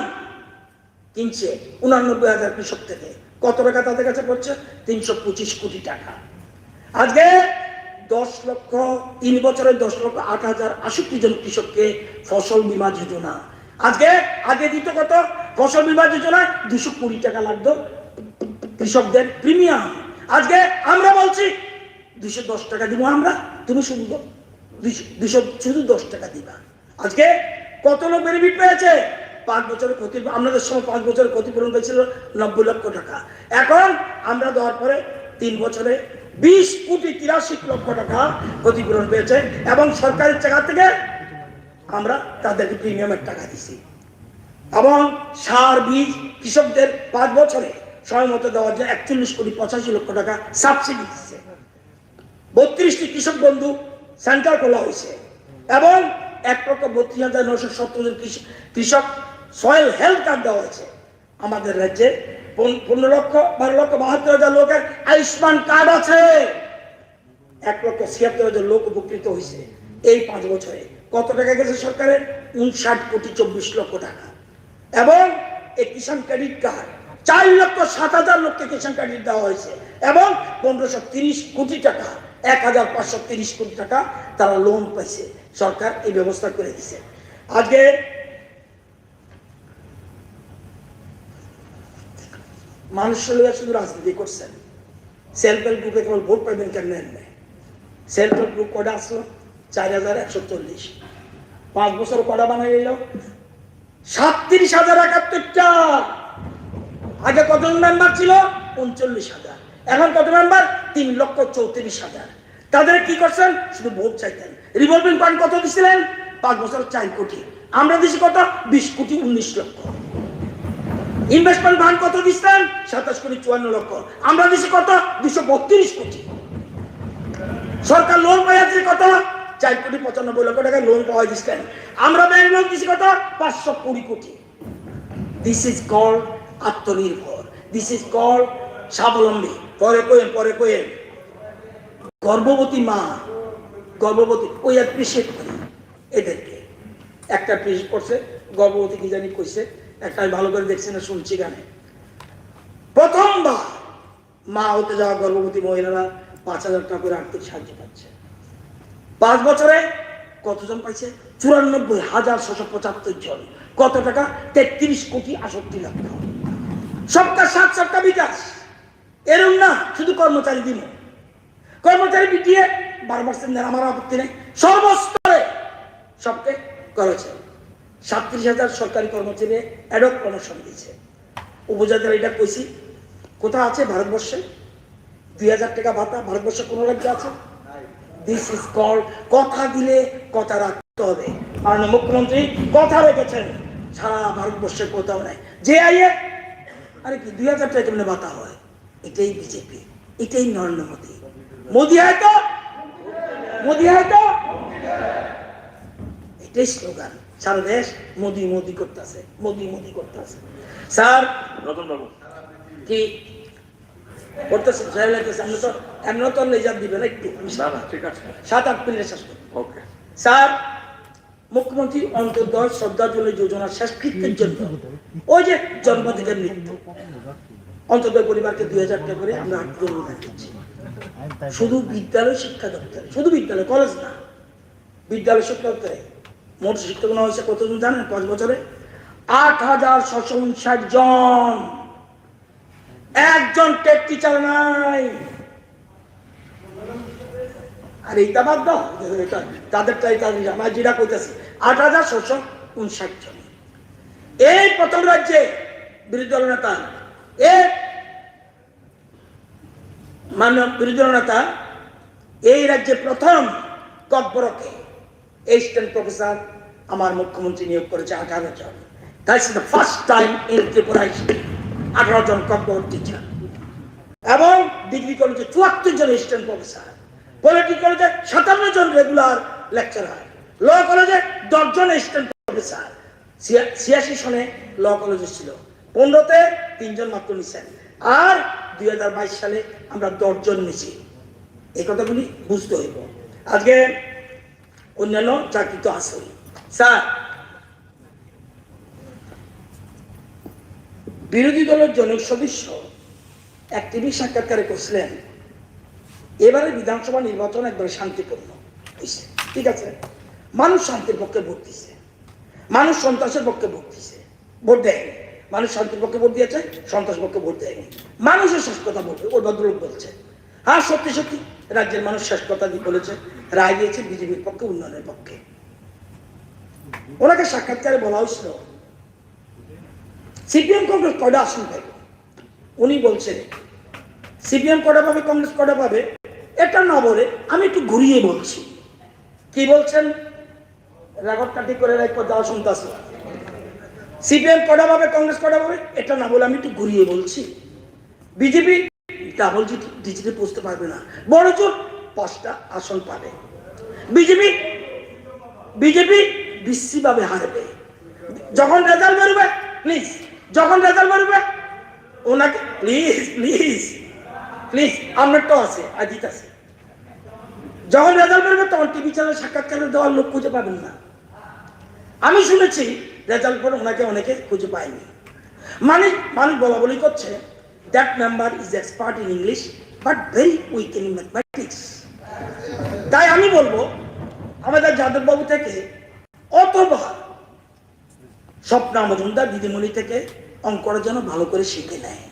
[SPEAKER 12] কিনছে 89,000 কৃষক থেকে, কত টাকা তাদের কাছে পড়ছে? 325 কোটি টাকা। আজকে 10 লক্ষ 3 বছরে 10,08,068 জন কৃষককে ফসল বীমা যোজনা। আগে দিত কত? ফসল বীমা যোজনায় 220 টাকা লাগতো কৃষকদের প্রিমিয়াম। আজকে আমরা বলছি 210 টাকা দিব আমরা, তুমি শুধু 210 টাকা দিবা। আজকে কত লোক বেনিফিট পেয়েছে? 5 বছরের ক্ষতি, আমাদের সময় 5 বছরের ক্ষতিপূরণ পেয়েছিল 90 লক্ষ টাকা। এখন আমরা দেওয়ার পরে 3 বছরে 20,83,00,000 টাকা ক্ষতিপূরণ পেয়েছে, এবং সরকারের জায়গা থেকে আমরা তাদেরকে প্রিমিয়ামের টাকা দিছি। এবং সার বীজ কৃষকদের 5 বছরে সময় মতো দেওয়ার জন্য 41,85,00,000 টাকা সাবসিডি দিচ্ছে। 32টি কৃষক বন্ধু সেন্টার খোলা হয়েছে, এবং 1,32,970 জন কৃষক সয়েল হেলথ কার্ড দেওয়া হয়েছে। আমাদের রাজ্যে 12,72,000 লোকের আয়ুষ্মান কার্ড আছে, 1,76,000 লোক উপকৃত হয়েছে। এই 5 বছরে কত টাকা গেছে সরকারের? 59,24,00,000 টাকা। এবং এই কিষাণ ক্রেডিট কার্ড 4,07,000 লোককে কিষাণ ক্রেডিট দেওয়া হয়েছে, এবং 1,530 কোটি টাকা, 1,530 কোটি টাকা তারা লোন পাইছে। সরকার এই ব্যবস্থা করে দিছে। আজকে মানুষ শুধু রাজনীতি করছেন, সেলফ হেল্প গ্রুপে কেবল ভোট পাইবেন কেন? সেলফ হেল্প গ্রুপ কটা আসলো? 4,140। 5 বছর কটা বানাই এল? 37,071টা। আগে কতজন মেম্বার ছিল? 39,000। এখন কত মেম্বার? 3,34,000। তাদের কি করছেন? শুধু ভোট চাইতেন। রিভলভিং ফান্ড কত দিছিলেন? 5 বছর 4 কোটি। আমরা দিছি কত? 20,19,00,000। ইনভেস্টমেন্ট ফান্ড কত দিচ্ছেন? 27,54,00,000। আমরা দিছি কত? 232 কোটি। সরকার লোন পাইয়াছে কত? 4,95,00,000 টাকা লোন পাওয়া দিচ্ছেন। আমরা ব্যাংক লোন দিছি কত? 520 কোটি। দিস ইজ কল্ড আত্মনির্ভর, দিস ইজ কল্ড স্বাবলম্বী। পরে কোয়েন গর্ভবতী মা, গর্ভবতী ওই অ্যাপ্রিসিয়েট করি এদেরকে। একটা প্রিস করছে, গর্ভবতী কি জানি কইছে, একটা ভালো করে দেখছি না, শুনছি গানে। প্রথমবার মা হতে যাওয়া গর্ভবতী মহিলারা 5,000 টাকা করে আর্থিক সাহায্য পাচ্ছে। 5 বছরে কতজন পাইছে? 94,675 জন। কত টাকা? 33,68,00,000। সবটা 7 বিকাশ। এরম না শুধু কর্মচারী দিন, কর্মচারী পিটিয়ে 12% দেন, আমার আপত্তি নেই। সর্বস্তরে সবকে করেছে। 37,000 সরকারি কর্মচারী অ্যাডক প্রমোশন দিয়েছে। উপজাতিরা এটা কইছি কোথায় আছে ভারতবর্ষে? 2,000 টাকা ভাতা ভারতবর্ষে কোন রাজ্যে আছে? দিস ইজ কল্ড কথা দিলে কথা রাখতে হবে। মাননীয় মুখ্যমন্ত্রী কথা রেখেছেন, সারা ভারতবর্ষে কোথাও নাই। যে আইয়ে আরে কি 2,000 টাকা কেমনে ভাতা হয়? এটাই বিজেপি, এটাই নরেন্দ্র মোদী। মোদী হয় তো, মোদী হয় তো, এটাই স্লোগান। সারা দেশ মোদী মোদী করতেছে, মোদী মোদী করতেছে। স্যার
[SPEAKER 1] রতন বাবু
[SPEAKER 12] কি করতেছে? এমন তো লেজার দিবেন একটু,
[SPEAKER 1] ঠিক আছে,
[SPEAKER 12] 7-8 মিনিট শেষ করুন।
[SPEAKER 1] ওকে
[SPEAKER 12] স্যার, মুখ্যমন্ত্রী অন্তর্দয় শ্রদ্ধাঞ্জলি যোজনার শেষকৃত্যের জন্য ওই যে জন্ম থেকে মৃত্যু, অন্তর্দয় পরিবারকে 2,000 টাকা করে আমরা অনুদান দিচ্ছি। শুধু বিদ্যালয় শিক্ষা দপ্তরে, শুধু বিদ্যালয়, কলেজ না, বিদ্যালয় শিক্ষা দপ্তরে মোট শিক্ষক নেওয়া হয়েছে কতজন জানেন? 5 বছরে 8,659 জন। একজন টেট টিচার নাই। আর এইটা বাদ দাও, তাদেরটাই তাদের আমার যেটা কইতেছে 8,659 জন। এই প্রথম রাজ্যে বিরোধী দল নেতা বিরোধী দল নেতা এই রাজ্যে প্রথম ককবরকে অ্যাসিস্ট্যান্ট প্রফেসর আমার মুখ্যমন্ত্রী নিয়োগ করেছে 18 জন। That's the first time in Tripura 18 জন ককবরক টিচার। এবং ডিগ্রি কলেজে 74 জন অ্যাসিস্ট্যান্ট প্রফেসর, পলিটিক্যাল কলেজে 57 জন রেগুলার লেকচারার, ল কলেজে 10 জন অ্যাসিস্ট্যান্ট প্রফেসর। 86 সনে ল কলেজে ছিল, 15তে 3 জন মাত্র নিছেন, আর 2022 সালে আমরা 10 জন নিছি। এই কথাগুলি বুঝতে হইব। আজকে অন্যান্য চাকরি তো আসেই। স্যার, বিরোধী দলের জনক সদস্য এক টিভি সাক্ষাৎকারে করছিলেন এবারে বিধানসভা নির্বাচন একবারে শান্তিপূর্ণ হয়েছে। ঠিক আছে, মানুষ শান্তির পক্ষে ভোট দিছে, মানুষ সন্ত্রাসের পক্ষে ভোট দিছে, ভোট দেয়নি। মানুষ শান্তির পক্ষে ভোট দিয়েছে, সন্ত্রাস পক্ষে ভোট দেয়নি। মানুষের শেষ কথা বলবে, ওই ভদ্রলোক বলছে। হ্যাঁ, সত্যি সত্যি রাজ্যের মানুষ শেষ কথা দিয়ে বলেছে, রায় দিয়েছে বিজেপির পক্ষে, উন্নয়নের পক্ষে। ওনাকে সাক্ষাৎকারে বলা হয়েছিল সিপিএম কংগ্রেস কয়টা আসন পাবে। উনি বলছেন সিপিএম কয়টা পাবে, কংগ্রেস কয়টা পাবে এটা না বলে আমি একটু ঘুরিয়ে বলছি। কি বলছেন? রেকর্ড কাটি করে যাওয়া শুনতেছে। সিপিএম কয়টা পাবে, কংগ্রেস কয়টা পাবে এটা না বলে আমি একটু ঘুরিয়ে বলছি। বিজেপি ডাবল ডিজিটে পৌঁছতে পারবে না, বড় জোর 5টা আসন পাবে। বিজেপি বিশ্রীভাবে হারবে। যখন রেজাল্ট বেরোবে প্লিজ, যখন রেজাল্ট বেরোবে ওনাকে প্লিজ প্লিজ প্লিজ, আপনারটাও আছে আজিত আছে, যখন রেজাল্ট বেরোবে তখন টিভি চ্যানেলে সাক্ষাৎকার দেওয়ার লোক খুঁজে পাবেন না। আমি শুনেছি রেজাল্ট পরে ওনাকে অনেকে খুঁজে পায়নি। মানুষ বলা বলি করছে that member is expert in English but very weak in mathematics. তাই আমি বলবো আমাদের যাদব বাবু থেকে অথবা স্বপ্না মজুমদার দিদিমণি থেকে অঙ্কটা যেন ভালো করে শিখে নেয়।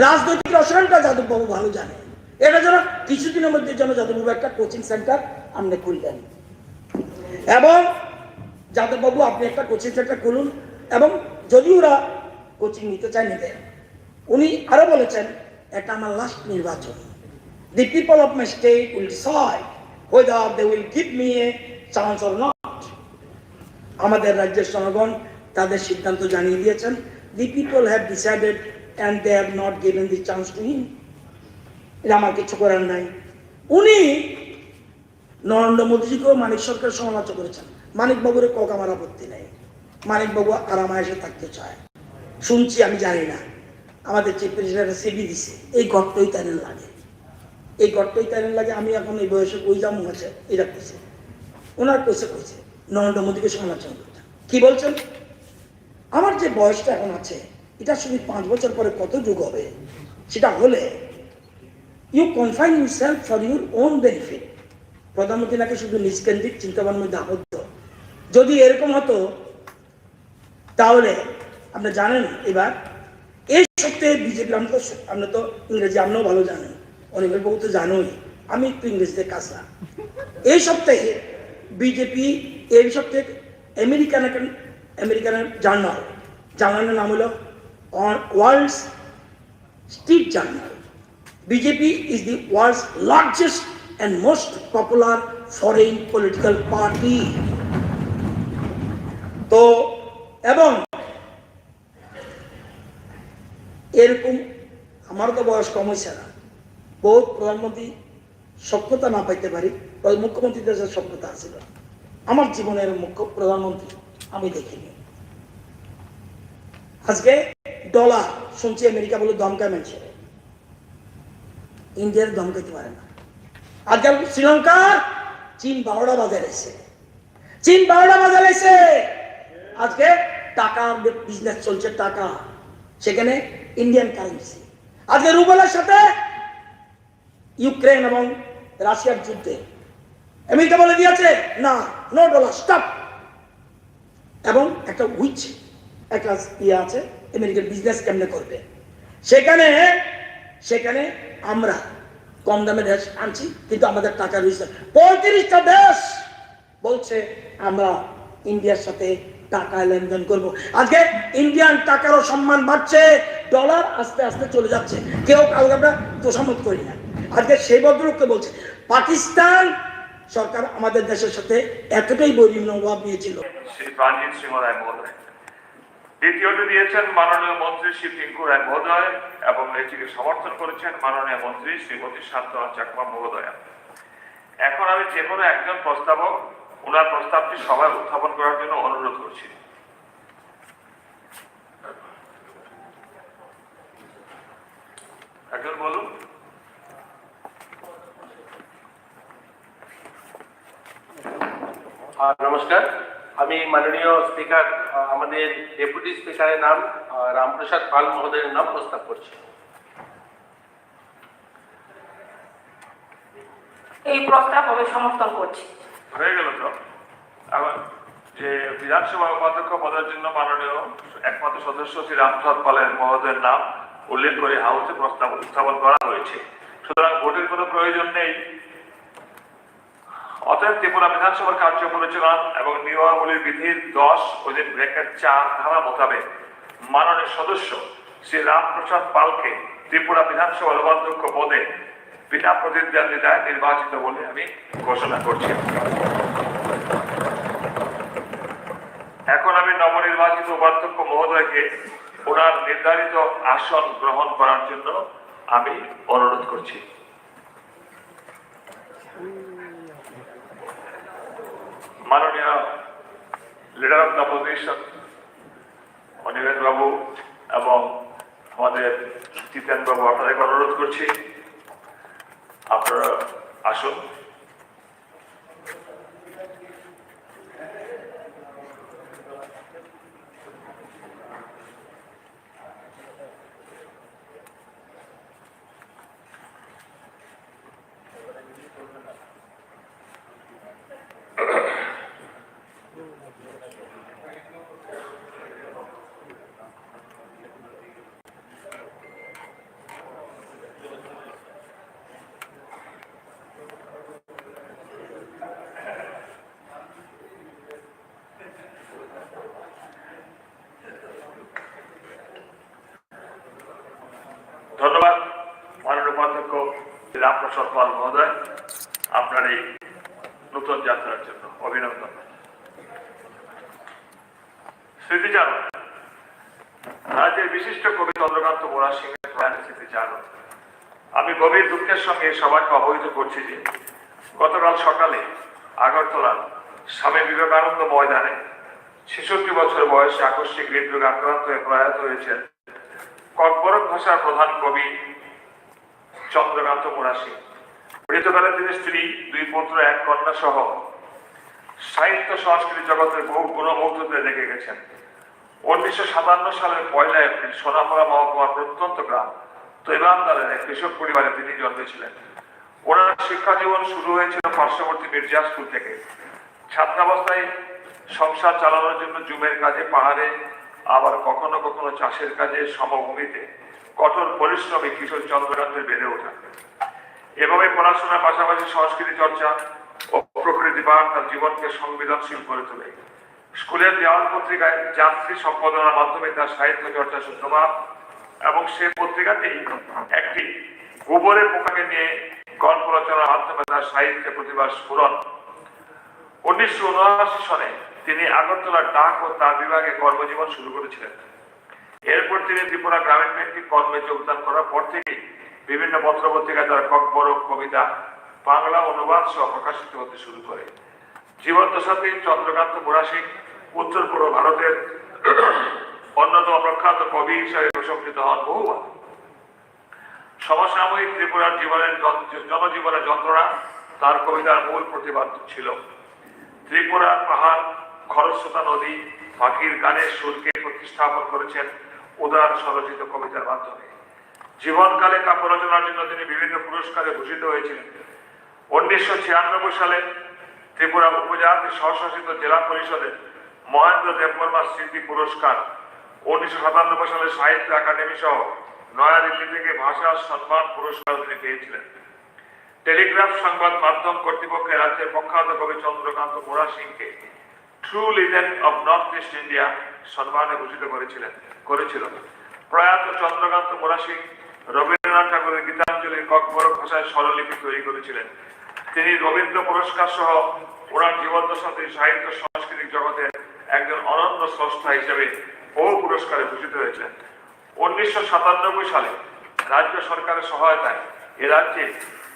[SPEAKER 12] রাজনৈতিক রসায়নটা যাদব বাবু ভালো জানে, এটা যেন কিছুদিনের মধ্যে যেন যাদব বাবু একটা কোচিং সেন্টার আপনি খুললেন। এবং যাদব বাবু আপনি একটা কোচিং সেন্টার খুলুন, এবং যদি ওরা কোচিং নিতে চায় নিতে। উনি আরো বলেছেন এটা আমার লাস্ট নির্বাচন, the people of my state will decide whether they will give me a chance or not. আমাদের রাজ্যের জনগণ তাদের সিদ্ধান্ত জানিয়ে দিয়েছেন। the people have decided and they have not given the chance to him. এটা আমার কিছু করার নাই। উনি নরেন্দ্র মোদীজিকেও মানিক সরকার সমালোচনা করেছেন। মানিক বাবুর কক আমার আপত্তি নেই, মানিক বাবু আরামায়েশে থাকতে চায়। শুনছি, আমি জানি না, আমাদের চিফ মিনিস্টার সিবি দিছে, এই গর্তই তাদের লাগে, এই গর্তই তাদের লাগে। আমি এখন এই বয়সে কই যাবো আছে এটা কইছে, ওনার কইছে নরেন্দ্র মোদীকে সমালোচনা করতেন। কি বলছেন? আমার যে বয়সটা এখন আছে এটা শুধু 5 বছর পরে কত যুগ হবে, সেটা হলে you confine yourself for your own benefit. প্রধানমন্ত্রী নাকি শুধু নিজকেন্দ্রিক চিন্তাভাবনার মধ্যে আবদ্ধ। যদি এরকম হতো তাহলে আপনি জানেন এবার এই সপ্তাহে বিজেপি, আপনি তো ইংরেজি আপনিও ভালো জানেন, অনেকের বহু তো জানোই, আমি একটু ইংরেজিতে কাঁচা। এই সপ্তাহে বিজেপি এই সপ্তাহে আমেরিকানের জার্নালের নাম হলো world's street journal. BJP is the world's largest and most popular foreign political party. তো এবং এরকম আমার তো বয়স কম হয়েছে না, বহুত প্রধানমন্ত্রী সক্ষতা না পাইতে পারি, মুখ্যমন্ত্রী দেশের সক্ষতা আছিল, আমার জীবনের মুখ্য প্রধানমন্ত্রী আমি দেখিনি। আজকে ডলার শুনছি আমেরিকা বলে দমকায় মানছে, ইন্ডিয়ার দমকাইতে পারে না। আজকাল শ্রীলঙ্কা চীন 12টা বাজার এসে, চীন 12টা বাজার এসে আজকে টাকা বিজনেস চলছে, টাকা সেখানে ইন্ডিয়ান কারেন্সি। আজকে রুবেলের সাথে ইউক্রেন এবং রাশিয়ার যুদ্ধে আমেরিকা বলে দিয়েছে না, নো ডলার, স্টপ। এবং একটা উইচ একটা ইয়ে আছে আমেরিকার বিজনেস কেমনে করবে, সেখানে আমরা কম দামে দেশ আনছি, কিন্তু আমাদের টাকা রয়েছে 35টা দেশ বলছে আমরা ইন্ডিয়ার সাথে টাকা লেনদেন করব। আজকে ইন্ডিয়ান টাকারও সম্মান বাড়ছে, ডলার আস্তে আস্তে চলে যাচ্ছে। কেউ কাউকে আমরা তোষামত করি না। আজকে সেই ভদ্রলোককে বলছে পাকিস্তান সরকার আমাদের দেশের সাথে এতটাই বৈরী মনোভাব নিয়েছিল।
[SPEAKER 1] শ্রী প্রাণজিৎ সিংহরায় মহোদয়। দ্বিতীয়টি দিয়েছেন মাননীয় মন্ত্রী শ্রী টিঙ্কু রায় মহোদয় এবং এটিকে সমর্থন করেছেন মাননীয় মন্ত্রী শ্রীমতী শান্তনা চাকমা মহোদয়া। এখন আমি যে কোনো একজন প্রস্তাবক ওনার প্রস্তাবটি সভায় উত্থাপন করার জন্য অনুরোধ করছি। একজন বলুন।
[SPEAKER 11] নমস্কার, আমি মাননীয় স্পিকার আমাদের ডেপুটি স্পিকারের নাম রামপ্রসাদ পাল মহোদয়ের নাম প্রস্তাব করছি।
[SPEAKER 16] এই প্রস্তাব আমি সমর্থন করছি।
[SPEAKER 1] হয়ে গেল তো? এখন যে বিধানসভা উপাধ্যক্ষ পদের জন্য মাননীয় একমাত্র সদস্য শ্রী রামপ্রসাদ পালের মহোদয়ের নাম উল্লেখ করে হাউসে প্রস্তাব উত্থাপন করা হয়েছে, সুতরাং ভোটের কোনো প্রয়োজন নেই। অতএব ত্রিপুরা বিধানসভার কার্য পরিচালনা এবং নিয়মাবলীর বিধির 10(4) ধারা মোতাবেক মাননীয় সদস্য শ্রী রামপ্রসাদ পালকে ত্রিপুরা বিধানসভার উপাধ্যক্ষ পদে বিনা প্রতিদ্বন্দ্বিতায় নির্বাচিত বলে আমি ঘোষণা করছি। এখন আমি নবনির্বাচিত উপাধ্যক্ষ মহোদয়কে ওনার নির্ধারিত আসন গ্রহণ করার জন্য আমি অনুরোধ করছি। মাননীয় leader of the opposition Animesh বাবু এবং আমাদের জিতেন বাবু, আপনাদেরকে অনুরোধ করছি আপনারা আসুন। ধন্যবাদ মাননীয় উপাধ্যক্ষ রামপ্রসাদ পাল মহোদয়, আপনার এই নতুন যাত্রার জন্য অভিনন্দন। স্মৃতিচারণ। রাজ্যের বিশিষ্ট কবি চন্দ্রকান্ত মোরা সিংহের প্রয়াণে স্মৃতিচারণ। আমি গভীর দুঃখের সঙ্গে সবাইকে অবহিত করছি যে গতকাল সকালে আগরতলার স্বামী বিবেকানন্দ ময়দানে 66 বছর বয়সে আকস্মিক হৃদরোগে আক্রান্ত হয়ে প্রয়াত হয়েছেন ককবরক ভাষার প্রধান কবি চন্দ্রকান্ত মোরা সিং। মৃতকালে তিনি স্ত্রী, 2 পুত্র 1 কন্যা সহ সাহিত্য সংস্কৃতি জগতের বহু গুণমুগ্ধদের রেখে গেছেন। 1957 সালের 1 এপ্রিল সোনামুড়া মহকুমার প্রত্যন্ত গ্রাম তৈবান্দারের এক কৃষক পরিবারে তিনি জন্মেছিলেন। ওনার শিক্ষা জীবন শুরু হয়েছিল পার্শ্ববর্তী মির্জা স্কুল থেকে। ছাত্রাবস্থায় সংসার চালানোর জন্য জুমের কাজে পাহাড়ে, আবার কখনো কখনো চাষের কাজে সমভূমিতে কঠোর পরিশ্রমী কিশোর চন্দ্রকান্তের বেড়ে ওঠা। এভাবে পড়াশোনার পাশাপাশি সংস্কৃতি চর্চা ও প্রকৃতি পাঠ তার জীবনকে সংবেদনশীল করে তোলে। স্কুলের দেওয়াল পত্রিকায় যাত্রী সম্পাদনার মাধ্যমে তার সাহিত্য চর্চা সূত্রপাত এবং সে পত্রিকাতেই একটি গোবরের পোকাকে নিয়ে গল্প রচনার মাধ্যমে তার সাহিত্যে প্রতিভার স্ফুরণ। 1979 সনে তিনি আগরতলার ডাক ও তার বিভাগে কর্মজীবন শুরু করেছিলেন। এরপর তিনি ত্রিপুরা গ্রামীণ ব্যাংকের কর্মে যোগদান করার পর থেকেই বিভিন্ন পত্রপত্রিকায় তার ককবরক কবিতা বাংলা অনুবাদ সহ প্রকাশিত হতে শুরু করে। জীবদ্দশাতেই চন্দ্রকান্ত মোরা সিং উত্তর পূর্ব ভারতের অন্যতম প্রখ্যাত কবি হিসাবে প্রশংসিত হন বহুবার। সমসাময়িক ত্রিপুরার জনজীবনের যন্ত্রণা তার কবিতার মূল প্রতিপাদ্য ছিল। ত্রিপুরার পাহাড়, খরস্রোতা নদী, পাখির গানের সুরকে প্রতিস্থাপন করেছেন উদার স্বরচিত কবিতার মাধ্যমে। জীবনকালে কাব্য রচনার জন্য তিনি বিভিন্ন পুরস্কারে ভূষিত হয়েছিলেন। 1996 সালে ত্রিপুরা উপজাতি স্বশাসিত জেলা পরিষদের মহেন্দ্র দেববর্মা স্মৃতি পুরস্কার, 1997 সালে সাহিত্য একাডেমি সহ নয়াদিল্লি থেকে ভাষা সম্মান পুরস্কার তিনি পেয়েছিলেন। টেলিগ্রাফ সংবাদ মাধ্যম কর্তৃপক্ষে রাজ্যের প্রখ্যাত কবি চন্দ্রকান্ত মোরা সিংকে true legend of north east India সম্মানে ভূষিত করেছিল। প্রয়াত চন্দ্রকান্ত মোরা সিং রবীন্দ্রনাথ ঠাকুরের গীতাঞ্জলির ককবরক ভাষায় স্বরলিপি তৈরি করেছিলেন। তিনি রবীন্দ্র পুরস্কার সহ ওনার জীবদ্দশাতে সাহিত্য সাংস্কৃতিক জগতের একজন অনন্য স্রষ্টা হিসেবে বহু পুরস্কারে ভূষিত হয়েছিলেন। 1997 সালে রাজ্য সরকারের সহায়তায় এ রাজ্যে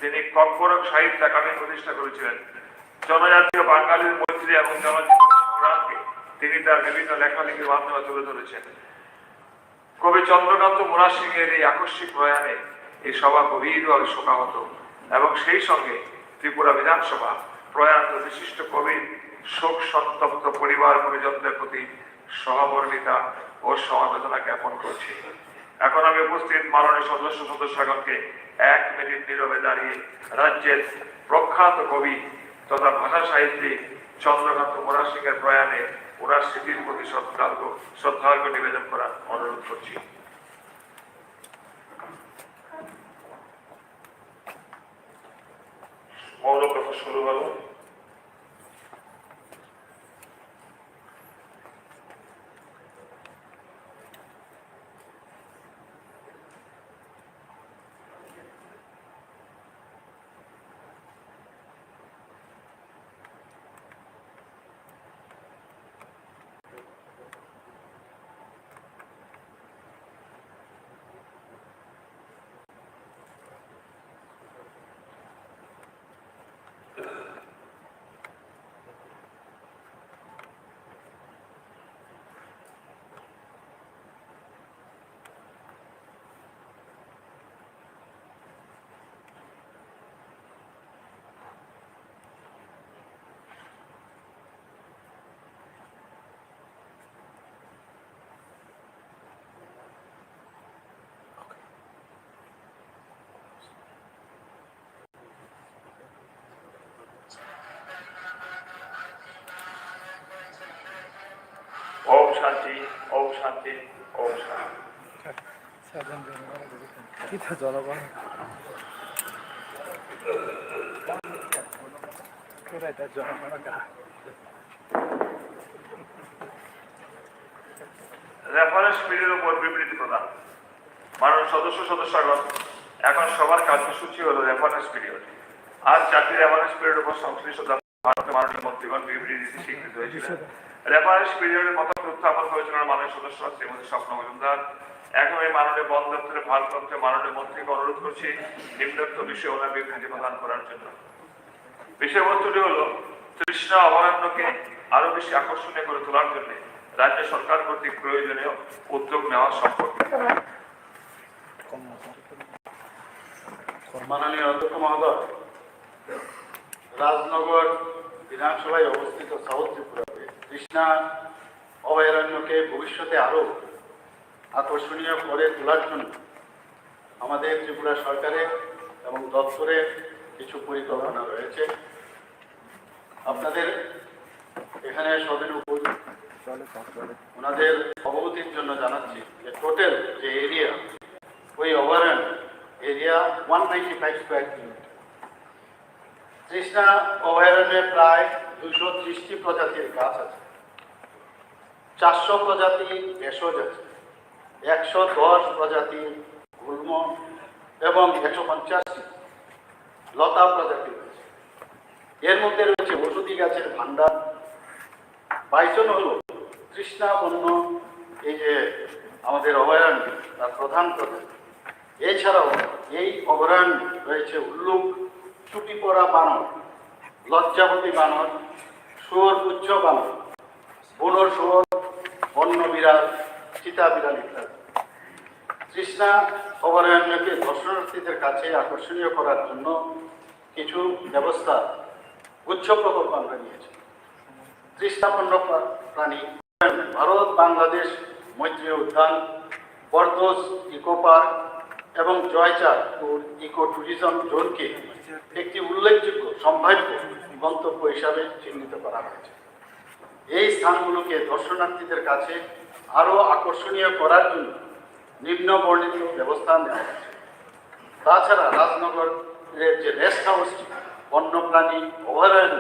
[SPEAKER 1] তিনি ককবরক সাহিত্য একাডেমি প্রতিষ্ঠা করেছিলেন। জনজাতীয় বাঙালির মৈত্রী এবং জনজীবন সংগ্রামকে তিনি তার বিভিন্ন লেখালেখির মাধ্যমে তুলে ধরেছেন। কবি চন্দ্রকান্ত মোরা সিং এর এই আকস্মিক প্রয়াণে এই সভা গভীরভাবে শোকাহত এবং সেই সঙ্গে ত্রিপুরা বিধানসভা প্রয়াত বিশিষ্ট কবির শোক সন্তপ্ত পরিবার পরিজনদের প্রতি সহমর্মিতা ও সমবেদনা জ্ঞাপন করছি। এখন আমি উপস্থিত মাননীয় সদস্যগণকে 1 মিনিট নীরবে দাঁড়িয়ে রাজ্যের প্রখ্যাত কবি তথা ভাষা সাহিত্যিক চন্দ্রকান্ত মোরা সিং এর প্রয়াণে ওনার স্মৃতির প্রতি শ্রদ্ধার্ঘ্য নিবেদন করার অনুরোধ করছি। মৌন কথা শুরু হলো। ওম শান্তি, ওম শান্তি, ওম শান্তি।
[SPEAKER 17] জনগণ
[SPEAKER 1] রেফারেন্স পিরিয়ডের উপর বিবৃতি প্রদান। মাননীয় সদস্যগণ, এখন সবার কার্যসূচি হলো রেফারেন্স পিরিয়ড। আজ 4টি রেফারেন্স পিরিয়ডের উপর সংশ্লিষ্ট ভারতের মাননীয় মন্ত্রীগণ বিবৃতি স্বীকৃত হয়েছিলেন। রেফারেন্স পিরিয়ডের মত উত্থাপন করেছিলেন মাননীয় সদস্য শ্রীমতী স্বপ্ন মজুমদার। এখন এই মাননীয় বন দপ্তরের ভারপ্রাপ্ত মাননীয় মন্ত্রীকে অনুরোধ করছি নিম্নোক্ত বিষয়ে ওনার বিবৃতি প্রদান করার জন্য। বিষয়বস্তুটি হলো তৃষ্ণা অভয়ারণ্যকে আরো বেশি আকর্ষণীয় করে তোলার জন্য রাজ্য সরকার কর্তৃক প্রয়োজনীয় উদ্যোগ নেওয়া সম্পর্কে।
[SPEAKER 8] মাননীয় অধ্যক্ষ মহোদয়, রাজনগর বিধানসভায় অবস্থিত সাউথ ত্রিপুরাতে কৃষ্ণা অভয়ারণ্যকে ভবিষ্যতে আরো আকর্ষণীয় করে তোলার জন্য আমাদের ত্রিপুরা সরকারের এবং দপ্তরের কিছু পরিকল্পনা রয়েছে। আপনাদের এখানে সবের উপর ওনাদের অবগতির জন্য জানাচ্ছি যে টোটাল যে এরিয়া ওই অভয়ারণ্য এরিয়া 195 স্কোয়ার কিলোমিটার। কৃষ্ণা অভয়ারণ্যে প্রায় 230টি প্রজাতির গাছ আছে, 400 প্রজাতি ভেষজ আছে, 110 প্রজাতির গুল্ম এবং 150টি লতা প্রজাতি রয়েছে। এর মধ্যে রয়েছে ওষুধি গাছের ভান্ডার। বাইসন হল তৃষ্ণা বন্য এই যে আমাদের অভয়ারণ্য তার প্রধান প্রজাতি। এছাড়াও এই অভয়ারণ্যে রয়েছে উল্লুক, চুটি পড়া বানর, লজ্জাবতী বানর, শুয়োর পুচ্ছ বানর, বুনোর শুয়োর, বন্য বিড়াল, চিতা বিড়াল ইত্যাদি। তৃষ্ণা অভয়ারণ্যকে দর্শনার্থীদের কাছে আকর্ষণীয় করার জন্য কিছু ব্যবস্থা গুচ্ছ প্রকল্প আমরা নিয়েছি। তৃষ্ণাপন্ন প্রাণী ভারত বাংলাদেশ মৈত্রী উদ্যান, বরদোস ইকো পার্ক এবং জয়চার ইকো ট্যুরিজম জোনকে একটি উল্লেখযোগ্য সম্ভাব্য গন্তব্য হিসাবে চিহ্নিত করা হয়েছে। এই স্থানগুলোকে দর্শনার্থীদের কাছে আরও আকর্ষণীয় করার জন্য নিম্ন বর্ণিত ব্যবস্থা নেওয়া হয়েছে। তাছাড়া রাজনগর যে রেস্ট হাউসটি বন্যপ্রাণী অভয়ারণ্য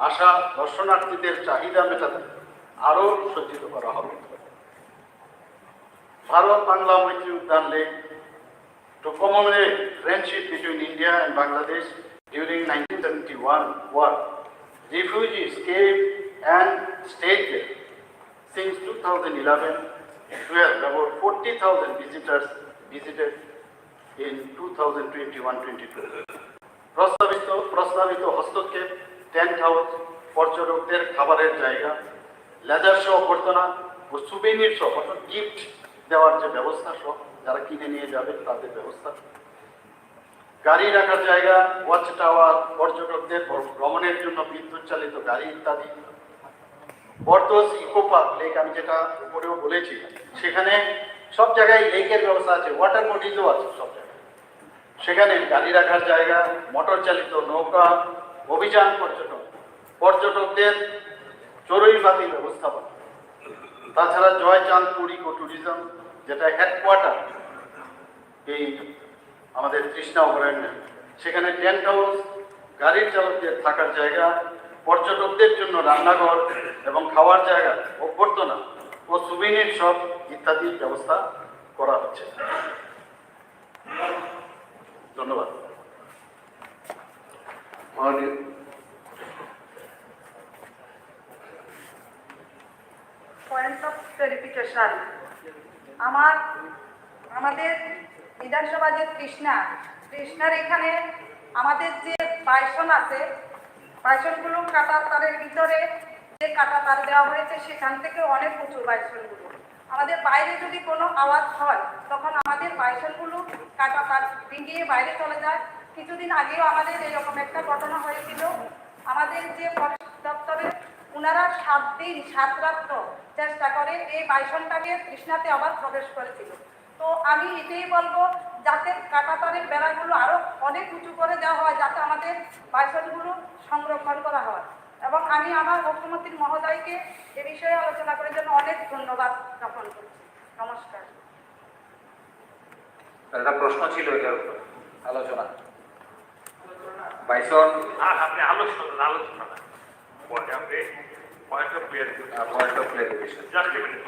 [SPEAKER 8] আসা দর্শনার্থীদের চাহিদা মেটাতে আরও সজ্জিত করা হবে। ভারত বাংলা মৈত্রী উদ্যান lake to commemorate friendship between India and Bangladesh during 1971 war. Refugees came and stayed there. Since 2011-12, about 40,000 visitors visited in 2021-22. প্রস্তাবিত হস্তক্ষেপ, টেন্ট হাউস, পর্যটকদের খাবারের জায়গা, লেজার শো অভ্যর্থনা ও সুবেনির শো অর্থাৎ গিফট দেওয়ার যে ব্যবস্থা সহ যারা কিনে নিয়ে যাবে তাদের ব্যবস্থা, গাড়ি রাখার জায়গা, ওয়াচ টাওয়ার, পর্যটকদের ভ্রমণের জন্য বিদ্যুৎ চালিত গাড়ি ইত্যাদি। বর্তস ইকো পার্ক লেক, আমি যেটা উপরেও বলেছি, সেখানে সব জায়গায় লেকের ব্যবস্থা আছে, ওয়াটার বডিজও আছে সব জায়গায়। সেখানে গাড়ি রাখার জায়গা, মোটর চালিত নৌকা, অভিযান পর্যটকদের চড়ুইভাতি ব্যবস্থাপনা। তাছাড়া জয়চাঁদপুর ইকো ট্যুরিজম, যেটা হেডকোয়ার্টার এই আমাদের তৃষ্ণা অভয়ারণ্য, সেখানে টেন্ট হাউস, গাড়ির চালকদের থাকার জায়গা, পর্যটকদের জন্য রান্নাঘর এবং খাওয়ার জায়গা, অভ্যর্থনা ও সুবিনির শপ ইত্যাদির ব্যবস্থা করা হচ্ছে। ধন্যবাদ।
[SPEAKER 16] পয়েন্ট অফ ক্লারিফিকেশন, আমাদের বিধানসভা যে তৃষ্ণার এখানে আমাদের যে বাইসন আছে, বাইসনগুলো কাটা তারের ভিতরে যে কাটা তার দেওয়া হয়েছে সেখান থেকে অনেক উঁচু বাইসনগুলো। আমাদের বাইরে যদি কোনো আওয়াজ হয় তখন আমাদের বাইসনগুলো কাটা তার ডিঙিয়ে বাইরে চলে যায়। কিছুদিন আগেও আমাদের এরকম একটা ঘটনা হয়েছিল। আমাদের যে ফরেস্ট দপ্তরের ওনারা 7 দিন 7 রাত্র চেষ্টা করে এই বাইসনটাকে তৃষ্ণাতে আবার প্রবেশ করেছিল। তো আমি এটাই বলবো যাতে কাঁটাতারের বেড়াগুলো আরো অনেক উঁচু করে দেওয়া হয়, যাতে আমাদের বাইসনগুলো সংরক্ষণ করা হয়। এবং আমি আমার মুখ্যমন্ত্রী মহোদয়কে এ বিষয়ে আলোচনা করার জন্য অনেক ধন্যবাদ জ্ঞাপন করছি। নমস্কার।
[SPEAKER 9] একটা প্রশ্ন ছিল এটার উপর আলোচনা। বাইসন
[SPEAKER 1] আপনি আলোচনা point of clarification. Just a minute,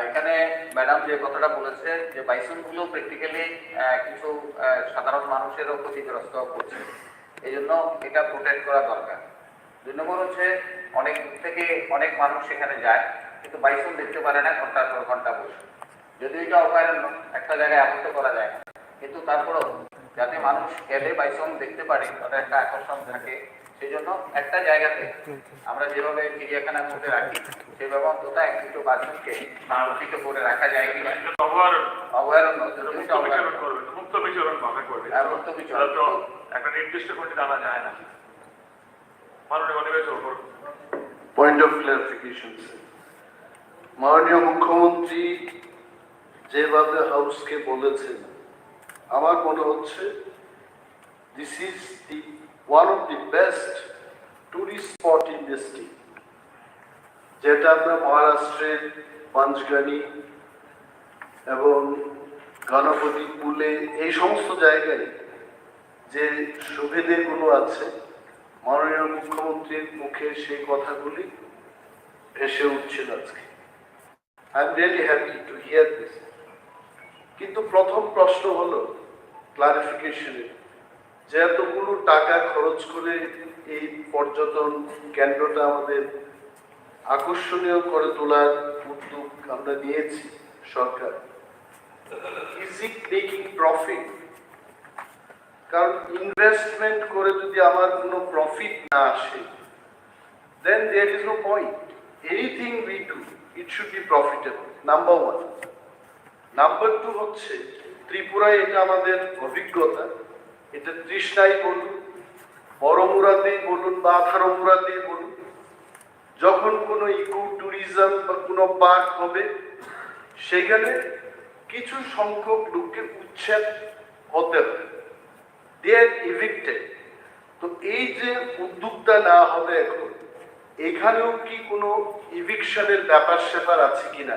[SPEAKER 9] এখানে ম্যাডাম যে কথাটা বলেছে যে বাইসন গুলো প্র্যাকটিক্যালি কিছু সাধারণ মানুষেরও ক্ষতিগ্রস্ত করছে, এই জন্য এটা প্রোটেক্ট করা দরকার। 2 নম্বর হচ্ছে অনেক দূর থেকে অনেক মানুষ সেখানে যায় কিন্তু বাইসন দেখতে পারে না ঘন্টার পর ঘন্টা বসে। যদিও এটা অভয়ারণ্য, একটা জায়গায় আবদ্ধ করা যায় না, কিন্তু তারপরেও যাতে মানুষ গেলে বাইসন দেখতে পারে তাদের একটা আকর্ষণ থাকে, সেই জন্য একটা জায়গাতে আমরা যেভাবে চিড়িয়াখানার মধ্যে রাখি সেভাবে অন্তত 1-2 বাছুরকে সংরক্ষিত করে রাখা যায় কিনা। অভয়ারণ্য
[SPEAKER 1] মুক্ত বিচরণ করবে, একটা নির্দিষ্ট করে জানা যায় না।
[SPEAKER 6] পয়েন্ট অফ ক্লারিফিকেশন, মাননীয় মুখ্যমন্ত্রী যেভাবে হাউসকে বলেছেন, আমার মনে হচ্ছে this is the one of the best tourist spot in the state, যেটা আপনার মহারাষ্ট্রের পাঞ্চগানি এবং গণপতি পুলে এই সমস্ত জায়গায় যে সুবিধেগুলো আছে, মাননীয় মুখ্যমন্ত্রীর মুখে সেই কথাগুলি ভেসে উঠছিল আজকে। I am really happy to here this. কিন্তু প্রথম প্রশ্ন হলো ক্লারিফিকেশনের, যে এতগুলো টাকা খরচ করে এই পর্যটন কেন্দ্রটা আমাদের আকর্ষণীয় করে তোলার উদ্যোগ আমরা নিয়েছি সরকার, ইজ ইট মেকিং প্রফিট? কারণ ইনভেস্টমেন্ট করে যদি আমার কোনো প্রফিট না আসে, then there is no point. Anything we do it should be profitable, number 1। Number 2 হচ্ছে ত্রিপুরায় এটা আমাদের অভিজ্ঞতা, এটা তৃষ্ণাই বলুন, বড়মুরাতেই বলুন বা 18 মুরাতেই বলুন, যখন কোনো ইকো ট্যুরিজম বা কোনো পার্ক হবে সেখানে কিছু সংখ্যক লোককে উচ্ছেদ হতে হবে, দে আর ইভিক্টেড। তো এই যে উদ্যোগটা না হবে এখন, এখানেও কি কোনো ইভিকশনের ব্যাপার স্যাপার আছে কিনা?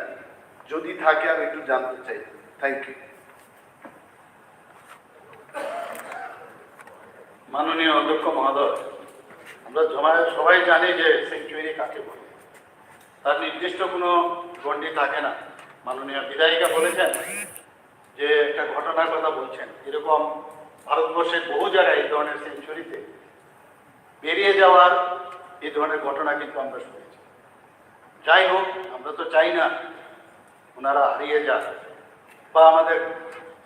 [SPEAKER 6] যদি থাকে আমি একটু জানতে চাই। Thank you.
[SPEAKER 8] মাননীয় অধ্যক্ষ মহোদয়, আমরা সবাই জানি যে সেঞ্চুরি কাকে বলে। তার নির্দিষ্ট কোনো গণ্ডি থাকে না। মাননীয় বিধায়িকা বলেছেন যে একটা ঘটনার কথা বলছেন, এরকম ভারতবর্ষের বহু জায়গায় এই ধরনের সেঞ্চুরিতে বেরিয়ে যাওয়ার এই ধরনের ঘটনা কিন্তু আমরা শুনেছি। যাই হোক, আমরা তো চাই না ওনারা হারিয়ে যান বা আমাদের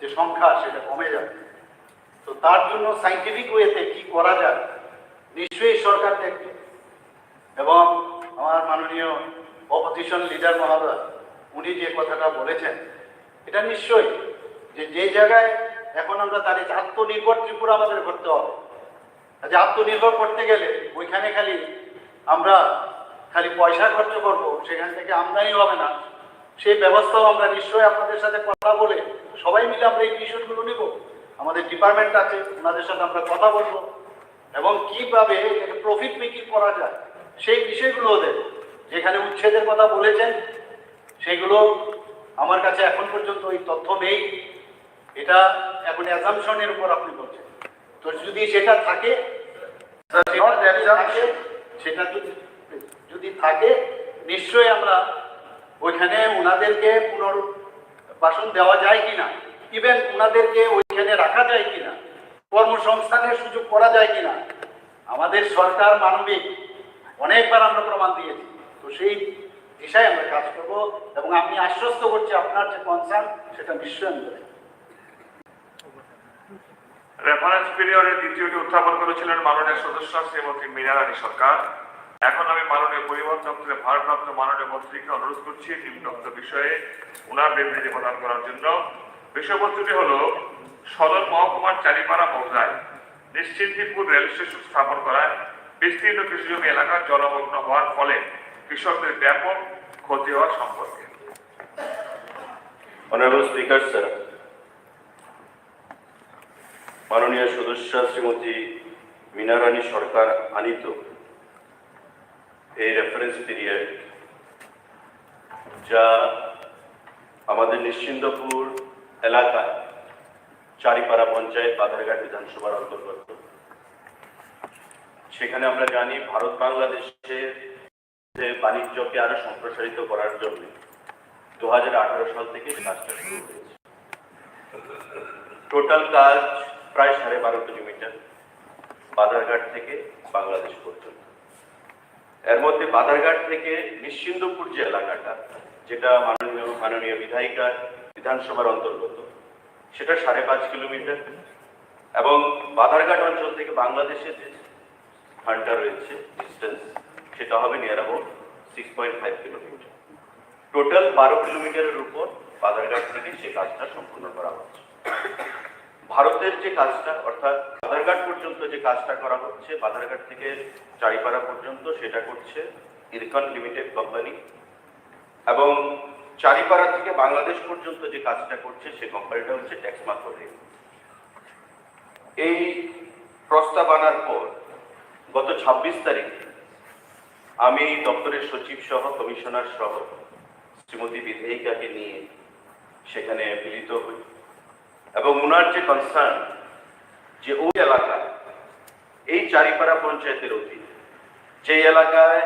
[SPEAKER 8] যে সংখ্যা সেটা কমে যাবে। তো তার জন্য সাইন্টিফিক ওয়েতে কি করা যায় নিশ্চয়ই সরকার দেখবে। এবং আমার মাননীয় অপোজিশন লিডার মহোদয় উনি যে কথাটা বলেছেন, এটা নিশ্চয়ই যে জায়গায় এখন আমরা দাঁড়িয়ে আত্মনির্ভর ত্রিপুরা আমাদের করতে হবে। যে আত্মনির্ভর করতে গেলে ওইখানে আমরা খালি পয়সা খরচ করবো, সেখান থেকে আমদানি হবে না, সেই ব্যবস্থাও আমরা নিশ্চয়ই আপনাদের সাথে কথা বলে সবাই মিলে আমরা এই বিষয়গুলো নেব। আমাদের ডিপার্টমেন্ট আছে, ওনাদের সাথে আমরা কথা বলবো এবং কিভাবে প্রফিট মেকিং করা যায় সেই বিষয়গুলো ওদের যেখানে উচ্ছেদের কথা বলেছেন সেগুলো আমার কাছে এখন পর্যন্ত ওই তথ্য নেই। এটা এখন অ্যাজাম্পশনের উপর আপনি বলছেন। তো যদি সেটা থাকে, সেটা যদি থাকে নিশ্চয়ই আমরা ওইখানে ওনাদেরকে পুনর্বাসন দেওয়া যায় কিনা, ইভেন ওনাদেরকে ওইখানে রাখা যায় কিনা, কর্মসংস্থানের সুযোগ করা যায় কিনা, আমাদের সরকার মানবিক অনেকবার আমরা প্রমাণ দিয়েছি। তো সেই দিশায় আমরা কাজ করব এবং আমি আশ্বস্ত করছি আপনার যে কনসার্ন সেটা নিশ্চয়ই আমি দেব।
[SPEAKER 1] রেফারেন্স পিরিয়ডের দ্বিতীয়টি উত্থাপন করেছিলেন মাননীয় সদস্য শ্রীমতী মীরা রানী সরকার। এখন আমি মাননীয় পরিবহন দপ্তরের ভারপ্রাপ্ত মাননীয় মন্ত্রীকে অনুরোধ করছি নিম্নোক্ত বিষয়ে ওনার বিবৃতি প্রদান করার জন্য। বিষয়বস্তুটি হল সদর মহকুমার চারিপাড়া মৌজায় নিশ্চিন্তিপুর রেল স্টেশন স্থাপন করায় বিস্তীর্ণ কৃষিজমি এলাকার জলমগ্ন হওয়ার ফলে কৃষকদের ব্যাপক ক্ষতি হওয়ার সম্পর্কে।
[SPEAKER 17] Honorable Speaker, sir, মাননীয় সদস্য শ্রীমতী মীনা রানী সরকার আনিত এই রেফারেন্স পিরিয়ড, যা আমাদের নিশ্চিন্দপুর এলাকায় চারিপাড়া পঞ্চায়েত বাধারঘাট বিধানসভার অন্তর্গত, সেখানে আমরা জানি ভারত বাংলাদেশের বাণিজ্যকে আরো সম্প্রসারিত করার জন্য 2018 সাল থেকে কাজটা শুরু হয়েছে। টোটাল কাজ প্রায় 12.5 কিলোমিটার বাধারঘাট থেকে বাংলাদেশ পর্যন্ত। এর মধ্যে বাধারঘাট থেকে নিশ্চিন্দপুর যে এলাকাটা, যেটা মাননীয় বিধায়িকার বিধানসভার অন্তর্গত, সেটা 5.5 কিলোমিটার এবং বাধারঘাট অঞ্চল থেকে বাংলাদেশের যে স্থানটা রয়েছে ডিস্টেন্স, সেটা হবে নিয়ার অ্যাবাউট 6.5 কিলোমিটার। টোটাল 12 কিলোমিটারের উপর বাধারঘাট থেকে সে কাজটা সম্পূর্ণ করা হচ্ছে। ভারতের যে কাজটা, অর্থাৎ বাধারঘাট পর্যন্ত যে কাজটা করা হচ্ছে, বাধারঘাট থেকে চারিপাড়া পর্যন্ত সেটা করছে ইরকন লিমিটেড কোম্পানি, এবং চারিপাড়া থেকে বাংলাদেশ পর্যন্ত যে কাজটা করছে সে কোম্পানিটা হচ্ছে ট্যাক্সমা করে। এই প্রস্তাব আনার পর গত 26 তারিখ আমি দপ্তরের সচিব সহ কমিশনার সহ শ্রীমতী বিধায়িকাকে নিয়ে সেখানে মিলিত হই এবং ওনার যে কনসার্ন যে ওই এলাকায় এই চারিপাড়া পঞ্চায়েতের অধীনে যে এলাকায়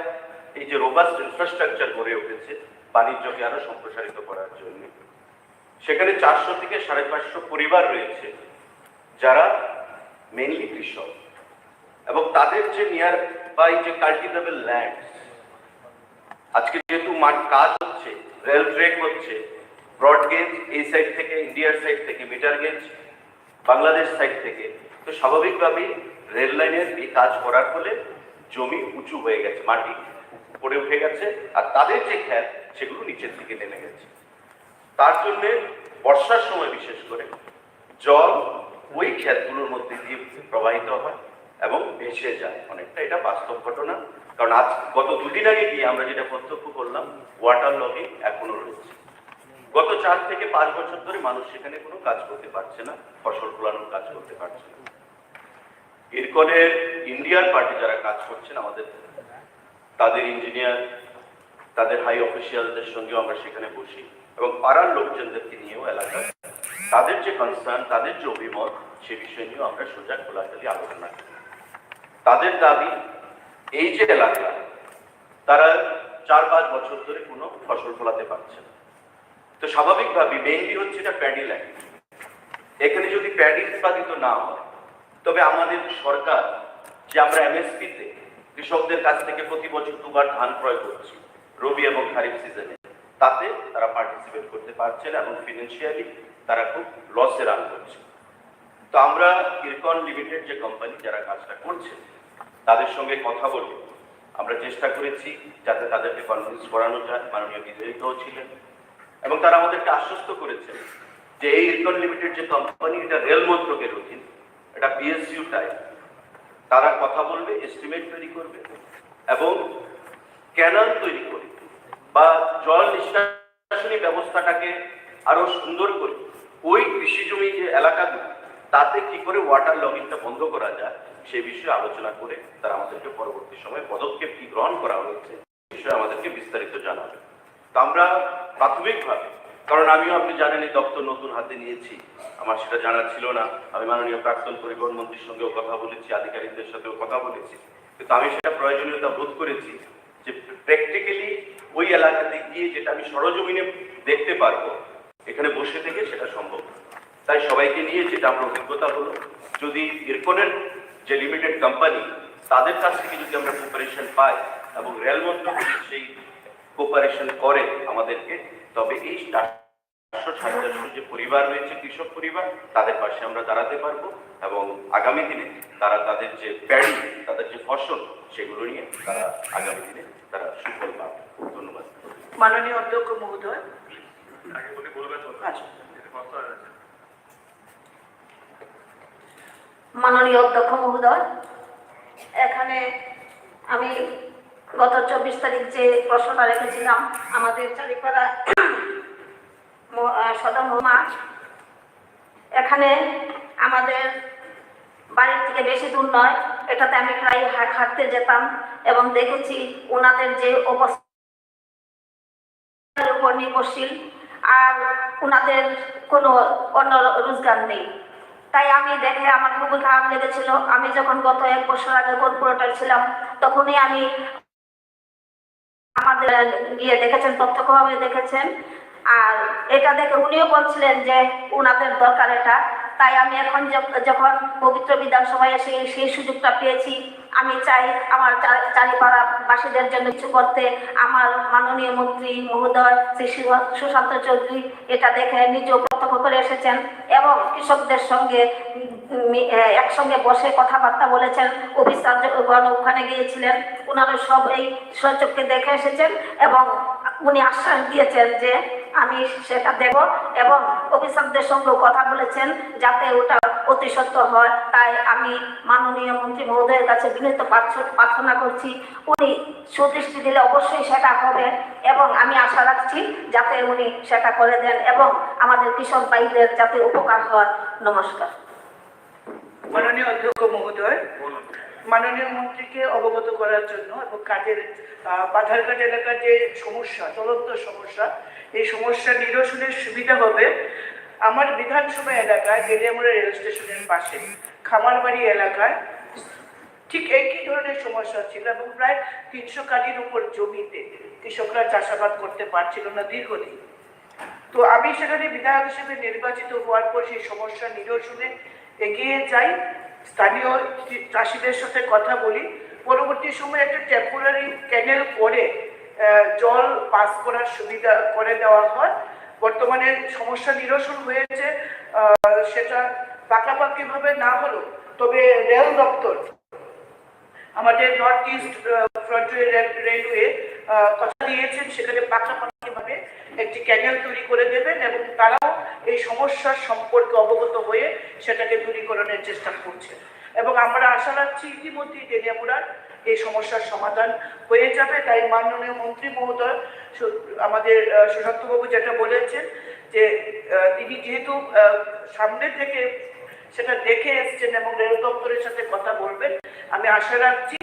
[SPEAKER 17] এই যে রোবাস্ট ইনফ্রাস্ট্রাকচার গড়ে উঠেছে বাণিজ্যকে আরো সম্প্রসারিত করার জন্য, সেখানে 400 থেকে 550 পরিবার রয়েছে যারা মেইনলি কৃষক, এবং তাদের যে নিয়ার বাই যে কাল্টিভেবল ল্যান্ড, আজকে যেহেতু কাজ হচ্ছে, রেল ট্রেক হচ্ছে, ব্রড গেজ এই সাইড থেকে, ইন্ডিয়ার সাইড থেকে, মিটার গেজ বাংলাদেশ সাইড থেকে, তো স্বাভাবিকভাবেই রেল লাইনের এই কাজ করার ফলে জমি উঁচু হয়ে গেছে, মাটি পড়ে উঠে গেছে, আর তাদের যে ক্ষেত সেগুলো নিচের দিকে নেমে গেছে। তার জন্য বর্ষার সময় বিশেষ করে জল ওই ক্ষেতগুলোর মধ্যে দিয়ে প্রবাহিত হয় এবং ভেসে যায় অনেকটা। এটা বাস্তব ঘটনা, কারণ আজ গত 2 দিন আগে গিয়ে আমরা যেটা প্রত্যক্ষ করলাম, ওয়াটার লগিং এখনো রয়েছে। গত 4 থেকে 5 বছর ধরে মানুষ সেখানে কোনো কাজ করতে পারছে না, ফসল ফলানোর কাজ করতে পারছে না। ইরকনের ইন্ডিয়ান পার্টি যারা কাজ করছেন, আমাদের তাদের ইঞ্জিনিয়ার, তাদের হাই অফিসিয়ালদের সঙ্গেও আমরা সেখানে বসি এবং পাড়ার লোকজনদেরকে নিয়েও এলাকায় তাদের যে কনসার্ন, তাদের যে অভিমত, সে বিষয় নিয়েও আমরা সোজা খোলাখুলি আলোচনা করি। তাদের দাবি এই যে এলাকা তারা 4-5 বছর ধরে কোনো ফসল ফলাতে পারছে না। তো স্বাভাবিকভাবে মেইনলি হচ্ছে এটা প্যাডি ল্যান্ড। এখানে যদি প্যাডি উৎপাদিত না হয় তবে আমাদের সরকার যে আমরা এমএসপিতে কৃষকদের কাছ থেকে প্রতি বছর 2 বার ধান ক্রয় করছি রবি এবং খারিফ সিজনে, তাতে তারা পার্টিসিপেট করতে পারছে না এবং ফিনান্সিয়ালি তারা খুব লসে রান করছে। তো আমরা ইরকন লিমিটেড যে কোম্পানি যারা কাজটা করছে তাদের সঙ্গে কথা বলে আমরা চেষ্টা করেছি যাতে তাদেরকে কনভিন্স করানো যায়। মাননীয় বিধায়িকাও ছিলেন এবং তারা আমাদেরকে আশ্বস্ত করেছেন যে এই ইরকন লিমিটেড যে কোম্পানি, এটা রেল মন্ত্রকের অধীন, এটা পিএসইউ টাইপ। তারা কথা বলবে, এস্টিমেট তৈরি করবে এবং ক্যানাল তৈরি করবে বা জল নিষ্কাশনী ব্যবস্থাটাকে আরো সুন্দর করে ওই কৃষি জমি যে এলাকাগুলো তাতে কি করে ওয়াটার লগিংটা বন্ধ করা যায় সে বিষয়ে আলোচনা করে তারা আমাদেরকে পরবর্তী সময়ে পদক্ষেপ কি গ্রহণ করা হয়েছে বিষয়ে আমাদেরকে বিস্তারিত জানাবে। তো আমরা প্রাথমিকভাবে, কারণ আমিও আপনি জানেন এই দপ্তর নতুন হাতে নিয়েছি, আমার সেটা জানা ছিল না। আমি মাননীয় প্রাক্তন পরিবহন মন্ত্রীর সঙ্গেও কথা বলেছি, আধিকারিকদের সাথেও কথা বলেছি, কিন্তু আমি সেটা প্রয়োজনীয়তা বোধ করেছি যে প্র্যাকটিক্যালি ওই এলাকাতে গিয়ে যেটা আমি সরজমিনে দেখতে পারবো, এখানে বসে থেকে সেটা সম্ভব। তাই সবাইকে নিয়ে যেটা আমার অভিজ্ঞতা হলো, যদি ইরকনের যে লিমিটেড কোম্পানি তাদের কাছ থেকে যদি আমরা কোপারেশন পাই এবং রেল মন্ত্রক সেই কোপারেশন করে আমাদেরকে, তবে এই 400-450 যে পরিবার রয়েছে কৃষক পরিবার, তাদের পাশে আমরা দাঁড়াতে পারবো এবং আগামী দিনে তারা তাদের যে প্যাডি, তাদের যে ফসল, সেগুলো নিয়ে তারা আগামী দিনে তারা সুফল পাবে। ধন্যবাদ।
[SPEAKER 2] মাননীয় অধ্যক্ষ মহোদয়,
[SPEAKER 16] মাননীয় অধ্যক্ষ মহোদয়, এখানে আমি গত 24 তারিখ যে প্রশ্নটা রেখেছিলাম আমাদের চারিপাড়া সদর মহকুমা, এখানে আমাদের বাড়ির থেকে বেশি দূর নয়, এটাতে আমি প্রায় হাঁটতে যেতাম এবং দেখেছি ওনাদের যে অবস্থার উপর নির্ভরশীল আর ওনাদের কোনো অন্য রোজগার নেই। তাই আমি দেখে আমার খুবই খারাপ লেগেছিল। আমি যখন গত 1 বছর আগে কর্পোরেটর ছিলাম তখনই আমি আমাদের গিয়ে দেখেছেন, প্রত্যক্ষভাবে দেখেছেন, আর এটা দেখে উনিও বলছিলেন যে উনাদের দরকার এটা। তাই আমি এখন যখন পবিত্র বিধানসভায় এসে সেই সুযোগটা পেয়েছি, আমি চাই আমার চারিপাড়া বাসীদের জন্য কিছু করতে। আমার মাননীয় মন্ত্রী মহোদয় শ্রী সুশান্ত চৌধুরী এটা দেখে নিজেও প্রত্যক্ষ করে এসেছেন এবং কৃষকদের সঙ্গে একসঙ্গে বসে কথাবার্তা বলেছেন। অফিসারগণ ওখানে গিয়েছিলেন, ওনারা সব এই সচক্ষে দেখে এসেছেন এবং উনি আশ্বাস দিয়েছেন যে আমি সেটা দেব এবং অফিসারদের সঙ্গেও কথা বলেছেন যাতে ওটা অতি সত্য হয়। তাই আমি মাননীয় মন্ত্রী মহোদয়ের কাছে বিনীত প্রার্থনা করছি, উনি সুদৃষ্টি দিলে অবশ্যই সেটা হবে এবং আমি আশা রাখছি যাতে উনি সেটা করে দেন এবং আমাদের কৃষক ভাইদের যাতে উপকার হয়। নমস্কার।
[SPEAKER 2] মাননীয় অধ্যক্ষ মহোদয়, মাননীয় মন্ত্রীকে অবগত করার জন্য এবং কাজের পাথারঘাট এলাকার যে সমস্যা, চলন্ত সমস্যা, এই সমস্যা নিরসনের সুবিধা হবে আমার বিধানসভা এলাকায় গেলিয়ামুড়া রেল স্টেশনের পাশে খামারবাড়ি এলাকায় ঠিক একই ধরনের সমস্যা ছিল এবং প্রায় 300 কাঠির উপর জমিতে কৃষকরা চাষাবাদ করতে পারছিল না দীর্ঘদিন। তো আমি সেখানে বিধায়ক হিসেবে নির্বাচিত হওয়ার পর সেই সমস্যা নিরসনে এগিয়ে যাই, স্থানীয় চাষিদের সাথে কথা বলি। পরবর্তী সময়ে একটা টেম্পোরারি ক্যানেল করে জল পাস করার সুবিধা করে দেওয়া হয়। বর্তমানে সমস্যা নিরসন হয়েছে, সেটা পাকাপাকিভাবে না হলো তবে রেল দপ্তর আমাদের নর্থ ইস্ট ফ্রন্টিয়ার রেলওয়ে কথা দিয়েছেন সেখানে পাকাপাকিভাবে একটি ক্যানেল তৈরি করে দেবেন এবং তারাও এই সমস্যার সম্পর্কে অবগত হয়ে সেটাকে দূরীকরণের চেষ্টা করছে এবং আমরা আশা রাখছি ইতিমধ্যেই গেলিয়ামুড়ার এই সমস্যার সমাধান হয়ে যাবে। তাই মাননীয় মন্ত্রী মহোদয় আমাদের সুশান্তবাবু যেটা বলেছেন যে তিনি যেহেতু সামনে থেকে সেটা দেখে এসছেন এবং রেল দপ্তরের সাথে কথা বলবেন, আমি আশা রাখছি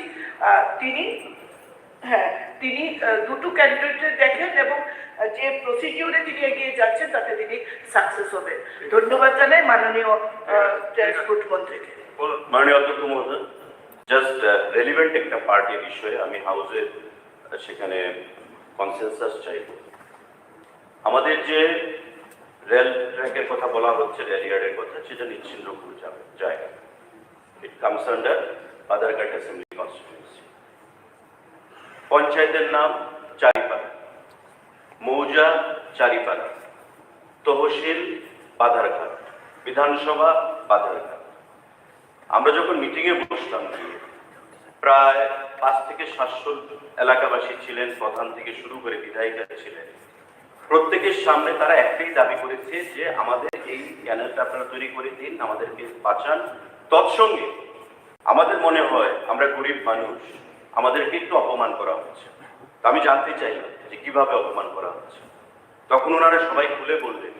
[SPEAKER 2] তিনি হ্যাঁ, তিনি দুটো ক্যান্ডিডেট দেখেন এবং যে প্রসিডিউরে তিনি এগিয়ে যাচ্ছেন তাতে তিনি সাকসেস হবেন। ধন্যবাদ জানাই মাননীয় ট্রান্সপোর্ট মন্ত্রীকে।
[SPEAKER 17] মাননীয় অধ্যক্ষ মহোদয়, জাস্ট রেলিভেন্ট একটা পার্টির বিষয়ে আমি হাউসে সেখানে কনসেনসাস চাইব। আমাদের যে রেল ট্র্যাকের কথা বলা হচ্ছে, রেল ইয়ার্ডের কথা, সেটা নিশ্চিন্দপুর জায়গা। It comes under Badharghat assembly constituency. পঞ্চায়েতের নাম চারিপাড়া, মৌজা চারিপাড়া, তহসিল বাধারঘাট, বিধানসভা বাধারঘাট। আমরা যখন মিটিংয়ে বসলাম, প্রায় 5 থেকে 700 এলাকাবাসী ছিলেন, প্রধান থেকে শুরু করে বিধায়িকা ছিলেন। প্রত্যেকের সামনে তারা একটাই দাবি করেছে যে আমাদের এই ক্যানেলটা আপনারা তৈরি করে দিন, আমাদেরকে বাঁচান। তৎসঙ্গে আমাদের মনে হয় আমরা গরিব মানুষ, আমাদেরকে একটু অপমান করা হচ্ছে। তো আমি জানতে চাই যে কিভাবে অপমান করা হচ্ছে। তখন ওনারা সবাই খুলে বললেন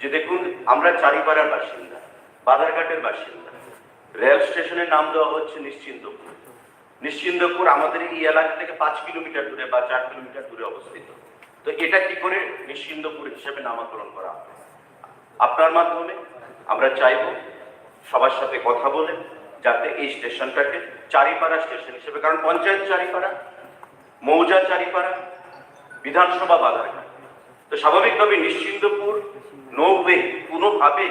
[SPEAKER 17] যে দেখুন, আমরা চারিপাড়ার বাসিন্দা, বাধারঘাটের বাসিন্দা। রেল স্টেশনের নাম দেওয়া হচ্ছে নিশ্চিন্দপুর। নিশ্চিন্দপুর আমাদের এই এলাকা থেকে 5 কিলোমিটার দূরে বা 4 কিলোমিটার দূরে অবস্থিত। তো এটা কি করে নিশ্চিন্দপুর হিসেবে নামকরণ করা হবে? আপনার মাধ্যমে আমরা চাইব সবার সাথে কথা বলে যাতে এই স্টেশনটাকে চারিপাড়া স্টেশন হিসেবে, কারণ পঞ্চায়েত চারিপাড়া, মৌজা চারিপাড়া, বিধানসভা বাধারঘাট। তো স্বাভাবিকভাবে নিশ্চিন্দপুর নো ওয়ে কোনোভাবে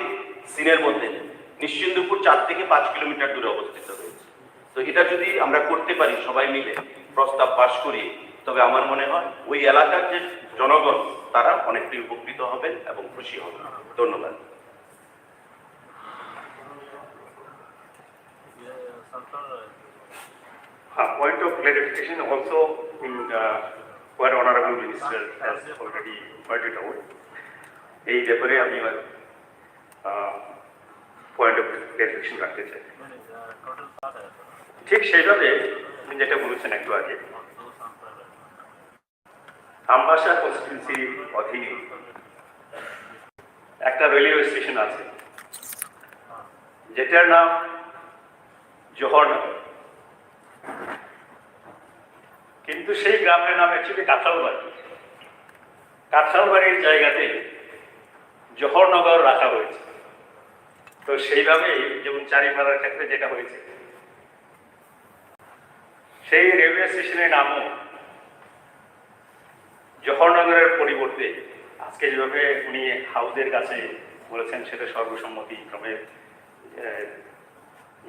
[SPEAKER 17] সিনের মধ্যে নেই। নিশ্চিন্দপুর 4 থেকে 5 কিলোমিটার দূরে অবস্থিত রয়েছে। তো এটা যদি আমরা করতে পারি সবাই মিলে প্রস্তাব পাশ করি, তবে আমার মনে হয় ওই এলাকার যে জনগণ তারা অনেকটাই উপকৃত হবেন এবং খুশি হবেন। ধন্যবাদ।
[SPEAKER 18] Point of clarification also in what Honorable Minister has already pointed out. এই ব্যাপারে আমি পয়েন্ট অফ ক্লারিফিকেশন রাখতে চাই। ঠিক সেইভাবে আপনি যেটা বলেছেন একটু আগে, আমবাসা কনস্টিটিউয়েন্সি অধীনে একটা রেলওয়ে স্টেশন আছে যেটার নাম জোহরনগর, কিন্তু সেই গ্রামের নাম অ্যাকচুয়ালি কাঁঠালবাড়ি। কাঁঠালবাড়ির জায়গাতে জোহরনগর রাখা হয়েছে। তো সেইভাবেই যেমন চারিপাড়ার ক্ষেত্রে যেটা হয়েছে, সেই রেলওয়ে স্টেশনের নামও জোহরনগরের পরিবর্তে আজকে যেভাবে উনি হাউসের কাছে বলেছেন সেটা সর্বসম্মতিক্রমে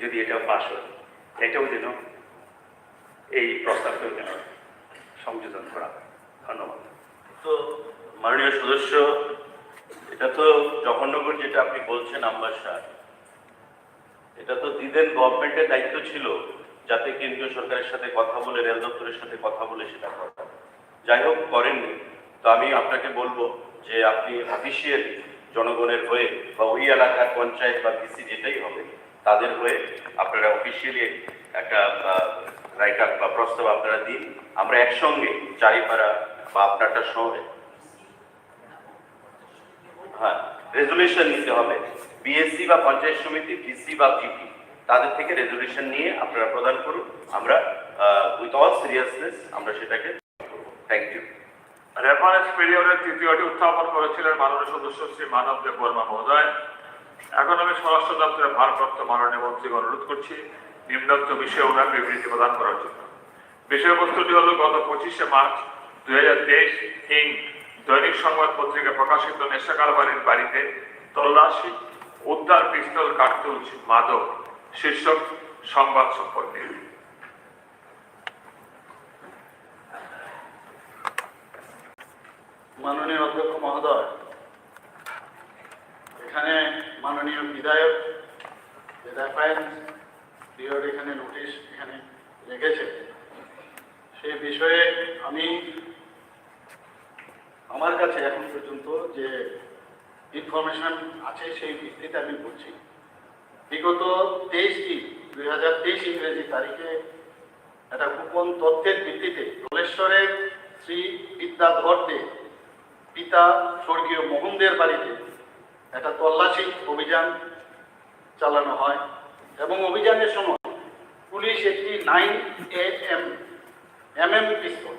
[SPEAKER 18] যদি এটা পাশ হয়, এটাও যেন এই প্রস্তাবটাও যেন সংযোজন করা হয়। ধন্যবাদ।
[SPEAKER 17] তো মাননীয় সদস্য, এটা তো জওহরনগর যেটা আপনি বলছেন আমবাসা, এটা তো দিদেন গভর্নমেন্টের দায়িত্ব ছিল যাতে কেন্দ্রীয় সরকারের সাথে কথা বলে, রেল দপ্তরের সাথে কথা বলে সেটা করা। যাই হোক, করেননি। তো আমি আপনাকে বলবো যে আপনি অফিসিয়ালি জনগণের হয়ে বা ওই এলাকার পঞ্চায়েত বা ভিসি যেটাই হবে তাদের হয়ে আপনারা অফিসিয়ালি একটা রাইট আপ বা প্রস্তাব আপনারা দিন। আমরা একসঙ্গে চারিপাড়া বা আপনারটা শহরে রেজলিউশন নিতে হবে। বিএসসি বা পঞ্চায়েত সমিতি, ভিসি বা জিপি তাদের থেকে রেজলিউশন নিয়ে আপনারা প্রদান করুন। আমরা উইথ অল সিরিয়াসনেস আমরা সেটাকে করব। Thank you.
[SPEAKER 1] রেফারেন্স পিরিয়ডের তৃতীয়টি উত্থাপন করেছিলেন মাননীয় সদস্য শ্রী মানব দেব বর্মা মহোদয়। এখন আমি স্বরাষ্ট্র দপ্তরের ভারপ্রাপ্ত মাননীয় মন্ত্রীকে অনুরোধ করছি নিম্নোক্ত বিষয়ে ওনার বিবৃতি প্রদান করার জন্য। বিষয়বস্তুটি হল গত 25শে মার্চ 2023 ইং দৈনিক সংবাদ পত্রিকা প্রকাশিত নেশা কারবারির বাড়িতে তল্লাশি, উদ্ধার পিস্তল, কার্তুজ, মাদক শীর্ষক সংবাদ সম্পর্কে।
[SPEAKER 8] মাননীয় অধ্যক্ষ মহোদয়, এখানে মাননীয় বিধায়ক যে রেফারেন্স পিরিয়ড এখানে নোটিশ এখানে রেখেছে, সেই বিষয়ে আমি আমার কাছে এখন পর্যন্ত যে ইনফরমেশন আছে সেই ভিত্তিতে আমি বলছি। বিগত 23/3/2023 ইংরেজি তারিখে একটা গোপন তথ্যের ভিত্তিতে ধলেশ্বরের শ্রী বিদ্যাধর দে পিতা স্বর্গীয় মোহনদের বাড়িতে একটা তল্লাশি অভিযান চালানো হয় এবং অভিযানের সময় পুলিশ একটি 9 AM পিস্তল,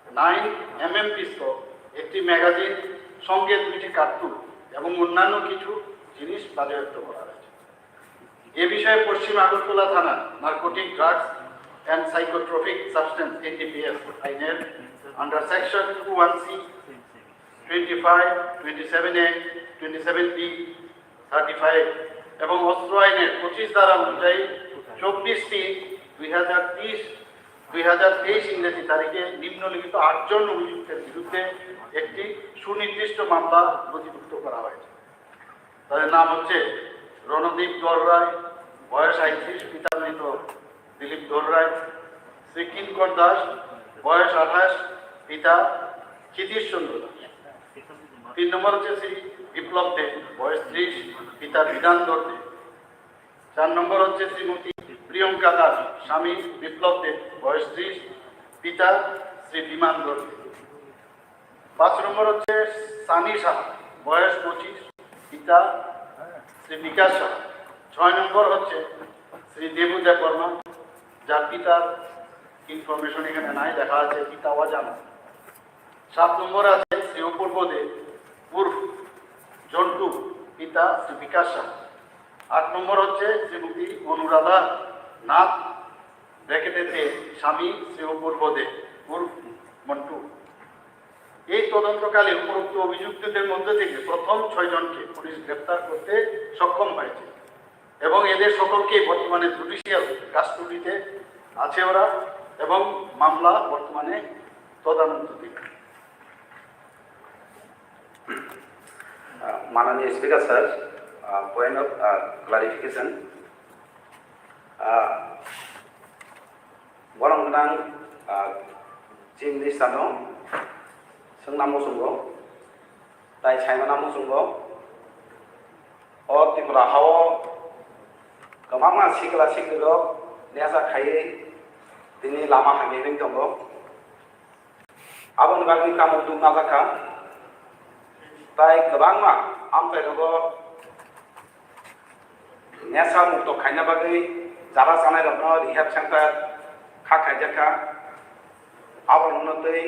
[SPEAKER 8] 9 পিস্তল, একটি ম্যাগাজিন, সঙ্গে 2টি কার্তুজ এবং অন্যান্য কিছু জিনিস বাজেয়াপ্ত করা হয়েছে। এ বিষয়ে পশ্চিম আগরতলা থানা narcotic drugs and psychotropic substance NDPS আইনের under section 21C, 25, 27A, 27B, 35 এবং অস্ত্র আইনের 25 ধারা অনুযায়ী 24/3/2023 ইংরেজি তারিখে নিম্নলিখিত 8 জন অভিযুক্তের বিরুদ্ধে একটি সুনির্দিষ্ট মামলা নথিভুক্ত করা হয়েছে। তাদের নাম হচ্ছে রণদীপ দররায়, বয়স 35, পিতা মৃত দিলীপ দররায়; শ্রী কিঙ্কর দাস, বয়স 28, পিতা ক্ষিতীশ চন্দ্র দাস। 3 নম্বর হচ্ছে শ্রী বিপ্লব দে, বয়স 30, পিতা বিধান দর দে। 4 নম্বর হচ্ছে শ্রীমতী প্রিয়ঙ্কা দাস, স্বামী বিপ্লব দে, বয়স 30, পিতা শ্রী বিমান দর দে। 5 নম্বর হচ্ছে সানি শাহ, বয়স 25, পিতা শ্রী বিকাশ শাহ। 6 নম্বর হচ্ছে শ্রী দেবুদেব বর্মা, যার পিতার ইনফরমেশন এখানে নাই, দেখা আছে পিতা অজানা। 7 নম্বর আছে শ্রী অপূর্ব দে উর্ফ জন্টু, পিতা শ্রী বিকাশ শাহ। 8 নম্বর হচ্ছে শ্রীমতী অনুরাধা নাথ, ব্র্যাকেটেতে স্বামী শ্রী অপূর্ব দে উর্ফ মন্টু। এই তদন্তকালে উপরোক্ত অভিযুক্তদের মধ্যে থেকে প্রথম 6 জনকে পুলিশ গ্রেপ্তার করতে সক্ষম হয়েছে এবং এদের সকলকে বর্তমানে জুডিশিয়াল কাস্টডিতে আছে ওরা, এবং মামলা বর্তমানে তদন্তাধীন।
[SPEAKER 14] মাননীয় speaker sir, point of clarification, বরং गोनां चिफ मिनिस्टारनो सोंनांगौ सोंगौ ताई सायमानांगौ सोंगौ अ त्रिपुरा हाव गोबां सिख्ला सिख्लिरक नेसा खायै दिनै लामा हागैदों दङ आबोन बागै कामक दुं नाजाखा ताई गोबां आमफ्राय दङ नेसा मुक्त खायना बागै जारा जानाय दङ रिहाब सेन्टार खाखायजाखा आबोन उन्नतै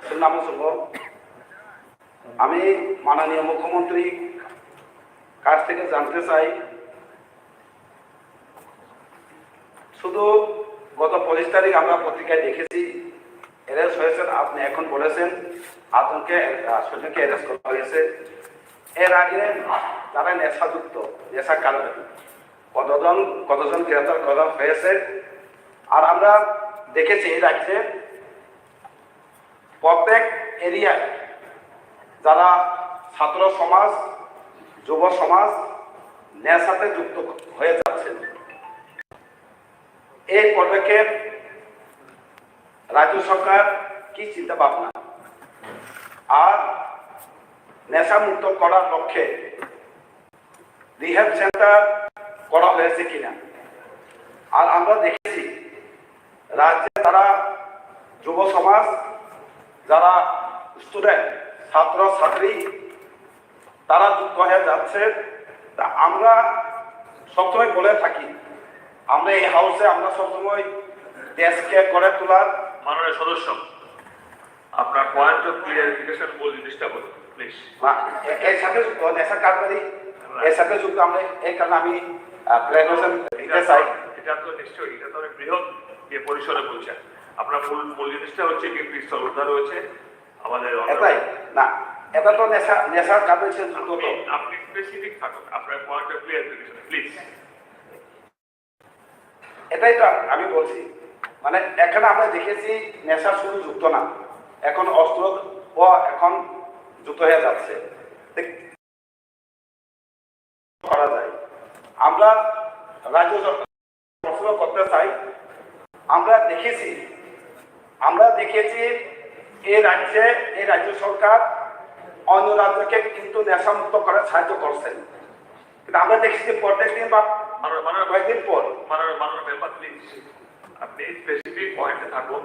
[SPEAKER 14] सोंनांगौ सोंगौ আমি মাননীয় মুখ্যমন্ত্রী কাছ থেকে জানতে চাই, শুধু গত 25 তারিখ আমরা পত্রিকায় দেখেছি অ্যারেস্ট হয়েছেন, আপনি এখন বলেছেন আতঙ্কে সৈন্যকে অ্যারেস্ট করা হয়েছে। এর আগে যারা নেশাযুক্ত নেশা কারণে কতজন গ্রেপ্তার করা হয়েছে। আর আমরা দেখেছি এই রাজ্যে প্রত্যেক এরিয়ায় যারা ছাত্র সমাজ যুব সমাজ নেশাতে যুক্ত হয়ে যাচ্ছে। এই পদক্ষেপ রাজ্য সরকার কি চিন্তা ভাবনা আর নেশা মুক্ত করার লক্ষ্যে রিহ্যাব সেন্টার করা হয়েছে কিনা। আর আমরা দেখেছি রাজ্যে যারা যুব সমাজ যারা স্টুডেন্ট ছাত্র ছাত্রী তারা যুক্ত হয়ে যাচ্ছে। তা আমরা সবসময় বলে থাকি, আমরা এই হাউসে আমরা সবসময় দেশকে গড়ে তোলার।
[SPEAKER 1] মাননীয় সদস্য, আপনার পয়েন্ট অফ ক্লিয়ারিফিকেশন বলে জিনিসটা বলুন প্লিজ।
[SPEAKER 14] এর সাথে যুক্ত নেশা কারবারি, এর সাথে যুক্ত আমরা এই কারণে আমি ক্লিয়ারিফিকেশন দিতে চাই।
[SPEAKER 1] এটা তো নিশ্চয়ই, এটা তো বৃহৎ যে পরিসরে বলছেন। আপনার মূল জিনিসটা হচ্ছে কি পিস্তল উদ্ধার হয়েছে আমাদের
[SPEAKER 14] এটাই না, এটা তো নেশার কারণে যুক্ত। তো
[SPEAKER 1] আপনি স্পেসিফিক থাকুন আপনার পয়েন্ট অফ ক্লিয়ারিফিকেশন প্লিজ।
[SPEAKER 14] এটাই তো আমি বলছি, মানে এখানে আমরা দেখেছি নেশা শুধু যুক্ত না, এখন অস্ত্র এখন যুক্ত হয়ে যাচ্ছে করা যায়। আমরা রাজ্য প্রশ্ন করতে চাই, আমরা দেখেছি এই রাজ্য সরকার অন্য রাজ্যকে কিন্তু নেশা মুক্ত করার সাহায্য করছেন, কিন্তু আমরা দেখেছি প্রত্যেক দিন বা কয়েকদিন পর
[SPEAKER 1] মাননীয় মেম্বার প্লিজ আপনি স্পেসিফিক পয়েন্টে থাকুন।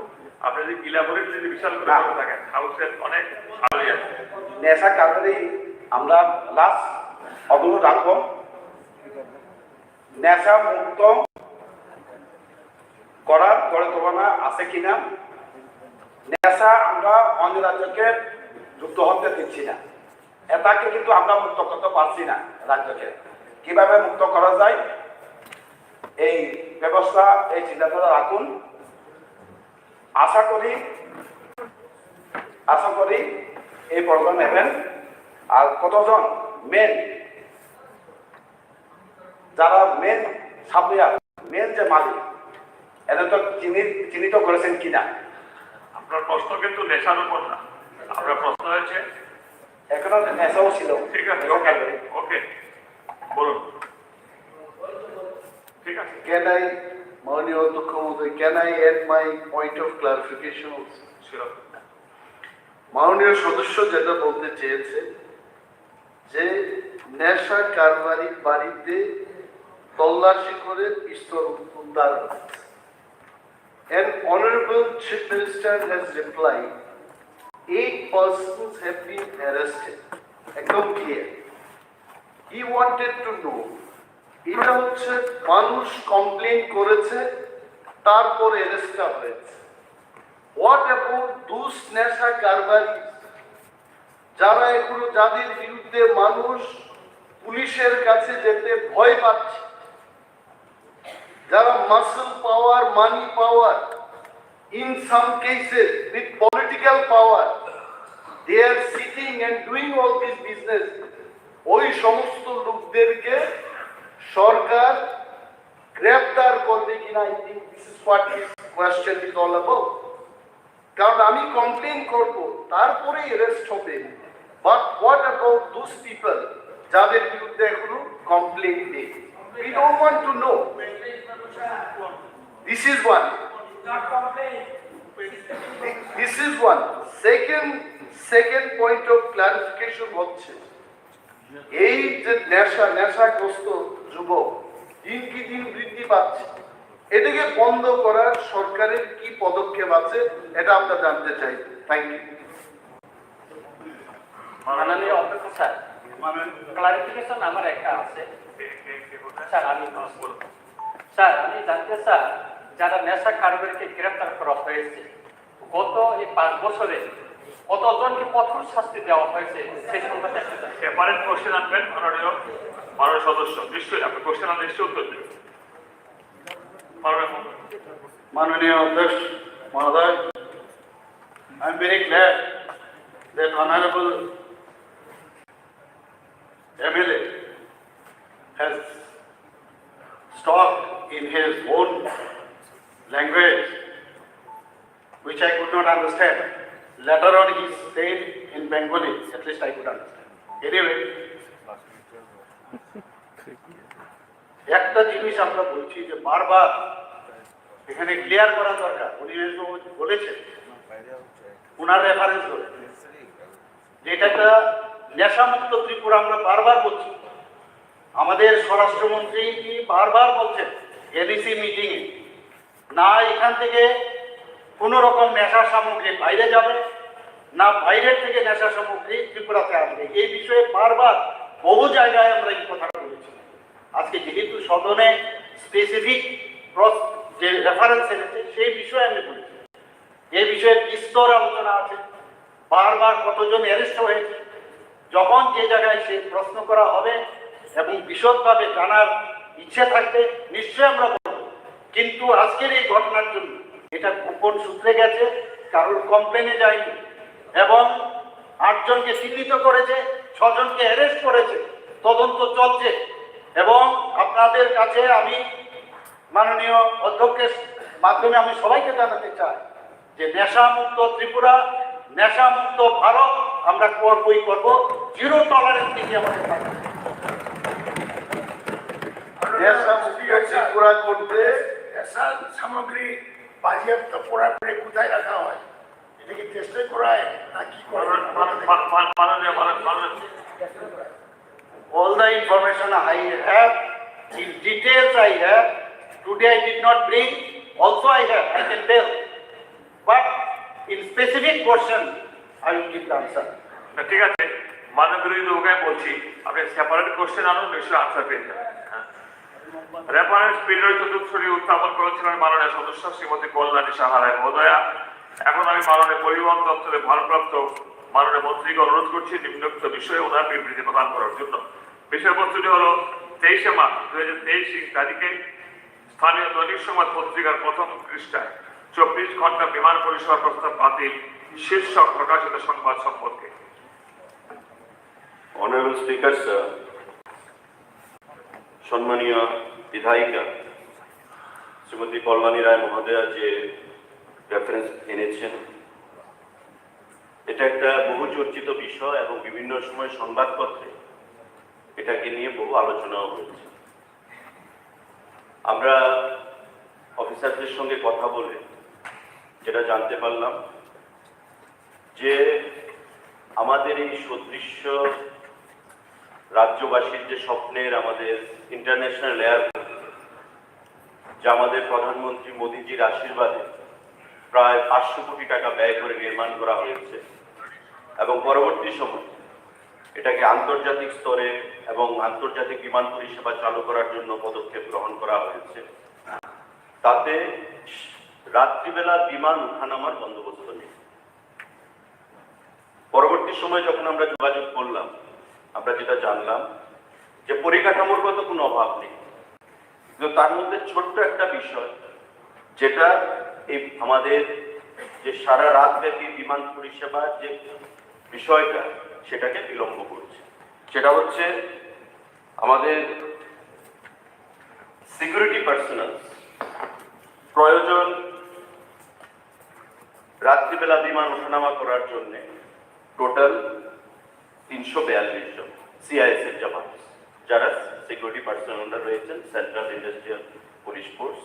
[SPEAKER 1] আপনি যদি ইলাবোরেট যদি বিশাল করে থাকেন হাউসের অনেক
[SPEAKER 14] নেশা কারবারি আমরা লাস্ট অনুরোধ রাখবো, নেশা মুক্ত করার পরিকল্পনা আছে কিনা নেশা আমরা অন্য রাজ্যকে যুক্ত হতে দিচ্ছি না, এটাকে কিন্তু আমরা মুক্ত করতে পারছি না রাজ্যকে। কিভাবে মুক্ত করা যায় এই ব্যবস্থা, এই চিন্তাধারা রাখুন। আশা করি এই প্রোগ্রাম নেবেন। আর কতজন মেন, যারা মেন সাপ্লায়ার, মেন যে মালিক, এদের তো চিহ্নিত করেছেন কিনা?
[SPEAKER 1] আপনার প্রশ্ন কিন্তু নেশার উপর না, আপনার প্রশ্ন হয়েছে
[SPEAKER 14] এখনো নেশাও ছিল।
[SPEAKER 1] ঠিক আছে, ওকে বলুন। ঠিক আছে।
[SPEAKER 6] Can I, মাননীয় অধ্যক্ষ মহোদয়, can I add my point of clarification also?
[SPEAKER 1] Sure.
[SPEAKER 6] মাননীয় সদস্য যেটা বলতে চেয়েছে যে নেশা কারবারি বাড়িতে তল্লাশি করে পিস্তল উদ্ধার হয়েছে। An honorable chief minister has replied, 8 persons have been arrested. একদম clear. He wanted to know, এটা হচ্ছে মানুষ কমপ্লেন করেছে তারপর অ্যারেস্টটা হয়েছে। What about those নেশা কারবারি যারা এখনো, যাদের বিরুদ্ধে মানুষ পুলিশের কাছে যেতে ভয় পাচ্ছে, যারা muscle power, money power, in some cases with political power, they are sitting and doing all this business, ওই সমস্ত লোকদেরকে সরকার গ্রেফতার করবে কিনা? I think this is what this question is all about. কারণ আমি কমপ্লেন করব, তারপরে অ্যারেস্ট হবে, but what about those people যাদের বিরুদ্ধে এখনো কমপ্লেন নেই? We don't want to know. This is one. This is one. Second point of clarification হচ্ছে এই যে নেশাগ্রস্ত যুবক দিন কি দিন বৃদ্ধি পাচ্ছে, এটাকে বন্ধ করার সরকারের কি পদক্ষেপ আছে এটা আমরা জানতে চাই। Thank you.
[SPEAKER 10] মাননীয় অধ্যক্ষ স্যার, ক্লারিফিকেশন আমার একটা আছে স্যার। আমি জানতে চাই, যারা নেশা কারবারিকে গ্রেফতার করা হয়েছে গত এই 5 বছরে কতজনকে কঠোর শাস্তি দেওয়া হয়েছে সেই সম্পর্কে
[SPEAKER 1] সেপারেট কোশ্চেন আনবেন মাননীয় সদস্য, নিশ্চয়ই আপনি কোশ্চেন আনলে নিশ্চয়ই উত্তর দেবেন।
[SPEAKER 8] মাননীয় অধ্যক্ষ মহোদয়, I am very glad that Honorable MLA has talked in his own language, which I could not understand. Later on he said in Bengali, at least I could understand. Anyway, একটা জিনিস আমরা বলছি যে বারবার এখানে ক্লিয়ার করা দরকার। উনি বলেছেন উনার রেফারেন্স করে যেটা একটা নেশামুক্ত ত্রিপুরা আমরা বারবার বলছি। আমাদের স্বরাষ্ট্রমন্ত্রী বারবার বলছেন এনইসি মিটিংয়ে, না এখান থেকে কোনো রকম নেশা সামগ্রী বাইরে যাবে, না বাইরের থেকে নেশা সামগ্রী ত্রিপুরাতে আসবে। এই বিষয়ে বারবার বহু জায়গায় আমরা এই কথা বলেছি। আজকে যেহেতু সদনে স্পেসিফিক যে রেফারেন্স এনেছে সেই বিষয়ে আমি বলছি, এই বিষয়ে বিস্তর আলোচনা আছে। বারবার কতজন অ্যারেস্ট হয়েছে, যখন যে জায়গায় সে প্রশ্ন করা হবে এবং বিশদভাবে জানার ইচ্ছে থাকবে নিশ্চয়ই আমরা বলব। কিন্তু আজকের এই ঘটনার জন্য এটা গোপন সূত্রে গেছে, কারোর কমপ্লেনে যায়নি এবং 8 জনকে চিহ্নিত করেছে, 6 জনকে অ্যারেস্ট করেছে, তদন্ত চলছে। এবং আপনাদের কাছে আমি মাননীয় অধ্যক্ষের মাধ্যমে আমি সবাইকে জানাতে চাই যে নেশামুক্ত ত্রিপুরা, নেশামুক্ত ভারত আমরা করবই করব, জিরো টলারেন্স নীতি আমাদের থাকবে।
[SPEAKER 15] নেশামুক্ত ত্রিপুরা করতে নেশা সামগ্রী বাজেয়াপ্ত করার পরে কোথায় রাখা হয়? এটা কি টেস্টে করায় না কি করে?
[SPEAKER 8] All the information I have, in details I have, today I did not bring, also I have, I can tell. But in specific question, I will give the answer.
[SPEAKER 1] ঠিক আছে, মানবিক লোকায় বলছি, আপনি সেপারেট কোশ্চেন আনুন, নিশ্চয়ই answer পেয়ে যাবেন। Reference period চতুর্থ উত্থাপন করেছিলেন মাননীয় সদস্য শ্রীমতী কল্যাণী সাহা রায় মহোদয়া। এখন আমি মাননীয় পরিবহন দপ্তরের ভারপ্রাপ্ত মাননীয় মন্ত্রীকে অনুরোধ করছি নিম্নোক্ত বিষয়ে ওনার বিবৃতি প্রদান করার জন্য। বিষয়বস্তুটি হলো 23শে মার্চ 2023 তারিখে স্থানীয় দৈনিক সংবাদ পত্রিকার প্রথম পৃষ্ঠায় 24 ঘন্টা বিমান পরিষেবা প্রস্তাব বাতিল শীর্ষক প্রকাশিত সংবাদ সম্পর্কে।
[SPEAKER 17] Honorable Speaker, sir, সম্মানীয় বিধায়িকা শ্রীমতী কল্যাণী রায় মহোদয়া যে রেফারেন্স এনেছেন, এটা একটা বহু চর্চিত বিষয় এবং বিভিন্ন সময় সংবাদপত্রে এটাকে নিয়ে বহু আলোচনাও হয়েছে। আমরা অফিসারদের সঙ্গে কথা বলে যেটা জানতে পারলাম যে আমাদের এই সদৃশ্য রাজ্যবাসীর যে স্বপ্নের আমাদের ইন্টারন্যাশনাল এয়ারপোর্ট, যা আমাদের প্রধানমন্ত্রী মোদীজির আশীর্বাদে প্রায় 500 কোটি টাকা ব্যয় করে নির্মাণ করা হয়েছে এবং পরবর্তী সময় এটাকে আন্তর্জাতিক স্তরে এবং আন্তর্জাতিক বিমান পরিষেবা চালু করার জন্য পদক্ষেপ গ্রহণ করা হয়েছে, তাতে রাত্রিবেলা বিমান উঠানামার বন্দোবস্ত নেই। পরবর্তী সময় যখন আমরা যোগাযোগ করলাম, আমরা যেটা জানলাম যে পরিকাঠামোর গত কোনো অভাব নেই, কিন্তু তার মধ্যে ছোট্ট একটা বিষয় যেটা এই আমাদের যে সারা রাত ব্যাপী বিমান পরিষেবার যে বিষয়টা সেটাকে বিলম্ব করছে। সেটা হচ্ছে আমাদের সিকিউরিটি পার্সোনাল প্রয়োজন রাত্রিবেলা বিমান ওঠানামা করার জন্য টোটাল 342 জন সিআইএসএফ জওয়ান, যারা সিকিউরিটি পার্সোনাল রয়েছেন সেন্ট্রাল ইন্ডাস্ট্রিয়াল পুলিশ ফোর্স,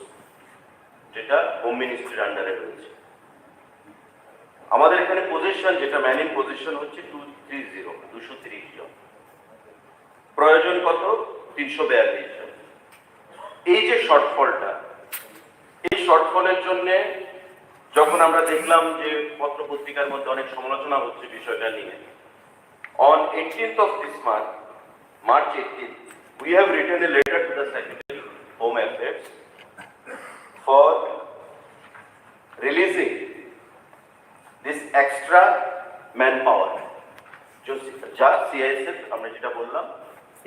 [SPEAKER 17] যেটা হোম মিনিস্ট্রির আন্ডারে রয়েছে। আমাদের এখানে পজিশন যেটা ম্যানিং পজিশন হচ্ছে 230 জন, প্রয়োজন কত 342 জন। এই যে শর্টফলটা, এই শর্টফলের জন্য যখন আমরা দেখলাম যে পত্র পত্রিকার মধ্যে অনেক সমালোচনা হচ্ছে বিষয়টা নিয়ে, on 18th of this month, March 18th, we have written a letter to the Secretary of Home Affairs for releasing this extra manpower, যা সিআইএসএফ আমরা যেটা বললাম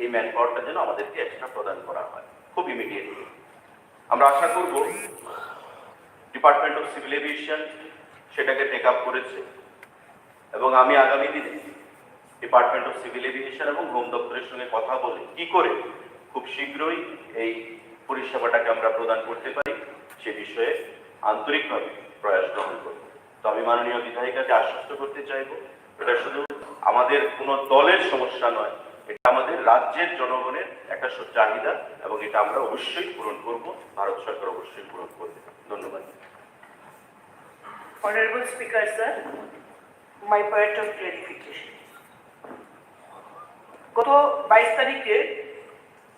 [SPEAKER 17] এই ম্যান পাওয়ারটা যেন আমাদেরকে এক্সট্রা প্রদান করা হয় খুব ইমিডিয়েটলি। আমরা আশা করব ডিপার্টমেন্ট অফ সিভিল এভিয়েশন সেটাকে টেক আপ করেছে এবং আমি আগামী দিনে ডিপার্টমেন্ট অফ সিভিল এভিয়েশন এবং হোম দপ্তরের সঙ্গে কথা বলে কি করে খুব শীঘ্রই এই পরিষেবাটাকে আমরা প্রদান করতে পারি সে বিষয়ে আন্তরিকভাবে প্রয়াস গ্রহণ করব। তো আমি মাননীয় বিধায়িকাকে আশ্বস্ত করতে চাইব, এটা শুধু আমাদের কোনো দলের সমস্যা নয়, এটা আমাদের রাজ্যের জনগণের একটা চাহিদা এবং এটা আমরা অবশ্যই পূরণ করব, ভারত সরকার অবশ্যই পূরণ করবে। ধন্যবাদ।
[SPEAKER 2] Honorable Speaker, sir, my point of clarification. গত 22 তারিখে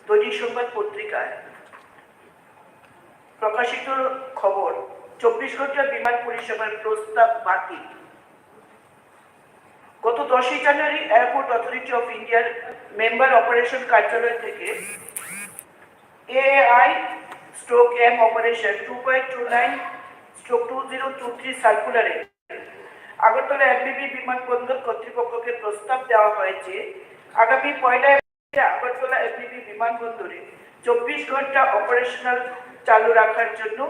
[SPEAKER 2] দৈনিক সংবাদ পত্রিকায় প্রকাশিত খবর 24 ঘন্টা বিমান পরিষেবার প্রস্তাব বাতিল। গত 10 জানুয়ারি এয়ারপোর্ট অথরিটি অফ ইন্ডিয়ার মেম্বার অপারেশন কার্যালয় থেকে AI/M অপারেশন 2.29/2023 সার্কুলারে আগরতলা এমবিবি বিমানবন্দর কর্তৃপক্ষকে প্রস্তাব দেওয়া হয়েছে আগামী 1 এপ্রিল আগরতলা এমবিবি বিমানবন্দরে 24 ঘন্টা অপারেশনাল চালু রাখার জন্য,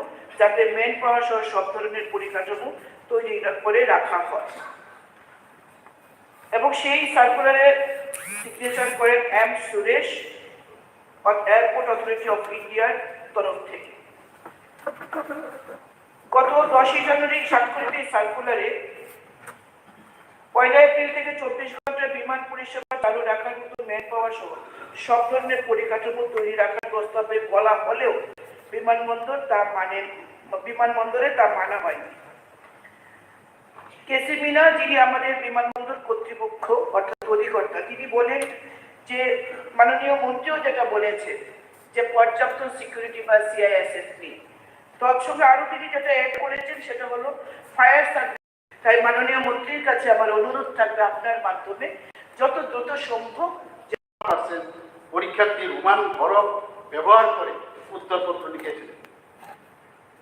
[SPEAKER 2] যাতে মেন পাওয়ার সহ সব ধরনের পরিকাঠামো তৈরি করে রাখা হয়। এবং সেই সার্কুলারে সিগনেচার করেন M Suresh airport authority of ইন্ডিয়ার তরফ থেকে। গত 10 জানুয়ারি স্বাক্ষরিত এই সার্কুলারে 1 এপ্রিল থেকে 24 ঘন্টা বিমান পরিষেবা চালু রাখার মতো ম্যান পাওয়ার সহ সব ধরনের পরিকাঠামো তৈরি রাখার প্রস্তাবে বলা হলেও বিমানবন্দরে তা মানা হয়নি। কেসি মিনা, যিনি আমাদের বিমানবন্দর কর্তৃপক্ষ অর্থাৎ অধিকর্তা, তিনি বলেন যে মাননীয় মন্ত্রীও যেটা বলেছে যে পর্যাপ্ত সিকিউরিটি বা সিআইএসএফ নেই। তৎসঙ্গে আরো তিনি যেটা অ্যাড করেছেন সেটা হলো ফায়ার সার্ভিস। তাই মাননীয় মন্ত্রীর কাছে আমার অনুরোধ থাকবে আপনার মাধ্যমে যত দ্রুত সম্ভব
[SPEAKER 8] পরীক্ষার্থী রোমান হরফ ব্যবহার করে উত্তরপত্র লিখেছিলেন।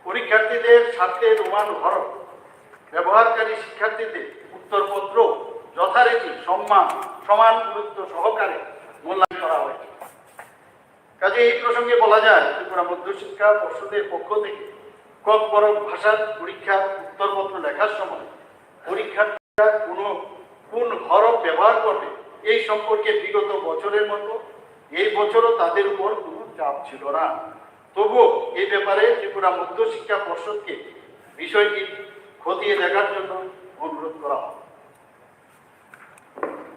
[SPEAKER 8] পরীক্ষার্থীদের সাথে রোমান হরফ
[SPEAKER 15] ব্যবহারকারী শিক্ষার্থীদের উত্তরপত্র যথারীতি সমান গুরুত্ব সহকারে মূল্যায়ন করা হয়। কাজে এই প্রসঙ্গে বলা যায় ত্রিপুরা মধ্যশিক্ষা পর্ষদের পক্ষ থেকে ককবরক ভাষার পরীক্ষার উত্তরপত্র লেখার সময় পরীক্ষার্থীরা কোন হরফ ব্যবহার করবে এই সম্পর্কে বিগত বছরের মতো এই বছরও তাদের উপর কোনো চাপ ছিল না। তবুও এই ব্যাপারে ত্রিপুরা মধ্যশিক্ষা পর্ষদকে বিষয়টি খতিয়ে দেখার জন্য অনুরোধ করা হয়।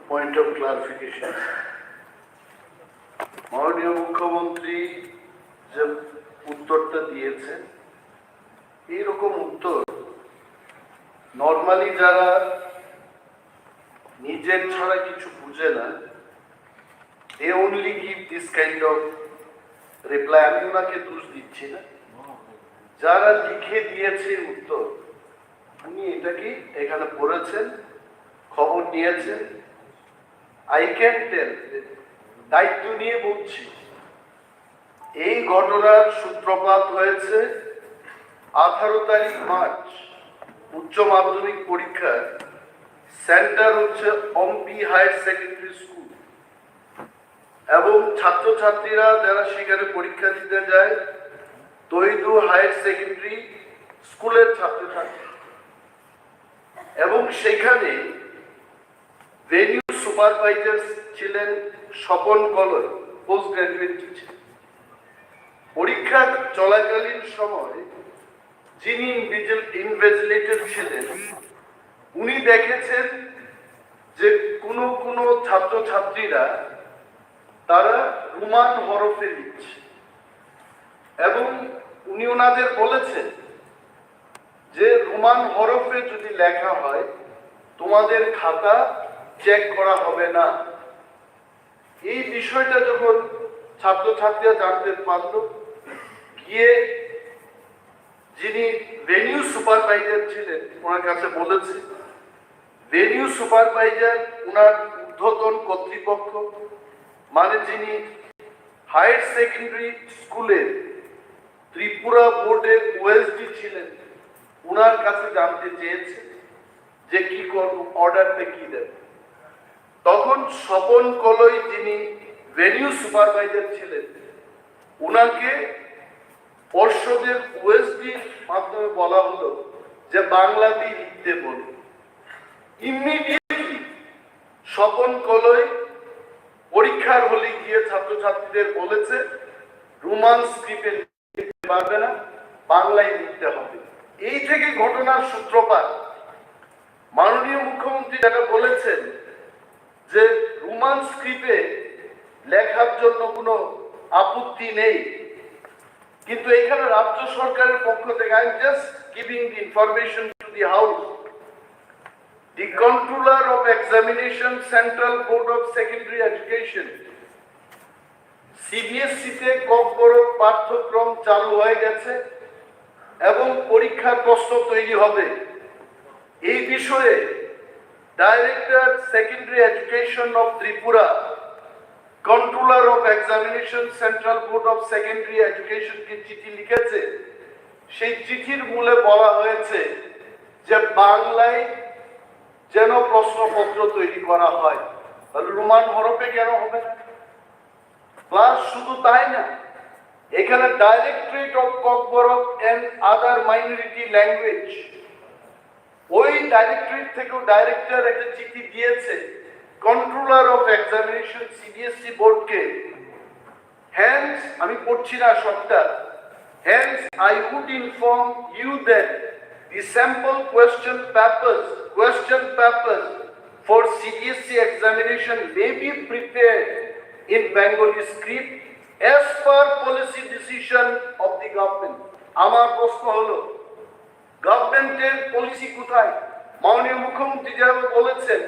[SPEAKER 6] পয়েন্ট অফ ক্লারিফিকেশন, মাননীয় মুখ্যমন্ত্রী যে উত্তরটা দিয়েছেন, এইরকম উত্তর নর্মালি যারা নিজের ছাড়া কিছু বুঝে না, they only give this kind of reply. আমি ওনাকে দোষ দিচ্ছি না, যারা লিখে দিয়েছে উত্তর উনি এটাকে এখানে পড়েছেন, খবর নিয়েছেন। আই ক্যান টেল, দায়িত্ব নিয়ে বলছি, এই ঘটনার সূত্রপাত হয়েছে 18 তারিখ মার্চ। উচ্চ মাধ্যমিক পরীক্ষার সেন্টার হচ্ছে অম্পি হায়ার সেকেন্ডারি স্কুল এবং ছাত্রছাত্রীরা যারা সেখানে পরীক্ষা দিতে যায় দৈদু হায়ার সেকেন্ডারি স্কুলের ছাত্রছাত্রী, এবং সেখানে ভেনিউ সুপারভাইজার ছিলেন Swapan colour, post graduate teacher. পরীক্ষা চলাকালীন সময় যিনি ইনভিজিলেটর ছিলেন উনি দেখেছেন যে কোনো ছাত্রছাত্রীরা তারা রোমান হরফে লিখছে, এবং উনি ওনাদের বলেছেন যে রোমান হরফে যদি লেখা হয় তোমাদের খাতা চেক করা হবে না। এই বিষয়টা যখন ছাত্রছাত্রীরা জানতে পারল, গিয়ে যিনি ভেনিউ সুপারভাইজার ছিলেন ওনার কাছে বলেছে। ভেনিউ সুপারভাইজার ওনার ঊর্ধ্বতন কর্তৃপক্ষ, মানে যিনি হায়ার সেকেন্ডারি স্কুলের ত্রিপুরা বোর্ডের ওএসডি ছিলেন, ওনার কাছে জানতে চেয়েছে যে কি করব, অর্ডারটা কি দেবে। তখন স্বপন কলই যিনি ভেনিউ সুপারভাইজার ছিলেন ওনাকে পর্ষদের ওএসডির মাধ্যমে বলা হলো যে বাংলাতেই লিখতে বলুন। ইমিডিয়েটলি স্বপন কলই পরীক্ষার হলে গিয়ে ছাত্রছাত্রীদের বলেছে রোমান স্ক্রিপ্টে লিখতে পারবে না, বাংলায় লিখতে হবে। এই থেকে ঘটনার সূত্রপাত। মাননীয় মুখ্যমন্ত্রী যেটা বলেছেন যে রোমান স্ক্রিপ্টে লেখার জন্য কোনো আপত্তি নেই, কিন্তু এখানে রাজ্য সরকারের পক্ষ থেকে I am just giving the information to the house, the controller of examination central board of secondary education CBSE তে ককবরক পাঠ্যক্রম চালু হয়ে গেছে এবং পরীক্ষার প্রশ্ন তৈরি হবে। এই বিষয়ে director secondary education of Tripura, controller of examination central board of secondary এডুকেশনকে চিঠি লিখেছে। সেই চিঠির মূলে বলা হয়েছে যে বাংলায় যেন প্রশ্নপত্র তৈরি করা হয়। তাহলে রোমান হরফে কেন হবে না? প্লাস শুধু তাই না, এখানে directorate of Kokborok and other minority language, ওই ডাইরেক্টরেট থেকেও ডাইরেক্টর একটা চিঠি দিয়েছে কন্ট্রোলার অফ এক্সামিনেশন সিবিএসসি বোর্ডকে। হ্যান্স, আমি পড়ছি না সবটা, hence I would inform you that the sample question papers for CBSE examination may be prepared in Bengali script as per policy decision of the government. আমার প্রশ্ন হলো, গভর্নমেন্টের policy কোথায়? মাননীয় মুখ্যমন্ত্রী যেভাবে বলেছেন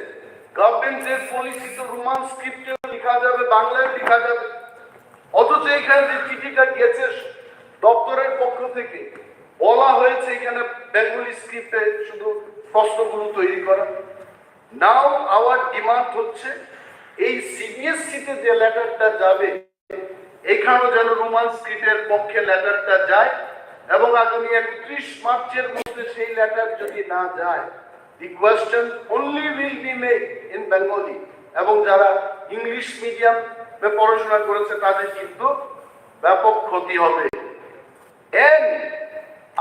[SPEAKER 6] গভর্নমেন্টের পলিসি তো রোমান স্ক্রিপ্টেও লেখা যাবে, বাংলায় লেখা যাবে, অথচ এখানে যে চিঠিটা গেছে দপ্তরের পক্ষ থেকে বলা হয়েছে এখানে বেঙ্গলি স্ক্রিপ্টে শুধু প্রশ্নগুলো তৈরি করা। নাও আওয়ার ডিমান্ড হচ্ছে এই সিবিএসসি তে যে লেটারটা যাবে এখানেও যেন রোমান স্ক্রিপ্টের পক্ষে লেটারটা যায়,
[SPEAKER 15] এবং আগামী 31 মার্চের মধ্যে সেই লেটার যদি না যায়, the question only will be made in Bengali, এবং যারা ইংলিশ মিডিয়ামে পড়াশোনা করেছে তাদের কিন্তু ব্যাপক ক্ষতি হবে।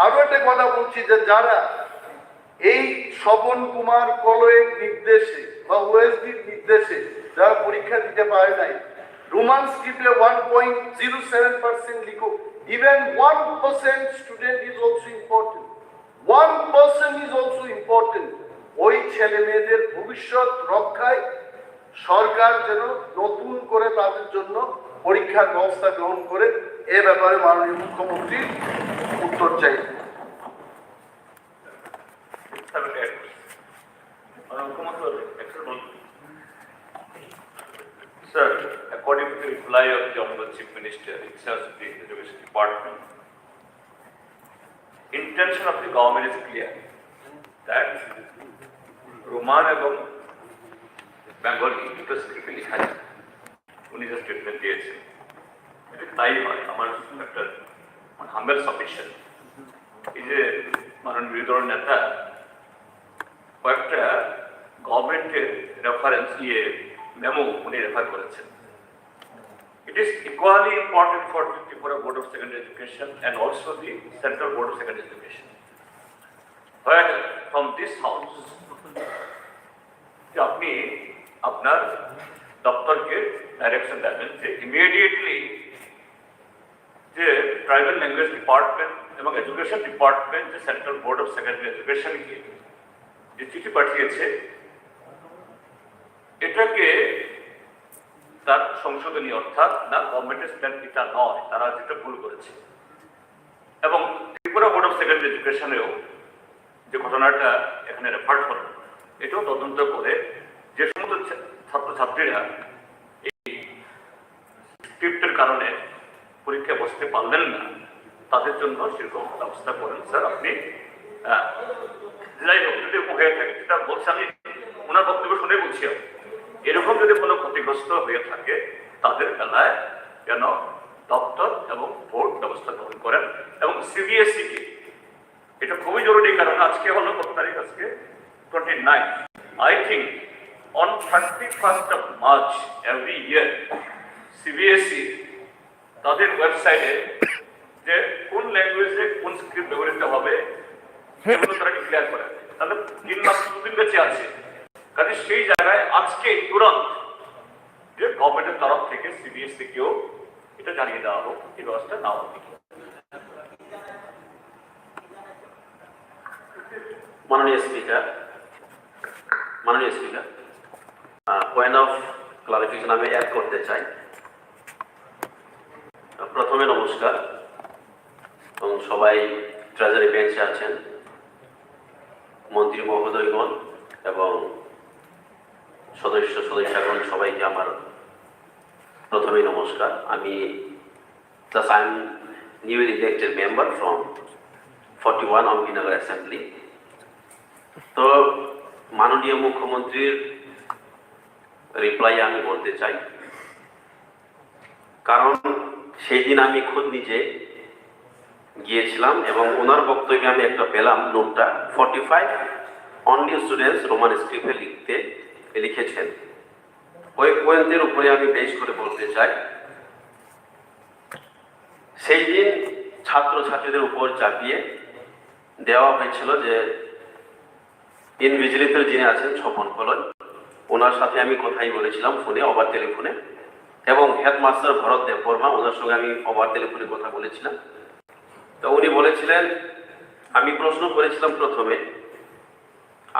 [SPEAKER 15] আরো একটা কথা বলছি যে যারা এই স্বপন কুমার কলয়ের নির্দেশে বা ওএসডির নির্দেশে যারা পরীক্ষা দিতে পারে নাই, রোমান স্ক্রিপ্টে 1.07% লিখো, even 1% student is also important, 1% is also important। ওই ছেলে মেয়েদের ভবিষ্যৎ রক্ষায় সরকার যেন নতুন করে তাদের জন্য পরীক্ষার ব্যবস্থা গ্রহণ করে, এ ব্যাপারে মাননীয় মুখ্যমন্ত্রীর উত্তর চাই।
[SPEAKER 5] Sir, according to the reply of the Honorable Chief Minister, it says the Education Department, intention of the government is clear that Roman এবং বেঙ্গলি দুটো স্ক্রিপ্টে লেখা যায়। উনি যে স্টেটমেন্ট দিয়েছেন তাই হয়। আমার একটা হাম্বেল সাবমিশন, এই যে মাননীয় বিরোধী দলের নেতা কয়েকটা গভর্নমেন্টের রেফারেন্স মেমো উনি রেফার করেছেন। It is equally important for the Tripura Board of Secondary Education and also the Central Board of Secondary Education, where from this house আপনি আপনার দপ্তরকে ডাইরেকশন দেবেন যে ইমিডিয়েটলি যে ট্রাইবাল ল্যাঙ্গুয়েজ ডিপার্টমেন্ট এবং education department যে central board of secondary এডুকেশনকে যে চিঠি পাঠিয়েছে, এটাকে তার সংশোধনী, অর্থাৎ না গভর্নমেন্টের স্ট্যান্ড এটা নয়, তারা যেটা ভুল করেছে। এবং ত্রিপুরা বোর্ড অফ সেকেন্ডারি এডুকেশনেও যে ঘটনাটা এখানে রেফার করেন, এটাও তদন্ত করে যে সমস্ত ছাত্রছাত্রীরা এই স্ক্রিপ্টের কারণে পরীক্ষায় বসতে পারলেন না, তাদের জন্য সেরকম ব্যবস্থা করেন। স্যার আপনি যাই হোক যদি হয়ে থাকে, সেটা বলছে, আমি ওনার বক্তব্য শুনে বলছি, এরকম যদি কোনো ক্ষতিগ্রস্ত হয়ে থাকে তাদের বেলায় যেন দপ্তর এবং বোর্ড ব্যবস্থা গ্রহণ করেন। এবং সিবিএসই কে এটা খুবই জরুরি, কারণ আজকে হলো কত তারিখ, আজকে 29। I think on 31st of March every year CBSE তাদের ওয়েবসাইটে যে কোন ল্যাঙ্গুয়েজে কোন স্ক্রিপ্ট ব্যবহৃত হবে সেগুলো তারা ডিক্লেয়ার করে। তাহলে 3 মাস 2 দিন বেঁচে আছে, কাজে সেই জায়গায় আজকে তুরন্ত যে গভর্নমেন্টের তরফ থেকে সিবিএসই কেও এটা জানিয়ে দেওয়া হোক, এই ব্যবস্থা না হোক।
[SPEAKER 19] মাননীয় স্পিকার, পয়েন্ট অফ ক্লারিফিকেশন আমি অ্যাড করতে চাই। প্রথমে নমস্কার, এবং সবাই ট্রেজারি বেঞ্চে আছেন, মন্ত্রী মহোদয়গণ এবং সদস্যগণ, সবাইকে আমার প্রথমেই নমস্কার। আমি I am newly elected member from 41 Ambinagar assembly. তো মাননীয় মুখ্যমন্ত্রীর রিপ্লাই আমি বলতে চাই, কারণ সেই দিন আমি খুদ নিজে গিয়েছিলাম এবং ওনার বক্তব্যে আমি একটা পেলাম নোটটা 45 অনলি স্টুডেন্টস রোমান স্ক্রিপ্টে লিখেছেন। ওই পয়েন্টের উপরে আমি বেশ করে বলতে চাই, সেই দিন ছাত্রছাত্রীদের উপর চাপিয়ে দেওয়া হয়েছিল যে ইনভিজিলেটর যিনি আছেন স্বপন কলয়, ওনার সাথে আমি কথাই বলেছিলাম ফোনে, ওভার টেলিফোনে, এবং হেডমাস্টার ভরত দেববর্মা, ওনার সঙ্গে আমি ওভার টেলিফোনে কথা বলেছিলাম। তো উনি বলেছিলেন, আমি প্রশ্ন করেছিলাম প্রথমে,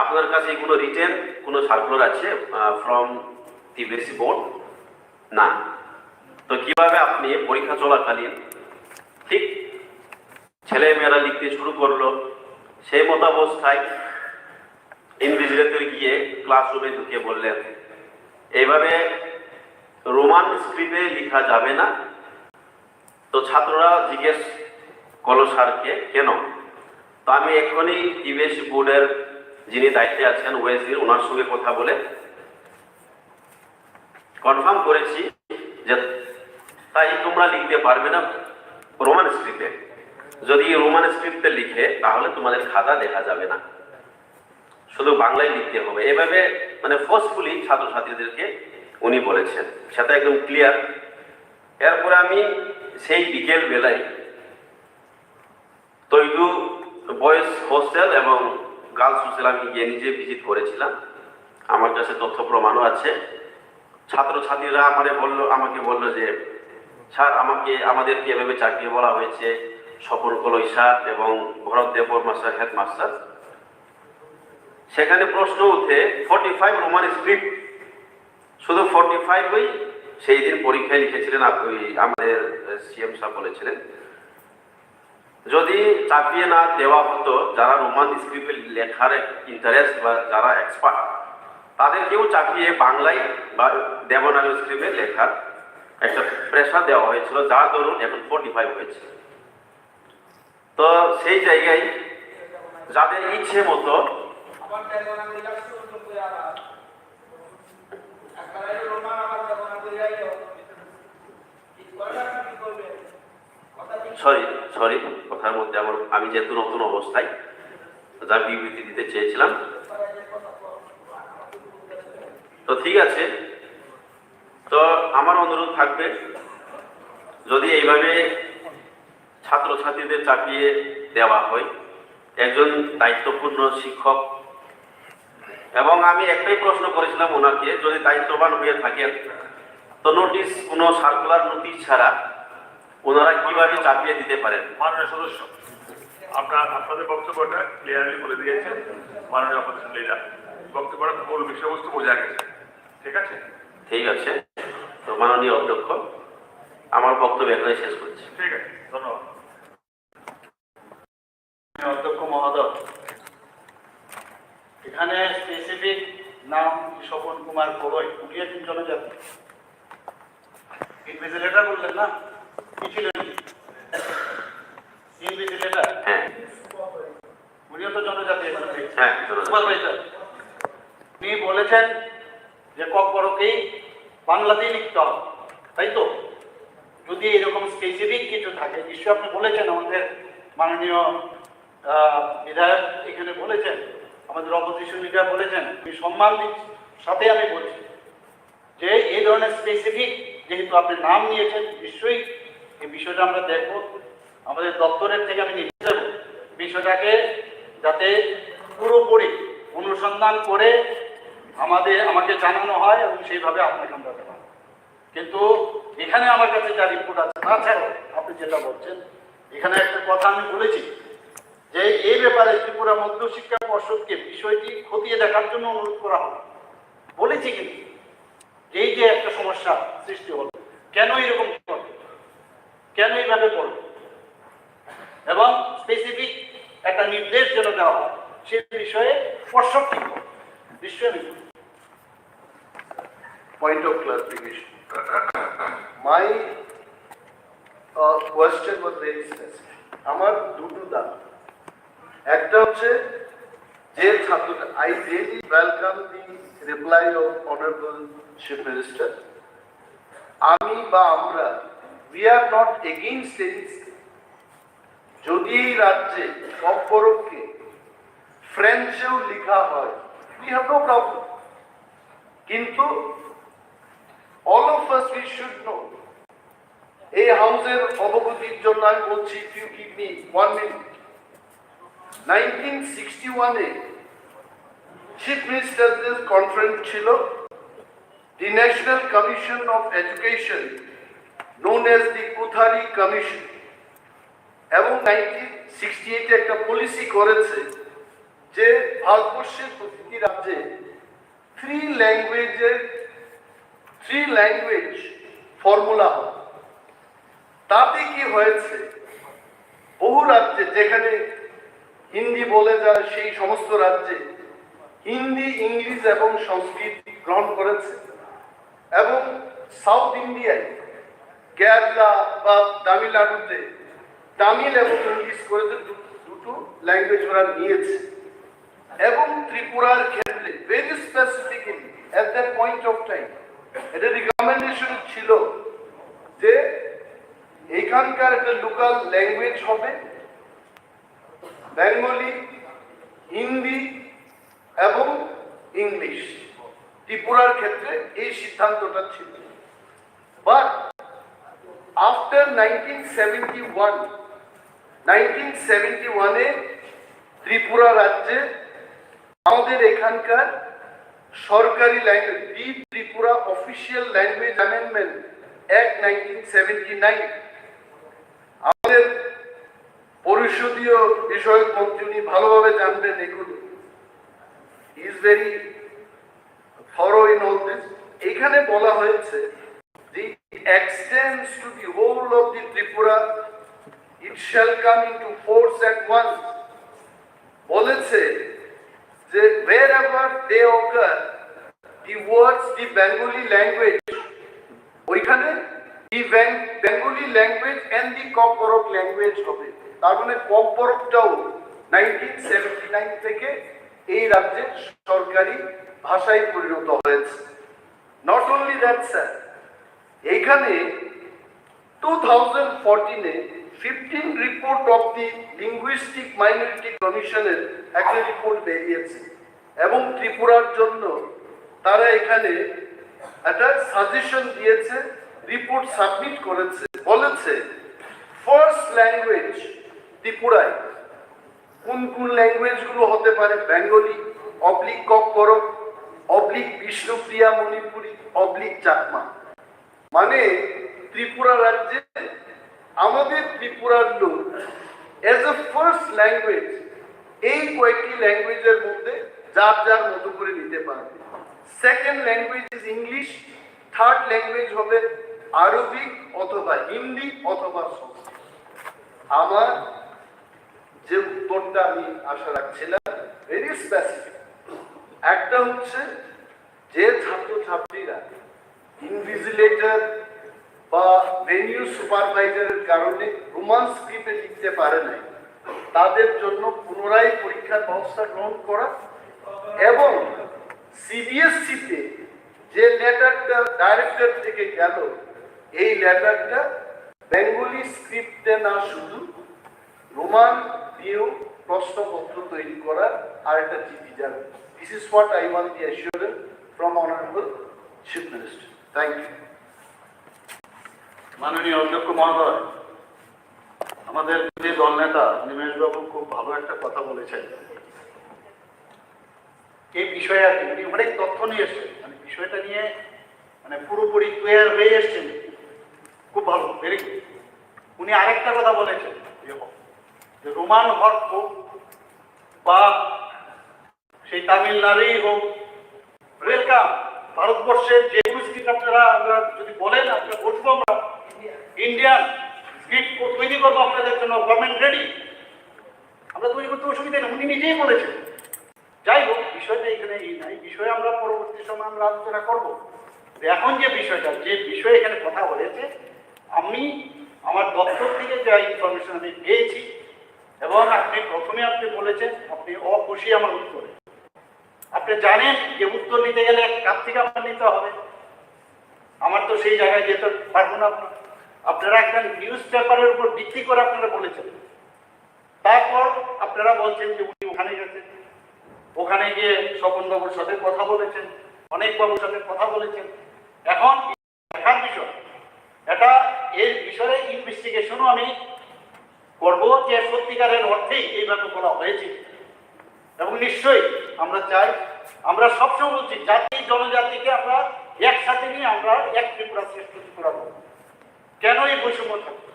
[SPEAKER 19] আপনার কাছে কোনো রিটেন কোনো সার্কুলার আছে ফ্রম টিবিএসই বোর্ড? না। তো কিভাবে আপনি পরীক্ষা চলাকালীন ঠিক ছেলে মেয়েরা লিখতে শুরু করলো, সেই মতাবস্থায় ইনভিজিলেটর গিয়ে ক্লাসরুমে ঢুকে বললেন এইভাবে রোমান স্ক্রিপ্টে লেখা যাবে না। তো ছাত্ররা জিজ্ঞেস করলো স্যারকে কেন? তো আমি এখনই টিবিএসই বোর্ডের যিনি দায়িত্বে আছেন ওএসডির, ওনার সঙ্গে কথা বলে কনফার্ম করেছি যে তাই তোমরা লিখতে পারবে না রোমান স্ক্রিপ্টে। যদি রোমান স্ক্রিপ্টে লিখে তাহলে তোমাদের খাতা দেখা যাবে না, শুধু বাংলায় লিখতে হবে। এভাবে মানে ফোর্সফুলি ছাত্রছাত্রীদেরকে উনি বলেছেন, সেটা একদম ক্লিয়ার। এরপরে আমি সেই বিকেল বেলায় তৈদু বয়েজ হোস্টেল এবং গার্লস হোস্টেল আমি গিয়ে নিজে ভিজিট করেছিলাম, আমার কাছে তথ্য প্রমাণও আছে। ছাত্রছাত্রীরা আমাকে বললো যে স্যার আমাদেরকে এভাবে চাকরি বলা হয়েছে, স্বপন কলই স্যার এবং ভরত দেববর্মা স্যার হেডমাস্টার। সেখানে প্রশ্ন উঠে 45 রোমান স্ক্রিপ্ট, শুধু 45ই সেই দিন পরীক্ষায় লিখেছিলেন। আমাদের সিএম সাহেব বলেছিলেন যদি চাপিয়ে না দেওয়া হতো, যারা রোমান স্ক্রিপ্টে লেখার ইন্টারেস্ট বা যারা এক্সপার্ট তাদেরকেও চাপিয়ে বাংলায় বা দেবনাগরী স্ক্রিপ্টে লেখার একটা প্রেশার দেওয়া হয়েছিল, যার দরুন এখন 45 হয়েছে। তো সেই জায়গায় যাদের ইচ্ছে মতো সরি কথার মধ্যে আমি যেহেতু নতুন অবস্থায় যা বিবৃতি দিতে চেয়েছিলাম, তো ঠিক আছে। তো আমার অনুরোধ থাকবে যদি এইভাবে ছাত্রছাত্রীদের চাপিয়ে দেওয়া হয়, একজন দায়িত্বপূর্ণ শিক্ষক, এবং আমি একটাই প্রশ্ন করেছিলাম ওনাকে, যদি দায়িত্ববান হয়ে থাকেন তো নোটিশ, কোনো সার্কুলার নোটিশ ছাড়া ওনারা কিভাবে চাপিয়ে দিতে পারেন?
[SPEAKER 1] মাননীয় সদস্য, আপনাদের বক্তব্যটা ক্লিয়ারলি বলে দিয়েছেন মাননীয় অপোজিশন লিডার, বক্তব্যটা মূল বিষয়বস্তু বোঝা গেছে। ঠিক আছে,
[SPEAKER 19] ঠিক আছে। তো মাননীয় অধ্যক্ষ, আমার বক্তব্য এখানে শেষ করছি।
[SPEAKER 1] ঠিক আছে, ধন্যবাদ।
[SPEAKER 15] অধ্যক্ষ মহোদয়, এখানে স্পেসিফিক নাম স্বপন কুমার কলই, উনি একজন জনজাতি। ইনভিজিলেটর বললেন না, কি ছিলেন ইনভিজিলেটর? উনিও তো জনজাতি। উনি বলেছেন যে ককবরকেই বাংলাতেই লিখতে হবে, তাই তো? যদি এরকম স্পেসিফিক কিছু থাকে, নিশ্চয়ই আপনি বলেছেন, আমাদের মাননীয় বিধায়ক এখানে বলেছেন, আমাদের অপোজিশন লিডার বলেছেন, আমি সম্মান সাথে আমি বলছি যে এই ধরনের স্পেসিফিক যেহেতু আপনি নাম নিয়েছেন, নিশ্চয়ই এই বিষয়টা আমরা দেখব। আমাদের দপ্তরের থেকে আমি নিতে দেব বিষয়টাকে, যাতে পুরোপুরি অনুসন্ধান করে আমাকে জানানো হয় এবং সেইভাবে আপনাকে আমরা দেওয়া। কিন্তু এখানে আমার কাছে যা রিপোর্ট আছে, তাছাড়াও আপনি যেটা বলছেন, এখানে একটা কথা আমি বলেছি যে এই ব্যাপারে ত্রিপুরা মধ্যশিক্ষা পর্ষদকে বিষয়টি খতিয়ে দেখার জন্য অনুরোধ করা হবে। বলেছি কিন্তু এই যে একটা সমস্যা সৃষ্টি হলো, কেন এরকম করবে, কেন এইভাবে করবে, এবং স্পেসিফিক একটা নির্দেশ যেন দেওয়া হয় সে বিষয়ে পর্ষদ কি করবে, নিশ্চয়ই।
[SPEAKER 6] Point of clarification. My question was very specific. আমার দুটো দাবি, একটা হচ্ছে যে ছাত্রটা, I really welcome the reply of Honorable Chief Minister. আমি বা আমরা, we are not against any scheme. যদি এই রাজ্যে ককবরককে ফ্রেঞ্চেও লেখা হয়, we have no problem. কিন্তু all of us we should know, এই হাউসের অবগতির জন্য আমি বলছি, if you give me 1 minute, 1961-এ চিফ মিনিস্টারদের কনফারেন্স ছিল, the national commission of education known as the Kothari commission, এবং 1968-এ একটা পলিসি করেছে যে ভারতবর্ষের প্রতিটি রাজ্যে 3 ল্যাঙ্গুয়েজ ফর্মুলা হয়। তাতে কি হয়েছে, বহু রাজ্যে যেখানে হিন্দি বলে যায় সেই সমস্ত রাজ্যে হিন্দি, ইংলিশ এবং সংস্কৃত গ্রহণ করেছে, এবং সাউথ ইন্ডিয়ায় কেরালা বা তামিলনাড়ুতে তামিল এবং ইংলিশ করে দুটো ল্যাঙ্গুয়েজ ওরা নিয়েছে। এবং ত্রিপুরার ক্ষেত্রে very specifically at that point of time এটা রিকমেন্ডেশন ছিল যে এখানকার একটা লোকাল ল্যাঙ্গুয়েজ হবে
[SPEAKER 15] বেঙ্গলি, হিন্দি এবং ইংলিশ। ত্রিপুরার ক্ষেত্রে এই সিদ্ধান্তটা ছিল। বাট আফটার 1971-এ ত্রিপুরা রাজ্যে আমাদের এখানকার সরকারি language, the Tripura official language amendment act 1979, আমাদের পরিষদীয় বিষয়ক মন্ত্রী উনি ভালোভাবে জানবেন এগুলো, is very thorough in all this. এখানে বলা হয়েছে যে extends to the whole of the Tripura, it shall come into force at once. বলেছে যে wherever they occur the words the Bengali language, ওইখানে the Bengali language and the KOKBOROK language হবে। তার মানে KOKBOROKটাও 1979 থেকে এই রাজ্যের সরকারি ভাষায় পরিণত হয়েছে। নট অনলি দ্যাট স্যার, এইখানে 2014-এ 15 report of the linguistic minority কমিশনের একটা রিপোর্ট বেরিয়েছে এবং ত্রিপুরার জন্য তারা এখানে একটা সাজেশন দিয়েছে, রিপোর্ট সাবমিট করেছে। বলেছে ফার্স্ট ল্যাঙ্গুয়েজ ত্রিপুরায় কোন কোন ল্যাঙ্গুয়েজগুলো হতে পারে, Bengali oblique KOKBOROK oblique Bishnupriya Manipuri oblique Chakma. মানে ত্রিপুরা রাজ্যে আমাদের ত্রিপুরার লোক এজ এ ফার্স্ট ল্যাঙ্গুয়েজ এই কয়েকটি ল্যাঙ্গুয়েজের মধ্যে যার যার মতো করে নিতে পারবে। Second language is English, third language হবে আরবিক অথবা হিন্দি অথবা সংস্কৃত। আমার যে উত্তরটা আমি আশা রাখছিলাম ভেরি স্পেসিফিক, একটা হচ্ছে যে ছাত্রছাত্রীরা ইনভিজিলেটর বা ভেনিউ সুপারভাইজারের কারণে রোমান স্ক্রিপ্টে লিখতে পারে নাই, তাদের জন্য পুনরায় পরীক্ষার ব্যবস্থা গ্রহণ করা এবং সিবিএসসিতে যে লেটারটা ডাইরেক্টর থেকে গেল এই লেটারটা বেঙ্গলি স্ক্রিপ্টে না শুধু রোমান দিয়েও প্রশ্নপত্র তৈরি করার আর একটা চিঠি যাবে। This is what I want the assurance from honourable chief minister. Thank you.
[SPEAKER 8] মাননীয় অধ্যক্ষ মহোদয়, আমাদের যে দল নেতা নিমেশবাবু খুব ভালো একটা কথা বলেছেন এই বিষয়ে। আর কি উনি অনেক তথ্য নিয়ে এসছেন, মানে বিষয়টা নিয়ে মানে পুরোপুরি ক্লিয়ার হয়ে এসছেন, খুব ভালো, ভেরি গুড। উনি আরেকটা কথা বলেছেন যে রোমান হক হোক বা সেই তামিলনাড়ুই হোক, ওয়েলকাম। ভারতবর্ষের যে স্ক্রিপ্ট আপনারা যদি বলেন আপনারা বসবো, আমরা ইন্ডিয়ান স্ক্রিপ্ট তৈরি করবো আপনাদের জন্য, গভর্নমেন্ট রেডি, আমরা তৈরি করতে অসুবিধা নেই, উনি নিজেই বলেছেন। যাই হোক, বিষয়টা এখানে এই নাই, বিষয়ে আমরা পরবর্তী সময় আমরা আলোচনা করবো। এখন যে বিষয়টা, যে বিষয়ে এখানে কথা বলেছে, আমি আমার দপ্তর থেকে যা ইনফরমেশন আমি পেয়েছি এবং প্রথমে আপনি বলেছেন আপনি অখুশি আমার উত্তরে। আপনি জানেন যে উত্তর নিতে গেলে কাছ থেকে আমার নিতে হবে, আমার তো সেই জায়গায় যেতে পারবো না। আপনারা একটা নিউজ পেপারের উপর ভিত্তি করে আপনারা বলেছেন, তারপর আপনারা বলছেন যে উনি ওখানে গেছেন, ওখানে গিয়ে স্বপন বাবুর সাথে কথা বলেছেন, অনেক বাবুর সাথে কথা বলেছেন। এখন দেখার বিষয় এটা, এই বিষয়ে ইনভেস্টিগেশনও আমি করবো যে সত্যিকারের অর্থেই এইভাবে বলা হয়েছে। এবং নিশ্চয়ই আমরা চাই, আমরা সবসময় বলছি জাতি জনজাতিকে আমরা একসাথে নিয়ে আমরা এক ত্রিপুরা শ্রেষ্ঠ ত্রিপুরা করবো। কেন এই বৈষম্য থাকবে?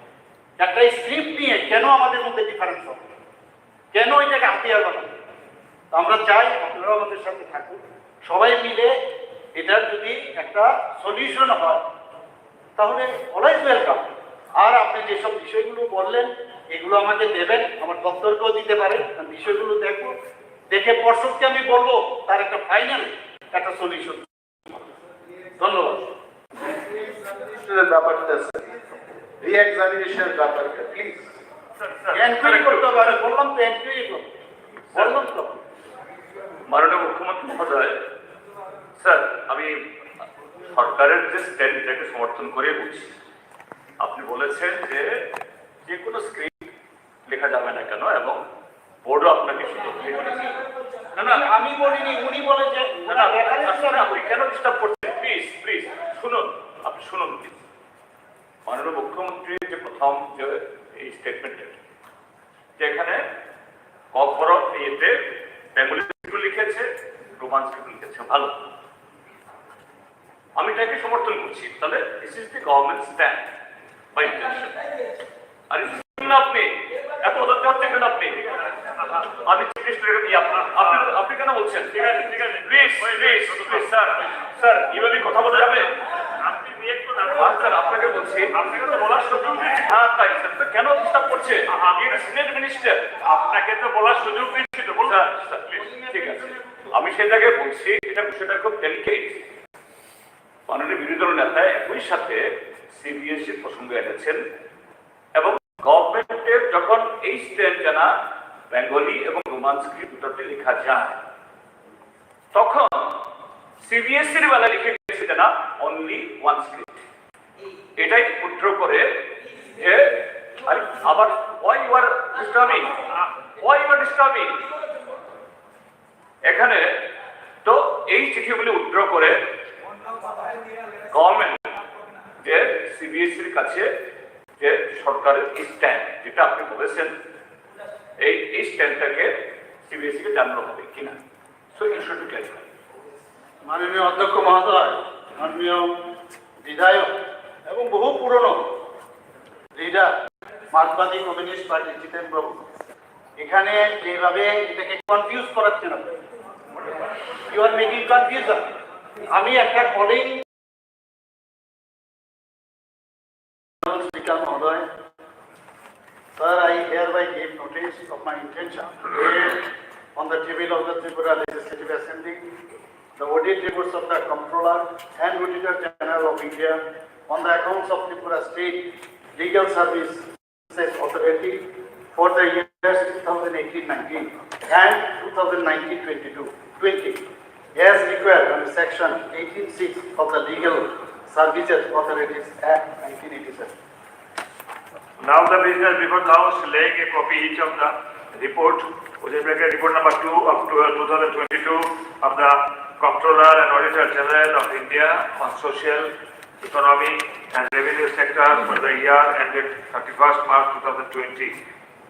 [SPEAKER 8] একটা স্ক্রিপ্ট নিয়ে কেন আমাদের মধ্যে ডিফারেন্স হবে? কেন এটাকে হাতিয়ার বানাবে? আমরা চাই আপনারা আমাদের সাথে থাকুন, সবাই মিলে এটার যদি একটা সলিউশন হয় তাহলে অলওয়েজ ওয়েলকাম। আর আপনি যেসব বিষয়গুলো বললেন এগুলো আমাকে দেবেন, আমার দপ্তরকেও দিতে পারেন, বিষয়গুলো দেখবো, দেখে পর্ষদকে আমি বলবো তার একটা ফাইনাল একটা সলিউশন। ধন্যবাদ।
[SPEAKER 15] ব্যাপারটা রি-এক্সামিনেশনের ব্যাপারটা প্লিজ
[SPEAKER 8] এনকোয়ারি করতে পারে, বললাম তো এনকোয়ারি করতে, বললাম তো।
[SPEAKER 5] মাননীয় মুখ্যমন্ত্রী মহোদয়, স্যার আমি সরকারের যে স্ট্যান্ড এটাকে সমর্থন করে বলছি। আপনি বলেছেন যে যে কোনো স্ক্রিপ্ট লেখা যাবে না কেন এবং বোর্ডও আপনাকে সুযোগ দিয়ে দিয়েছে। না না আমি বলিনি, উনি বলে যে না না আপনি কেন ডিস্টার্ব করছেন? প্লিজ প্লিজ শুনুন, আপনি শুনুন প্লিজ। মাননীয় মুখ্যমন্ত্রীর যে প্রথম যে এই স্টেটমেন্টের যেখানে ককবরক ইয়েতে বেঙ্গলি স্ক্রিপ্ট লিখেছে, রোমান স্ক্রিপ্ট লিখেছে, ভালো, আমি এটাকে সমর্থন করছি। তাহলে this is the government stand by intention. আর আপনি এত অধৈর্য হচ্ছেন কেন? আপনি আপনি কেন বলছেন? ঠিক আছে ঠিক আছে, please please please sir sir এইভাবে কথা বলা যাবে? আপনি স্যার আপনাকে বলছি, আপনাকে তো বলার সুযোগ দিয়েছি। হ্যাঁ তাই স্যার, তো কেন ডিস্টার্ব করছে? সিনিয়র মিনিস্টার, আপনাকে তো বলার সুযোগ দিয়েছি তো। স্যার স্যার প্লিজ, ঠিক আছে, আমি সেটাকে বলছি, এটা বিষয়টা খুব ডেলিকেট। মাননীয় বিরোধী দল নেতা একই সাথে সিবিএসই প্রসঙ্গ এনেছেন এবং গভর্নমেন্টের যখন এই স্ট্যান্ড জানা বেঙ্গলি এবং রোমান স্ক্রিপ্ট দুটোতে লেখা যায়, তখন সিবিএসইর বেলা লিখে গেছে জানা অনলি ওয়ান স্ক্রিপ্ট। এটাই উদ্র করে যে আবার why you are disturbing, why you are disturbing এখানে। তো এই চিঠিগুলি উদ্র করে গভর্নমেন্ট যে সিবিএসইর কাছে যে সরকারের স্ট্যান্ড যেটা আপনি বলেছেন, এই স্ট্যান্ডটাকে সিবিএসই কে জানানো হবে কিনা। So it should be clear.
[SPEAKER 15] মাননীয় অধ্যক্ষ মহোদয়, মাননীয় বিধায়ক এবং বহু পুরনো লিডার মার্কসবাদী কমিউনিস্ট পার্টি জিতেন বাবু, এখানে যেভাবে এটাকে কনফিউজ করাচ্ছেন আপনি, ইউ আর মেকিং কনফিউশন। আমি একটা কলিং স্পিকার মহোদয়, sir, I hereby give notice of my intention to lay on the table of the Tripura Legislative Assembly the audit reports of the Comptroller and Auditor General of India on the accounts of Tripura State Legal Services Authority for the years 2018-19 and 2019-20, as required under Section 18(6) of the Legal Services Authorities Act 1987.
[SPEAKER 1] Now the business before the House laying a copy each of the report, which is report number 2 of 2022 of the Comptroller and Auditor General of India on social, economic and revenue sectors for the year ended 31st March 2020.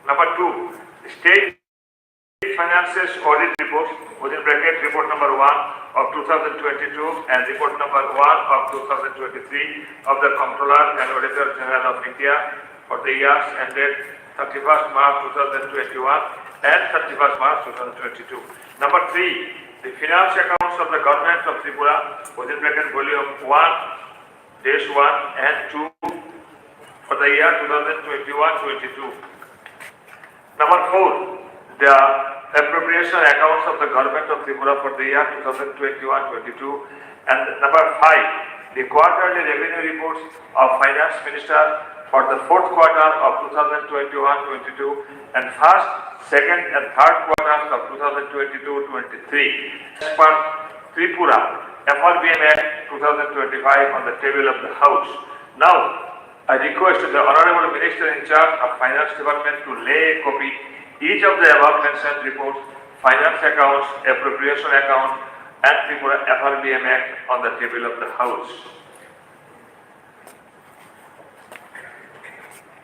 [SPEAKER 1] Number 2, State Finances Audit Report, within bracket report number 1 of 2022 and report number 1 of 2023 of the Comptroller and Auditor General of India for the years ended 31st March 2021 and 31st March 2022. Number 3, the finance accounts of the government of Tripura, within bracket volume 1-1 and 2 for the year 2021-22. Number 4, the appropriation accounts of the government of Tripura for the year 2021-22. And number 5, the quarterly revenue reports of Finance Minister for the fourth quarter of 2021-22 and first, second and third quarters of 2022-23 as per Tripura FRBM Act 2025 on the table of the House. Now, I request the Honorable Minister in charge of Finance Department to lay a copy each of the above mentioned reports, finance accounts, appropriation account and Tripura FRBM Act on the table of the House.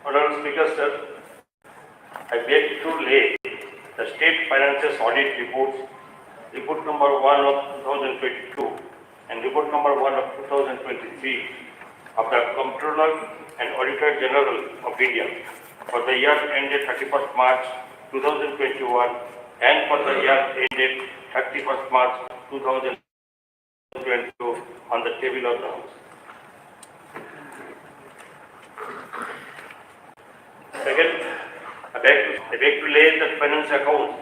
[SPEAKER 18] Honorable Speaker, sir, I beg to lay the State Finances Audit Reports, report number 1 of 2022 and report number 1 of 2023 of the Comptroller and Auditor General of India for the year ended 31st March 2021 and for the year ended 31st March 2022 on the table of the House. Second, I beg to lay the finance accounts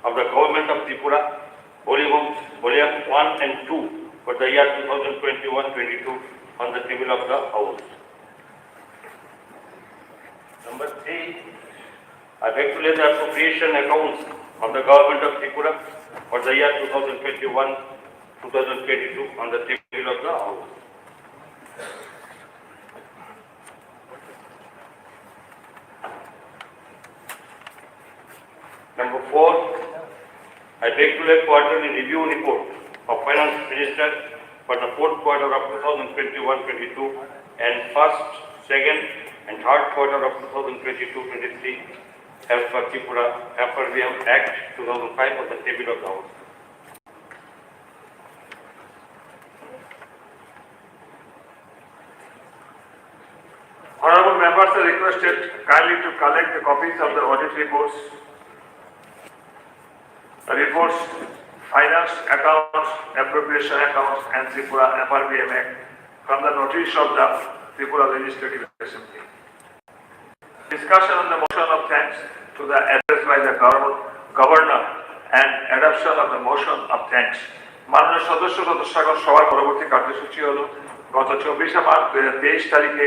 [SPEAKER 18] of the government of Tripura, volume 1 and 2 for the year 2021-22 on the table of the House. Number 3, I beg to lay the appropriation accounts of the government of Tripura for the year 2021-2022 on the table of the House. Number 4, regular quarterly review report of Finance Minister for the fourth quarter of 2021-22 and first, second and third quarter of 2022-23 as per Tripura FRBM Act 2005 of the table of the House.
[SPEAKER 1] Honorable members are requested kindly to collect the copies of the audit reports, finance accounts, appropriation accounts, and Tripura FRBM Act from the notice of the Tripura Legislative Assembly. Discussion on the motion of thanks to the address by the Governor and adoption of the motion of thanks. মাননীয় সদস্যগণ সবার পরবর্তী কার্যসূচি হলো গত 24শে March 2023 তারিখে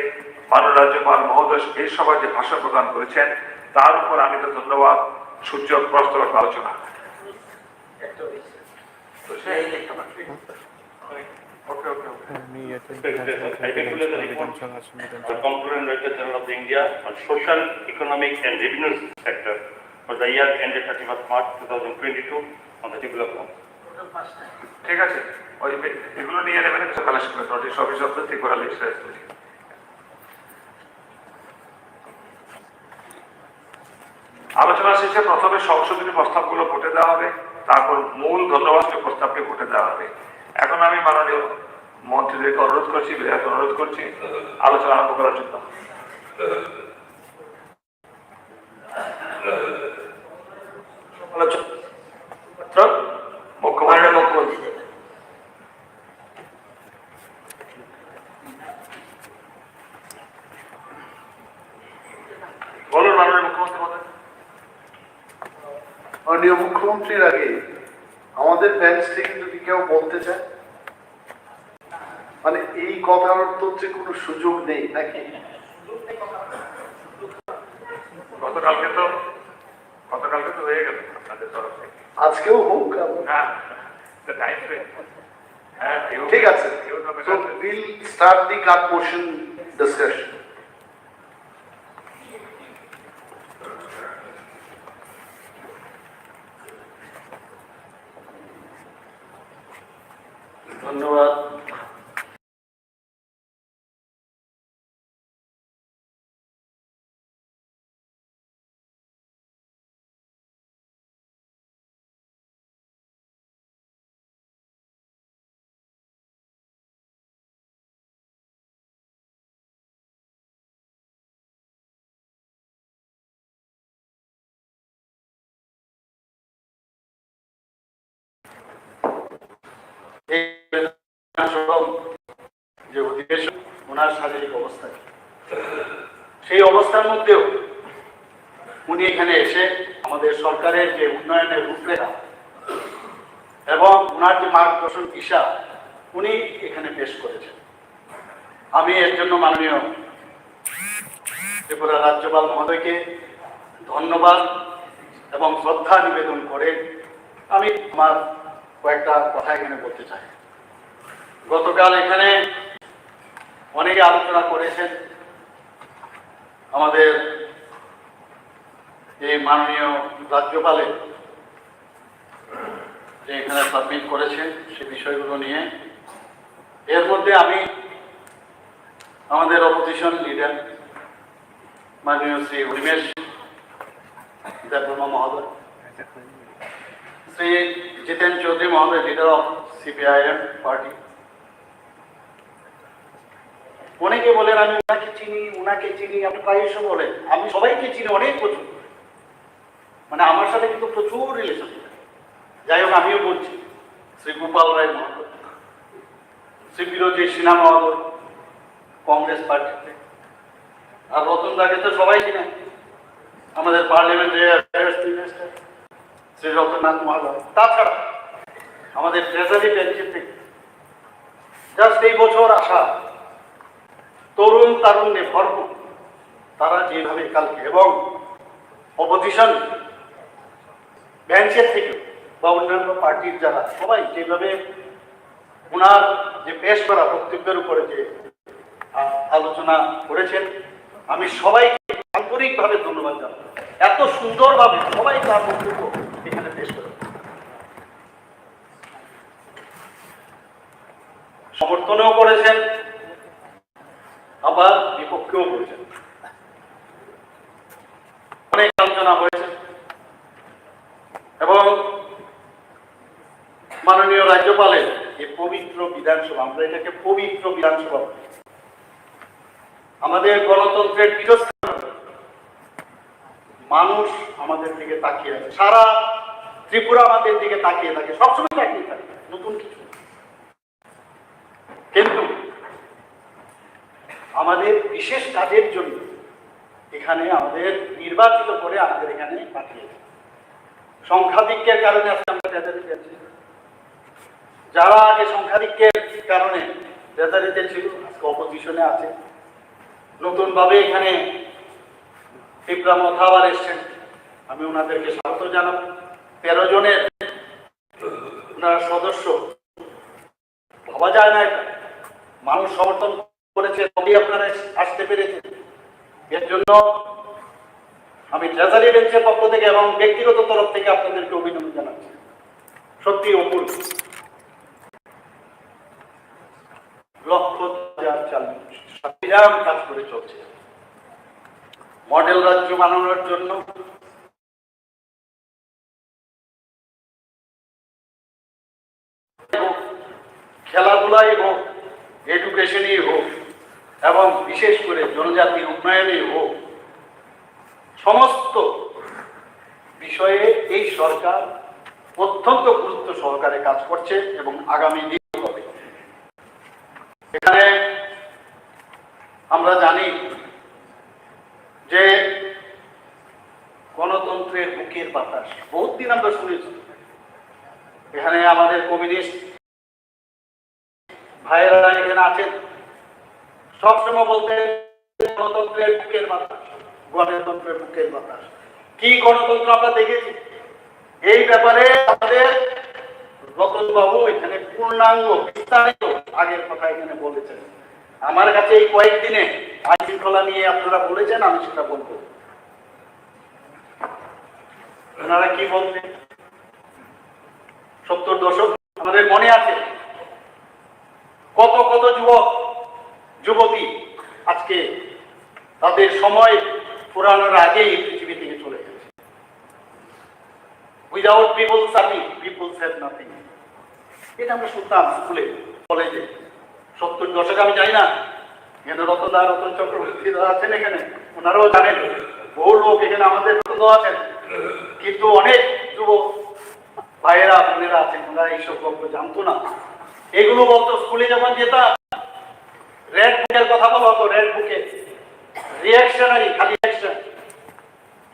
[SPEAKER 1] মাননীয় রাজ্যপাল মহোদয় এই সভায় যে ভাষণ প্রদান করেছেন তার উপর আমি তো ধন্যবাদ সূচক প্রস্তাবক আলোচনা।
[SPEAKER 18] Comptroller and Director General of India on social, economic and revenue sector for the year ended 31st March 2022 on the table of law.
[SPEAKER 1] ঠিক আছে, ওই এগুলো নিয়ে নেবেন কালেক্ট করে notice office of the Tripura legislative. আলোচনা শেষে প্রথমে সংশোধনী প্রস্তাবগুলো ভোটে দেওয়া হবে, তারপর মূল ধন্যবাদ প্রস্তাবকে ভোটে দেওয়া হবে। এখন আমি মাননীয় মন্ত্রীদেরকে অনুরোধ করছি, বিধায়ককে অনুরোধ করছি আলোচনা আরম্ভ করার জন্য। মুখ্যমন্ত্রী বলুন। মাননীয় মুখ্যমন্ত্রী মহোদয়।
[SPEAKER 6] মাননীয় মুখ্যমন্ত্রীর আগে আমাদের বেঞ্চ থেকে যদি কেউ বলতে চায়, মানে এই কথার অর্থ হচ্ছে কোনো সুযোগ নেই নাকি?
[SPEAKER 1] গতকালকে তো হয়ে গেল আপনাদের তরফ থেকে,
[SPEAKER 6] আজকেও হোক। ঠিক আছে, so we'll start the card portion discussion.
[SPEAKER 15] ধন্যবাদ। যে অধিবেশন ওনার শারীরিক অবস্থা, সেই অবস্থার মধ্যেও উনি এখানে এসে আমাদের সরকারের যে উন্নয়নের রূপরেখা এবং ওনার যে মার্গদর্শন দিশা উনি এখানে পেশ করেছেন। আমি এর জন্য মাননীয় ত্রিপুরা রাজ্যপাল মহোদয়কে ধন্যবাদ এবং শ্রদ্ধা নিবেদন করে আমি আমার কয়েকটা কথা এখানে বলতে চাই। গতকাল এখানে অনেকে আলোচনা করেছেন আমাদের এই মাননীয় রাজ্যপালের যে এখানে সাবমিট করেছেন সে বিষয়গুলো নিয়ে। এর মধ্যে আমি আমাদের অপোজিশন লিডার মাননীয় শ্রী উমেশ দেববর্মা মহোদয়, শ্রী জিতেন চৌধুরী মহোদয়, লিডার অফ সিপিআইএম পার্টি, অনেকে বলেন আমি উনাকে চিনি, আপনি প্রায়শ বলেন আমি সবাইকে চিনি, অনেক প্রচুর, মানে আমার সাথে কিন্তু প্রচুর রিলেশন। যাই হোক, আমিও বলছি শ্রী গোপাল রায় মহোদয়, শ্রী বিরোধী সিনহা মহোদয় কংগ্রেস পার্টিতে, আর রতন দাকে তো সবাই চিনে, আমাদের পার্লামেন্টারি অ্যাফেয়ার্স মিনিস্টার শ্রী রতননাথ মহোদয়, তাছাড়া আমাদের ট্রেজারি বেঞ্চের থেকে জাস্ট এই বছর আসা তরুণ তারুণ্যে ভরপুর, তারা যেভাবে কালকে এবং অপোজিশন বেঞ্চের থেকে বা অন্যান্য পার্টির যারা সবাই যেভাবে ওনার যে পেশ করা বক্তব্যের উপরে যে আলোচনা করেছেন, আমি সবাইকে আন্তরিকভাবে ধন্যবাদ জানাই। এত সুন্দরভাবে সবাই তার বক্তব্য এখানে পেশ করে সমর্থনও করেছেন, আবার বিপক্ষেও করেছেন। অনেক আলোচনা হয়েছে এবং মাননীয় রাজ্যপালের এই পবিত্র বিধানসভা, আমরা এটাকে পবিত্র বিধানসভা, আমাদের গণতন্ত্রের পীঠস্থান, মানুষ আমাদের দিকে তাকিয়ে আছে, সারা ত্রিপুরা আমাদের দিকে তাকিয়ে থাকে, সবসময় তাকিয়ে থাকে, নতুন কিছু। কিন্তু আমাদের বিশেষ কাজের জন্য এখানে আমাদের নির্বাচিত করে আমাদের এখানে পাঠিয়েছে। সংখ্যাধিক্যের কারণে আজকে আমরা রেজাল্ট পেয়েছি। যারা আগে সংখ্যাধিক্যের কারণে রেজাল্টে ছিল আজকে অপোজিশনে আছে, নতুন ভাবে এখানে ত্রিপুরা মথাবার এসছেন, আমি ওনাদেরকে স্বাগত জানাব। 13 জনের ওনারা সদস্য, ভাবা যায় না, এটা মানুষ সমর্থন করেছে, তবেই আপনারা আসতে পেরেছেন। এর জন্য আমি ট্রেজারি বেঞ্চের পক্ষ থেকে এবং ব্যক্তিগত তরফ থেকে আপনাদেরকে অভিনন্দন জানাচ্ছি। সত্যি অপূর্ব, লক্ষ কাজ করে চলছে মডেল রাজ্য বানানোর জন্য। খেলাধুলাই হোক, এডুকেশনই হোক, এবং বিশেষ করে জনজাতির উন্নয়নে হোক, সমস্ত বিষয়ে এই সরকার অত্যন্ত গুরুত্ব সহকারে কাজ করছে এবং আগামী দিন হবে। এখানে আমরা জানি যে গণতন্ত্রের বুকের বাতাস বহুত দিন আমরা শুনেছি। এখানে আমাদের কমিউনিস্ট ভাইয়েরা এখানে আছেন, সবসময় বলতে গণতন্ত্রের বুকের বাতাস, গণতন্ত্রের বুকের বাতাস। কি গণতন্ত্র আমরা দেখেছি, এই ব্যাপারে আমাদের রতন বাবু এখানে পূর্ণাঙ্গ বিস্তারিত আগের কথা এখানে বলেছেন। আমার কাছে এই কয়েকদিনে আইন শৃঙ্খলা নিয়ে আপনারা বলেছেন, আমি সেটা বলবো। ওনারা কি বলছেন, 70 দশক আমাদের মনে আছে, কত কত যুবক যুবতী আজকে তাদের সময় পুরানোর আগেই পৃথিবী থেকে চলে গেছে। Without people serving people have nothing, এটা আমরা শুনতাম স্কুলে কলেজে 70 দশকে। আমি জানি না এখানে রতন চক্রবর্তী আছেন, এখানে ওনারাও জানেন, বহু লোক এখানে আমাদের আছেন, কিন্তু অনেক যুবক ভাইয়েরা বোনেরা আছেন, ওনারা এইসব গল্প জানতো না। এগুলো বলতো স্কুলে যখন যেতাম, রেড বুকের কথা বলা হতো, রেড বুকে রিঅ্যাকশনারি, খালি অ্যাকশন,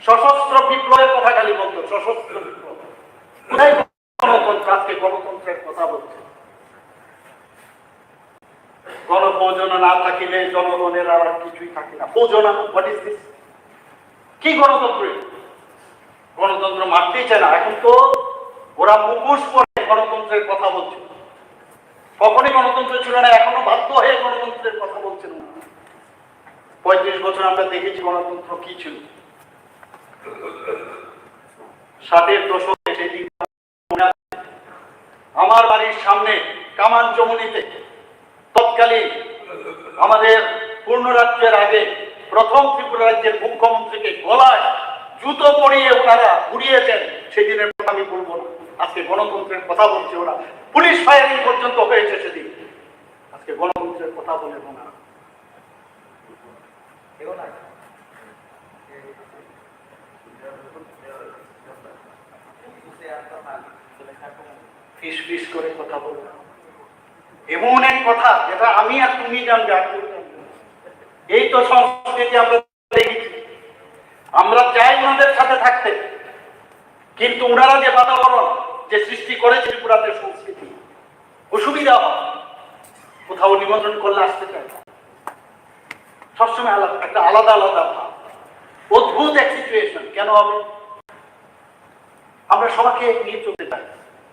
[SPEAKER 15] সশস্ত্র বিপ্লবের কথা খালি বলতো, সশস্ত্র বিপ্লব। কোথায় গণতন্ত্র? আজকে গণতন্ত্রের কথা বলছে। গণপ্রযোজনা না থাকিলে জনগণের আর কিছুই থাকে না। প্রযোজনা, হোয়াট ইজ দিস? কি গণতন্ত্র? গণতন্ত্র মানতেই চায় না। এখন তো ওরা মুখোশ পরে গণতন্ত্রের কথা বলছে। কখনই গণতন্ত্র ছিল না, এখনো বাধ্য হয়ে গণতন্ত্রের কথা বলছেন। 35 বছর আমরা দেখেছি গণতন্ত্র কি ছিল। 60-এর দশকে সেই দিন আমার বাড়ির সামনে কামান জমুনিতে তৎকালীন আমাদের পূর্ণরাজ্যের আগে প্রথম ত্রিপুরা রাজ্যের মুখ্যমন্ত্রীকে গলায় জুতো পরিয়ে ওনারা উড়িয়েছেন। সেদিনের কথা আমি বলবো না, আজকে গণতন্ত্রের কথা বলছে ওরা। পুলিশ ফায়ারিং পর্যন্ত হয়েছে সেদিন, আজকে গণতন্ত্রের কথা বলে ওনারা। ফিস ফিস করে কথা বলবো, এমন এক কথা যেটা আমি আর তুমি জানবে। এই তো সংস্কৃতি আমরা দেখেছি। আমরা চাই ওনাদের সাথে থাকতে, কিন্তু ওনারা যে বাতাবরণ যে সৃষ্টি করেছে ত্রিপুরাতে সংস্কৃতি, অসুবিধা হয়। কোথাও নিমন্ত্রণ করলে আসতে চায়, সবসময় আলাদা একটা আলাদা আলাদা ভাব, অদ্ভুত এক সিচুয়েশন। কেন হবে? আমরা সবাইকে নিয়ে চলতে চাই,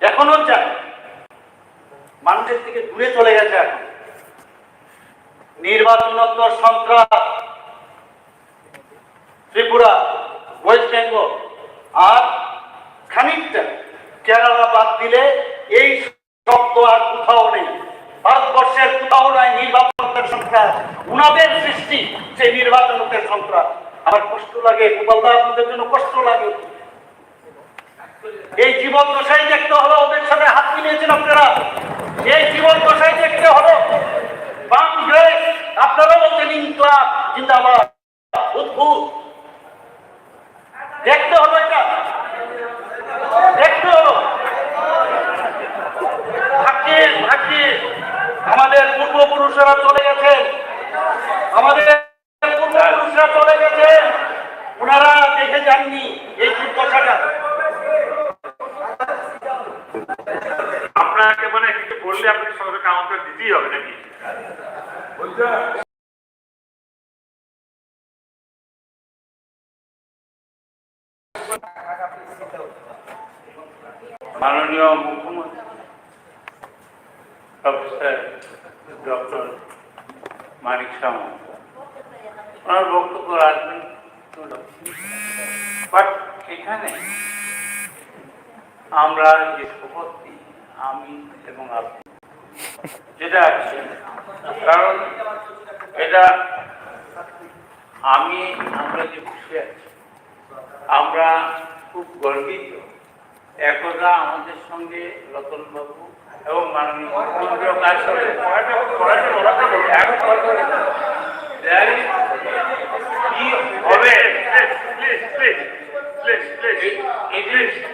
[SPEAKER 15] এখনো চাই, মানুষের থেকে দূরে চলে গেছে। এখন নির্বাচনোত্তর সন্ত্রাস, ত্রিপুরা, ওয়েস্ট বেঙ্গল আর খানিকটা কেরালা বাদ দিলে এই শব্দ আর কোথাও নেই। ভারতবর্ষের নয় নির্বাচনের সন্ত্রাস, উনাদের সৃষ্টি সেই নির্বাচনের সন্ত্রাস। আমার কষ্ট লাগে, গোপালদা আপনাদের জন্য কষ্ট লাগে। এই জীবন দশাই দেখতে হলো, ওদের সাথে হাত মিলিয়েছেন আপনারা, এই জীবন দশাই দেখতে হলো। কংগ্রেস আপনারা বলছেন ইনকলাব জিন্দাবাদ, অদ্ভুত দেখতে হলো, এটা দেখতে হলো। ভাগ্যে আমাদের পূর্বপুরুষরা চলে গেছেন, আমাদের পূর্বপুরুষরা চলে গেছেন, ওনারা দেখে যাননি এই দুর্দশাটা।
[SPEAKER 1] আপনাকে মানে কিছু বললে আপনি সরকারকে কাউন্টার দিতেই হবে নাকি?
[SPEAKER 4] মাননীয় মুখ্যমন্ত্রী প্রফেসর ডক্টর মানিক সামা ওনার বক্তব্য রাখবেন, বাট এখানে আমরা যে শপথ দিই আমি এবং আপনি যেটা আছে, কারণ এটা আমরা যে বসে আছি আমরা খুব গর্বিত। একদা আমাদের সঙ্গে রতনবাবু এবং মাননীয় মুখ্যমন্ত্রীও কাজ করে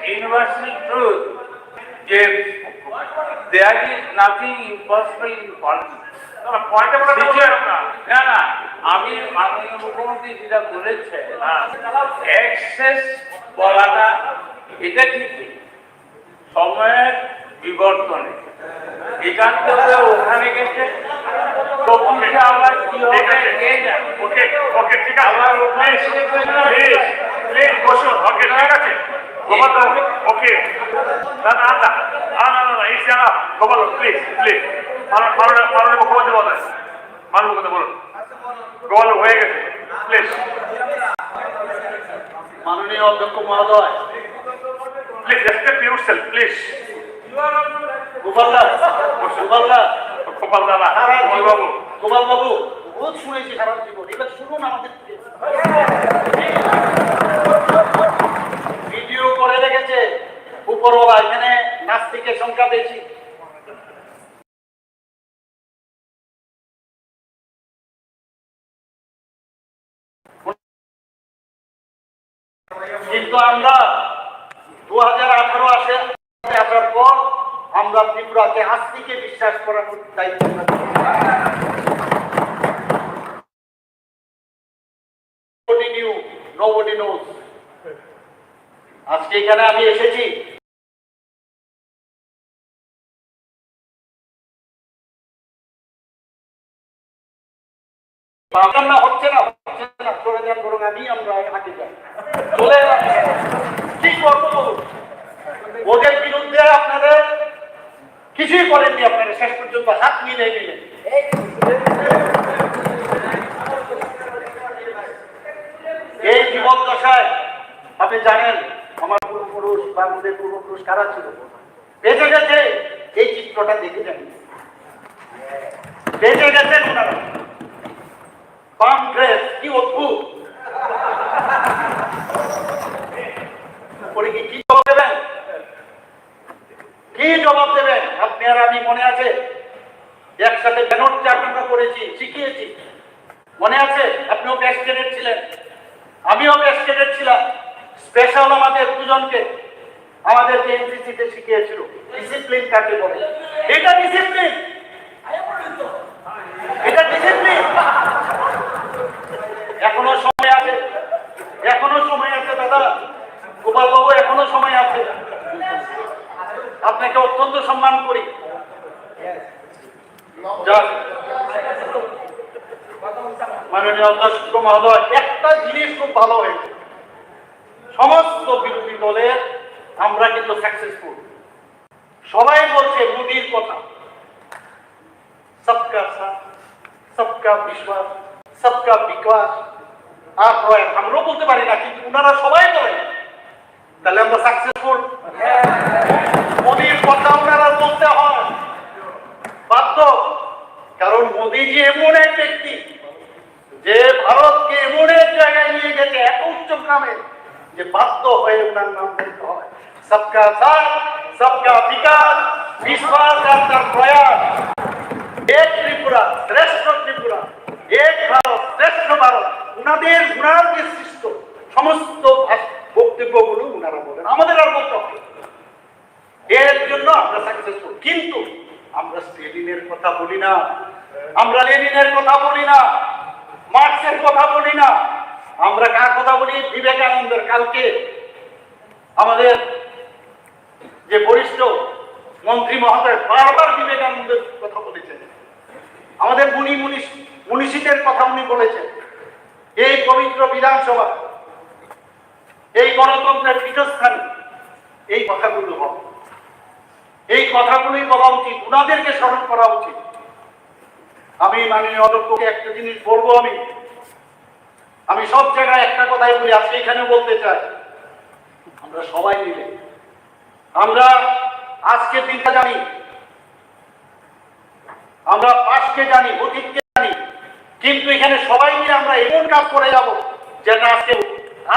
[SPEAKER 4] ইউনিভার্সাল ট্রুথ যে there is nothing impossible in politics. না আমি মাননীয় মুখ্যমন্ত্রী যেটা বলেছে এক্সেস বলাটা এটা ঠিকই, সময়ের বিবর্তনে এখান থেকে ওখানে গেছে, আবার কি হবে আবার
[SPEAKER 1] ওকে মাননীয় মুখ্যমন্ত্রী বলেন, মাননীয় মুখ্যমন্ত্রী বলুন, গোপাল হয়ে গেছে প্লিজ।
[SPEAKER 15] মাননীয় অধ্যক্ষ মহোদয়,
[SPEAKER 1] প্লিজ রেসপেক্ট ইউরসেলফ প্লিজ।
[SPEAKER 15] গোপালদা
[SPEAKER 1] বাবু,
[SPEAKER 15] গোপাল বাবু বহুত শুনেছি সারা জীবন, এবার শুনুন আমাদের ভিডিও করে রেখেছে উপরওয়ালা, এখানে নাস্তিকের সংখ্যা বেশি। কিন্তু আমরা 2018 আসার পর আমরা ত্রিপুরাকে আস্তিকে বিশ্বাস করার দায়িত্ব nobody knows। আজকে এখানে আমি এসেছি হচ্ছে না চলে যান, বরং আমরা আগে যাই, চলে কি করবো বলুন? ওদের বিরুদ্ধে আপনাদের কিছুই করেননি, আপনারা শেষ পর্যন্ত হাত মিলে নিলেন। এই জীবন দশায় আপনি জানেন আমার পূর্বপুরুষ বা আমাদের পূর্বপুরুষ কারা ছিল, বেঁচে গেছে, এই চিত্রটা দেখে যান, বেঁচে গেছেন ওনারা। কংগ্রেস কি অদ্ভুত, কি জবাব দেবেন, কি জবাব দেবেন? আপনি আর আমি মনে আছে একসাথে ব্যানর চারটা করেছি, শিখিয়েছি, মনে আছে? আপনিও ব্যাচ ক্যাডেট ছিলেন, আমিও ব্যাচ ক্যাডেট ছিলাম। স্পেশাল আমাদের দুজনকে আমাদেরকে এনসিসিতে শিখিয়েছিল ডিসিপ্লিন কাকে বলে। এটা ডিসিপ্লিন, এটা ডিসিপ্লিন। এখনো সময় আছে, এখনো সময় আছে দাদা, গোপাল বাবু, এখনো সময় আছে। আপনাকে অত্যন্ত সম্মান করি। মাননীয় অধ্যক্ষ মহোদয়, একটা জিনিস খুব ভালো হয়েছে, সমস্ত বিরোধী দলের আমরা কিন্তু সাকসেসফুল। সবাই বলছে মোদির কথা, সবকা সাথ, সবকা বিশ্বাস, সবকা বিকাশ। আর আমরাও বলতে পারি না, কিন্তু ওনারা সবাই বলে, তাহলে আমরা সাকসেসফুল। মোদির কথা ওনারা বলতে হয় বাধ্য, কারণ মোদীজি এমন এক ব্যক্তি যে ভারতকে এমন এক জায়গায় নিয়ে গেছে এত উচ্চগ্রামে যে বাধ্য হয়ে ওনার নাম বলতে হয়। সবকা সাথ, সবকা বিকাশ, বিশ্বাস আর তার প্রয়াস। এক ত্রিপুরা, শ্রেষ্ঠ ত্রিপুরা, এক ভারত, শ্রেষ্ঠ ভারত। উনাদের গুণার্গে সৃষ্ট সমস্ত বক্তব্যগুলো উনারা বলেন, আমাদের আর বলতে হবে। এর জন্য আমরা সাকসেসফুল। কিন্তু আমরা স্টেলিনের কথা বলি না, আমরা লেনিনের কথা বলি না, মার্কসের কথা বলি না, আমরা কার কথা বলি? বিবেকানন্দের। কালকে আমাদের যে বরিষ্ঠ মন্ত্রী মহোদয় বারবার বিবেকানন্দের কথা বলেছেন, আমাদের মনীষীদের কথা উনি বলেছেন। এই পবিত্র বিধানসভা, এই গণতন্ত্রের পীঠস্থানে এই কথাগুলো হবে, এই কথাগুলোই বলা উচিত, উনাদেরকে স্মরণ করা উচিত। আমি মাননীয় অধ্যক্ষকে একটা জিনিস বলবো, আমি সব জায়গায় একটা কথাই বলি, আজকে এখানে বলতে চাই, আমরা সবাই মিলে, আমরা আজকে দিনটা জানি, আমরা পাশকে জানি, অতীতকে জানি, কিন্তু এখানে সবাই মিলে আমরা এমন কাজ করে যাব যেটা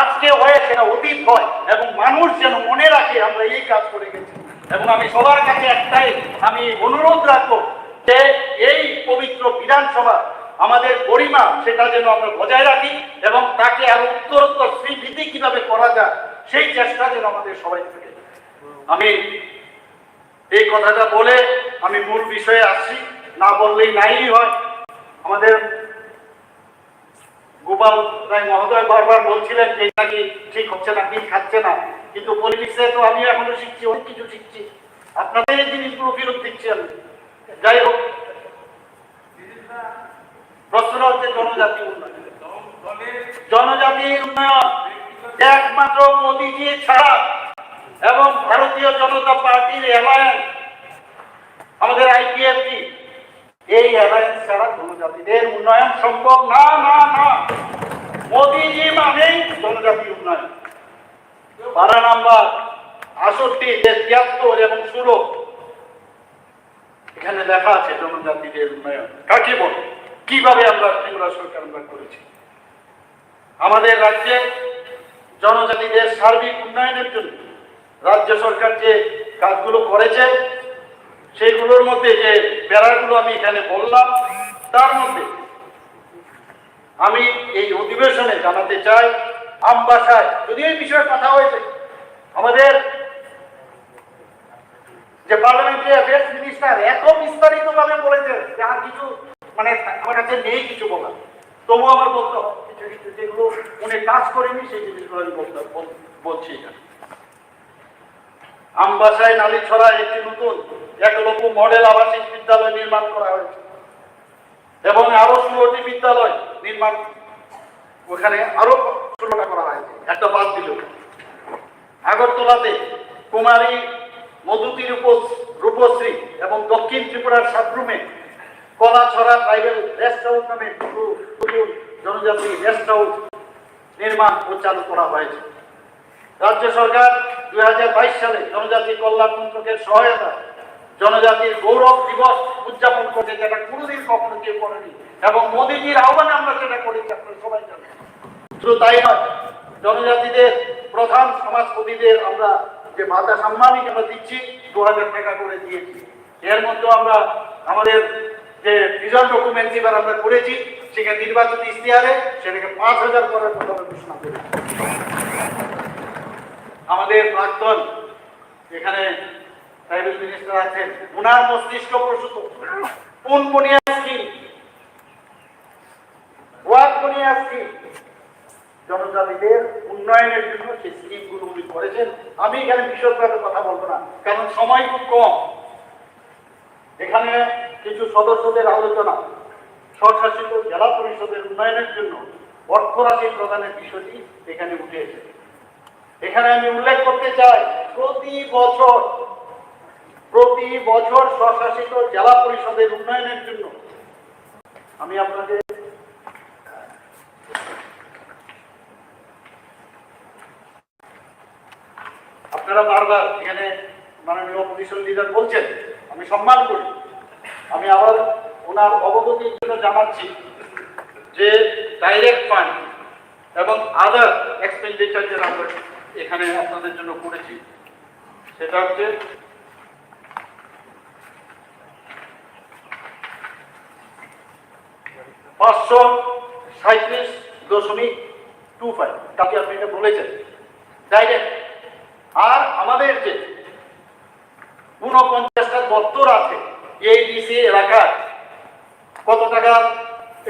[SPEAKER 15] আজকে হয়ে সেটা অতীত হয় এবং মানুষ যেন মনে রাখে আমরা এই কাজ করে গেছি। এবং আমি সবার কাছে একটাই আমি অনুরোধ রাখবো যে এই পবিত্র বিধানসভা আমাদের গরিমা সেটা যেন আমরা বজায় রাখি এবং তাকে আরো উত্তরোত্তর শ্রীবৃদ্ধি কিভাবে করা যায় সেই চেষ্টা যেন আমাদের সবাই থাকে। আমি এই কথাটা বলে আমি মূল বিষয়ে আসছি, না বললেই নাই হয়। আমাদের গোপাল রায় মহোদয় বারবার বলছিলেন যে নাকি ঠিক হচ্ছে না, ঠিক খাচ্ছে না, কিন্তু পলিটিক্সে তো আমি এখনো শিখছি, অনেক কিছু শিখছি, আপনাদের এই জিনিসগুলো ফেরত দিচ্ছি আমি। যাই হোক, প্রশ্ন হচ্ছে জনজাতি উন্নয়ন। জনজাতির উন্নয়ন একমাত্র মোদীজি ছাড়া এবং ভারতীয় জনতা পার্টির অ্যালায়েন্স, আমাদের আইপিএফটি, এই অ্যালায়েন্স ছাড়া জনজাতিদের উন্নয়ন সম্ভব না। না না, মোদীজি মানেই জনজাতি উন্নয়ন। পারা নাম্বার 68, 73 এবং 16 এখানে লেখা আছে জনজাতিদের উন্নয়ন কাকে বলে, কিভাবে আমরা ত্রিপুরা সরকার আমরা করেছি। আমাদের রাজ্যে জনজাতিদের সার্বিক উন্নয়নের জন্য রাজ্য সরকার যে কাজগুলো করেছে সেইগুলোর মধ্যে যে প্যারাগুলো আমি এখানে বললাম, তার মধ্যে আমি এই অধিবেশনে জানাতে চাই, আমবাসায় যদি এই বিষয়ে কথা হয়েছে, আমাদের যে পার্লামেন্টারি অ্যাফেয়ার্স মিনিস্টার এত বিস্তারিত ভাবে বলেছেন যে আর কিছু মানে আমার কাছে নেই কিছু বলা, তবুও আমার বলতে হবে কিছু কিছু যেগুলো উনি কাজ করেনি সেই জিনিসগুলো আমি বলছি এখানে। আমবাসায় নালিছড়া একটি নতুন একলব্য মডেল আবাসিক বিদ্যালয় নির্মাণ করা হয়েছে এবং আরো 16টি বিদ্যালয় নির্মাণ, ওখানে আরো 16টা করা হয়েছে, একটা বাদ দিল। আগরতলাতে কুমারী মধুতি রূপশ্রী এবং দক্ষিণ ত্রিপুরার সাবরুমে কলাছড়া ট্রাইবেল রেস্ট হাউস নামে জনজাতি রেস্ট হাউস নির্মাণ ও চালু করা হয়েছে। রাজ্য সরকার 2022 সালে জনজাতি কল্যাণ মন্ত্রকের সহায়তা জনজাতির গৌরব দিবস উদযাপন করতে, যেটা কোনোদিন কখনো কেউ করেনি এবং মোদীজির আহ্বানে আমরা সেটা করেছি, আপনারা সবাই জানেন। শুধু তাই নয়, জনজাতিদের প্রধান সমাজপতিদের আমরা যে ভাতা সম্মানই আমরা দিচ্ছি 2000 টাকা করে দিয়েছি। এর মধ্যে আমরা আমাদের যে ভিজন ডকুমেন্ট এবার আমরা করেছি, সেখানে নির্বাচনী ইশতেহারে সেটাকে 5000 করার কথা ঘোষণা করেছি। আমাদের প্রাক্তন এখানে ট্রাইবেল মিনিস্টার আছেন, ওনার মস্তিষ্ক প্রসূত পুনপুনিয়া স্কিম, ওয়াকপুনিয়া স্কিম, জনজাতিদের উন্নয়নের জন্য সেই স্কিমগুলো উনি করেছেন। আমি এখানে বিশদভাবে কথা বলবো না, কারণ সময় খুব কম। এখানে কিছু সদস্যদের আলোচনা স্বশাসিত জেলা পরিষদের উন্নয়নের জন্য অর্থ রাশি প্রদানের বিষয়টি এখানে উঠে এসেছে। এখানে আমি উল্লেখ করতে চাই, প্রতি বছর স্বশাসিত জেলা পরিষদের উন্নয়নের জন্য আমি আপনাদের আপনারা বারবার এখানে মাননীয় অপোজিশন লিডার বলছেন, আমি সম্মান করি। আমি আবার ওনার অবগতির জন্য জানাচ্ছি যে ডাইরেক্ট ফান্ড এবং আদার এক্সপেন্ডিচার যেটা আমরা এখানে আপনাদের জন্য করেছি সেটা হচ্ছে $537.25 কাজে আপনি এটা বলেছেন ডাইরেক্ট। আর আমাদের যে 49টা দপ্তর আছে এই ডিসি এলাকায় কত টাকা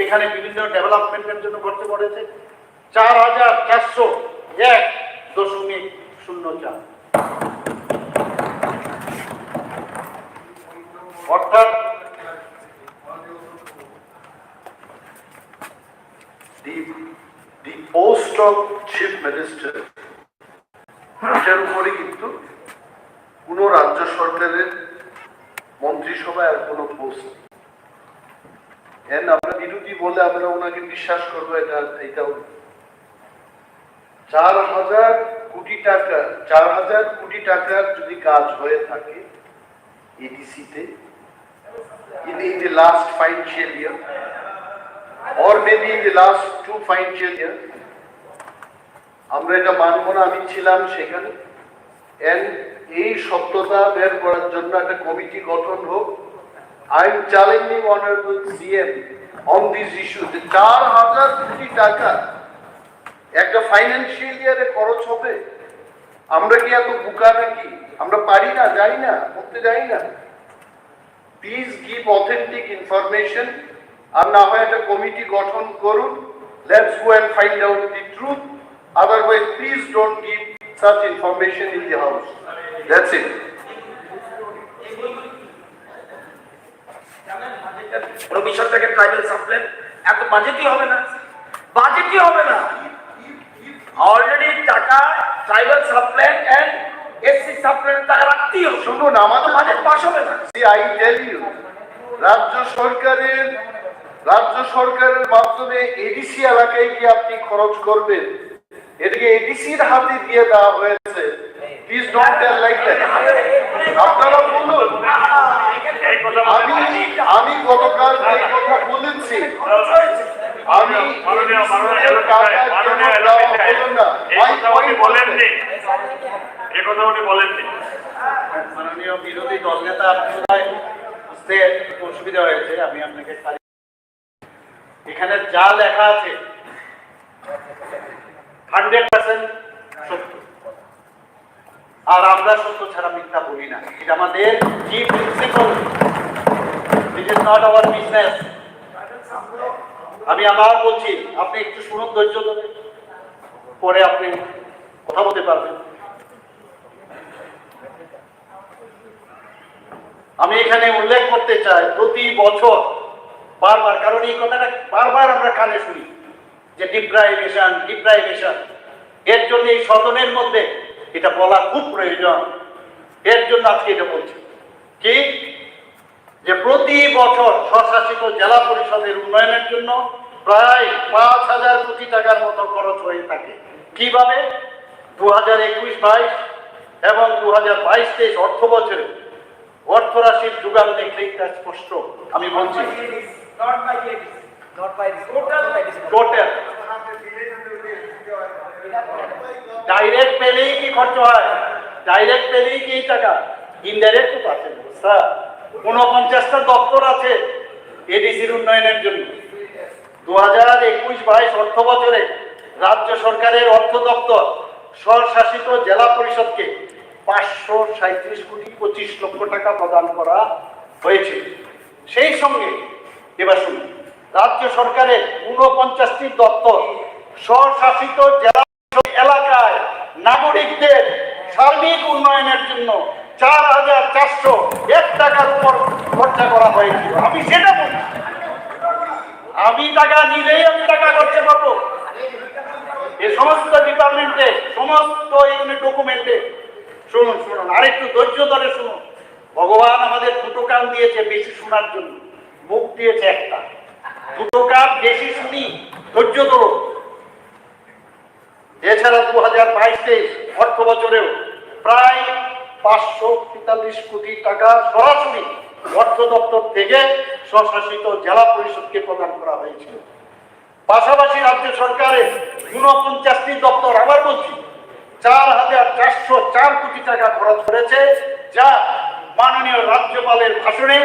[SPEAKER 15] এখানে বিভিন্ন ডেভেলপমেন্টের জন্য খরচ করেছে? 4,401.04, অর্থাৎ
[SPEAKER 6] the post of chief minister এটার উপরে কিন্তু কোন রাজ্য সরকারের মন্ত্রিসভায় আর কোনো পোস্ট আমরা বিরোধী বলে আমরা ওনাকে বিশ্বাস করবো এটাও 4,000 কোটি টাকা 4,000 কোটি টাকার যদি কাজ হয়ে থাকে এডিসিতে in the last financial year or maybe in the last 2 financial years আমরা এটা মানবো না। আমি ছিলাম সেখানে এই সত্যতা বের করার জন্য একটা কমিটি গঠন হোক। I am challenging honorable CM on this issue যে 4,000 কোটি টাকা একটা ফাইন্যান্সিয়াল ইয়ারে খরচ হবে। আমরা কি এত বোকা নাকি? আমরা পারি না, যাই না, করতে যাই না। Please give authentic information. আর না হয় একটা কমিটি গঠন করুন। Let's go and find out the truth. Otherwise please don't give such information in the house. That's it.
[SPEAKER 12] ভবিষ্যৎ থেকে ট্রাইবাল সাপ্লাইন এত বাজেটই হবে না, বাজেটই হবে না। অলরেডি টাকা ট্রাইবাল সাপ্লাইন এন্ড এসসি সাপ্লাইন টাকা রাখতেই হবে।
[SPEAKER 6] শুনুন, আমাদের
[SPEAKER 12] বাজেট পাস হবে না।
[SPEAKER 6] I tell you, রাজ্য সরকারের মাধ্যমে এডিসি এলাকায় গিয়ে আপনি খরচ করবেন, এটাকে এডিসির হাতে দিয়ে দেওয়া হয়েছে। Please don't tell like that. আপনারা বলুন, আমি গতকাল এই কথা বলেছি। আমি
[SPEAKER 15] মাননীয় বিরোধী দল নেতা আপনার বুঝতে অসুবিধা হয়েছে, আমি আপনাকে এখানে যা লেখা আছে 100% সত্য। আর আমরা সত্য ছাড়া মিথ্যা বলি না, এটা আমাদের কি principal. It is not our business. আমি আবার বলছি, আপনি একটু শুনুন, ধৈর্য ধরে, পরে আপনি কথা বলতে পারবেন। আমি এখানে উল্লেখ করতে চাই, প্রতি বছর বারবার, কারণ এই কথাটা বারবার আমরা কানে শুনি যে ডিপ্রাইভেশন। এর জন্য এই সদনের মধ্যে এটা বলা খুব প্রয়োজন। এর জন্য আজকে এটা বলছি কি, যে প্রতি বছর স্বশাসিত জেলা পরিষদের উন্নয়নের জন্য প্রায় 5,000 কোটি টাকার মতো খরচ হয়ে থাকে। কিভাবে? 2021-22 এবং 2022-23 অর্থ বছরে অর্থরাশির যোগান দেখলেই তা স্পষ্ট। আমি বলছি টোটাল ডাইরেক্ট পেলেই কি খরচ হয়? ডাইরেক্ট পেলেই কি টাকা? ইনডাইরেক্ট তো পাচ্ছেন স্যার। 49টা দপ্তর আছে এডিসির উন্নয়নের জন্য। 2021-22 অর্থ বছরে রাজ্য সরকারের অর্থ দপ্তর স্বশাসিত জেলা পরিষদকে 537 কোটি 25 লক্ষ টাকা প্রদান করা হয়েছে। সেই সঙ্গে এবার শুনুন, রাজ্য সরকারের 49টি দপ্তর স্বশাসিত জেলা এলাকায় নাগরিকদের সার্বিক উন্নয়নের জন্য 4,401 টাকার উপর খরচা করা হয়েছিল। আমি সেটা বলছি, আমি টাকা নিলেই আমি টাকা খরচা করবো। এই সমস্ত ডিপার্টমেন্টে, সমস্ত ডকুমেন্টে শুনুন, আরেকটু ধৈর্য ধরে শুনুন। ভগবান আমাদের দুটো কান দিয়েছে বেশি শোনার জন্য, মুখ দিয়েছে একটা। দুটো কান বেশি শুনি, ধৈর্য ধরো। এছাড়া 2022-23 অর্থ বছরেও প্রায় 543 কোটি টাকা সরাসরি অর্থ দপ্তর থেকে স্বশাসিত জেলা পরিষদকে প্রদান করা হয়েছিল। পাশাপাশি রাজ্য সরকারের 49টি দপ্তর, আবার বলছি 4,404 কোটি টাকা খরচ করেছে, যা মাননীয় রাজ্যপালের ভাষণে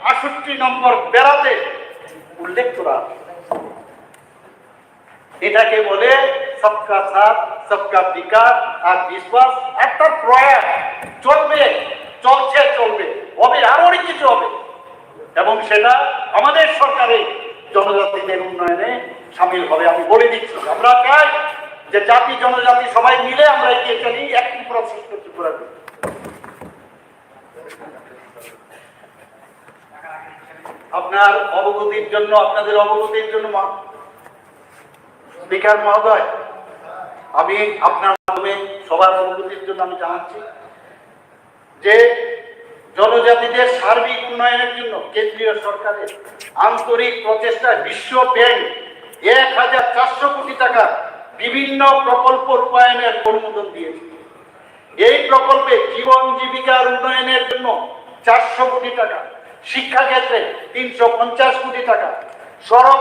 [SPEAKER 15] 68 নম্বর বেড়াতে উল্লেখ করা আছে। এটাকে বলে সবকা সাথ সবকা বিকাশ আর বিশ্বাস, একটা প্রয়াস চলবে, চলবে, হবে, আরো অনেক কিছু হবে, এবং সেটা আমাদের সরকারে জনজাতিদের উন্নয়নে সামিল হবে। আমি বলে দিচ্ছি, আমরা চাই যে জাতি জনজাতি সবাই মিলে আমরা এগিয়ে চলি, একটি প্রশ্ন ত্রিপুরা করি। আপনার অবগতির জন্য, আপনাদের অবগতির জন্য স্পিকার মহোদয়, আমি আপনার মাধ্যমে সবার অবগতির জন্য আমি জানাচ্ছি যে জনজাতিদের সার্বিক উন্নয়নের জন্য কেন্দ্রীয় সরকারের আন্তরিক প্রচেষ্টা বিশ্ব ব্যাংক 1,400 কোটি টাকা বিভিন্ন প্রকল্প রূপায়ণের অনুমোদন দিয়েছে। এই প্রকল্পে জীবন জীবিকার উন্নয়নের জন্য 400 কোটি টাকা, শিক্ষাক্ষেত্রে 350 কোটি টাকা, সড়ক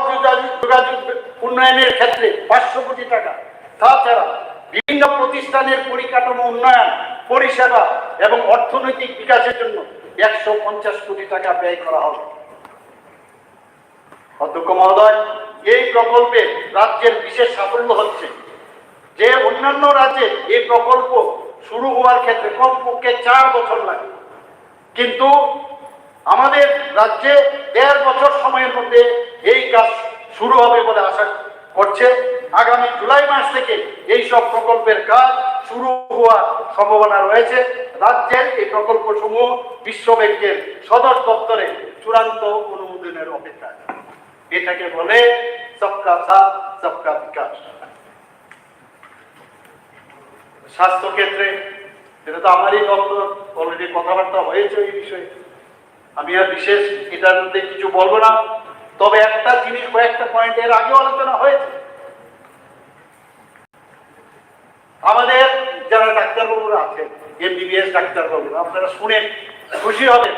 [SPEAKER 15] যোগাযোগ উন্নয়নের ক্ষেত্রে 500 কোটি টাকা, তাছাড়া বিভিন্ন প্রতিষ্ঠানের পরিকাঠামো উন্নয়ন, পরিষেবা এবং অর্থনৈতিক বিকাশের জন্য 150 কোটি টাকা ব্যয় করা হবে। অধ্যক্ষ মহোদয়, এই প্রকল্পে রাজ্যের বিশেষ সাফল্য হচ্ছে যে অন্যান্য রাজ্যে এই প্রকল্প শুরু হওয়ার ক্ষেত্রে কমপক্ষে 4 বছর লাগে, কিন্তু আমাদের রাজ্যে 1.5 বছর সময়ের মধ্যে এই কাজ শুরু হবে বলে আশা করছে। আগামী জুলাই মাস থেকে এই সব প্রকল্পের কাজ শুরু হওয়ার সম্ভাবনা রয়েছে। রাজ্যের এই প্রকল্পসমূহ বিশ্ব ব্যাংকের সদর দপ্তরে চূড়ান্ত অনুমোদনের অপেক্ষায়। এটাকে বলে সবকা সাথ সবকা বিকাশ। স্বাস্থ্য ক্ষেত্রে, এটা তো আমারই দপ্তর, অলরেডি কথাবার্তা হয়েছে এই বিষয়ে, আমি আর বিশেষ এটার মধ্যে কিছু বলবো না। তবে একটা জিনিস, কয়েকটা পয়েন্ট এর আগে আলোচনা হয়েছে। আমাদের যারা ডাক্তারবাবুরা আছেন, এমবিবিএস ডাক্তারবাবুরা, আপনারা শুনে খুশি হবেন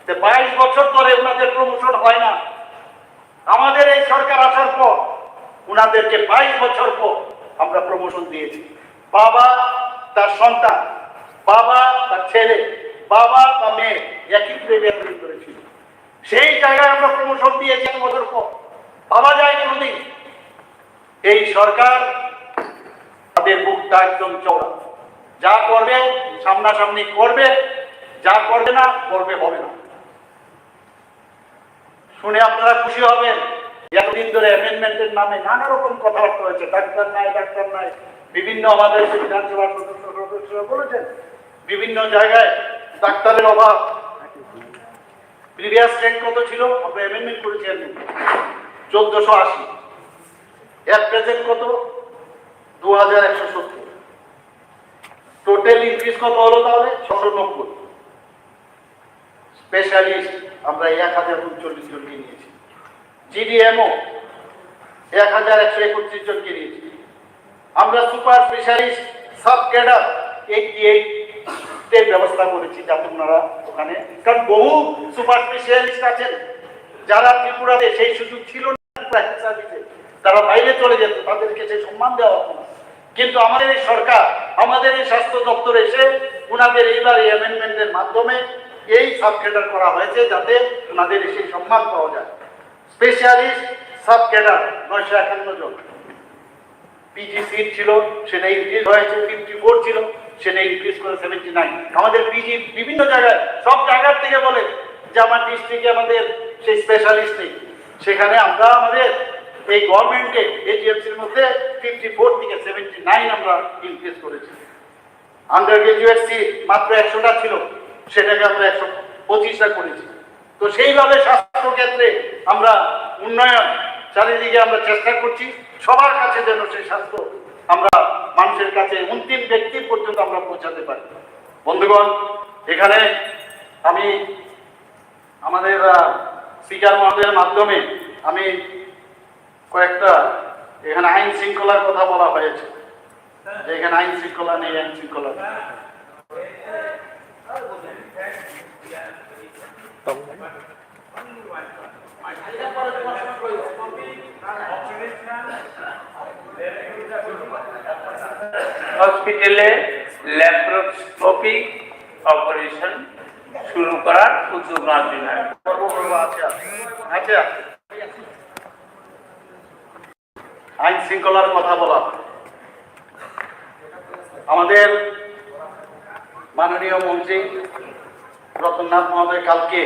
[SPEAKER 15] যে 22 বছর ধরে ওনাদের প্রমোশন হয় না। আমাদের এই সরকার আসার পর ওনাদেরকে 22 বছর পর আমরা প্রমোশন দিয়েছি। বাবা তার সন্তান, বাবা তার ছেলে, বাবা বা মেয়ে একই প্রেমে করেছিল, সেই জায়গায় আমরা প্রমোশন দিয়েছি 1 বছর পর। বাবা যায় কোনদিন? এই সরকার তাদের মুখটা একদম চওড়া, যা করবে সামনাসামনি করবে, যা করবে না করবে হবে না। শুনে আপনারা খুশি হবেন, এতদিন ধরে অ্যামেন্ডমেন্টের নামে নানা রকম কথাবার্তা হয়েছে, ডাক্তার নাই, বিভিন্ন আমাদের বিধানসভার সদস্যরা বলেছেন বিভিন্ন জায়গায় ডাক্তারের অভাব। প্রিভিয়াস রেট কত ছিল? আমরা অ্যামেন্ডমেন্ট করেছি 1480, এর প্রেজেন্ট কত? 2170। টোটাল ইনক্রিজ কত হলো তাহলে? 690। স্পেশালিস্ট আমরা 1039 জনকে নিয়েছি। জিডিএমও 1131 জনকে নিয়েছি। আমরা সুপার স্পেশালিস্ট সাব ক্যাডার 88 এর ব্যবস্থা করেছি, যাতে আপনারা ওখানে, কারণ বহু সুপার স্পেশালিস্ট আছেন যারা ত্রিপুরাতে সেই সুযোগ ছিল না, তারা বাইরে চলে যেত, তাদেরকে সেই সম্মান দেওয়া হতো না। কিন্তু আমাদের এই সরকার, আমাদের এই স্বাস্থ্য দপ্তর এসে ওনাদের এইবার এই অ্যামেন্ডমেন্টের মাধ্যমে এই সাব ক্যাডার করা হয়েছে, যাতে ওনাদের সেই সম্মান পাওয়া যায়। স্পেশালিস্ট সাব ক্যাডার 951 জন। পিজি সিট ছিল, সেটা ইনক্রিজ হয়েছে, 54 ছিল, সেটা ইনক্রিজ করে 79। আমাদের পিজি বিভিন্ন জায়গায়, সব জায়গার থেকে বলে যে আমার ডিস্ট্রিক্টে আমাদের সেই স্পেশালিস্ট নেই, সেখানে আমরা আমাদের এই গভর্নমেন্টে এজিএমসির মধ্যে 54 থেকে 79 আমরা ইনক্রিজ করেছি। আন্ডার গ্রাজুয়েট সিট মাত্র 100টা ছিল, সেটাকে আমরা 125টা করেছি। তো সেইভাবে স্বাস্থ্য ক্ষেত্রে আমরা উন্নয়ন চারিদিকে আমরা চেষ্টা করছি, সবার কাছে যেন সেই স্বাস্থ্য আমরা মানুষের কাছে অন্তিম ব্যক্তি পর্যন্ত আমরা পৌঁছাতে পারি। বন্ধুগণ, এখানে আমি আমাদের স্পিকার মহোদয়ের মাধ্যমে আমি কয়েকটা, এখানে আইন শৃঙ্খলার কথা বলা হয়েছে, যে এখানে আইন শৃঙ্খলা নেই, আইন শৃঙ্খলা নেই।
[SPEAKER 20] হসপিটালে ল্যাপ্রোস্কোপি অপারেশন শুরু করার উদ্যোগ নেওয়ার জন্য
[SPEAKER 15] আচ্ছা, আইন শৃঙ্খলার কথা বলা, আমাদের মাননীয় মন্ত্রী রতননাথ মহোদয় কালকে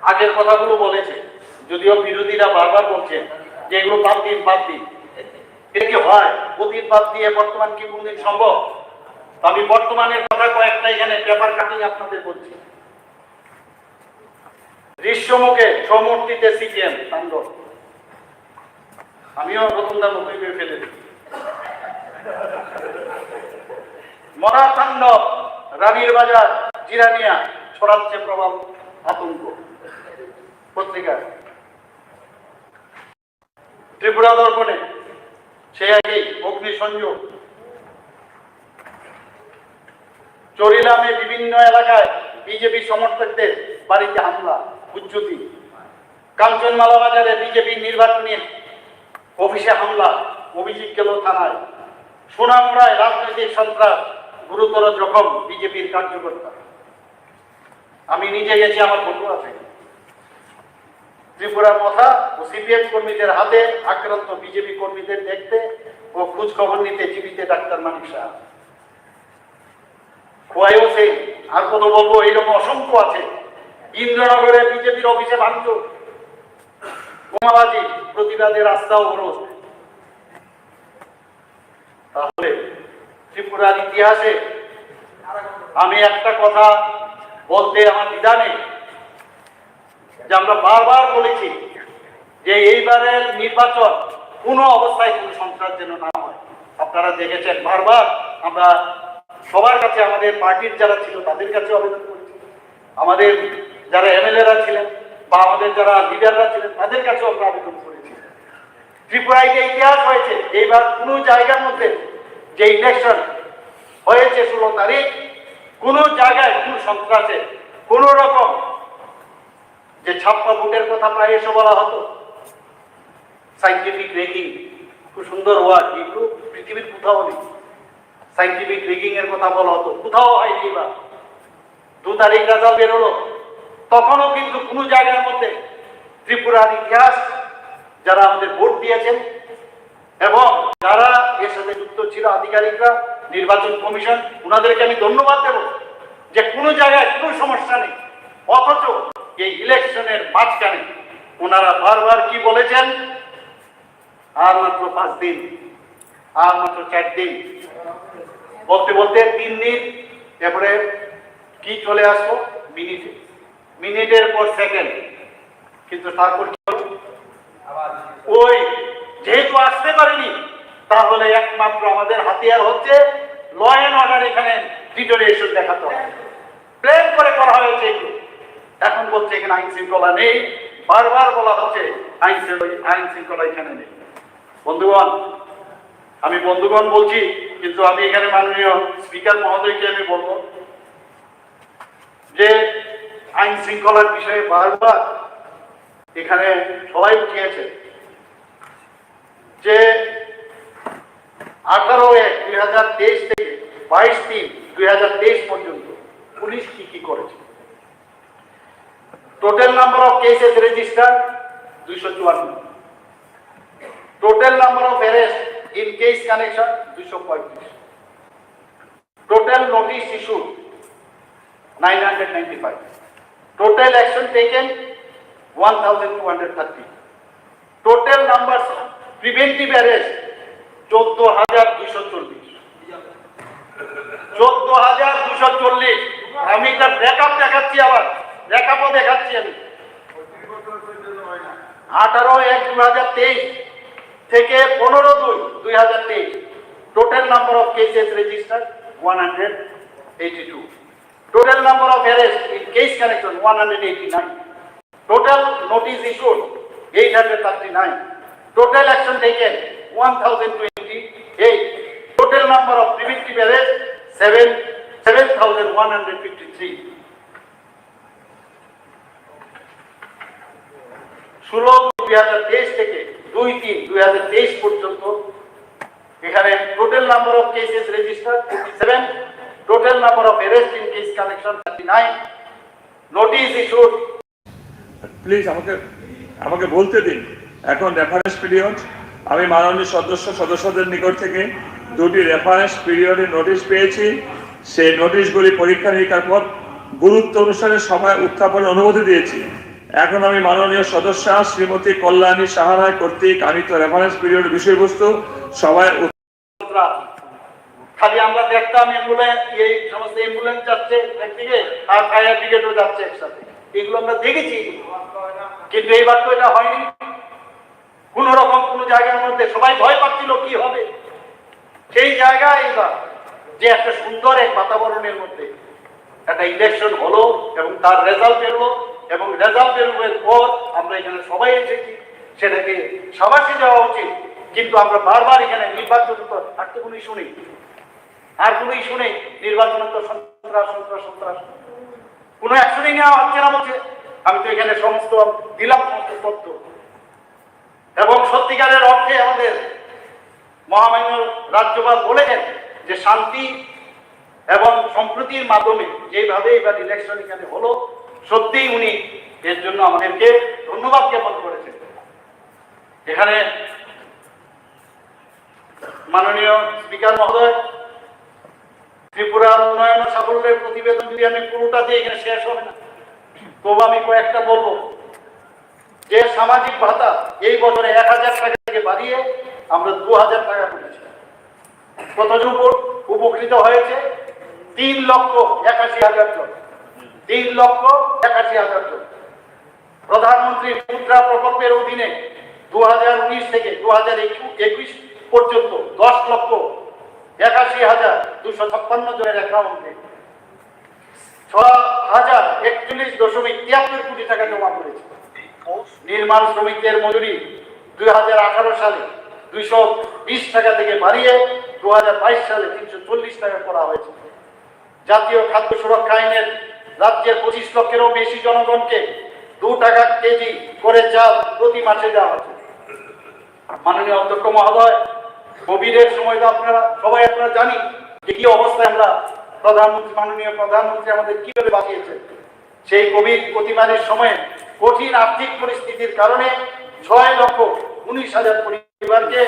[SPEAKER 15] আগের কথাগুলো বলেছে, যদিও বিরোধীরা বারবার বলছেন যে এগুলো বাদ দিন। এটা কি হয়? অতীত বাদ দিয়ে বর্তমান কি কোনদিন সম্ভব? আমি বর্তমানের কথা কয়েকটা এখানে পেপার কাটিং আপনাদের বলছি। দৃশ্যমুখে সমর্থিতে সিপিএম তাণ্ডব, আমিও রতনদার মুখে ফেলে দিই। মরা তাণ্ডব রানীর বাজার জিরানিয়া ছড়াচ্ছে প্রভাব আতঙ্ক পত্রিকায়। ত্রিপুরা দর্পণে সে আগেই অগ্নিসংযোগ। চরিলামে বিভিন্ন এলাকায় বিজেপি সমর্থকদের বাড়িতে হামলা উচ্চতি। কাঞ্চনমালা বাজারে বিজেপি নির্বাচনী অফিসে হামলা, অভিযোগ গেল থানায়। সোনামুড়ায় রাজনৈতিক সন্ত্রাস, গুরুতর জখম বিজেপির কার্যকর্তা। আমি নিজে গেছি, আমার ফটো আছে। ত্রিপুরার কথা ও সিপিএম কর্মীদের হাতে আক্রান্ত বিজেপি কর্মীদের দেখতে ও খোঁজ খবর নিতে জীবিত ডাক্তার মানিক শাহ। খোয়াইও সেই, আর কত বলবো, এইরকম অসংখ্য আছে। ইন্দ্রনগরে বিজেপির অফিসে ভাঙচুর, বোমাবাজি, প্রতিবাদে রাস্তা অবরোধ। তাহলে ত্রিপুরার ইতিহাসে আমি একটা কথা বলতে আমার দ্বিধা নেই, যে আমরা বারবার বলেছি যে এইবারের নির্বাচন কোনো অবস্থায় কোনো সন্ত্রাস যেন না হয়। আপনারা দেখেছেন বারবার আমরা সবার কাছে, আমাদের পার্টির যারা ছিল তাদের কাছে আবেদন করেছি, আমাদের যারা এমএলএরা ছিলেন বা আমাদের যারা লিডাররা ছিলেন তাদের কাছেও আমরা আবেদন করেছি। ত্রিপুরায় যে ইতিহাস হয়েছে, এইবার কোনো জায়গার মধ্যে যে ইলেকশন হয়েছে 16 তারিখ, কোনো জায়গায় কোনো সন্ত্রাসে কোনো রকম যে ছাপ্পা ভোটের কথা প্রায় এসে বলা হতো, সাইন্টিফিক রেগিং, খুব সুন্দর ওয়ার্ড, এগুলো পৃথিবীর কোথাও নেই। সাইন্টিফিক রেগিং এর কথা বলা হতো, কোথাও হয়নি। এবার 2 তারিখ রেজাল্ট বেরোলো, তখনও কিন্তু কোনো জায়গার মধ্যে ত্রিপুরার ইতিহাস যারা আমাদের ভোট দিয়েছেন এবং যারা এর সাথে যুক্ত ছিল, আধিকারিকরা, নির্বাচন কমিশন, ওনাদেরকে আমি ধন্যবাদ দেব যে কোনো জায়গায় কোনো সমস্যা নেই। অথচ এই ইলেকশনের মাঝখানে ওনারা বারবার কি বলেছেন, আর মাত্র 5 দিন, আর মাত্র 4 দিন, বলতে বলতে 3 দিন, এরপরে কি চলে আসলো মিনিটে, মিনিটের পর সেকেন্ড। কিন্তু তারপর ওই যেহেতু আসতে পারেনি, তাহলে একমাত্র আমাদের হাতিয়ার হচ্ছে ল অ্যান্ড অর্ডার। এখানে ডিটোরিয়েশন দেখাতে হবে, প্ল্যান করে করা হয়েছে এগুলো। এখন বলছে এখানে আইন শৃঙ্খলা নেই, বারবার বলা হচ্ছে আইন শৃঙ্খলা এখানে নেই। বন্ধুগণ, আমি বন্ধুগণ বলছি, কিন্তু আমি এখানে মাননীয় স্পিকার মহোদয়কে আমি বলবো যে আইন শৃঙ্খলার বিষয়ে বারবার এখানে সবাই উঠিয়েছে যে 18/1/2023 থেকে 22/3/2023 পর্যন্ত পুলিশ কি করেছে। Total number of cases registered 254, total number of arrest in case connection 235, total notice issued 995, total action taken 1230, total numbers of preventive arrest 14,240, 14,240। আমি তার ব্যাকআপ দেখাচ্ছি, আবার ব্যাকআপও দেখাচ্ছি আমি। 18/1/2023 থেকে 15/2/2023 total number of cases registered 182, total number of arrest in case connection 189, total notice issued 839, total action taken 1028, total number of preventive arrest 7,153। 16/2/2023 থেকে 2/3/2023 পর্যন্ত এখানে total number of cases registered 57, total number of arrest in case collection 39, notice issued.
[SPEAKER 1] Please আমাকে বলতে দিন। এখন reference period, আমি মাননীয় সদস্যদের নিকট থেকে 2টি রেফারেন্স পিরিয়ডের নোটিশ পেয়েছি। সেই নোটিশগুলি পরীক্ষা নিরীক্ষার পর গুরুত্ব অনুসারে সভায় উত্থাপনের অনুমতি দিয়েছি। এখন আমি মাননীয় সদস্য শ্রীমতী কল্যাণী সাহারায় কর্তৃক আনিত রেফারেন্স পিরিয়ডের বিষয়বস্তু সভায়
[SPEAKER 15] খালি আমরা দেখতাম অ্যাম্বুলেন্স, এই সমস্ত অ্যাম্বুলেন্স যাচ্ছে একদিকে আর ফায়ার ব্রিগেডও যাচ্ছে একসাথে, এগুলো আমরা দেখেছি, কিন্তু এইবার তো এটা হয়নি। কোন রকম কোন জায়গার মধ্যে সবাই ভয় পাচ্ছিল কি হবে, সেই জায়গায় এইবার যে একটা সুন্দর এক বাতাবরণের মধ্যে একটা ইলেকশন হলো এবং তার রেজাল্ট বেরোলো, এবং রেজাল্ট বেরোনোর পর আমরা এখানে সবাই এসেছি, সেটাকে সাবাসী দেওয়া উচিত। কিন্তু আমরা বারবার এখানে নির্বাচন আর তো কোনো ইস্যু নেই, আর কোনো ইস্যু নেই, নির্বাচন তো সন্ত্রাস সন্ত্রাস সন্ত্রাস, কোনো অ্যাকশনই নেওয়া হচ্ছে না বলছে। আমি তো এখানে সমস্ত দিলাম সমস্ত তথ্য, এবং সত্যিকারের অর্থে আমাদের মহামান্য রাজ্যপাল বলেছেন যে শান্তি এবং সম্প্রীতির মাধ্যমে যেভাবে এবার ইলেকশন এখানে হলো, সত্যিই উনি এর জন্য আমাদেরকে ধন্যবাদ জ্ঞাপন করেছেন। এখানে মাননীয় স্পিকার মহোদয়, ত্রিপুরার উন্নয়ন ও সাফল্যের প্রতিবেদন যদি আমি পুরোটা দিয়ে এখানে শেষ হবে না, তবু আমি কয়েকটা বলবো। যে সামাজিক ভাতা এই বছরে 1000 টাকা থেকে বাড়িয়ে আমরা 2000 টাকা করেছি। কতজন উপকৃত হয়েছে? 3,81,000 জন, 3,81,000 জন। প্রধানমন্ত্রী মুদ্রা প্রকল্পের অধীনে 2019 থেকে 2021 পর্যন্ত 10,81,256 জনের অ্যাকাউন্টে 6,041.73 কোটি টাকা জমা করেছে। নির্মাণ শ্রমিকদের মজুরি 2018 সালে 220 টাকা থেকে বাড়িয়ে 2022 সালে 340 টাকা করা হয়েছে। জাতীয় খাদ্য সুরক্ষা আইনের রাজ্যের 25 লক্ষেরও বেশি জনগণকে 2 টাকা কেজি করে চাল প্রতি মাসে দেওয়া হচ্ছে। মাননীয় অধ্যক্ষ মহোদয়, কোভিডের সময় তো আপনারা জানি যে কি অবস্থায় আমরা মাননীয় প্রধানমন্ত্রী আমাদের কিভাবে বাঁচিয়েছেন। সেই কোভিড অতিমারির সময়ে কঠিন আর্থিক পরিস্থিতির কারণে 6,19,000 পরিবারকে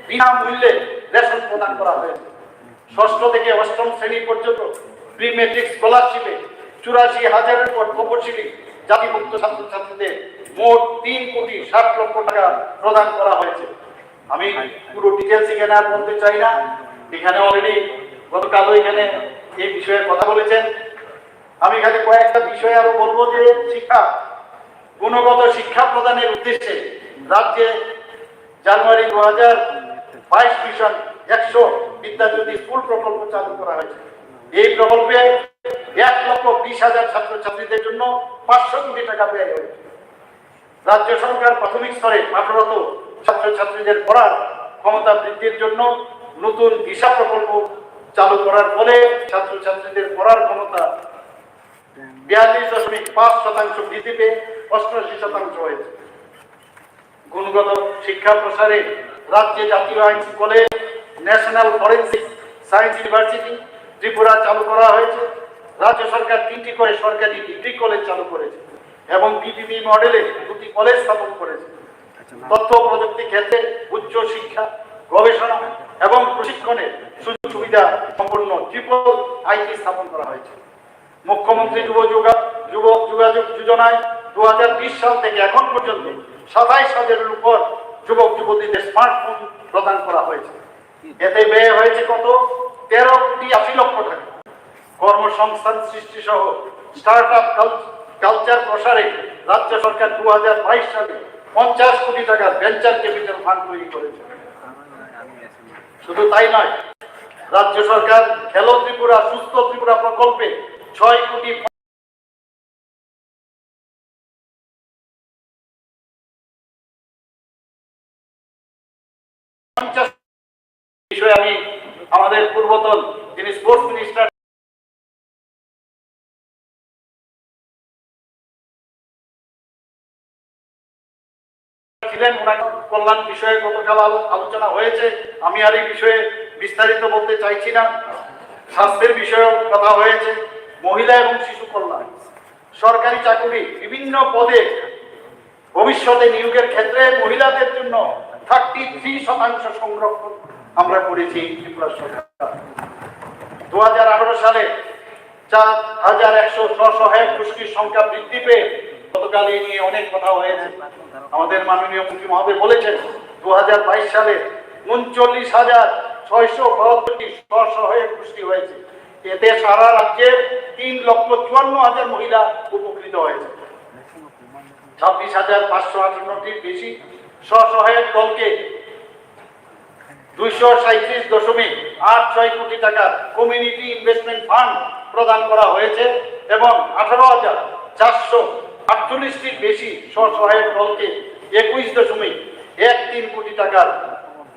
[SPEAKER 15] বিনামূল্যে রেশন প্রদান করা হয়েছে। 6ষ্ঠ থেকে 8ম শ্রেণী পর্যন্ত প্রি মেট্রিক স্কলারশিপে 84,000-এর পর তপশিলি জাতিভুক্ত ছাত্রছাত্রীদের মোট 3,60,00,000 টাকা প্রদান করা হয়েছে। আমি পুরো ডিটেলস এখানে আর বলতে চাই না, এখানে অলরেডি গতকালও এখানে এই বিষয়ে কথা বলেছেন। আমি এখানে কয়েকটা বিষয় আরো বলবো যে শিক্ষা, গুণগত শিক্ষা প্রদানের উদ্দেশ্যে রাজ্যে জানুয়ারি 2022 মিশন 100 বিদ্যাজ্যোতি স্কুল প্রকল্প চালু করা হয়েছে। এই প্রকল্পে 1,20,000 ছাত্রছাত্রীদের জন্য 500 কোটি টাকা ব্যয় হয়েছে। রাজ্য সরকার প্রাথমিক স্তরে পাঠরত ছাত্রছাত্রীদের পড়ার ক্ষমতা বৃদ্ধির জন্য নতুন দিশা প্রকল্প চালু করার ফলে ছাত্রছাত্রীদের পড়ার ক্ষমতা 42.5% বৃদ্ধি পেয়ে 88% হয়েছে। গুণগত শিক্ষা প্রসারে রাজ্যে জাতীয় আইন college, national forensic science university Tripura চালু করা হয়েছে। রাজ্য সরকার 3টি করে সরকারি ডিগ্রি কলেজ চালু করেছে এবং পিপিপি মডেলে 2টি কলেজ স্থাপন করেছে। তথ্য প্রযুক্তি ক্ষেত্রে উচ্চ শিক্ষা, গবেষণা এবং প্রশিক্ষণের সুযোগ সুবিধা সম্পন্ন ট্রিপল আইটি স্থাপন করা হয়েছে। মুখ্যমন্ত্রী যুবক যোগাযোগ যোজনায় 2020 সাল থেকে এখন পর্যন্ত 27,000-এর উপর যুবক যুবতীদের স্মার্টফোন প্রদান করা হয়েছে। এতে ব্যয় হয়েছে কত? 13,80,00,000 টাকা। কর্মসংস্থান সৃষ্টি সহ স্টার্ট আপ কালচার প্রসারে রাজ্য সরকার 2022 সালে 50 কোটি টাকার ভেঞ্চার ক্যাপিটাল ফান্ড তৈরি করেছে। শুধু তাই নয়, রাজ্য সরকার খেলো ত্রিপুরা সুস্থ ত্রিপুরা প্রকল্পে 6 কোটি বিষয়ে আমি আমাদের পূর্বতন যিনি স্পোর্টস মিনিস্টার ছিলেন, ওনাকে কল্যাণ বিষয়ে গতকাল আলোচনা হয়েছে, আমি আর এই বিষয়ে বিস্তারিত বলতে চাইছি না। স্বাস্থ্যের বিষয়েও কথা হয়েছে, মহিলা এবং শিশু কল্যাণ, সরকারি চাকরি বিভিন্ন পদে ভবিষ্যতে নিয়োগের ক্ষেত্রে মহিলাদের জন্য 33% সংরক্ষণ আমরা করেছি ত্রিপুরা সরকার। 2018 সালে 4100 স্বসহায়ক গোষ্ঠীর সংখ্যা বৃদ্ধি পেয়ে গতকাল এই নিয়ে অনেক কথা হয়েছে। আমাদের মাননীয় মন্ত্রী মহোদয় বলেছেন 2022 সালে 39,672টি স্বসহায়ক গোষ্ঠী হয়েছে। এতে সারা রাজ্যে 3,54,000 মহিলা উপকৃত হয়েছে। 26,558টির বেশি স্বসহায়ক দলকে 237.86 কোটি টাকার কমিউনিটি ইনভেস্টমেন্ট ফান্ড প্রদান করা হয়েছে এবং 18,448টির বেশি স্বসহায়ক দলকে 21.13 কোটি টাকার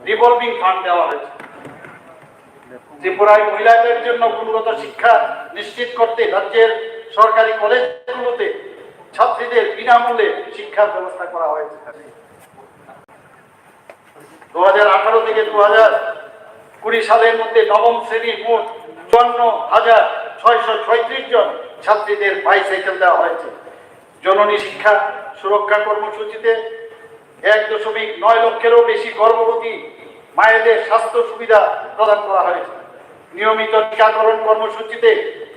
[SPEAKER 15] রিভলভিং ফান্ড দেওয়া হয়েছে। ত্রিপুরায় মহিলাদের জন্য গুণগত শিক্ষা নিশ্চিত করতে রাজ্যের সরকারি কলেজগুলোতে ছাত্রীদের বিনামূল্যে শিক্ষার ব্যবস্থা করা হয়েছে। 2018 থেকে 2020 সালের মধ্যে নবম শ্রেণীর মোট 54,636 জন ছাত্রীদের বাইসাইকেল দেওয়া হয়েছে। জননী শিক্ষা সুরক্ষা কর্মসূচিতে 1.9 লক্ষেরও বেশি গর্ভবতী মায়েদের স্বাস্থ্য সুবিধা প্রদান করা হয়েছে। নিয়মিত টিকাকরণ কর্মসূচিতে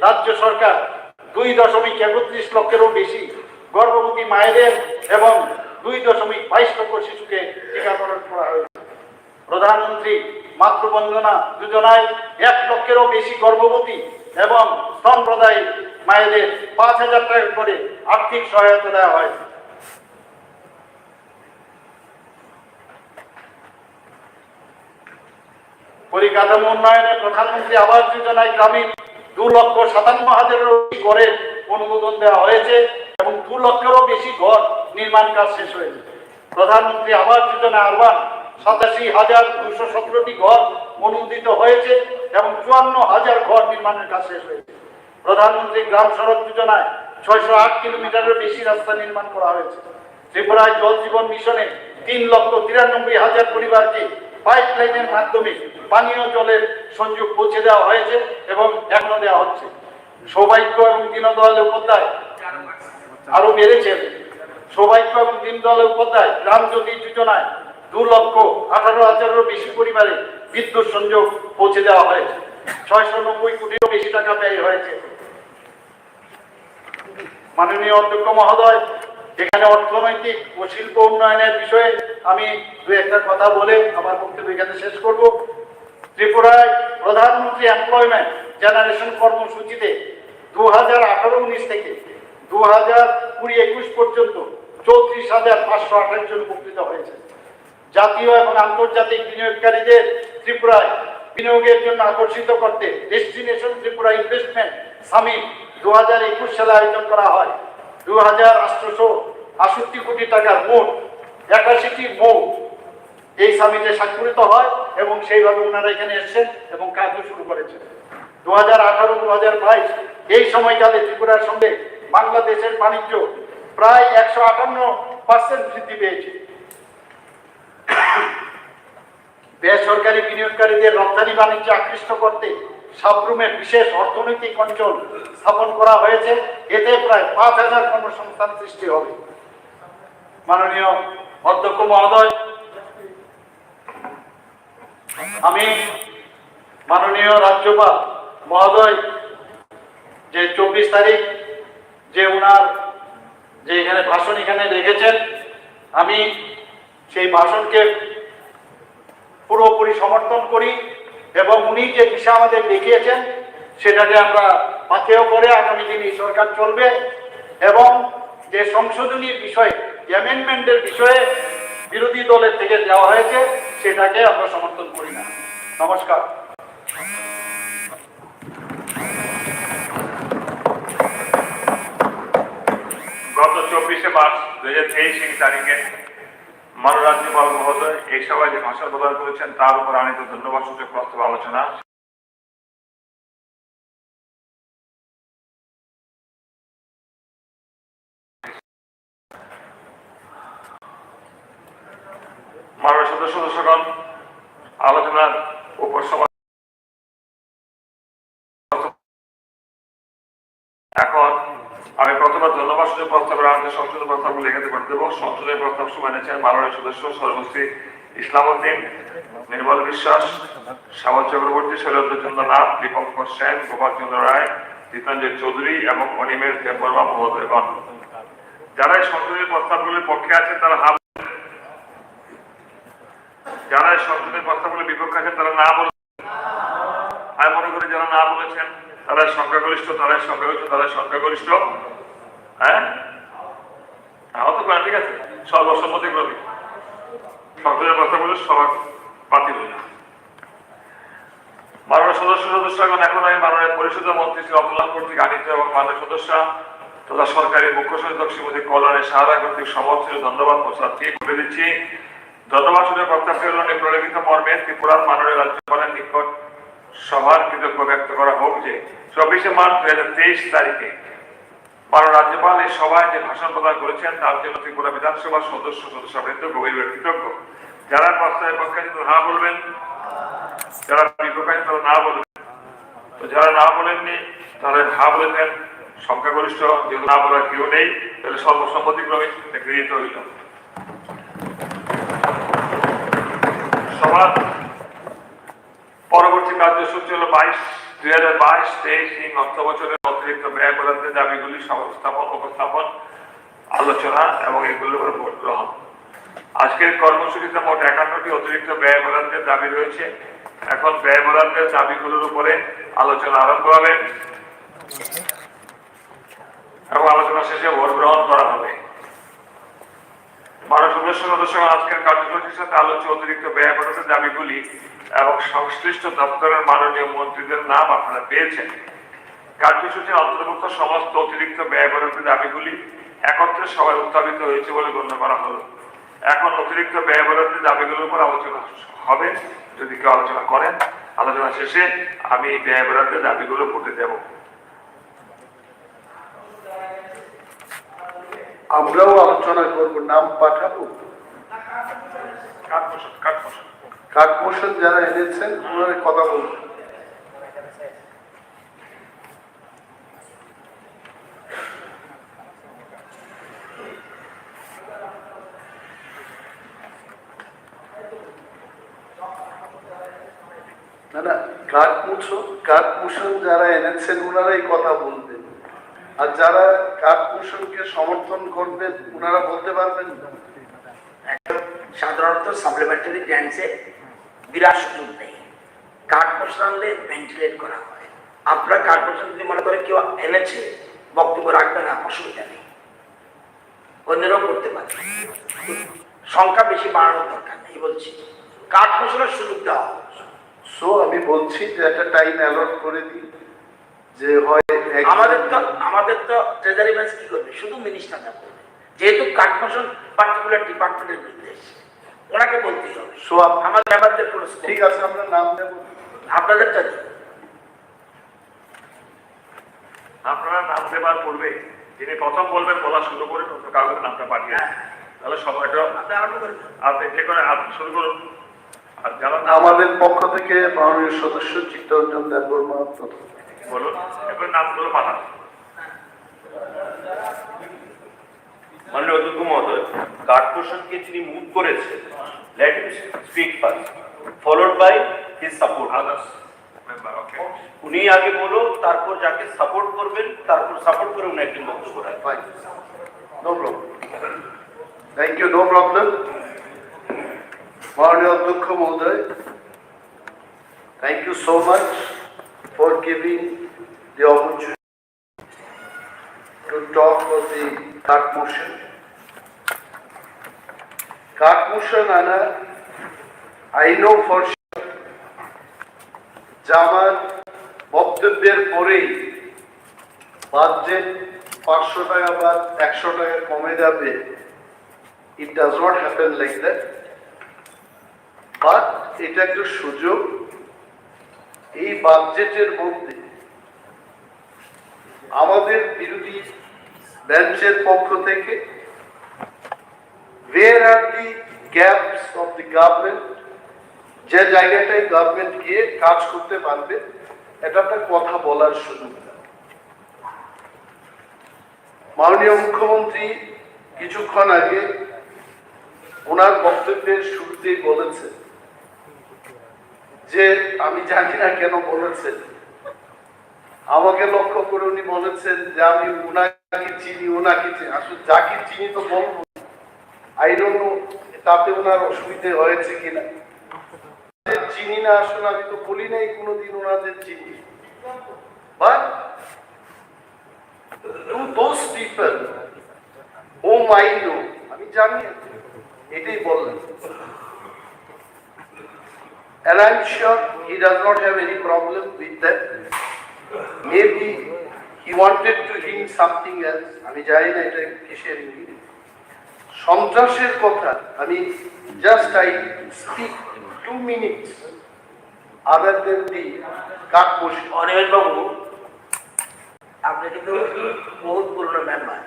[SPEAKER 15] রাজ্য সরকার 2.31 লক্ষেরও বেশি গর্ভবতী মায়েদের এবং 2.22 লক্ষ শিশুকে টিকাকরণ করা হয়েছে। প্রধানমন্ত্রী মাতৃবন্দনা যোজনায় 1 লক্ষেরও বেশি গর্ভবতী এবং স্তনপ্রদায়ী মায়েদের 5,000 টাকা করে আর্থিক সহায়তা দেওয়া হয়েছে। পরিকাঠামো উন্নয়নে প্রধানমন্ত্রী আবাস যোজনায় গ্রামীণ 2,57,000 ঘরের অনুমোদন দেওয়া হয়েছে এবং 2 লক্ষেরও বেশি ঘর নির্মাণ কাজ শেষ হয়েছে। প্রধানমন্ত্রী আবাস যোজনা আরবান 87,217টি ঘর অনুমোদিত হয়েছে এবং 54,000 ঘর নির্মাণের কাজ শেষ হয়েছে। প্রধানমন্ত্রী গ্রাম সড়ক যোজনায় 608 কিলোমিটারের বেশি রাস্তা নির্মাণ করা হয়েছে। ত্রিপুরায় জল জীবন মিশনে 3,93,000 পরিবারকে পাইপলাইনের মাধ্যমে পানীয় জলের সংযোগ পৌঁছে দেওয়া হয়েছে এবং এখনো দেওয়া হচ্ছে। সৌভাগ্য এবং দীনদয়াল উপাধ্যায় আরো বেড়েছেন। সৌভাগ্য এবং দীনদয়াল উপাধ্যায় গ্রাম জ্যোতি যোজনায় 2,18,000-এরও বেশি পরিবারে বিদ্যুৎ সংযোগ পৌঁছে দেওয়া হয়েছে। 690 কোটিরও বেশি টাকা ব্যয় হয়েছে। মাননীয় অধ্যক্ষ মহোদয়, এখানে অর্থনৈতিক ও শিল্প উন্নয়নের বিষয়ে আমি দু একটা কথা বলে আমার বক্তব্য এখানে শেষ করব। ত্রিপুরায় প্রধানমন্ত্রী এমপ্লয়মেন্ট জেনারেশন কর্মসূচিতে 2018-19 থেকে 2020-21 পর্যন্ত 34,528 জন উপকৃত হয়েছে। জাতীয় এবং আন্তর্জাতিক বিনিয়োগকারীদের ত্রিপুরায় বিনিয়োগের জন্য আকর্ষিত করতে ডেস্টিনেশন ত্রিপুরা ইনভেস্টমেন্ট সামিট 2021 সালে আয়োজন করা হয়। 2,868 কোটি টাকার মোট 81টি মৌ এই সামিটে স্বাক্ষরিত হয় এবং সেইভাবে ওনারা এখানে এসেছেন এবং কাজও শুরু করেছেন। 2018-2022 এই সময়কালে ত্রিপুরার সঙ্গে বাংলাদেশের বাণিজ্য প্রায় 158% বৃদ্ধি পেয়েছে। বেসরকারি বিনিয়োগকারীদের রপ্তানি বাণিজ্য আকৃষ্ট করতে সাবরুমে বিশেষ অর্থনৈতিক অঞ্চল স্থাপন করা হয়েছে। এতে প্রায় 5,000 কর্মসংস্থান সৃষ্টি হবে। মাননীয় অধ্যক্ষ মহোদয়, আমি মাননীয় রাজ্যপাল মহোদয় যে 24 তারিখ যে উনার যে এখানে ভাষণ এখানে রেখেছেন, আমি সেই ভাষণকে পুরোপুরি সমর্থন করি এবং উনি যে দিশা আমাদের দেখিয়েছেন সেটাকে আমরা পাথেয় করে আগামী দিনে সরকার চলবে এবং যে সংশোধনীর বিষয়ে অ্যামেন্ডমেন্টের বিষয়ে বিরোধী দলের থেকে দেওয়া হয়েছে সেটাকে আমরা সমর্থন করি না। নমস্কার।
[SPEAKER 1] গত 24শে মার্চ 2023 তারিখে মাননীয় রাজ্যপাল মহোদয় এই সভায় যে ভাষণ প্রদান করেছেন তার উপর আনিত ধন্যবাদ সূচক প্রস্তাব আলোচনা সদস্যগণ আলোচনার উপর এখন আমি প্রথমে ধন্যবাদ সূচক প্রস্তাব রাখতে সংশোধন প্রস্তাবগুলো এখানে করে দেবো। সংশোধনের প্রস্তাব শুনানিছেন মাননীয় সদস্য সর্বশ্রী ইসলামউদ্দিন, নির্মল বিশ্বাস, শ্যামল চক্রবর্তী, শৈলেন্দ্রচন্দ্র নাথ, দীপঙ্কর সেন, গোপাল চন্দ্র রায়, জিতেন্দ্র চৌধুরী এবং অনিমেষ দেববর্মা মহোদয়গণ। যারা এই সংশোধনী প্রস্তাবগুলির পক্ষে আছেন তারা হাত, যারা এই সংশোধনী প্রস্তাবগুলির বিপক্ষে আছেন তারা না বলেছেন। আমি মনে করি যারা না বলেছেন তারা সংখ্যাগরিষ্ঠ, সংখ্যাগরিষ্ঠ। হ্যাঁ, হতে পারে, ঠিক আছে, সর্বসম্মতিক্রমে সংশোধনী প্রস্তাবগুলো সবার বাতিল হইল। মাননীয় সদস্যগণ, এখন আমি মাননীয় পরিষদ মন্ত্রী শ্রী অতুলাল কর্তৃক আনিত এবং মাননীয় সদস্য তথা সরকারি মুখ্য সচেতক শ্রীমতী কল্যাণী সাহারা কর্তৃক সমর্থিত ধন্যবাদ প্রস্তাবটি করে দিচ্ছি। ধন্যবাদ সূচক প্রস্তাবটি হল নিম্নলিখিত মর্মে ত্রিপুরার মাননীয় রাজ্যপালের নিকট সভার কৃতজ্ঞ ব্যক্ত করা হোক যে 24শে মার্চ 2023 তারিখে মাননীয় রাজ্যপাল এই সভায় যে ভাষণ প্রদান করেছেন তার জন্য ত্রিপুরা বিধানসভার সদস্যবৃন্দ গভীরভাবে কৃতজ্ঞ। যারা প্রস্তাবের পক্ষে হ্যাঁ বলবেন, যারা বিপক্ষে তারা না বলবেন। তো যারা না বলেননি তারা হ্যাঁ বলেছেন সংখ্যাগরিষ্ঠ, যেহেতু না বলার কেউ নেই তাহলে সর্বসম্মতিক্রমে গৃহীত হইল। সভার পরবর্তী কার্যসূচি হল 2022-23 অর্থ বছরের অতিরিক্ত ব্যয় বরাদ্দের দাবিগুলি উপস্থাপন, আলোচনা এবং এগুলোর ভোট গ্রহণ। আজকের কর্মসূচিতে মোট 51টি অতিরিক্ত ব্যয় বরাদ্দের দাবি রয়েছে। এখন ব্যয় বরাদ্দের দাবিগুলোর উপরে আলোচনা আরম্ভ হবে এবং আলোচনা শেষে ভোট গ্রহণ করা হবে। মাননীয় সদস্যগণ, আজকের কার্যসূচির সাথে আলোচ্য অতিরিক্ত ব্যয় বরাদ্দের দাবিগুলি এবং সংশ্লিষ্ট দপ্তরের মাননীয় মন্ত্রীদের নাম আপনারা পেয়েছেন। কার্যসূচির অন্তর্ভুক্ত সমস্ত অতিরিক্ত ব্যয় বরাদ্দের দাবিগুলি একত্রে সভায় উত্থাপিত হয়েছে বলে গণ্য করা হলো। এখন অতিরিক্ত ব্যয় বরাদ্দের দাবিগুলোর উপর আলোচনা হবে। যদি কেউ আলোচনা করেন, আলোচনা শেষে আমি ব্যয় বরাদ্দের দাবিগুলো ভোটে দেব।
[SPEAKER 6] আমরাও আলোচনা করব, নাম পাঠাবো। কার্ড মোশন যারা এনেছেন ওনারা কথা বলবেন। না না, কার্ড মোশন যারা এনেছেন ওনারাই কথা বলবেন, আর যারা কার্ড মোশনকে সমর্থন করবেন ওনারা বলতে পারবেন না।
[SPEAKER 12] সাধারণত সাপ্লিমেন্টারি গ্র্যান্টসে বিরাট সুযোগ নেই। কার্ড মোশন আনলে ভেন্টিলেট করা হয়। আপনারা কার্ড মোশন যদি মনে করে কেউ এনেছে বক্তব্য রাখবে না, অসুবিধা নেই, অন্যরাও করতে পারে। সংখ্যা বেশি বাড়ানোর দরকার নেই বলছি, কার্ড মোশনের সুযোগ দেওয়া।
[SPEAKER 6] সো আমি বলছি যে একটা টাইম অ্যালট করে দিই, যে হয়
[SPEAKER 12] আমাদের তো ট্রেজারি ব্যাংক কি করবে, শুধু মিনিস্টাররা করবে, যেহেতু কার্ড মোশন পার্টিকুলার ডিপার্টমেন্টের নির্দেশ, ওনাকে বলতেই হবে।
[SPEAKER 6] সো
[SPEAKER 12] আমার ব্যাপারদের কোনো
[SPEAKER 6] ঠিক আছে, আমরা নাম দেব,
[SPEAKER 12] আপনাদেরটা দিন।
[SPEAKER 1] আপনারা নাম দেবার পূর্বে যিনি প্রথম বলবেন, বলা শুরু করে কাগজের নামটা পাঠিয়ে তাহলে সময়টা আপনি যে করে শুরু করুন।
[SPEAKER 6] আমাদের পক্ষ থেকে মাননীয় সদস্য চিত্তরঞ্জন দেববর্মা
[SPEAKER 1] বলুন, এবার নামগুলো পাঠান।
[SPEAKER 17] মাননীয় অধ্যক্ষ মহোদয়, কার্ড মোশনকে যিনি মুভ করেছেন, let him speak first, followed by his support others member. Okay, উনি আগে বলো, তারপর যাকে সাপোর্ট করবেন তারপর সাপোর্ট করে উনি একজন বক্তব্য রাখবেন।
[SPEAKER 6] No problem, thank you, no problem. মাননীয় অধ্যক্ষ মহোদয়, thank you so much for giving the opportunity to talk of the card motion. Card motion, Anna, I know for sure, যে আমার বক্তব্যের পরেই বাজেট 500 টাকা বা 100 টাকা কমে যাবে। It does not happen like that. But এটা একটা সুযোগ, এই বাজেটের মধ্যে আমাদের বিরোধী বেঞ্চের পক্ষ থেকে where are the
[SPEAKER 15] gaps of the government, যে জায়গাটায় গভর্নমেন্ট গিয়ে কাজ করতে পারবে এটা একটা কথা বলার সুযোগ। মাননীয় মুখ্যমন্ত্রী কিছুক্ষণ আগে ওনার বক্তব্যের শুরুতেই বলেছেন যে আমি জানি না কেন বলেছেন, আমাকে লক্ষ্য করে উনি বলেছেন যে আমি ওনাকে চিনি, ওনাকে চিনি। আসলে যাকে চিনি তো বলবো, আই ডোন্ট নো তাতে ওনার অসুবিধে হয়েছে কিনা। চিনি না, আসলে আমি তো বলি নাই কোনোদিন ওনাদের চিনি, but to those people whom I know, আমি জানি, এটাই বললেন। And I'm sure he does not have any problem with that. Maybe he wanted to hint something else. আমি জানি না এটা কিসের ইঙ্গিত। সন্ত্রাসের কথা আমি just I speak 2 minutes other than the কাকপোষ।
[SPEAKER 12] Animesh বাবু, আপনি কিন্তু বহুত পুরনো মেম্বার।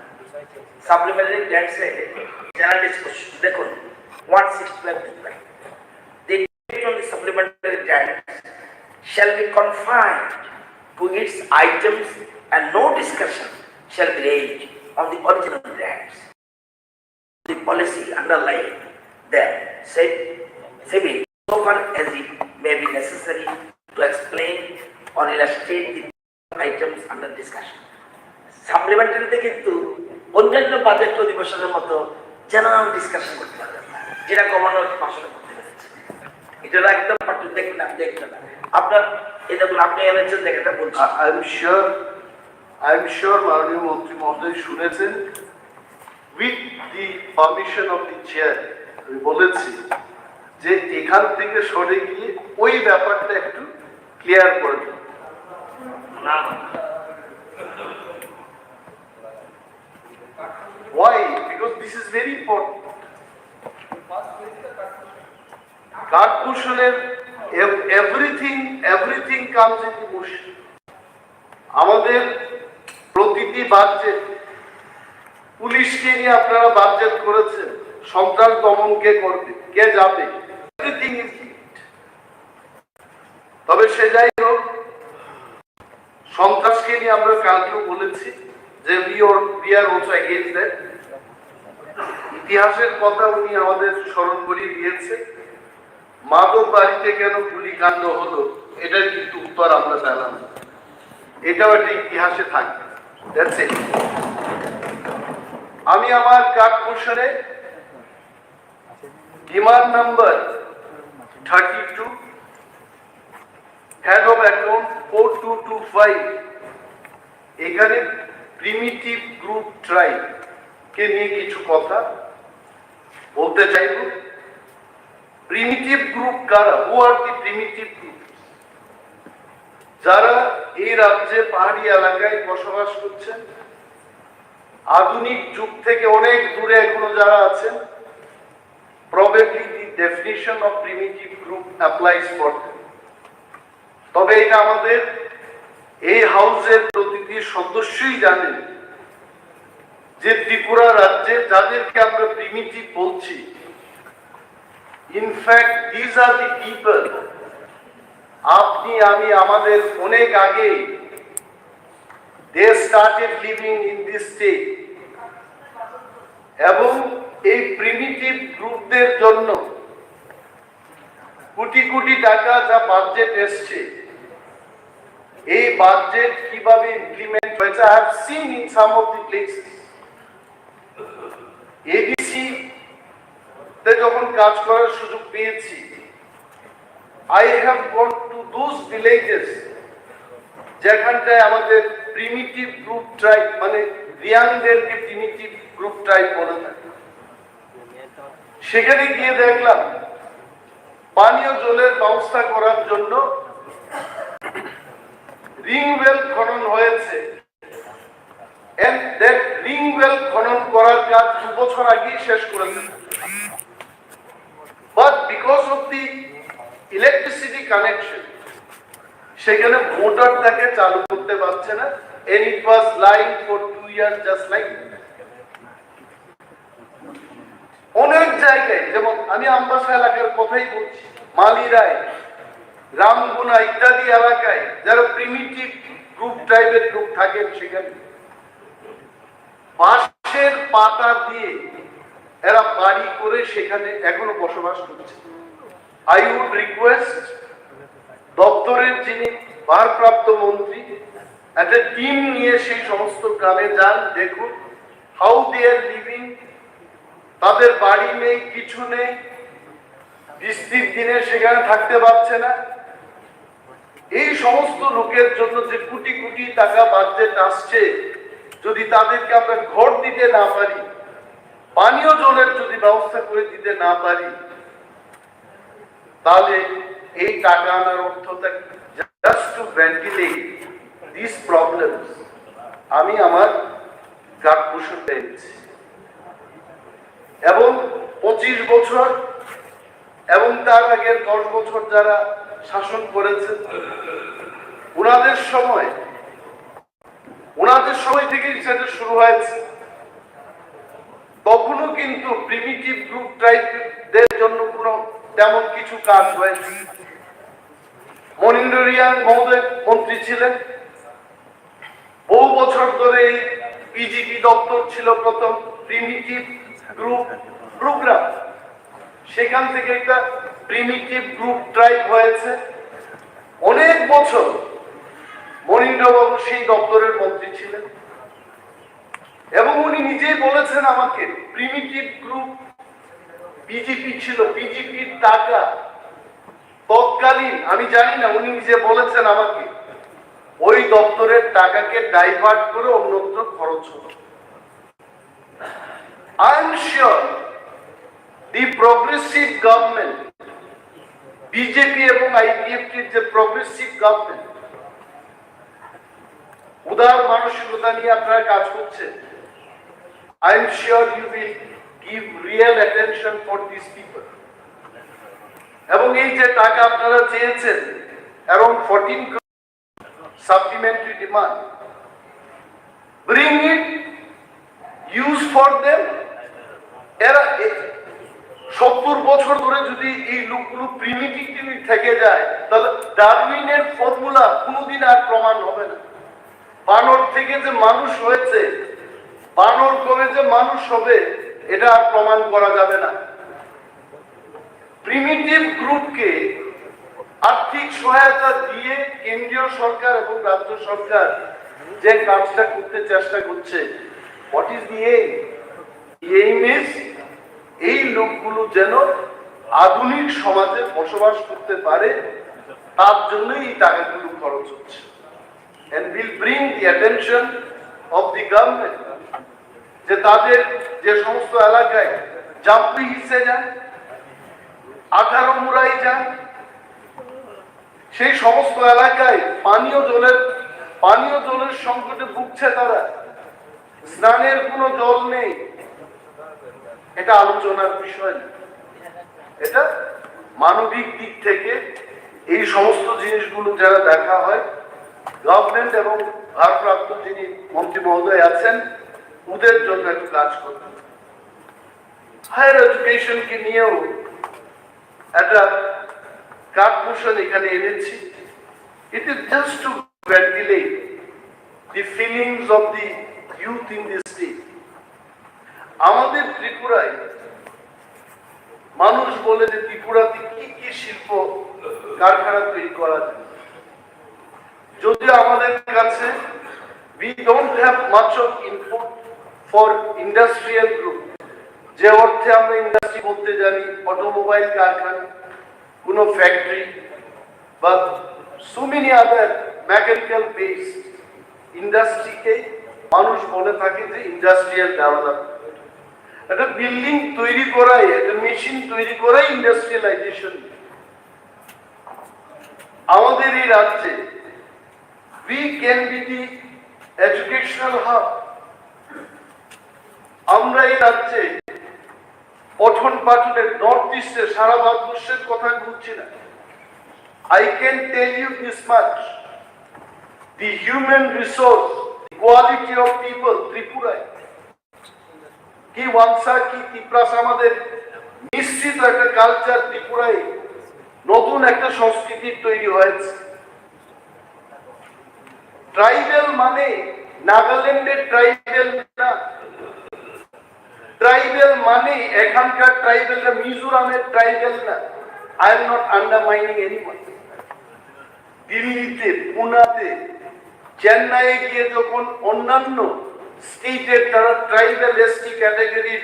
[SPEAKER 12] সাপ্লিমেন্টারি ট্যাক্সে জেনারেল ডিসকাশন দেখুন 165 দেখবেন। The debate on the supplementary tax shall be confined to its items and no discussion shall be raised on the original tax. The policy underlying them said so far as it may be necessary to explain or illustrate the items under discussion. সাপ্লিমেন্টারিতে কিন্তু অন্যান্য budget অধিবেশনের মতো general discussion করতে পারবেন না, যেটা governor ভাষণে করতে পেরেছে। এটা একদম দেখবেন না, দেখবেন না আপনার এটা আপনি এনেছেন দেখেটা বলছি।
[SPEAKER 15] আই এম শিওর মাননীয় মন্ত্রী মহোদয় শুনেছেন। With the permission of the chair আমি বলেছি যে এখান থেকে সরে গিয়ে ওই ব্যাপারটা একটু ক্লিয়ার করে দিন। Why? Because this is very important. কার্পোরেশনের everything comes in the motion. আমাদের প্রতিটি বাজেট, পুলিশকে নিয়ে আপনারা বাজেট করেছেন, সন্ত্রাস দমন কে করবে, কে যাবে, এভরিথিং ইজ লিঙ্কড। তবে সে যাই হোক, সন্ত্রাসকে নিয়ে আমরা কালকেও বলেছি যে we are also against that. ইতিহাসের কথা উনি আমাদের স্মরণ করিয়ে দিয়েছে। মাদক বাড়িতে কেন গুলিকাণ্ড হলো এটার কিন্তু উত্তর আমরা পেলাম, এটাও একটা ইতিহাসে থাকবে। আমি আমার কার্পোরেশনে demand number 32 head of account 4225 এখানে প্রিমিটিভ গ্রুপ ট্রাইব কে নিয়ে কিছু কথা বলতে চাইব। প্রিমিটিভ গ্রুপ কারা? হু আর দি প্রিমিটিভ গ্রুপ? যারা এই রাজ্যে পাহাড়ি এলাকায় বসবাস করছেন, আধুনিক যুগ থেকে অনেক দূরে এখনো যারা আছেন, probably the definition of primitive group applies for them. তবে এটা আমাদের এই হাউসের প্রতিটি সদস্যই জানেন যে ত্রিপুরা রাজ্যে যাদেরকে আমরা প্রিমিটিভ বলছি, in fact this are the people, আপনি আমি আমাদের অনেক আগে they started living in this state. এবং এই প্রিমিটিভ গ্রুপদের জন্য কোটি কোটি টাকা যা বাজেট এসছে, এই বাজেট কিভাবে ইমপ্লিমেন্ট হয়েছে I have seen in some of the places. ADC তে যখন কাজ করার সুযোগ পেয়েছি, I have gone to those villages যেখানটায় আমাদের প্রিমিটিভ গ্রুপ ট্রাইব, মানে রিয়াংদেরকে প্রিমিটিভ গ্রুপ ট্রাইব বলে থাকে। সেখানে গিয়ে দেখলাম পানীয় জলের ব্যবস্থা করার জন্য রিং ওয়েল খনন হয়েছে। and that ring well খনন করার কাজ 2 বছর আগেই শেষ করেছে। but because of the electricity connection সেখানে মোটরটাকে চালু করতে পারছে না, and it was lying for 2 years just like that. অনেক জায়গায়, যেমন আমি আমবাসা এলাকার কথাই বলছি, মালিরায়, রামগুনা ইত্যাদি এলাকায় যারা প্রিমিটিভ গ্রুপ টাইপের লোক থাকেন, সেখানে বাঁশের পাতা দিয়ে এরা বাড়ি করে সেখানে এখনো বসবাস করছে। আই উড রিকোয়েস্ট দপ্তরের যিনি ভারপ্রাপ্ত মন্ত্রী একটা টিম নিয়ে সেই সমস্ত গ্রামে যান, দেখুন হাউ দে আর লিভিং। তাদের বাড়ি নেই, কিছু নেই, বৃষ্টির দিনে সেখানে থাকতে পারছে না। এই সমস্ত লোকের জন্য যে কোটি কোটি টাকা বাজেট আসছে, যদি তাদেরকে আমরা ঘর দিতে না পারি, পানীয় জলের যদি ব্যবস্থা করে দিতে না পারি, তাহলে এই টাকা আনার অর্থটা just to ventilate this problems. আমি আমার কাঠপুষণ পেয়েছি এবং 25 বছর এবং তার আগের 10 বছর যারা শাসন করেছেন, ওনাদের সময় থেকেই সেটা শুরু হয়েছে। তখনও কিন্তু প্রিমিটিভ গ্রুপ ট্রাইবদের জন্য কোনো তেমন কিছু কাজ হয়েছে। মনিন্দ্র রিয়াং মহোদয় মন্ত্রী ছিলেন, বহু বছর ধরে পিজিপি দপ্তর ছিল প্রথম প্রিমিটিভ গ্রুপ প্রোগ্রাম, সেখান থেকে একটা প্রিমিটিভ গ্রুপ ট্রাইব হয়েছে। অনেক বছর মনিন্দ্রবাবু সেই দপ্তরের মন্ত্রী ছিলেন এবং উনি নিজেই বলেছেন আমাকে, প্রিমিটিভ গ্রুপ বিজেপি ছিল, বিজেপির টাকা তৎকালীন, আমি জানি না, উনি নিজে বলেছেন আমাকে, ওই দপ্তরের টাকাকে ডাইভার্ট করে অন্যত্র খরচ হতো। I am sure the progressive government, BJP এবং আইপিএফটির যে প্রগ্রেসিভ গভর্নমেন্ট, উদার মানসিকতা নিয়ে আপনারা কাজ করছেন। I am sure you will give real attention for these people. এবং এই যে টাকা আপনারা চেয়েছেন, around 14 crore supplementary demand, bring it, use for them. এরা 70 বছর ধরে যদি এই লোকগুলো প্রিমিটিভলি থেকে যায়, তাহলে ডারউইনের ফর্মুলা কোনোদিন আর প্রমাণ হবে না। বানর থেকে যে মানুষ হয়েছে, বানর করে যে মানুষ হবে, এটা আর প্রমাণ করা যাবে না। প্রিমিটিভ গ্রুপকে আর্থিক সহায়তা দিয়ে কেন্দ্রীয় সরকার এবং রাজ্য সরকার যে কাজটা করতে চেষ্টা করছে, what is the aim? Aim is এই লোকগুলো যেন আধুনিক সমাজে বসবাস করতে পারে, তার জন্যই এই টাকাগুলো খরচ হচ্ছে। And will bring the attention of the government যে তাদের যে সমস্ত এলাকায় জাম্পি হিসে যান, 18 মুরাই যান, সেই সমস্ত এলাকায় পানীয় জলের সংকটে ভুগছে তারা, স্নানের কোনো জল নেই। এটা আলোচনার বিষয় না, এটা মানবিক দিক থেকে এই সমস্ত জিনিসগুলো যারা দেখা হয়, গভর্নমেন্ট এবং ভারপ্রাপ্ত যিনি মন্ত্রী মহোদয় আছেন, ওদের জন্য একটু কাজ করতে। হায়ার এডুকেশনকে নিয়েও একটা কাঠপোষণ এখানে এনেছি। It is just to ventilate the feelings of the youth in this state. আমাদের ত্রিপুরায় মানুষ বলে যে ত্রিপুরাতে কি কি শিল্প কারখানা তৈরি করা যায়, যদিও আমাদের কাছে we don't have much of input for industrial group, যে অর্থে আমরা ইন্ডাস্ট্রি বলতে জানি অটোমোবাইল কারখানা, কোনো ফ্যাক্টরি বা so many other mechanical based ইন্ডাস্ট্রিকে মানুষ বলে থাকে যে ইন্ডাস্ট্রিয়াল ডেভেলপমেন্ট। একটা বিল্ডিং তৈরি করাই, একটা মেশিন তৈরি করাই ইন্ডাস্ট্রিয়ালাইজেশন। আমাদের এই রাজ্যে we can be the educational hub. আমরা এই রাজ্যে পঠন পাঠনের নর্থ ইস্টে, সারা ভারতবর্ষের কথা বলছি না, I can tell you this much, the human resource, the quality of people Tripura, কি ওয়ানসা কি তিপ্রাস, আমাদের নিশ্চিত একটা কালচার ত্রিপুরায় নতুন একটা সংস্কৃতি তৈরি হয়েছে। ট্রাইবেল মানে নাগাল্যান্ডের ট্রাইবেল না, ট্রাইবেল মানে এখানকার ট্রাইবেল না, মিজোরামের ট্রাইবেল না। I am not undermining anyone. দিল্লিতে, পুনাতে, চেন্নাইয়ে গিয়ে যখন অন্যান্য স্টেটের যারা ট্রাইবেল এসটি ক্যাটাগরির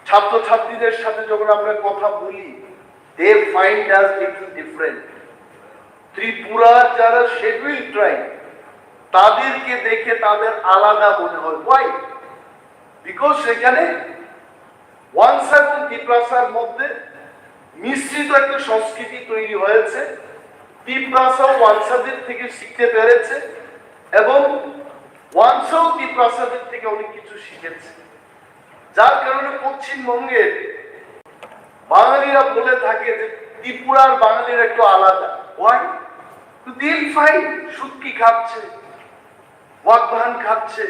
[SPEAKER 15] ছাত্রছাত্রীদের সাথে যখন আমরা কথা বলি, they find us little different. ত্রিপুরার যারা শিডিউল ট্রাইব, তাদেরকে দেখে তাদের আলাদা মনে হয়। ওয়াই? বিকজ সেখানে ওয়ানসা এবং তিপ্রাসার মধ্যে মিশ্রিত একটা সংস্কৃতি তৈরি হয়েছে। তিপ্রাসাও ওয়ানসাদের থেকে শিখতে পেরেছে এবং ওয়ানসাও তিপ্রাসাদের থেকে অনেক কিছু শিখেছে, যার কারণে পশ্চিমবঙ্গের বাঙালিরা বলে থাকে যে ত্রিপুরার বাঙালিরা একটু আলাদা। ওয়াই? দিল ফাই শুটকি খাচ্ছে, ওয়াকবাহান খাচ্ছে,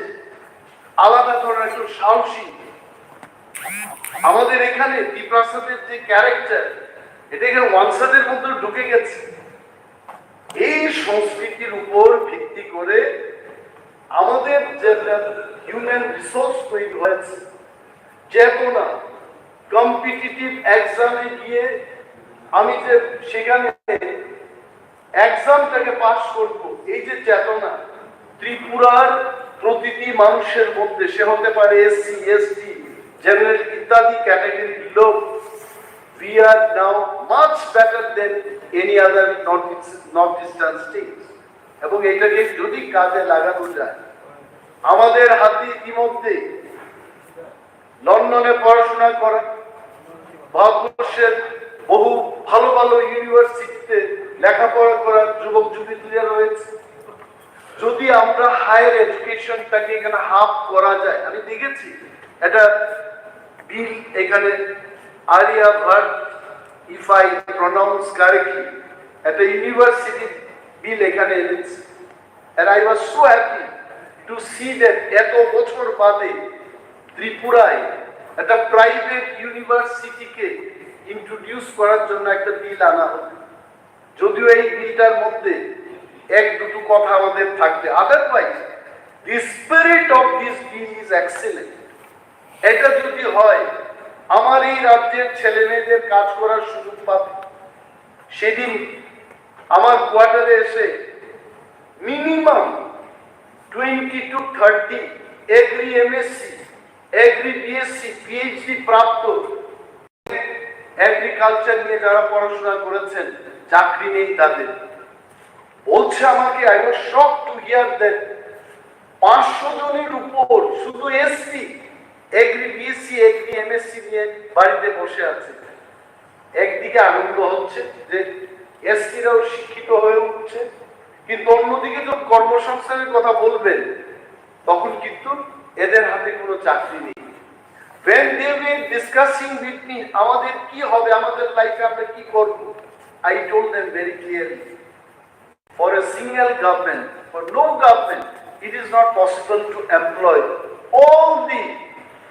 [SPEAKER 15] আলাদা ধরনের একটু সাহসী। আমাদের এখানে তিপ্রাসাদের যে ক্যারেক্টার, এটা এখানে ওয়ানসাদের মধ্যে ঢুকে গেছে। এই সংস্কৃতির উপর ভিত্তি করে আমাদের যে হিউম্যান রিসোর্স তৈরি হয়েছে, চেতনা, কম্পিটিটিভ এক্সামে গিয়ে আমি যে সেখানে এক্সামটাকে পাস করব, এই যে চেতনা ত্রিপুরার প্রতিটি মানুষের মধ্যে, সে হতে পারে এসসি, এসটি, জেনারেল ইত্যাদি ক্যাটাগরির লোক, we are now much better than any other northeastern states. এবং এটাকে যদি কাজে লাগানো যায়, আমাদের হাতে ইতিমধ্যে লন্ডনে পড়াশোনা করা, ভারতবর্ষের বহু ভালো ভালো ইউনিভার্সিটিতে লেখাপড়া করার যুবক যুবতীরা রয়েছে। যদি আমরা হায়ার এডুকেশনটাকে এখানে হাফ করা যায়, আমি দেখেছি এটা বিল এখানে আরিয়াভার্ট, if I pronounce correctly, একটা ইউনিভার্সিটি বিল এখানে এনেছে, and I was so happy to see that এত বছর বাদে ত্রিপুরায় একটা প্রাইভেট ইউনিভার্সিটিকে ইন্ট্রোডিউস করার জন্য একটা বিল আনা হবে। যদিও এই বিলটার মধ্যে এক দুটো কথা আমাদের থাকবে, otherwise the spirit of this bill is excellent. এটা যদি হয়, আমার এই রাজ্যের ছেলে মেয়েদের কাজ করার সুযোগ পাবে। সেদিন আমার কোয়ার্টারে এসে minimum 20 to 30 agri MSc, agri BSc, PhD প্রাপ্ত এগ্রিকালচার নিয়ে যারা পড়াশোনা করেছেন, চাকরি নেই তাদের। বলছে আমাকে, I was shocked to hear that 500 জনের উপর শুধু SC, agri BSc, agri MSc নিয়ে বাড়িতে বসে আছে। একদিকে আনন্দ হচ্ছে যে এসসিরাও শিক্ষিত হয়ে উঠছে, কিন্তু অন্যদিকে যখন কর্মসংস্থানের কথা বলবেন, তখন কিন্তু এদের হাতে কোনো চাকরি নেই। when they were discussing with me আমাদের কি হবে, আমাদের লাইফে আমরা কি করব, I told them very clearly, for a single government, for no government, it is not possible to employ all the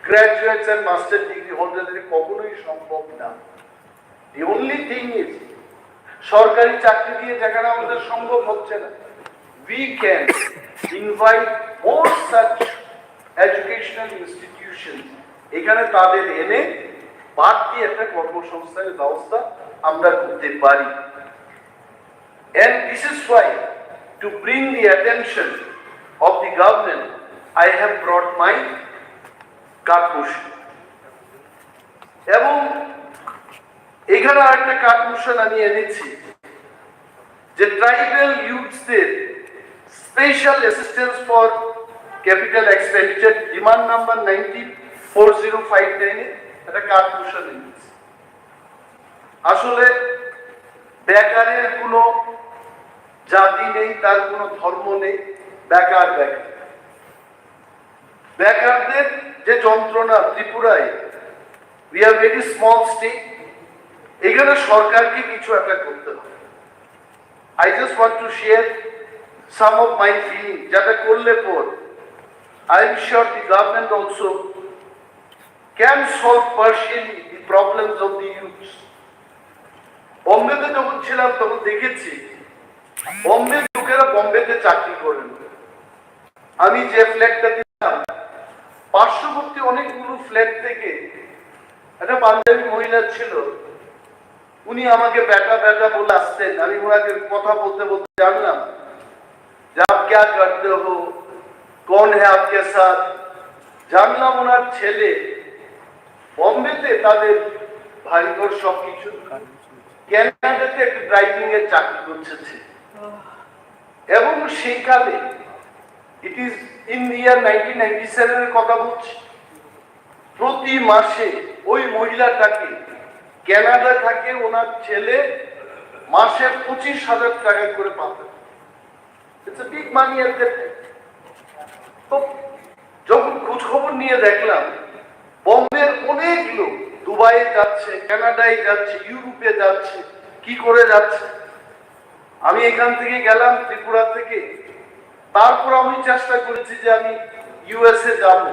[SPEAKER 15] graduates and master degree holders. কখনোই সম্ভব না। The only thing is, সরকারি চাকরি দিয়ে যেখানে আমাদের সম্ভব হচ্ছে না, we can invite more such educational institutions, এখানে তাদের এনে বাদ দিয়ে একটা কর্মসংস্থানের ব্যবস্থা আমরা করতে পারি। And this is why, to bring the attention of the government, I have brought my কাঠমোশন। এবং এখানে একটা কাঠমোশন আমি এনেছি যে ট্রাইবাল ইউথদের special assistance for capital expenditure, demand number 904059 একটা কাঠমোশন এনেছি। আসলে বেকারের কোনো জাতি নেই, তার কোনো ধর্ম নেই, বেকার বেকার। বেকারদের যে যন্ত্রণা ত্রিপুরায়, we are very small state, এখানে সরকারকে কিছু একটা করতে হবে। I just want to share some of my feelings, যেটা করলে পর I am sure the government also can solve partially the problems of the youth. বম্বেতে যখন ছিলাম তখন দেখেছি বম্বে লোকেরা বম্বেতে চাকরি করেন। আমি যে ফ্ল্যাটটা দিলাম পার্শ্ববর্তী অনেকগুলো ফ্ল্যাট থেকে একটা পাঞ্জাবি মহিলা ছিল, উনি আমাকে বেটা বেটা বলে আসতেন। আমি ওনাকে কথা বলতে বলতে জানলাম যে আপ ক্যা করতে হো, কौन है आपके साथ। জানলাম ওনার ছেলে বম্বেতে তাদের বাড়িঘর সবকিছু, ক্যানাডাতে একটা ড্রাইভিং এর চাকরি করছে এবং সেইকালে ইট ইজ ইন ইয়ার 1997 এর কথা বলছি, প্রতি মাসে ওই মহিলাটাকে ক্যানাডা থাকে ওনার ছেলে মাসে 25,000 টাকা করে পাতেন। It's a big money at that time. তো যখন খোঁজ খবর নিয়ে দেখলাম বম্বের অনেক লোক দুবাইয়ে যাচ্ছে, কানাডায় যাচ্ছে, ইউরোপে যাচ্ছে, কি করে যাচ্ছে। আমি এখান থেকে গেলাম ত্রিপুরা থেকে, তারপর আমি চেষ্টা করেছি যে আমি ইউএসএ যাব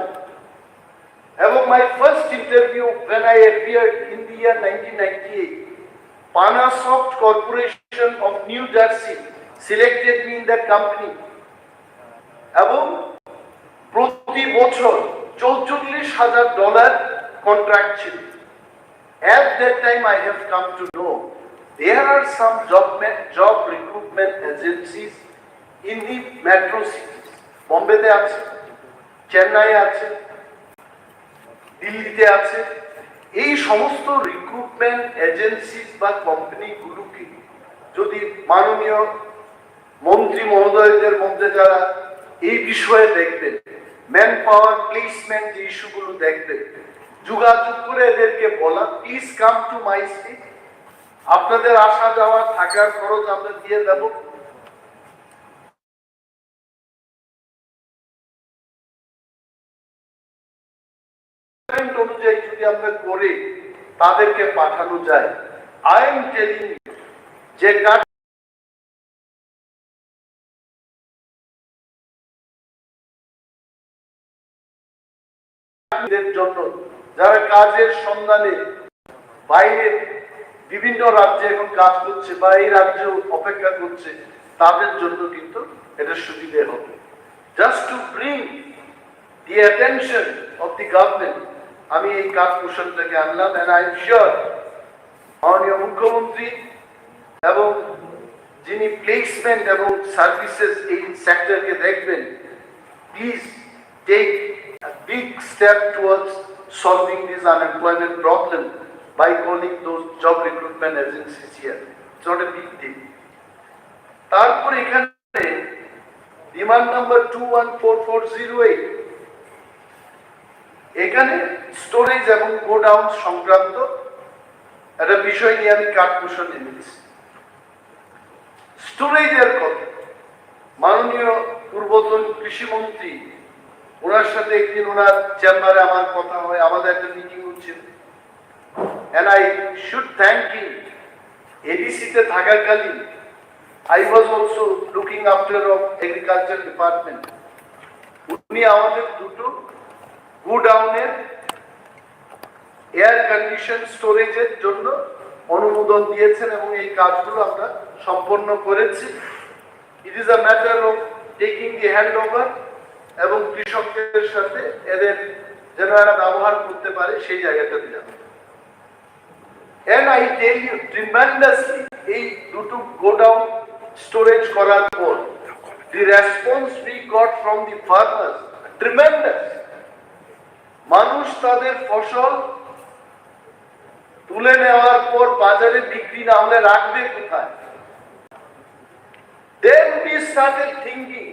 [SPEAKER 15] এবং my first interview when I appeared in the year 1998, Panasoft Corporation of New Jersey selected me in that company এবং প্রতি বছর $44,000 কন্ট্রাক্ট ছিল। At that time I have come to know there are some job recruitment agencies in the metro cities. বম্বেতে আছে, চেন্নাই আছে, দিল্লিতে আছে। এই সমস্ত রিক্রুটমেন্ট এজেন্সিস বা কোম্পানিগুলোকে যদি মাননীয় মন্ত্রী মহোদয়দের মধ্যে যারা এই বিষয়ে দেখবেন, ম্যান পাওয়ার প্লেসমেন্ট যে ইস্যুগুলো দেখবেন, যোগাযোগ করে এদেরকে বলা please come to my state, আপনাদের আসা যাওয়া থাকার খরচ আমরা দিয়ে দেব। অনুযায়ী যদি আমরা করে তাদেরকে পাঠানো যায়, আই এম টেলিং যে জন্য যারা কাজের সন্ধানে বাইরে বিভিন্ন রাজ্যে এখন কাজ করছে বা এই রাজ্য অপেক্ষা করছে, তাদের জন্য কিন্তু এটা সুবিধে হবে। Just to bring the attention of the government আমি এই কাজ পোষণটাকে আনলাম। এন্ড আই এম শিওর মাননীয় মুখ্যমন্ত্রী এবং যিনি প্লেসমেন্ট এবং সার্ভিসেস এই সেক্টরকে দেখবেন, please take a big step towards solving this unemployment problem by calling those job recruitment agencies here. It's not a big deal. তারপর এখানে ডিমান্ড নাম্বার 214408, এখানে স্টোরেজ এবং গোডাউন সংক্রান্ত একটা বিষয় নিয়ে আমি কাঠপোষণ এনেছি। স্টোরেজের কথা মাননীয় পূর্বতন কৃষিমন্ত্রী, ওনার সাথে একদিন ওনার চেম্বারে আমার কথা হয়, আমাদের একটা মিটিং হচ্ছিল। and I should thank him, এডিসিতে থাকাকালীন I was also looking after of agriculture department. উনি আমাদের দুটো গোডাউনের এয়ার কন্ডিশন স্টোরেজের জন্য অনুমোদন দিয়েছেন এবং এই কাজগুলো আমরা সম্পন্ন করেছি। It is a matter of taking the hand over এবং কৃষকদের সাথে এদের যেন এরা ব্যবহার করতে পারে সেই জায়গাটা দিলাম। And I tell you tremendously, এই দুটো গোডাউন স্টোরেজ করার পর the response we got from the farmers tremendous. মানুষ তাদের ফসল তুলে নেওয়ার পর বাজারে বিক্রি না হলে রাখবে কোথায়? Then we started thinking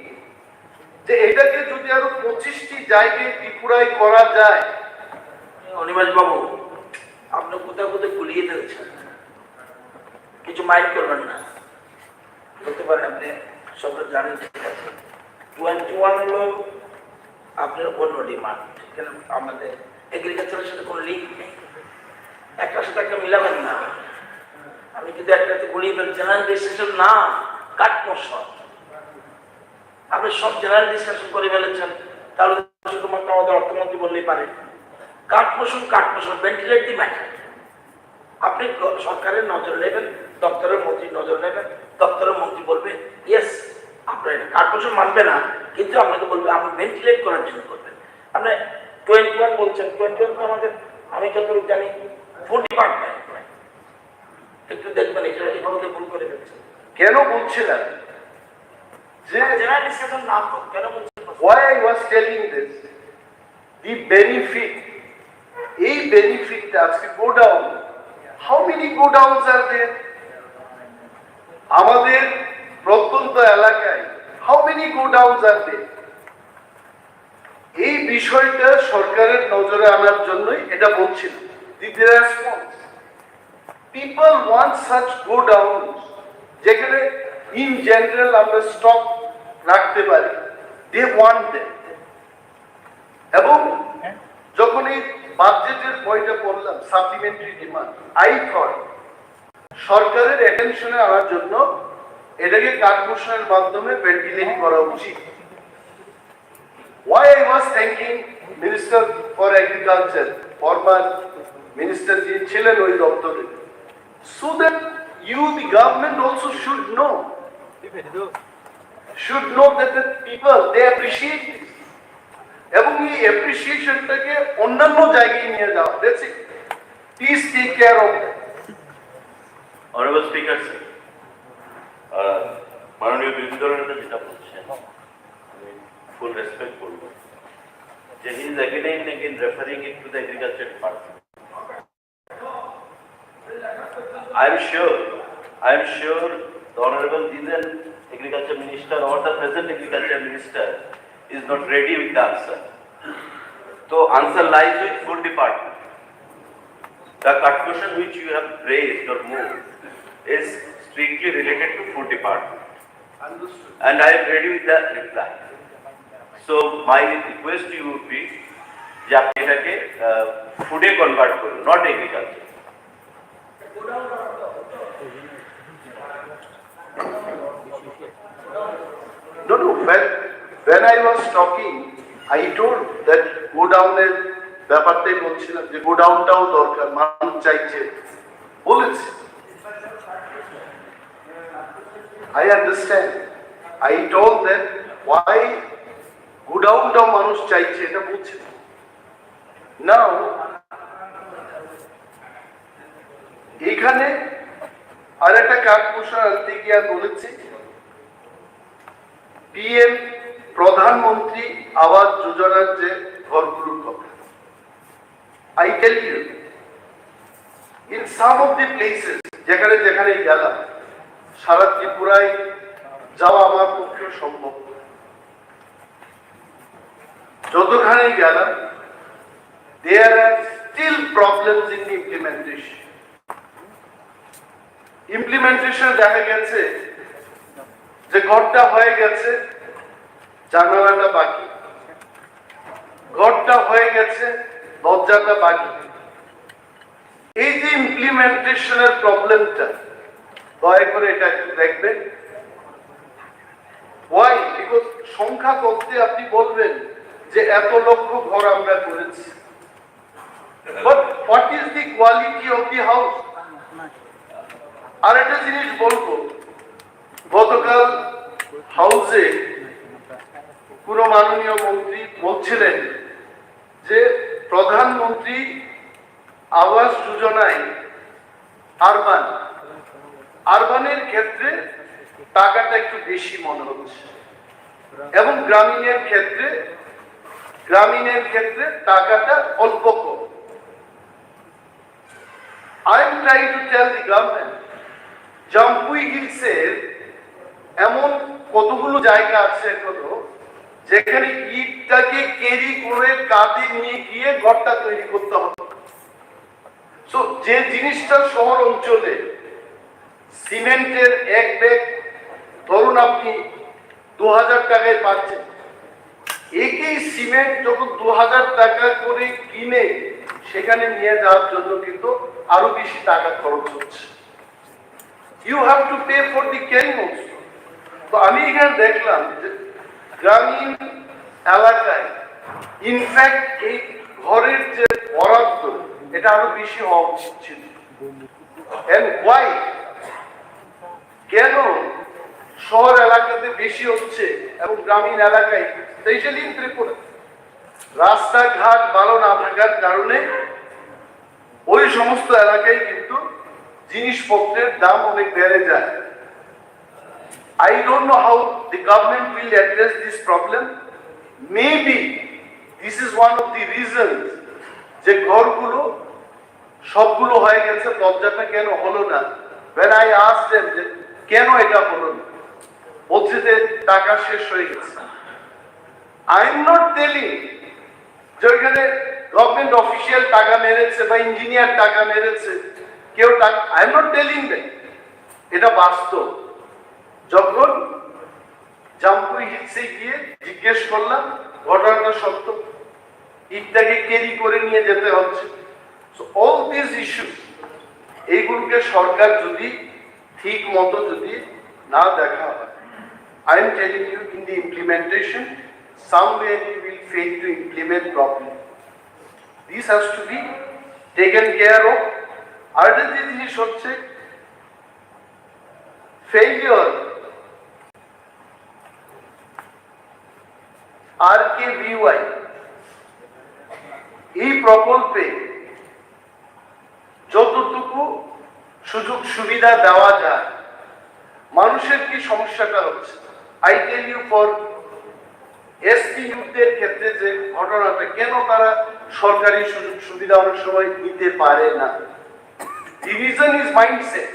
[SPEAKER 15] যে এটাকে যদি আরো 25টি জায়গায় ত্রিপুরায় করা যায়।
[SPEAKER 12] অনিমাজ বাবু, আপনি কোথাও কোথাও গুলিয়ে ফেলছেন, কিছু মাইন্ড করবেন না, বলতে পারেন আপনি সব জানেন। 21 হলো আপনার অন্য ডিমান্ড, এখানে আমাদের এগ্রিকালচারের সাথে কোনো লিঙ্ক নেই, একটার সাথে একটা মিলাবেন না। আমি কিন্তু একটাতে গুলিয়ে ফেলছি, জেনারেল ডিসকাশন না, কাঠপোষণ। আপনি সব জেনারেল ডিসকাশন করে ফেলেছেন, তাহলে শুধুমাত্র আমাদের অর্থমন্ত্রী বললেই পারে। কাঠপোষণ ভেন্টিলেট দি ম্যাটার। আপনি সরকারের নজর নেবেন, দপ্তরের মন্ত্রী নজর নেবেন, দপ্তরের মন্ত্রী বলবে ইয়েস আপনার কাঠপোষণ মানবে না, কিন্তু আপনাকে বলবে আপনি ভেন্টিলেট করার জন্য করবেন। আপনি 21 বলছেন, 21 তো আমাদের আমি যতটুকু জানি ফুড ডিপার্টমেন্ট, একটু দেখবেন এটা এগুলোকে ভুল করে ফেলছেন।
[SPEAKER 15] কেন বলছিলেন যে
[SPEAKER 12] জেনারেল ডিসকাশন না হোক, কেন বলছেন?
[SPEAKER 15] why I was telling this, the benefit, এই বেনিফিটটা আজকে go down, how many go downs are there? আমাদের প্রত্যন্ত এলাকায় how many go downs are there? এই বিষয়টা সরকারের নজরে আনার জন্যই এটা বলছিল। The response, people want such go downs যেখানে in general আমরা স্টক রাখতে পারি, they want them। এবং যখন এই বাজেটের বইটা পড়লাম সাপ্লিমেন্টারি ডিমান্ড, আই থট সরকারের অ্যাটেনশনে আনার জন্য এটাকে কাঠপোষণের মাধ্যমে ভেন্টিলেট করা উচিত। Why I was thanking Minister for Agriculture, former Minister ji ছিলেন ওই দপ্তরে, so that you, the government also should know that the people, they appreciate this. এবং এই অ্যাপ্রিসিয়েশনটাকে অন্যান্য জায়গায় নিয়ে যাওয়া, that's it. Please take care of that.
[SPEAKER 17] Honourable speaker sir, মাননীয় বিরোধী দলের নেতা যেটা বলছেন আমি ফুল রেসপেক্ট করবো, যে he is again referring it to the agriculture department. I am sure the honorable Indian agriculture minister or the present agriculture minister is not ready with the answer. So answer lies with food department. The calculation which you have raised or moved is strictly related to food department. Understood. And I am ready with the reply. So my request to you would be যে আপনি এটাকে ফুডে convert করুন, not agriculture.
[SPEAKER 15] No, when I was talking, I told that go down এর ব্যাপারটাই বলছিলাম যে go downটাও দরকার, মানুষ চাইছে বলেছে। I understand. I told them why go downটাও মানুষ চাইছে এটা বলছে। Now এখানে আর একটা কাঠপোষণ আনতে গিয়ে বলেছি PM প্রধানমন্ত্রী আবাস যোজনার যে ঘরগুলোর কথা। I tell you, in some of the places যেখানে গেলাম, সারা ত্রিপুরায় যাওয়া আমার পক্ষে সম্ভব, যতখানে গেলাম there are still problems in the implementation. দেখা গেছে যে ঘরটা হয়ে গেছে, জানালাটা বাকি, ঘরটা হয়ে গেছে, দরজাটা বাকি। এই যে ইমপ্লিমেন্টেশনের প্রবলেমটা, দয়া করে এটা একটু দেখবেন। Why? Because সংখ্যা তত্ত্বে আপনি বলবেন যে এত লক্ষ ঘর আমরা করেছি, but what is the quality of the house? আর একটা জিনিস বলবো, গতকাল হাউসে কোন মাননীয় মন্ত্রী বলছিলেন যে প্রধানমন্ত্রী আবাস যোজনায় আরবানের ক্ষেত্রে টাকাটা একটু বেশি মনে হচ্ছে এবং গ্রামীণের ক্ষেত্রে টাকাটা অল্প কম। I am trying to tell the government, Jampui হিলসের এমন কতগুলো জায়গা আছে এখনো যেখানে ইটটাকে ক্যারি করে কাঁধে নিয়ে গিয়ে ঘরটা তৈরি করতে হবে। সো যে জিনিসটা শহর অঞ্চলে সিমেন্টের এক ব্যাগ ধরুন আপনি 2000 টাকায় পাচ্ছেন, একই সিমেন্ট যখন 2000 টাকা করে কিনে সেখানে নিয়ে যাওয়ার জন্য কিন্তু আরো বেশি টাকা খরচ হচ্ছে। You have to pay for the carrying also. তো আমি এখানে দেখলাম যে গ্রামীণ এলাকায় ইনফ্যাক্ট এই ঘরের যে বরাদ্দ এটা আরো বেশি হওয়া উচিত ছিল। And why? কেন শহর এলাকাতে বেশি হচ্ছে এবং গ্রামীণ এলাকায়, স্পেশালি ইন ত্রিপুরা, রাস্তাঘাট ভালো না থাকার কারণে ওই সমস্ত এলাকায় কিন্তু জিনিসপত্রের দাম অনেক বেড়ে যায়। I don't know how the government will address this problem. Maybe this is one of the reasons যে ঘরগুলো সবগুলো হয়ে গেছে, দরজাটা কেন হলো না। When I asked them যে কেন এটা হলো না, বলছে যে টাকা শেষ হয়ে গেছে। I am not telling যে ওইখানে গভর্নমেন্ট অফিসিয়াল টাকা মেরেছে বা ইঞ্জিনিয়ার টাকা মেরেছে, কেউ টাকা, I am not telling them, এটা বাস্তব। যখন জামপুরি হিলসে গিয়ে জিজ্ঞেস করলাম ঘটনাটা সত্য, ইটটাকে ক্যারি করে নিয়ে যেতে হচ্ছে। So all these issues, এইগুলোকে সরকার যদি ঠিক মতো যদি না দেখা হয়, I am telling you in the implementation, somewhere we will fail to implement properly. This has to be taken care of. আরেকটা যে জিনিস হচ্ছে failure, RKVY এই প্রকল্পে যতটুকু সুযোগ সুবিধা দেওয়া যায়, মানুষের কি সমস্যাটা হচ্ছে। I tell you for ST ইউথদের ক্ষেত্রে যে ঘটনাটা, কেন তারা সরকারি সুযোগ সুবিধা অনেক সময় নিতে পারে না। The reason is mindset.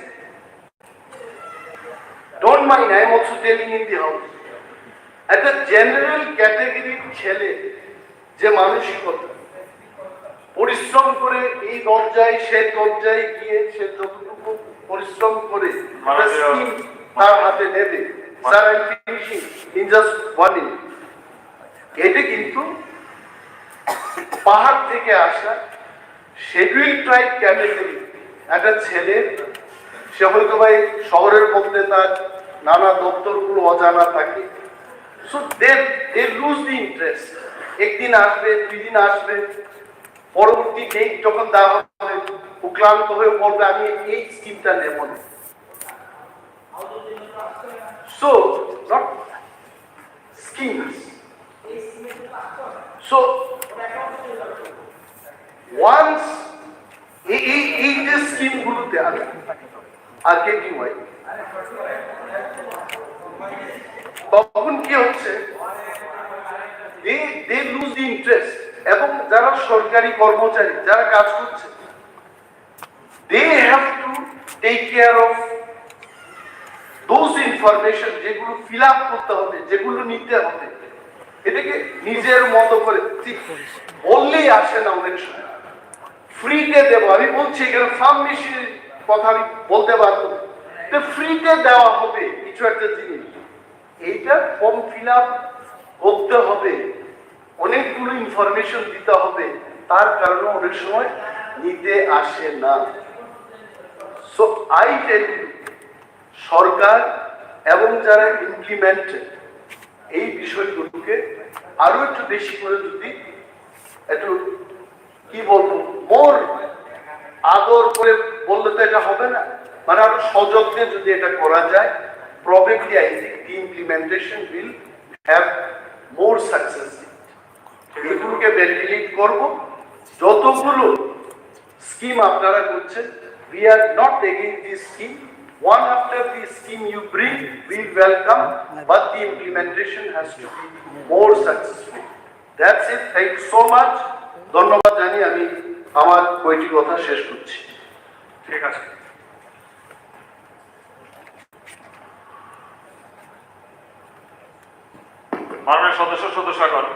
[SPEAKER 15] Don't mind, I am also telling in the house. একটা জেনারেল ক্যাটাগরির ছেলে যে মানসিকতা, পরিশ্রম করে এই দরজায় সে দরজায় গিয়ে সে যতটুকু পরিশ্রম করে তার হাতে নেবে, sir I am finishing in just 1 minute, এটা কিন্তু পাহাড় থেকে আসা শেডিউল ট্রাইব ক্যাটাগরি একটা ছেলে, সে হয়তো ভাই শহরের মধ্যে তার নানা দপ্তরগুলো অজানা থাকে। So they lose the interest. একদিন আসবে, 2 দিন আসবে, পরবর্তী ডেট যখন দেওয়া হবে ও ক্লান্ত হয়ে বলবে আমি এই স্কিমটা নেব না। So not schemes. So once এই যে স্কিমগুলোতে আছে আর কে কি হয়, তখন কি হচ্ছে, they lose the interest. এবং যারা সরকারি কর্মচারী যারা কাজ করছে, they have to take care of those information যেগুলো ফিল আপ করতে হবে, যেগুলো নিতে হবে, এটাকে নিজের মতো করে বললেই আসে না অনেক সময়। ফ্রিতে দেবো, আমি বলছি এখানে ফার্ম মেশিনের কথা আমি বলতে পারবো, তো ফ্রিতে দেওয়া হবে কিছু একটা জিনিস, এইটা ফর্ম ফিল আপ করতে হবে, অনেকগুলো ইনফরমেশন দিতে হবে, তার কারণে অনেক সময় নিতে আসে না। সো আই টেল ইউ, সরকার এবং যারা ইমপ্লিমেন্ট এই বিষয়গুলোকে আরো একটু বেশি করে যদি একটু কি বলবো মোর আদর করে বললে তো এটা হবে না, মানে আরো সযত্নে যদি এটা করা যায়, probably I think the implementation will have more success. এগুলোকে ভেন্টিলেট করব, যতগুলো স্কিম আপনারা করছেন, we are not against this scheme. One after the scheme you bring, we welcome, but the implementation has to be more successful. That's it. Thank you so much. ধন্যবাদ জানি আমি আমার কয়েকটি কথা শেষ করছি।
[SPEAKER 1] ঠিক আছে, মাননীয় সদস্যগণ,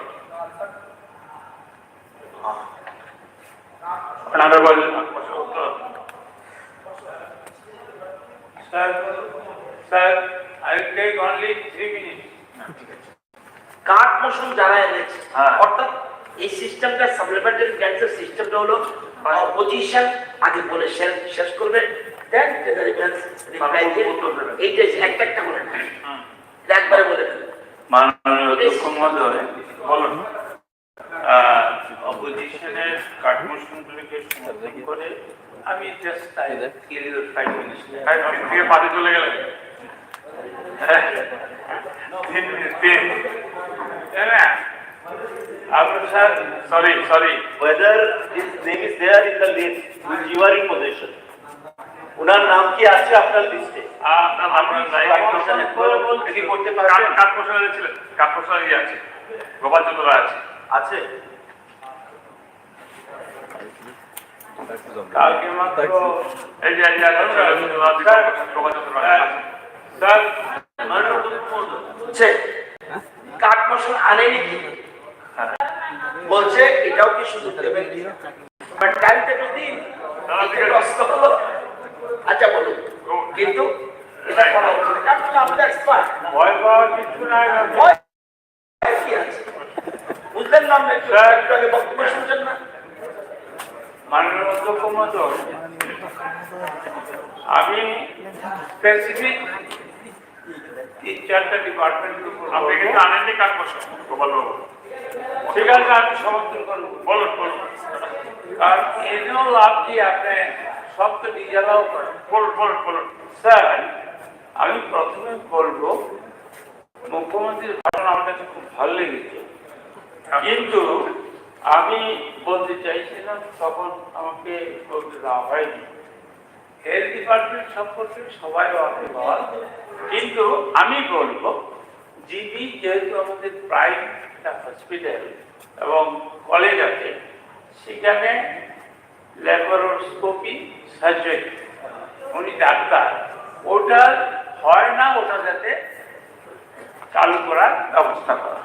[SPEAKER 20] Sir, I will take only 3 minutes.
[SPEAKER 12] কাঠ মৌসুম যারা এনেছে, অর্থাৎ এই সিস্টেমটা সাপ্লিমেন্টারি গ্যাসের সিস্টেমটা হলো অপোজিশন আগে বলে শেষ করবে, দেন রিপ্লাই দিয়ে এইটা একটা একটা করে একবারে বলে দেবে।
[SPEAKER 20] মাননীয় অধ্যক্ষ মহোদয়, বলুন, অপোজিশনের কাঠমোশনগুলিকে সমর্থন করে আমি জাস্ট ক্লিয়ার 5 মিনিটস
[SPEAKER 1] থেকে পাতে চলে গেলেন।
[SPEAKER 20] Sir
[SPEAKER 1] sorry
[SPEAKER 17] whether his name is there in the list which you are in possession. উনার নাম কি আছে আপনার লিস্টে? কি করতে পারবেন?
[SPEAKER 1] কাঠমোশনে ছিলেন, কাঠমোশনে আছে, গোপালচন্দ্র রায় আছে।
[SPEAKER 17] আছে
[SPEAKER 20] কালকে মাত্র
[SPEAKER 1] এই যে গোপালচন্দ্র রায় আছে।
[SPEAKER 12] স্যার কাঠমোশন আনেনি কি বলছে, এটাও কি সুযোগ দেবেন? টাইম টেবিল দিন, আচ্ছা বলুন, কিন্তু এটা করা উচিত কারণ আমাদের এক্সপার্ট
[SPEAKER 20] ভয় পাওয়ার কিছু নাই।
[SPEAKER 12] কি আছে বুঝলেন না? আমরা একটু আগে বক্তব্য শুনছেন না?
[SPEAKER 20] মাননীয় অধ্যক্ষ মহোদয়, আমি স্পেসিফিক 3-4টা ডিপার্টমেন্টের উপর
[SPEAKER 1] আপনি কিন্তু আনেননি কাঠমোশন গোপালবাবু।
[SPEAKER 20] ঠিক আছে, আমি সমর্থন করবো।
[SPEAKER 1] বলুন
[SPEAKER 20] কারণ এনেও লাভ কি, আপনি সব তো ডিজালাও করেন।
[SPEAKER 1] বলুন।
[SPEAKER 20] স্যার, আমি প্রথমে বলবো মুখ্যমন্ত্রীর ভাষণ আমার কাছে খুব ভালো লেগেছে, কিন্তু আমি বলতে চাইছিলাম তখন আমাকে বলতে দেওয়া হয়নি। হেলথ ডিপার্টমেন্ট সম্পর্কে সবাই ওয়াকিবহাল, কিন্তু আমি বলবো জিবি যেহেতু আমাদের প্রাইম হসপিটাল এবং কলেজ আছে, সেখানে ল্যাপারোস্কোপি সার্জারি, উনি ডাক্তার, ওটা হয় না, ওটা যাতে চালু করার ব্যবস্থা করা,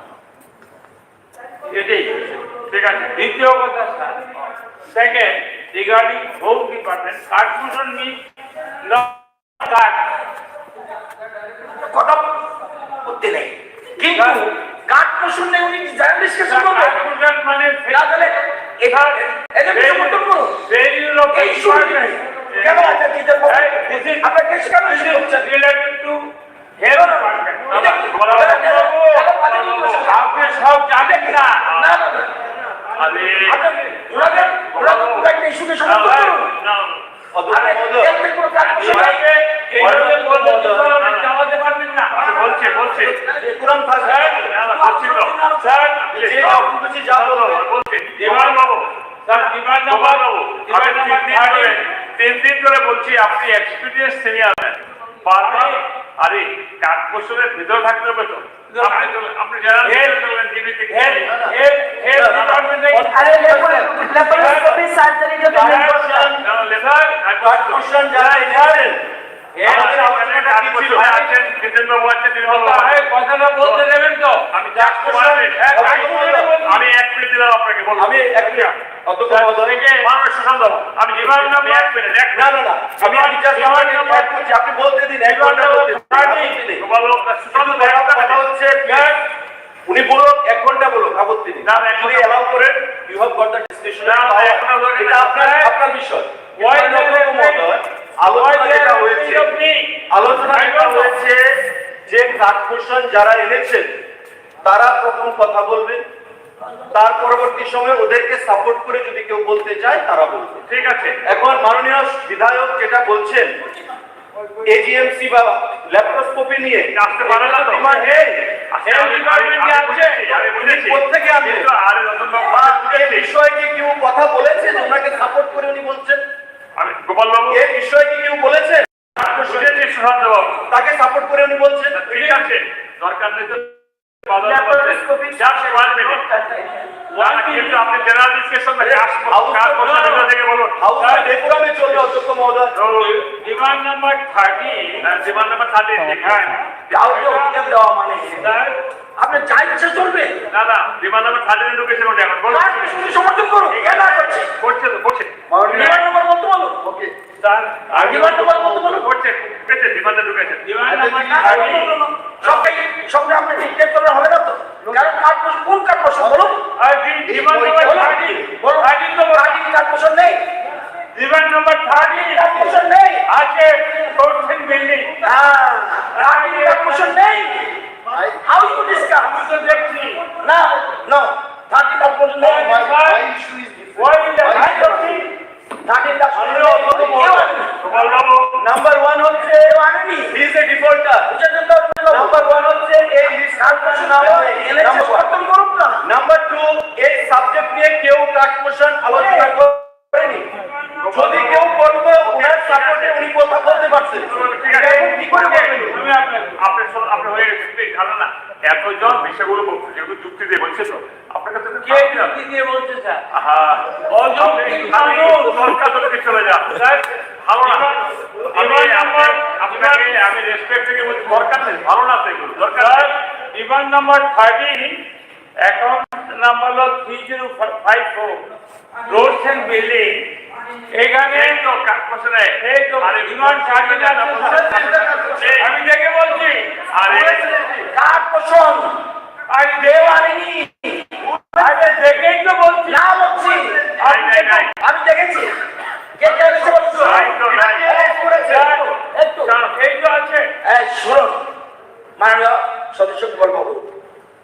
[SPEAKER 20] এটাই ঠিক আছে। দ্বিতীয় কথা sir, second regarding home department, cut motion মিট
[SPEAKER 12] কথা করতে নেই, কিন্তু কাঠমোশন নেই উনি ডিজাইন ডিসকাশন করবেন।
[SPEAKER 20] কাঠমোশন মানে
[SPEAKER 12] তাহলে এখানে এটা কি সমর্থন করুন?
[SPEAKER 20] ফেলিউর অফ ডিপার্টমেন্ট
[SPEAKER 12] কেন আছে কি দেখো আমরা কেস কেন করছেন
[SPEAKER 20] রিলেটেড টু হেলথ ডিপার্টমেন্ট। আপনি সব জানেন না।
[SPEAKER 1] আরে
[SPEAKER 12] ওরা তো পুরো একটা ইস্যুকে সমর্থন করুন।
[SPEAKER 20] চালাতে পারবেন না।
[SPEAKER 1] বলছে
[SPEAKER 17] কোরআন থাকবে
[SPEAKER 20] স্যার
[SPEAKER 17] বলছি যা
[SPEAKER 1] বলছে গোপালবাবু, তিন দিন ধরে বলছি আপনি এক্সপিরিয়েন্স সিনিয়র বারবার। আরে কাঠমোশনের ভিতরে থাকতে হবে তো, আপনি যারা
[SPEAKER 20] কথাটা বলতে দেবেন তো?
[SPEAKER 1] আমি 1 মিনিট দিলাম আপনাকে, বলুন।
[SPEAKER 17] আমি 1 মিনিট
[SPEAKER 1] আমি ডিপার্টমেন্ট নাম্বার 1 মিনিট
[SPEAKER 17] না আমি আপনি বলতে দিন। কথা হচ্ছে উনি বলুন 1 ঘন্টা বলুন, আপত্তি নেই। যদি এলাও করেন, you have got the discussion, এটা আপনার বিষয়। আলোচনা যেটা হয়েছে যে কাঠমোশন যারা এনেছেন তারা প্রথম কথা বলবেন, তার পরবর্তী সময়ে ওদেরকে সাপোর্ট করে যদি কেউ বলতে চায় তারা বলবে।
[SPEAKER 1] ঠিক আছে।
[SPEAKER 17] এখন মাননীয় বিধায়ক যেটা বলছেন এজিএমসি বা ল্যাপারোস্কোপি নিয়ে
[SPEAKER 1] আসতে পারে না তো।
[SPEAKER 17] প্রত্যেকে আমি এই বিষয়ে কি কেউ কথা বলেছে যে ওনাকে সাপোর্ট করে উনি বলছেন?
[SPEAKER 1] আমি গোপালবাবু,
[SPEAKER 17] এই বিষয়ে কি কেউ বলেছেন তাকে সাপোর্ট করে উনি বলছেন?
[SPEAKER 1] ঠিক আছে, দরকার নেই তো।
[SPEAKER 17] আপনি
[SPEAKER 1] জেনারেল ডিসকাশন থেকে বলুন।
[SPEAKER 17] ডেকোরামে চলবে অধ্যক্ষ মহোদয়।
[SPEAKER 20] ডিমান্ড নাম্বার 30
[SPEAKER 1] ডিমান্ড নাম্বার 30
[SPEAKER 12] কাউকে অধিকার দেওয়া মানে আপনি যা ইচ্ছা চলবে
[SPEAKER 1] না ডিমান্ড নাম্বার 30 ঢুকেছে ওটা এখন বলুন।
[SPEAKER 12] শুধু সমর্থন করুন। এটা করছে
[SPEAKER 1] তো করছে
[SPEAKER 12] ডিমান্ড নাম্বার বলতে বলুন।
[SPEAKER 17] ওকে
[SPEAKER 1] স্যার,
[SPEAKER 12] ডিমান্ড নাম্বার বলতে বলুন।
[SPEAKER 1] করছে ডিমান্ডে ঢুকেছে।
[SPEAKER 20] ডিমান্ড নাম্বার
[SPEAKER 12] সবকে আপনি ডিক্টেট করলে হবে না তো? কারণ কাঠমোশন কোন কাঠমোশন বলুন?
[SPEAKER 20] ডিমান্ড নাম্বার 30
[SPEAKER 12] বলুন। কাঠমোশন নেই।
[SPEAKER 20] ডিমান্ড নাম্বার 30
[SPEAKER 12] কাঠমোশন নেই।
[SPEAKER 20] আছে কোর্টেন বিল্ডিং।
[SPEAKER 12] কাঠমোশন নেই। How you discuss?
[SPEAKER 20] আমি তো দেখছি
[SPEAKER 12] না, no. 13th of
[SPEAKER 15] নাম্বার 1 হচ্ছে he is a defaulter. Number 1 হচ্ছে এই নাম্বার 2 এই সাবজেক্ট নিয়ে কেউ ট্রান্সমিশন আলোচনা করেনি। যদি কেউ করবে ওনার সাপোর্টে উনি কথা বলতে পারছেন। কি করে বলবেন?
[SPEAKER 1] আপনি হয়ে গেছে প্লিজ না এতজন বিষয়গুলো যেগুলো যুক্তি দিয়ে বলছে তো আপনাকে তো
[SPEAKER 20] কে যুক্তি দিয়ে বলছে স্যার?
[SPEAKER 1] চলে যান ভালো না আমি রেসপেক্ট থেকে বলছি দরকার নেই ভালো না সেগুলো দরকার।
[SPEAKER 20] ডিমান্ড নাম্বার 13 অ্যাকাউন্ট নাম্বার হলো 3054 রোডস এন্ড বিল্ডিং। এখানে
[SPEAKER 1] তো কাকপশন
[SPEAKER 20] এই তো ডিমান্ড 13 আছে। আমি দেখে বলছি
[SPEAKER 1] আরে
[SPEAKER 12] কাকপশন
[SPEAKER 20] আরে দেওয়ানি আরে দেখেই তো বলছি
[SPEAKER 12] না বলছি আমি দেখেছি কে কে এসে বলছো
[SPEAKER 20] এই তো আছে।
[SPEAKER 12] শুনুন মাননীয় সদস্য কুমার বাবু,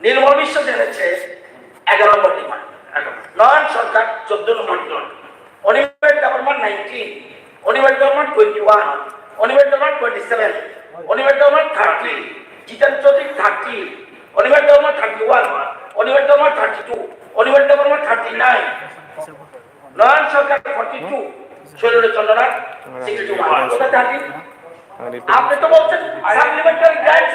[SPEAKER 12] নির্মল বিশ্ব জেনেছে 11 নম্বর ডিমান্ড, নয়ন সরকার 14 নম্বর demand, Animesh government 19, Animesh government 21, Animesh government 27, Animesh government 30, Jiten Chowdhury 30, Animesh government 31, Animesh government 32, Animesh government 39, Nayan Sarkar 42, Shailendra Chandranath 61। কোথায় 30? আপনি তো বলছেন সাপ্লিমেন্টারি গ্রান্টস।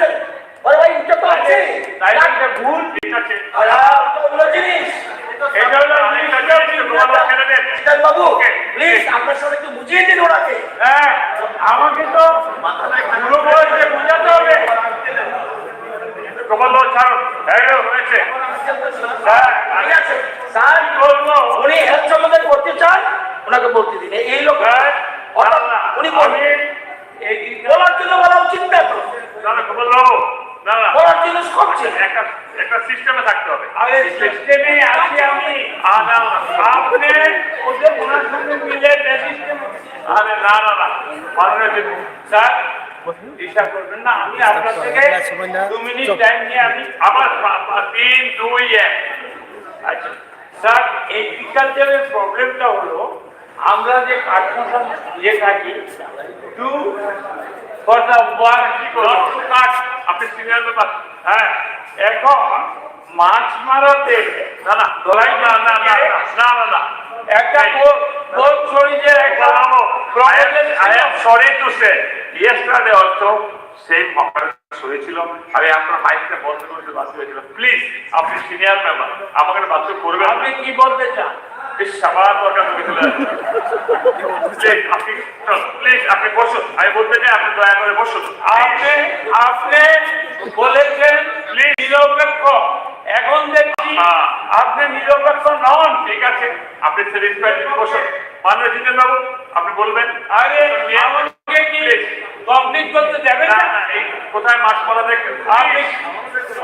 [SPEAKER 12] আরে ভাই এটা তো আছে
[SPEAKER 1] তাইলে ভুল ঠিক আছে
[SPEAKER 12] আর তো অন্য জিনিস।
[SPEAKER 1] এটা হলো
[SPEAKER 12] বাবু প্লিজ আপনার সাথে একটু বুঝিয়ে দিন ওনাকে।
[SPEAKER 20] হ্যাঁ আমাকে তো পুরো বয়সে বোঝাতে হবে।
[SPEAKER 1] কমল ছাড়ুন হয়েছে
[SPEAKER 12] ঠিক আছে স্যার বলবো উনি হেলথ সম্বন্ধে করতে চান ওনাকে বলতে দিন। এই লোক উনি বলবেন বলার জন্য বলা উচিত না তো বলার জিনিস করছে
[SPEAKER 1] একটা সিস্টেমে থাকতে হবে।
[SPEAKER 20] আরে সিস্টেমে আছি আমি আপনি ওদের ওনার সঙ্গে মিলে সিস্টেম।
[SPEAKER 1] আরে না মাননীয়
[SPEAKER 20] স্যার হিসাব করবেন না আমি আপনার থেকে 2 মিনিট টাইম নিয়ে আমি
[SPEAKER 1] আমার 3, 2, 1
[SPEAKER 20] আচ্ছা স্যার এগ্রিকালচারের প্রবলেমটা হলো আমরা যে কাঠমোশন ইয়ে থাকি to for the work not to cut.
[SPEAKER 1] আপনি সিনিয়র ব্যাপার হ্যাঁ
[SPEAKER 20] এখন মাছ মারাতে
[SPEAKER 1] না
[SPEAKER 20] ধরাই
[SPEAKER 1] না
[SPEAKER 20] একটা বোট শরীরের একটা
[SPEAKER 1] I am sorry to say yesterday also same হয়েছিল। আমি আপনার মাইকটা বন্ধ করতে বাধ্য হয়েছিল। প্লিজ আপনি সিনিয়র মেম্বার আমাকে বাধ্য করবেন।
[SPEAKER 20] আপনি কি বলতে চান?
[SPEAKER 1] সাবার দরকার প্লিজ আপনি বসুন। আমি বলতে চাই আপনি দয়া করে বসুন।
[SPEAKER 20] আপনি বলেছেন প্লিজ নিরপেক্ষ, এখন দেখছি আপনি নিরপেক্ষ নন।
[SPEAKER 1] ঠিক আছে আপনি বসুন। মাননীয় জিতেন বাবু আপনি বলবেন।
[SPEAKER 20] আরে আমাকে কি কমপ্লিট করতে দেবেন না?
[SPEAKER 1] কোথায় মাছ পড়া দেখবেন আপনি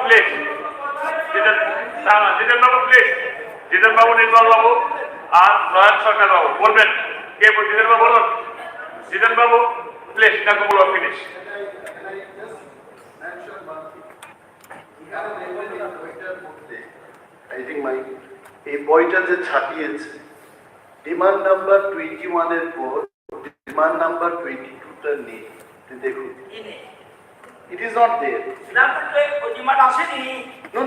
[SPEAKER 1] প্লিজ জিতেন বাবু প্লিজ জিতেন বাবু, নির্মল বাবু আর নয়ন সরকার বাবু বলবেন। কে জিতেন বাবু বলুন। জিতেন বাবু প্লিজ না বলো ফিনিশ।
[SPEAKER 6] এই বইটা যে ছাপিয়েছে ডিমান্ড নাম্বার 21 এর পর ডিমান্ড নাম্বার 22টা নেই। দেখুন it is not there.
[SPEAKER 12] Demand আসেনি।
[SPEAKER 6] No,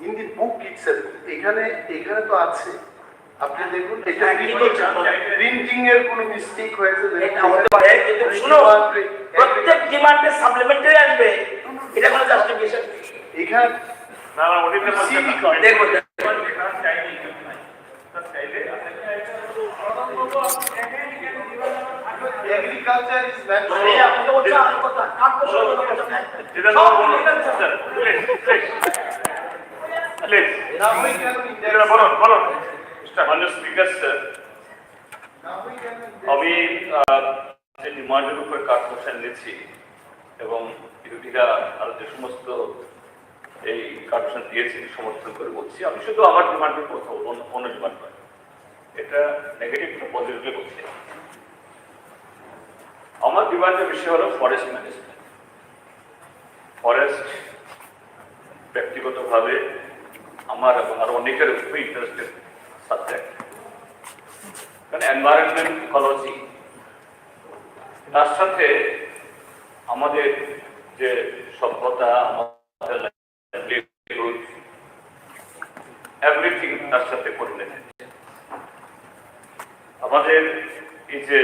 [SPEAKER 6] in the book itself এখানে তো আছে। আপনি দেখুন এটা প্রিন্টিং এর কোনো মিস্টেক হয়েছে
[SPEAKER 12] এটা হতে পারে, কিন্তু শুনো প্রত্যেক ডিমান্ডে সাপ্লিমেন্টারি আসবে এটা কোনো জাস্টিফিকেশন
[SPEAKER 6] এখানে
[SPEAKER 1] না ওদিকে
[SPEAKER 12] দেখো
[SPEAKER 6] এগ্রিকালচার ইজ ভ্যালু।
[SPEAKER 12] আপনি তো বলছেন আর কথা কাট বসে
[SPEAKER 1] জিতেন বাবু বলুন প্লিজ বলুন।
[SPEAKER 18] মাননীয় স্পিকার স্যার, আমি যে ডিমান্ডের উপর কার্পোরেশন নিয়েছি এবং বিরোধীরা আরো যে সমস্ত এই কার্পোরেশন দিয়েছে সমর্থন করে বলছি, আমি শুধু আমার ডিমান্ডের কথা বলবো, অন্য ডিমান্ড নয়। এটা নেগেটিভ টু পজিটিভলি বলছি। আমার ডিমান্ডের বিষয় হলো ফরেস্ট ম্যানেজমেন্ট। ফরেস্ট ব্যক্তিগতভাবে
[SPEAKER 5] আমার এবং আরো অনেকের খুবই ইন্টারেস্টেড সাবজেক্ট, কারণ এনভায়রনমেন্ট ইকোলজি তার সাথে আমাদের যে সভ্যতা, আমাদের লাইভলিহুড, এভরিথিং তার সাথে কোরিলেটেড। আমাদের এই যে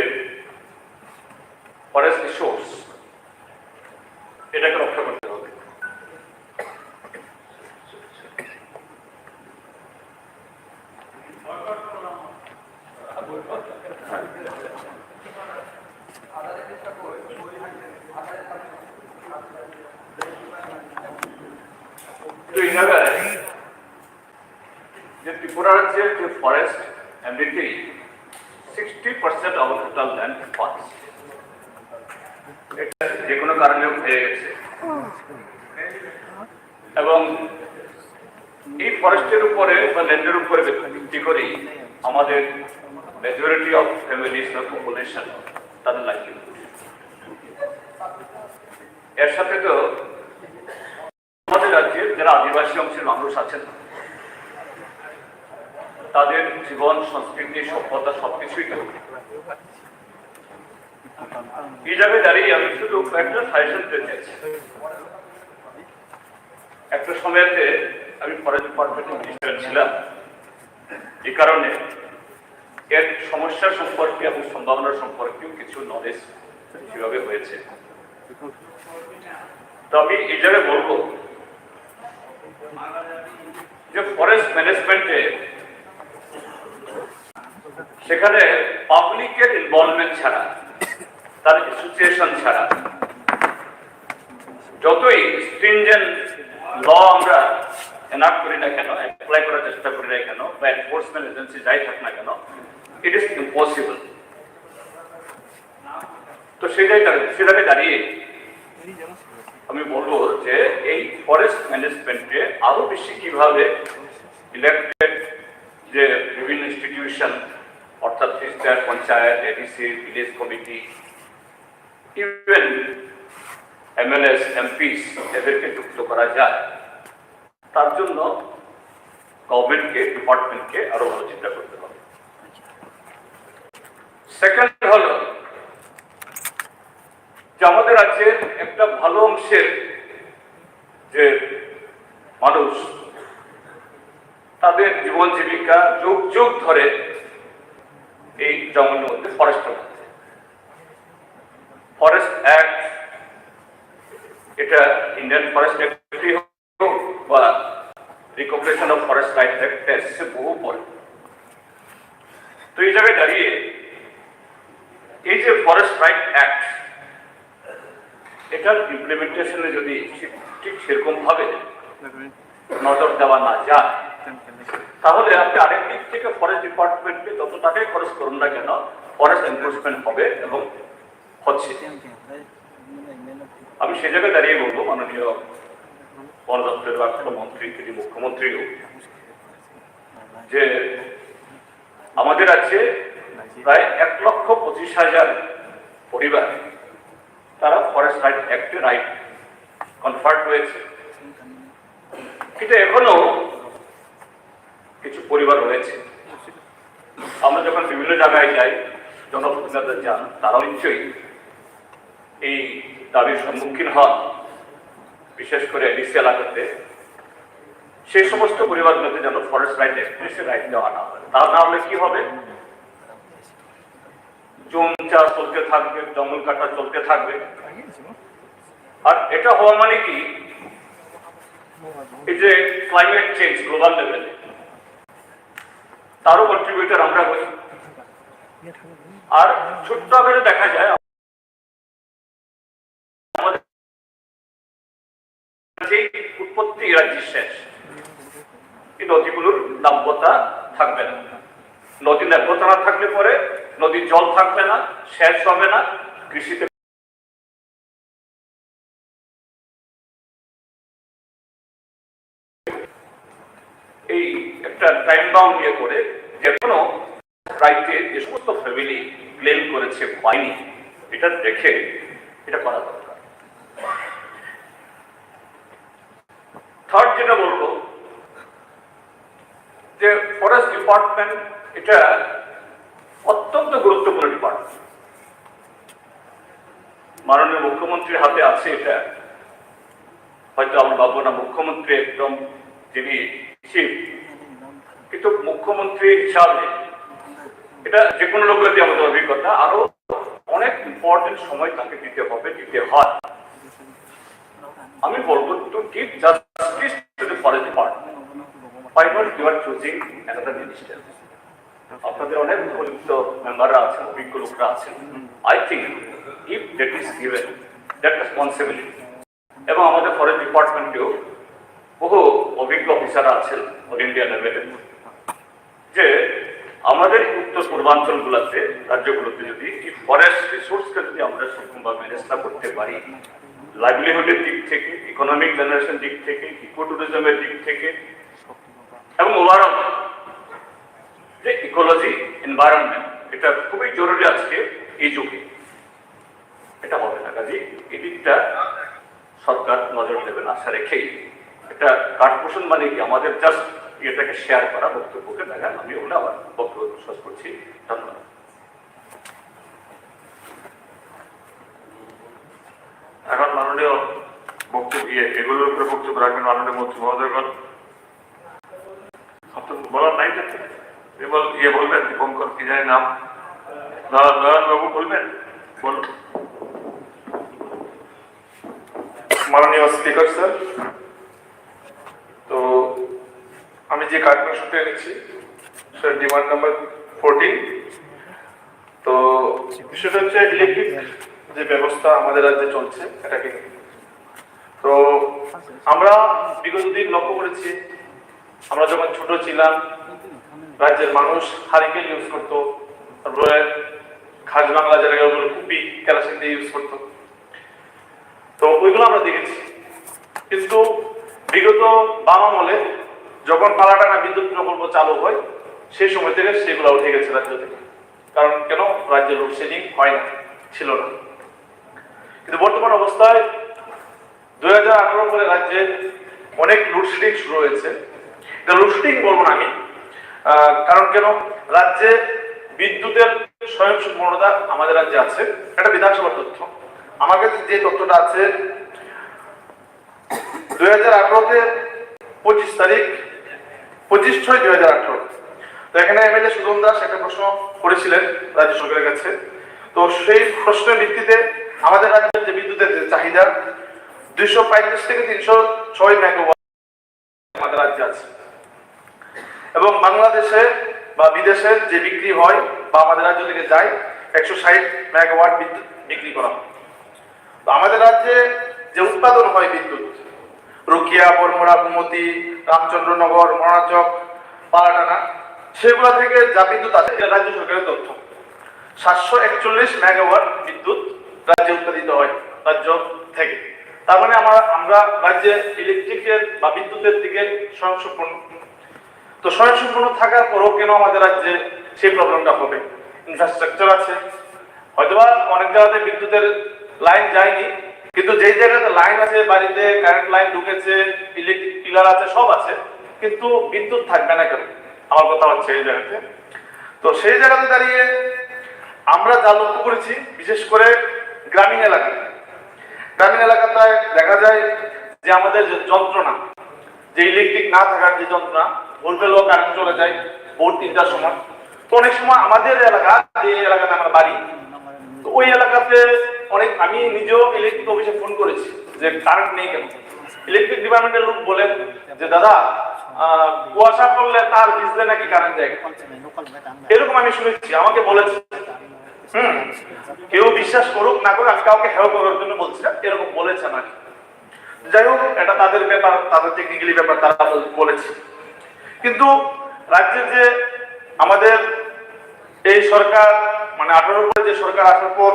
[SPEAKER 5] ফরেস্ট রিসোর্স, এটাকে রক্ষা করতে হবে। তো এই জায়গায় যে ত্রিপুরা রাজ্যের যে ফরেস্ট এমনিতে 60% অফ টোটাল ল্যান্ড ফরেস্ট, এটা যে কোনো কারণে হয়ে গেছে। এবং এই ফরেস্টের উপরে বা ল্যান্ডের উপরে ভিত্তি করেই আমাদের মেজরিটি অফ ফ্যামিলিজ বা পপুলেশন তাদের লাইভলিহুড। এর সাথে তো আমাদের রাজ্যের যারা আদিবাসী অংশের মানুষ আছেন তাদের জীবন, সংস্কৃতি, সভ্যতা সবকিছুই তো। এই জায়গায় দাঁড়িয়ে আমি শুধু একটা সাজেশন দিতে চাইছি। একটা সময়তে আমি ফরেস্ট ডিপার্টমেন্টের মিনিস্টার ছিলাম, এই কারণে এর সমস্যা সম্পর্কে এবং সম্ভাবনা সম্পর্কেও কিছু নলেজ কিভাবে হয়েছে। তো আমি এই জায়গায় বলবো যে ফরেস্ট ম্যানেজমেন্টে সেখানে পাবলিকের ইনভলভমেন্ট ছাড়া, তার অ্যাসোসিয়েশন ছাড়া, যতই স্ট্রিনজেন্ট ল আমরা এনাক্ট করি না কেন, অ্যাপ্লাই করার চেষ্টা করি না কেন, বা এনফোর্সমেন্ট এজেন্সি যাই থাক না কেন, ইট ইজ ইম্পসিবল। তো সেটাকে দাঁড়িয়ে আমি বলবো যে এই ফরেস্ট ম্যানেজমেন্টে আরো বেশি কিভাবে ইলেক্টেড যে বিভিন্ন ইনস্টিটিউশন, অর্থাৎ registrar, panchayat, ADC, village committee, even MLS, MPs, এদেরকে যুক্ত করা যায়, তার জন্য গভর্নমেন্টকে, ডিপার্টমেন্টকে আরো ভালো চিন্তা করতে হবে। সেকেন্ড হলো যে আমাদের রাজ্যের একটা ভালো অংশের যে মানুষ, তাদের জীবন জীবিকা যুগ যুগ ধরে এই জঙ্গলের মধ্যে, ফরেস্টের মধ্যে। ফরেস্ট অ্যাক্ট, এটা ইন্ডিয়ান ফরেস্ট অ্যাক্টই হোক বা recognition of forest right act, এসেছে বহু পরে। তো এই জায়গায় দাঁড়িয়ে এই যে ফরেস্ট রাইট অ্যাক্ট, এটার ইমপ্লিমেন্টেশনে যদি ঠিক সেরকম ভাবে নজর দেওয়া না যায়, তাহলে আপনি আরেক দিক থেকে ফরেস্ট ডিপার্টমেন্টকে যত টাকাই খরচ করুন না কেন, ফরেস্ট এনফোর্সমেন্ট হবে এবং হচ্ছে। আমি সে জায়গায় দাঁড়িয়ে বলবো মাননীয় বন দপ্তরের রাষ্ট্রমন্ত্রী, তিনি মুখ্যমন্ত্রীও, যে আমাদের আছে প্রায় 1,25,000 পরিবার, তারা ফরেস্ট রাইট অ্যাক্টে রাইট কনফার্ট হয়েছে। কিন্তু এখনো কিছু পরিবার রয়েছে, আমরা যখন বিভিন্ন জায়গায় যাই, জনপ্রতিনিধিরা যান, তারাও নিশ্চয়ই এই দাবির সম্মুখীন হন, বিশেষ করে এডিসি এলাকাতে। সেই সমস্ত পরিবারগুলোতে যেন ফরেস্ট রাইট অ্যাক্টে রাইট দেওয়া না হয়। তা না হলে কি হবে, জমি চাষ চলতে থাকবে, জঙ্গল কাটা চলতে থাকবে। আর এটা হওয়া মানে কি, এই যে ক্লাইমেট চেঞ্জ গ্লোবাল লেভেলে, তারও কন্ট্রিবিউটর আমরা হই। আর ছোট্ট আকারে দেখা যায় আমাদের যে উৎপত্তি রাজ্যের শেষ, এই নদীগুলোর নাব্যতা থাকবে না। নদীর নাব্যতা না থাকলে পরে নদীর জল থাকবে না, সেচ হবে না, কৃষিতে এই একটা টাইম বাউন্ড নিয়ে করে যে কোনো রাইটে যে সমস্ত ফ্যামিলি ক্লেম করেছে পায়নি, এটা দেখে এটা করা দরকার। থার্ড যেটা বলবো
[SPEAKER 20] এটা অত্যন্ত গুরুত্বপূর্ণ ডিপার্টমেন্ট। মাননীয় মুখ্যমন্ত্রীর হাতে আছে এটা, হয়তো আমরা ভাববো না মুখ্যমন্ত্রী একদম যিনি চিফ, কিন্তু মুখ্যমন্ত্রী হিসাবে এটা যে কোনো লোকের দিয়ে আমাদের অভিজ্ঞতা, আরো অনেক ইম্পর্টেন্ট সময় তাকে দিতে হবে, দিতে হয়। আমি বলবো to give justice to the forest department, why not you are choosing another minister? আপনাদের অনেক উপযুক্ত মেম্বাররা আছেন, অভিজ্ঞ লোকরা আছেন। I think if that is given that responsibility, এবং আমাদের ফরেস্ট ডিপার্টমেন্টেও বহু অভিজ্ঞ অফিসার আছেন অল ইন্ডিয়া লেভেলে, যে আমাদের উত্তর পূর্বাঞ্চলগুলোতে, রাজ্যগুলোতে যদি এই ফরেস্ট রিসোর্সকে যদি আমরা সেরকমভাবে ম্যানেজ না করতে পারি, লাইভলিহুডের দিক থেকে, ইকোনমিক জেনারেশন দিক থেকে, ইকো ট্যুরিজমের দিক থেকে, এবং ওভারঅল যে ইকোলজি এনভায়রনমেন্ট, এটা খুবই জরুরি আজকে এই যুগে। এটা হবে না, কাজে এই দিকটা সরকার নজর দেবেন আশা রেখেই। এটা কাঠপোষণ মানে কি আমাদের জাস্ট এটাকে শেয়ার করা, বক্তব্যকে দেখা, আমি ওগুলো আবার বক্তব্য বিশ্বাস করছি। ধন্যবাদ।
[SPEAKER 1] এখন মাননীয় বক্তব্য এগুলোর উপরে বক্তব্য রাখবেন মাননীয় মন্ত্রী মহোদয়গণ। বলার নাই বলবেন, দীপঙ্কর কি জানি নাম, নয়ন বাবু বলবেন, বলুন।
[SPEAKER 21] মাননীয় স্পিকার স্যার, তো আমি যে কার্যক্রমটা এনেছি স্যার ডিমান্ড নাম্বার 14, তো বিষয়টা হচ্ছে ইলেকট্রিক যে ব্যবস্থা আমাদের রাজ্যে চলছে এটাকে। তো আমরা বিগত দিন লক্ষ্য করেছি, আমরা যখন ছোট ছিলাম রাজ্যের মানুষ হারিকেন ইউজ করতো, তারপরে খাস বাংলা যেটাকে কুপি কেরোসিন দিয়ে ইউজ করতো, তো ওইগুলো আমরা দেখেছি। কিন্তু বিগত বাম আমলে যখন পালাটানা বিদ্যুৎ প্রকল্প চালু হয় সেই সময় থেকে সেগুলো উঠে গেছে রাজ্য থেকে। কারণ কেন? রাজ্যে লোডশেডিং হয় না, ছিল না। কিন্তু বর্তমান অবস্থায় 2018 পরে রাজ্যে অনেক লোডশেডিং শুরু হয়েছে। এটা লোডশেডিং বলবো না আমি, কারণ কেন? রাজ্যে বিদ্যুতের স্বয়ংসম্পূর্ণতা আমাদের রাজ্যে আছে। এটা বিধানসভার তথ্য। আমার কাছে যে তথ্যটা আছে 2018-তে 25 তারিখ 25/6/2018, তো এখানে এমএলএ সুদন দাস একটা প্রশ্ন করেছিলেন রাজ্য সরকারের কাছে। তো সেই প্রশ্নের ভিত্তিতে আমাদের রাজ্যের যে বিদ্যুতের যে চাহিদা 235 থেকে 306 মেগাওয়াট আমাদের রাজ্যে আছে, এবং বাংলাদেশে বা বিদেশে যে বিক্রি হয় বা আমাদের রাজ্য থেকে যায় 160 মেগাওয়াট বিদ্যুৎ বিক্রি করা হয়। তো আমাদের রাজ্যে যে উৎপাদন হয় বিদ্যুৎ, রুকিয়া, বরমুড়া, কুমতি, রামচন্দ্রনগর, মনাচক, পালাটানা, সেগুলো থেকে যা বিদ্যুৎ আছে এটা রাজ্য সরকারের তথ্য। 741 মেগাওয়াট বিদ্যুৎ রাজ্যে উৎপাদিত হয় রাজ্য থেকে। তার মানে আমরা রাজ্যে ইলেকট্রিকের বা বিদ্যুতের দিকে স্বয়ংসম্পূর্ণ। তো স্বয়ংসম্পূর্ণ থাকার পরও কেন আমাদের রাজ্যে সেই প্রবলেমটা হবে? ইনফ্রাস্ট্রাকচার আছে, হয়তোবা অনেক জায়গাতে বিদ্যুতের লাইন যায়নি, কিন্তু যেই জায়গাতে লাইন আছে, বাড়িতে কারেন্ট লাইন ঢুকেছে, ইলেকট্রিক পিলার আছে, সব আছে, কিন্তু বিদ্যুৎ থাকবে না কেন? আমার কথা হচ্ছে এই জায়গাতে। তো সেই জায়গাতে দাঁড়িয়ে আমরা যা লক্ষ্য করেছি, বিশেষ করে গ্রামীণ এলাকায় দেখা যায় যে আমাদের যে যন্ত্রণা, যে ইলেকট্রিক না থাকার যে যন্ত্রণা, বলতে লোক কারেন্ট চলে যায় ভোর 3টার সময়। তো অনেক সময় আমাদের এলাকা, যে এলাকাতে আমরা বাড়ি, তো ওই এলাকাতে আমি নিজেও ইলেকট্রিক অফিসে ফোন করেছি যে কারেন্ট নেই কেন। ইলেকট্রিক ডিপার্টমেন্টের লোক বলে যে দাদা কুয়াশা পড়লে তার ভিজলে নাকি কারেন্ট যায়, এরকম আমি শুনেছি, আমাকে বলেছে। কেউ বিশ্বাস করুক না করুক, আমি কাউকে হেয় করার জন্য বলছি না, এরকম বলেছে নাকি। যাই হোক, এটা তাদের ব্যাপার, তাদের টেকনিক্যালি ব্যাপার, তারা বলেছে। কিন্তু রাজ্যের যে আমাদের এই সরকার, মানে 18 পরে যে সরকার আসার পর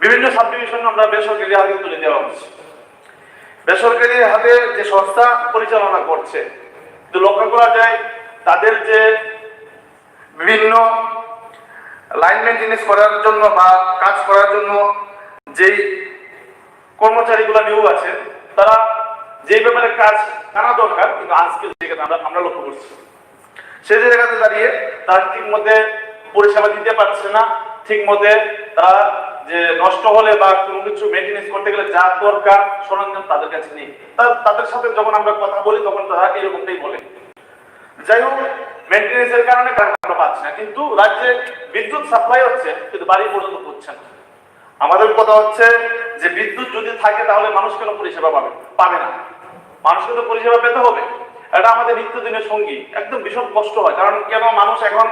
[SPEAKER 21] বিভিন্ন সাবডিভিশন আমরা বেসরকারি হাতে তুলে দেওয়া হচ্ছে। বেসরকারি হাতে যে সংস্থা পরিচালনা করছে, তো লক্ষ্য করা যায় তাদের যে বিভিন্ন লাইন মেনটেনেন্স করার জন্য বা কাজ করার জন্য যেই কর্মচারীগুলো নিয়োগ আছে, তারা যে ব্যাপারে কাজ জানা দরকার কিন্তু আজকে আমরা লক্ষ্য করছি। সেই জায়গাতে দাঁড়িয়ে তারা ঠিক মতে পরিষেবা দিতে পারছে না, ঠিক মতে তারা যে নষ্ট হলে বা কোনো কিছু মেনটেনেন্স করতে গেলে যা দরকার সরঞ্জাম তাদের কাছে নেই। তাদের সাথে যখন আমরা কথা বলি তখন তারা এরকমটাই বলে। যাই হোক, মেনটেনেন্সের কারণে আমরা পাচ্ছি না, কিন্তু রাজ্যে বিদ্যুৎ সাপ্লাই হচ্ছে কিন্তু বাড়ি পর্যন্ত পৌঁছছে না। আমাদের কথা হচ্ছে যে বিদ্যুৎ যদি থাকে তাহলে মানুষ কেন পরিষেবা পাবে না? মানুষকে তো পরিষেবা পেতে হবে, এটা আমাদের নিত্যদিনের সঙ্গী। একদম ভীষণ কষ্ট হয়, কারণ কেন মানুষ এখন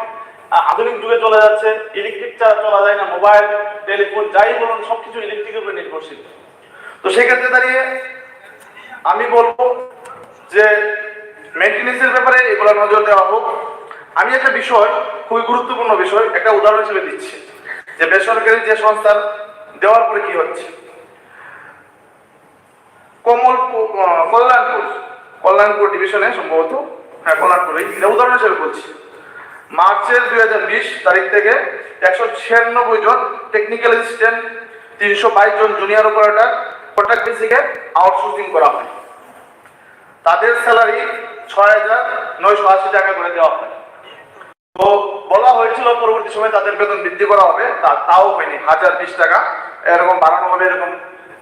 [SPEAKER 21] আধুনিক যুগে চলে যাচ্ছে, ইলেকট্রিক ছাড়া চলা যায় না, মোবাইল টেলিফোন যাই বলুন সবকিছু ইলেকট্রিকের উপরে নির্ভরশীল। তো সেক্ষেত্রে দাঁড়িয়ে আমি বলবো যে মেনটেনেন্সের ব্যাপারে এগুলো নজর দেওয়া হোক। আমি একটা বিষয়, খুবই গুরুত্বপূর্ণ বিষয়, একটা উদাহরণ হিসেবে দিচ্ছি যে বেসরকারি যে সংস্থার দেওয়ার পরে কি হচ্ছে। কল্যাণপুর ডিভিশনে সম্ভবত, হ্যাঁ কল্যাণপুরে, উদাহরণ হিসেবে বলছি, মার্চের 2020 তারিখ থেকে 196 জন টেকনিক্যাল অ্যাসিস্ট্যান্ট, 322 জন জুনিয়র অপারেটর কন্ট্রাক্ট বেসিসে আউটসোর্সিং করা হয়। তাদের স্যালারি 6,980 টাকা করে দেওয়া হয়। তো বলা হয়েছিল পরবর্তী সময় তাদের বেতন বৃদ্ধি করা হবে, তাও হয়নি। 1,020 টাকা এরকম বাড়ানো হবে এরকম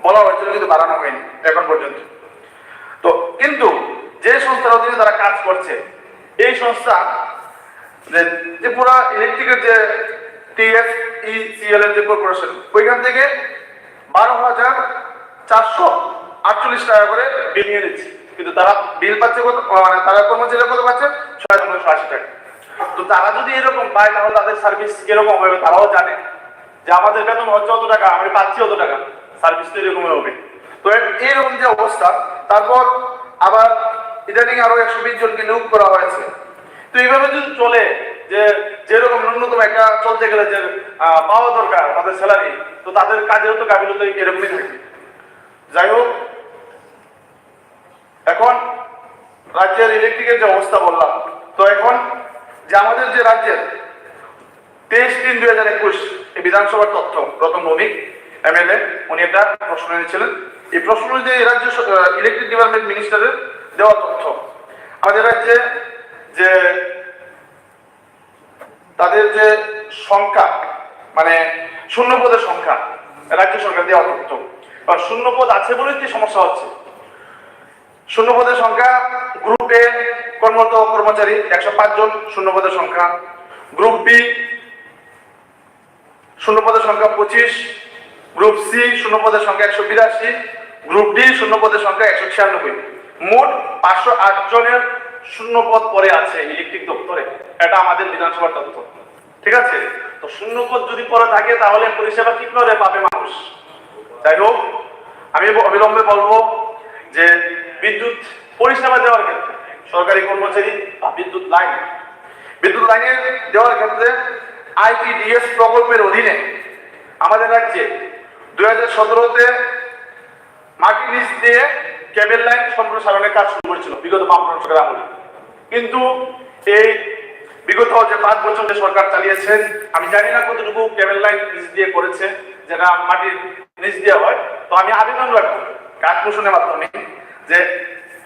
[SPEAKER 21] বলা হয়েছিল, কিন্তু বাড়ানো হয়নি এখন পর্যন্ত। তো কিন্তু যে সংস্থার অধীনে তারা কাজ করছে, এই সংস্থা যে ত্রিপুরা ইলেকট্রিকের যে TSECL এর যে কর্পোরেশন, ওইখান থেকে 12,448 টাকা করে বিল নিয়ে দিচ্ছে, কিন্তু তারা বিল পাচ্ছে কত, মানে তারা কর্মচারীরা কত পাচ্ছে? 6,980 টাকা। তো তারা যদি এরকম পায় তাহলে তাদের সার্ভিস কিরকম হবে তারাও জানে, যে আমাদের বেতন হচ্ছে অত টাকা, আমি পাচ্ছি অত টাকা, সার্ভিস তো এরকম হবে। তো এইরকম যে অবস্থা, তারপর আবার ইদানিং আরো 120 জনকে নিয়োগ করা হয়েছে। তো এইভাবে যদি চলে, যে যেরকম ন্যূনতম একটা চলতে গেলে যে পাওয়া দরকার তাদের স্যালারি, তো তাদের কাজেও তো গাফিলতি এরকমই থাকে। যাই হোক, এখন রাজ্যের ইলেকট্রিকের যে অবস্থা বললাম, তো এখন যে আমাদের যে রাজ্যের 23/3/2021 এই বিধানসভার তথ্য রতন ভৌমিক MLA উনি একটা প্রশ্ন এনেছিলেন। এই প্রশ্ন অনুযায়ী রাজ্য ইলেকট্রিক ডিপার্টমেন্ট মিনিস্টারের দেওয়া তথ্য, আমাদের রাজ্যে যে তাদের যে সংখ্যা, মানে শূন্যপদের সংখ্যা, রাজ্য সরকার দেওয়া তথ্য, শূন্যপদ আছে বলে কি সমস্যা হচ্ছে। শূন্যপদের সংখ্যা, গ্রুপ এ কর্মরত কর্মচারী 105 জন শূন্যপদের সংখ্যা, গ্রুপ বি শূন্যপদের সংখ্যা 25, গ্রুপ সি শূন্যপদের সংখ্যা 182, গ্রুপ ডি শূন্যপদের সংখ্যা 196। মোট 508 জনের শূন্যপদ পরে আছে ইলেকট্রিক দপ্তরে, এটা আমাদের বিধানসভার তথ্য। ঠিক আছে, তো শূন্যপদ যদি পরে থাকে তাহলে পরিষেবা কি করে পাবে মানুষ? যাই হোক, আমি অবিলম্বে বলবো যে বিদ্যুৎ পরিষেবা দেওয়ার ক্ষেত্রে সরকারি কর্মচারী বা বিদ্যুৎ লাইনে দেওয়ার ক্ষেত্রে IPDS প্রকল্পের অধীনে আমাদের রাজ্যে 2017-তে মাটির নিচ দিয়ে কেবল লাইন সম্প্রসারণের কাজ শুরু করেছিল বিগত বামফ্রন্ট সরকার আমলে। কিন্তু এই বিগত যে 5 বছর যে সরকার চালিয়েছেন, আমি জানি না কতটুকু কেবল লাইন নিচ দিয়ে করেছে, যেটা মাটির নিচ দিয়ে হয়। তো আমি আবেদন রাখবো কাঠমোশনের মাধ্যমে যে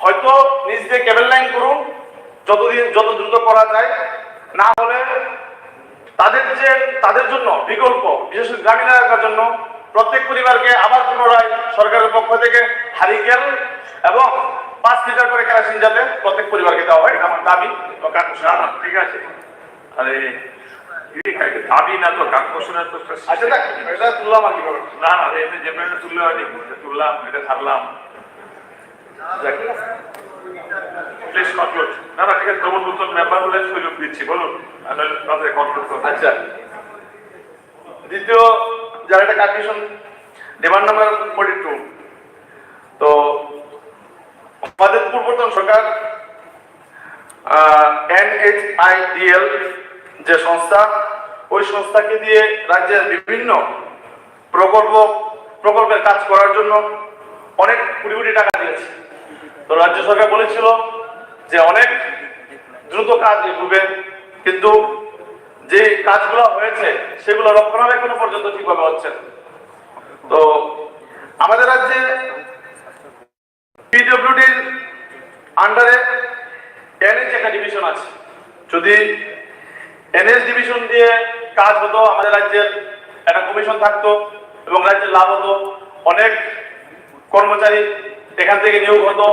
[SPEAKER 21] হয়তো নিচ দিয়ে কেবল লাইন করুন, যত দ্রুত করা যায়, না হলে তাদের জন্য বিকল্প, বিশেষ করে গ্রামীণ এলাকার জন্য প্রত্যেক পরিবারকে আবার পুনরায় সরকারের পক্ষ থেকে হারিকেল এবং 5 লিটার করে কেরোসিন যাতে প্রত্যেক পরিবারকে দেওয়া হয়, আমার দাবি।
[SPEAKER 1] ঠিক আছে, আরে দাবি না তো কাঠমোশনের তো
[SPEAKER 21] আচ্ছা, এটা তুললাম আর কি বলবো।
[SPEAKER 1] না না, এতে যে তুললে হয়নি, তুললাম, এটা ছাড়লাম। Please conclude. না না, ঠিক আছে, তোমার নতুন মেম্বার বলে সুযোগ দিচ্ছি, বলুন।
[SPEAKER 21] আচ্ছা, দ্বিতীয় যার একটা কন্ডিশন, ডিমান্ড নাম্বার 42। তো আমাদের পূর্বতন সরকার NHIDL যে সংস্থা, ওই সংস্থাকে দিয়ে রাজ্যের বিভিন্ন প্রকল্পের কাজ করার জন্য অনেক কোটি কোটি টাকা দিয়েছে। তো রাজ্য সরকার বলেছিল যে অনেক দ্রুত কাজ এগোবে, কিন্তু যে কাজগুলো হয়েছে সেগুলো রক্ষণাবেক্ষণ পর্যন্ত ঠিকভাবে হচ্ছে। তো আমাদের রাজ্যে PWDর আন্ডারে NH একটা ডিভিশন আছে, যদি এনএস ডিভিশন দিয়ে কাজ হতো, আমাদের রাজ্যের একটা কমিশন থাকতো এবং রাজ্যের লাভ হতো, অনেক কর্মচারী এখান থেকে নিয়োগ হতো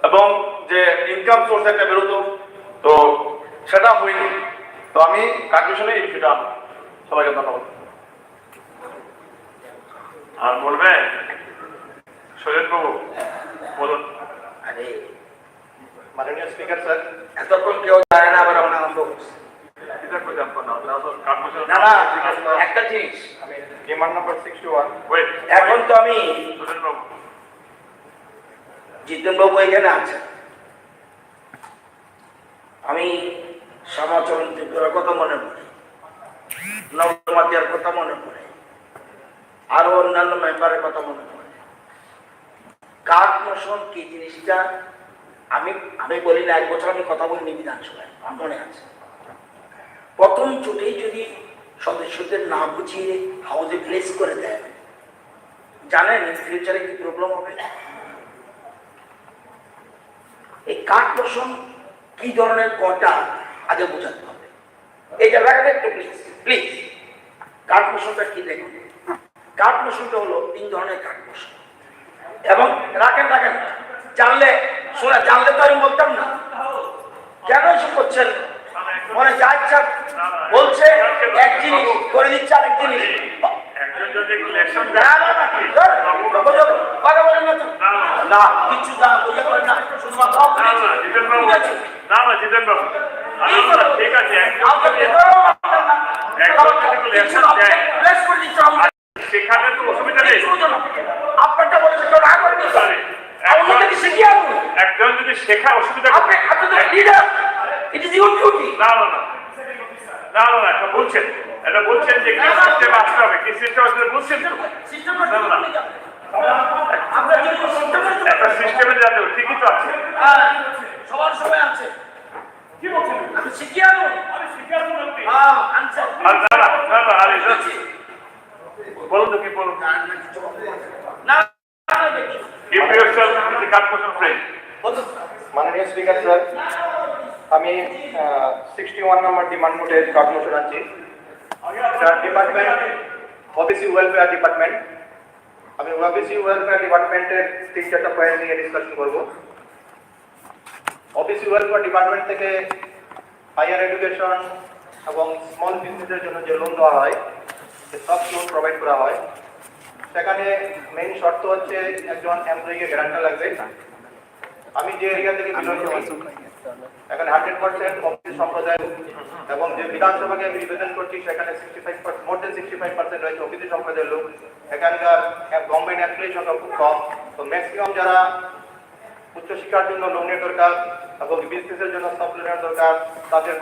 [SPEAKER 21] এবং যে ইনকাম সোর্স একটা বেরোতো, তো সেটা হয়নি। তো আমি কনক্লুশনে এই বিষয়টা সবাইকে ধন্যবাদ।
[SPEAKER 1] আর বলবেন শরীর বাবু বলুন।
[SPEAKER 15] আরে মাননীয় স্পিকার স্যার, এতক্ষণ কেউ জানে না, আবার আমরা আনন্দ করছি। না না, একটা জিনিস, ডিমান্ড নাম্বার 61, এখন তো আমি জিতেন বাবু এখানে আছেন, আমি শ্যামাচরণ ত্রিপুরার কথা মনে পড়ে, নবমাতিয়ার কথা মনে পড়ে, আরো অন্যান্য মেম্বারের কথা মনে পড়ে। কার্ড মোশন কি জিনিসটা আমি বলি না, 1 বছর আমি কথা বলিনি বিধানসভায়, মনে আছে। প্রথম ছুটেই যদি সদস্যদের না বুঝিয়ে হাউসে প্লেস করে দেয়, জানেন ফিউচারে কি প্রবলেম হবে। এই কার্ড মোশন কি ধরনের কটা আগে বোঝাতে হবে। এই জায়গাটা একটু প্লিজ প্লিজ, কার্ড মোশনটা কি দেখুন। কার্ড মোশনটা হলো 3 ধরনের কার্ড মোশন, এবং রাখেন জানলে শোনা, জানলে তো আমি বলতাম না, কেন এসব করছেন, মনে যা ইচ্ছা বলছে, এক জিনিস করে দিচ্ছে আরেক জিনিস। না কিছু না শুধুমাত্র
[SPEAKER 1] ঠিক আছে, সেখানে তো অসুবিধা নেই।
[SPEAKER 15] আপনারটা বলে না করেনি, শিখিয়ে আনুন।
[SPEAKER 1] একজন যদি শেখা অসুবিধা,
[SPEAKER 15] ইট ইজ ইউর ডিউটি।
[SPEAKER 1] না এটা বলছেন, যে কি সিস্টেম আসতে হবে, কি সিস্টেম আসতে বলছেন, একটা সিস্টেমে যাতে ঠিকই তো আছে,
[SPEAKER 15] সবার সময় আছে। কি বলছেন? আমি শিখিয়ে আনুন।
[SPEAKER 1] বলুন তো কি বলুন।
[SPEAKER 21] মাননীয় স্পিকার স্যার, আমি 61 নম্বর ডিমান্ড নোটের কার্ড মোশন আনছি। Department OBC welfare department. আমি ওবিসি ওয়েলফেয়ার ডিপার্টমেন্টের 3-4টা পয়েন্ট নিয়ে ডিসকাশন করব। ওবিসি ওয়েলফেয়ার ডিপার্টমেন্ট থেকে হায়ার এডুকেশন এবং স্মল বিজনেসের জন্য যে লোন দেওয়া হয়, সব লোন প্রোভাইড করা হয়। সেখানে মেইন শর্ত হচ্ছে একজন এমপ্লয়িকে গ্যারান্টার লাগবে। আমি যে এরিয়া থেকে বিলং করি, এখানে 100% অফিস সম্প্রদায় এবং যে বিধানসভাকে আমি রিপ্রেজেন্ট করছি, সেখানে 65%, মোর দেন 65% রয়েছে অফিসি সম্প্রদায়ের লোক। এখানকার গভর্নমেন্ট এমপ্লয়ি সংখ্যা খুব কম। তো ম্যাক্সিমাম যারা উচ্চশিক্ষার জন্য লোনের দরকার এবং বিজনেসের জন্য সব লোনের দরকার, তাদের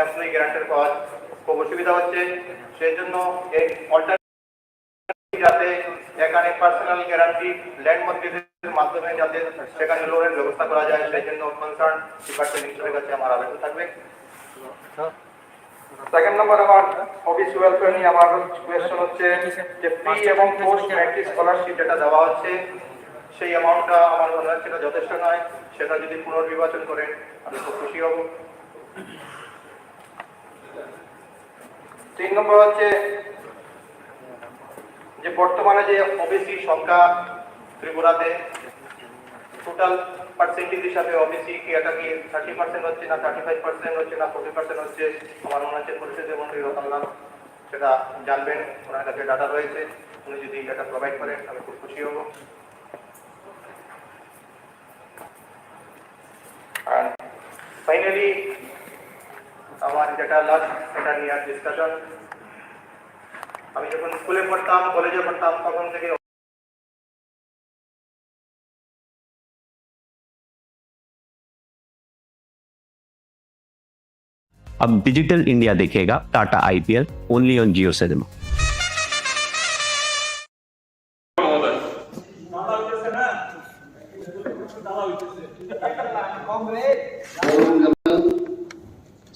[SPEAKER 21] এমপ্লয়ি গ্যারান্টার পাওয়া খুব অসুবিধা হচ্ছে। সেই জন্য এই অল্টারনেটিভ যাতে এখানে পার্সোনাল গ্যারান্টি ল্যান্ড মর্টগেজের মাধ্যমে যাতে সেখানে লোনের ব্যবস্থা করা যায়, সেই জন্য কনসার্ন ডিপার্টমেন্ট মিনিস্টারের কাছে আমার আবেদন থাকবে। সেকেন্ড নম্বর আমার ওবিসি ওয়েলফেয়ার নিয়ে আমার কোয়েশ্চন হচ্ছে যে প্রি এবং পোস্ট ম্যাট্রিক স্কলারশিপ যেটা দেওয়া হচ্ছে, সেই অ্যামাউন্টটা আমার মনে হচ্ছে সেটা যথেষ্ট নয়। সেটা যদি পুনর্বিবেচন করেন আমি খুব খুশি হব। 3 নম্বর হচ্ছে যে বর্তমানে যে ওবিসি সংখ্যা ত্রিপুরাতে, টোটাল পার্সেন্টেজ হিসাবে ওবিসি কি এটা কি 30% হচ্ছে না 35% হচ্ছে না 40% হচ্ছে, আমার মনে হচ্ছে পরিষদের মন্ত্রী রতনলাল সেটা জানবেন, ওনার কাছে ডাটা রয়েছে, উনি যদি এটা প্রোভাইড করেন আমি খুব খুশি হব। আর ফাইনালি আমার যেটা লাস্ট সেটা নিয়ে ডিসকাশন, আমি যখন স্কুলে পড়তাম, কলেজে পড়তাম, তখন থেকে
[SPEAKER 13] अब डिजिटल इंडिया देखेगा Tata IPL only on Jio cinema.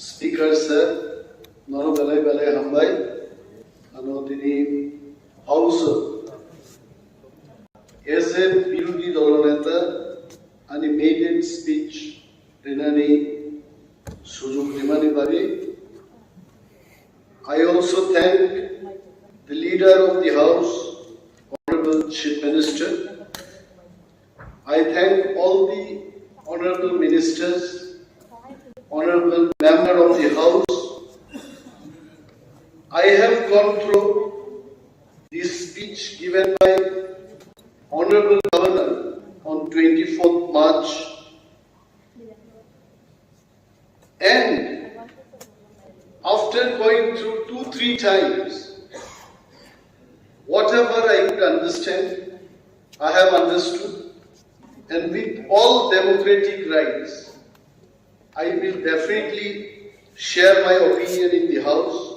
[SPEAKER 6] Speaker sir নরম বেলায় বেলায় হামবাই তিনি হাউস এজ এ বিরোধী দলনেতা आणि मेन स्पीच देणारी सुजूक I thank all the honorable ministers, honorable member of the House. I have gone through the speech given by Honorable Governor on 24th March, and after going through 2-3 times, whatever I could understand, I have understood, and with all democratic rights, I will definitely share my opinion in the House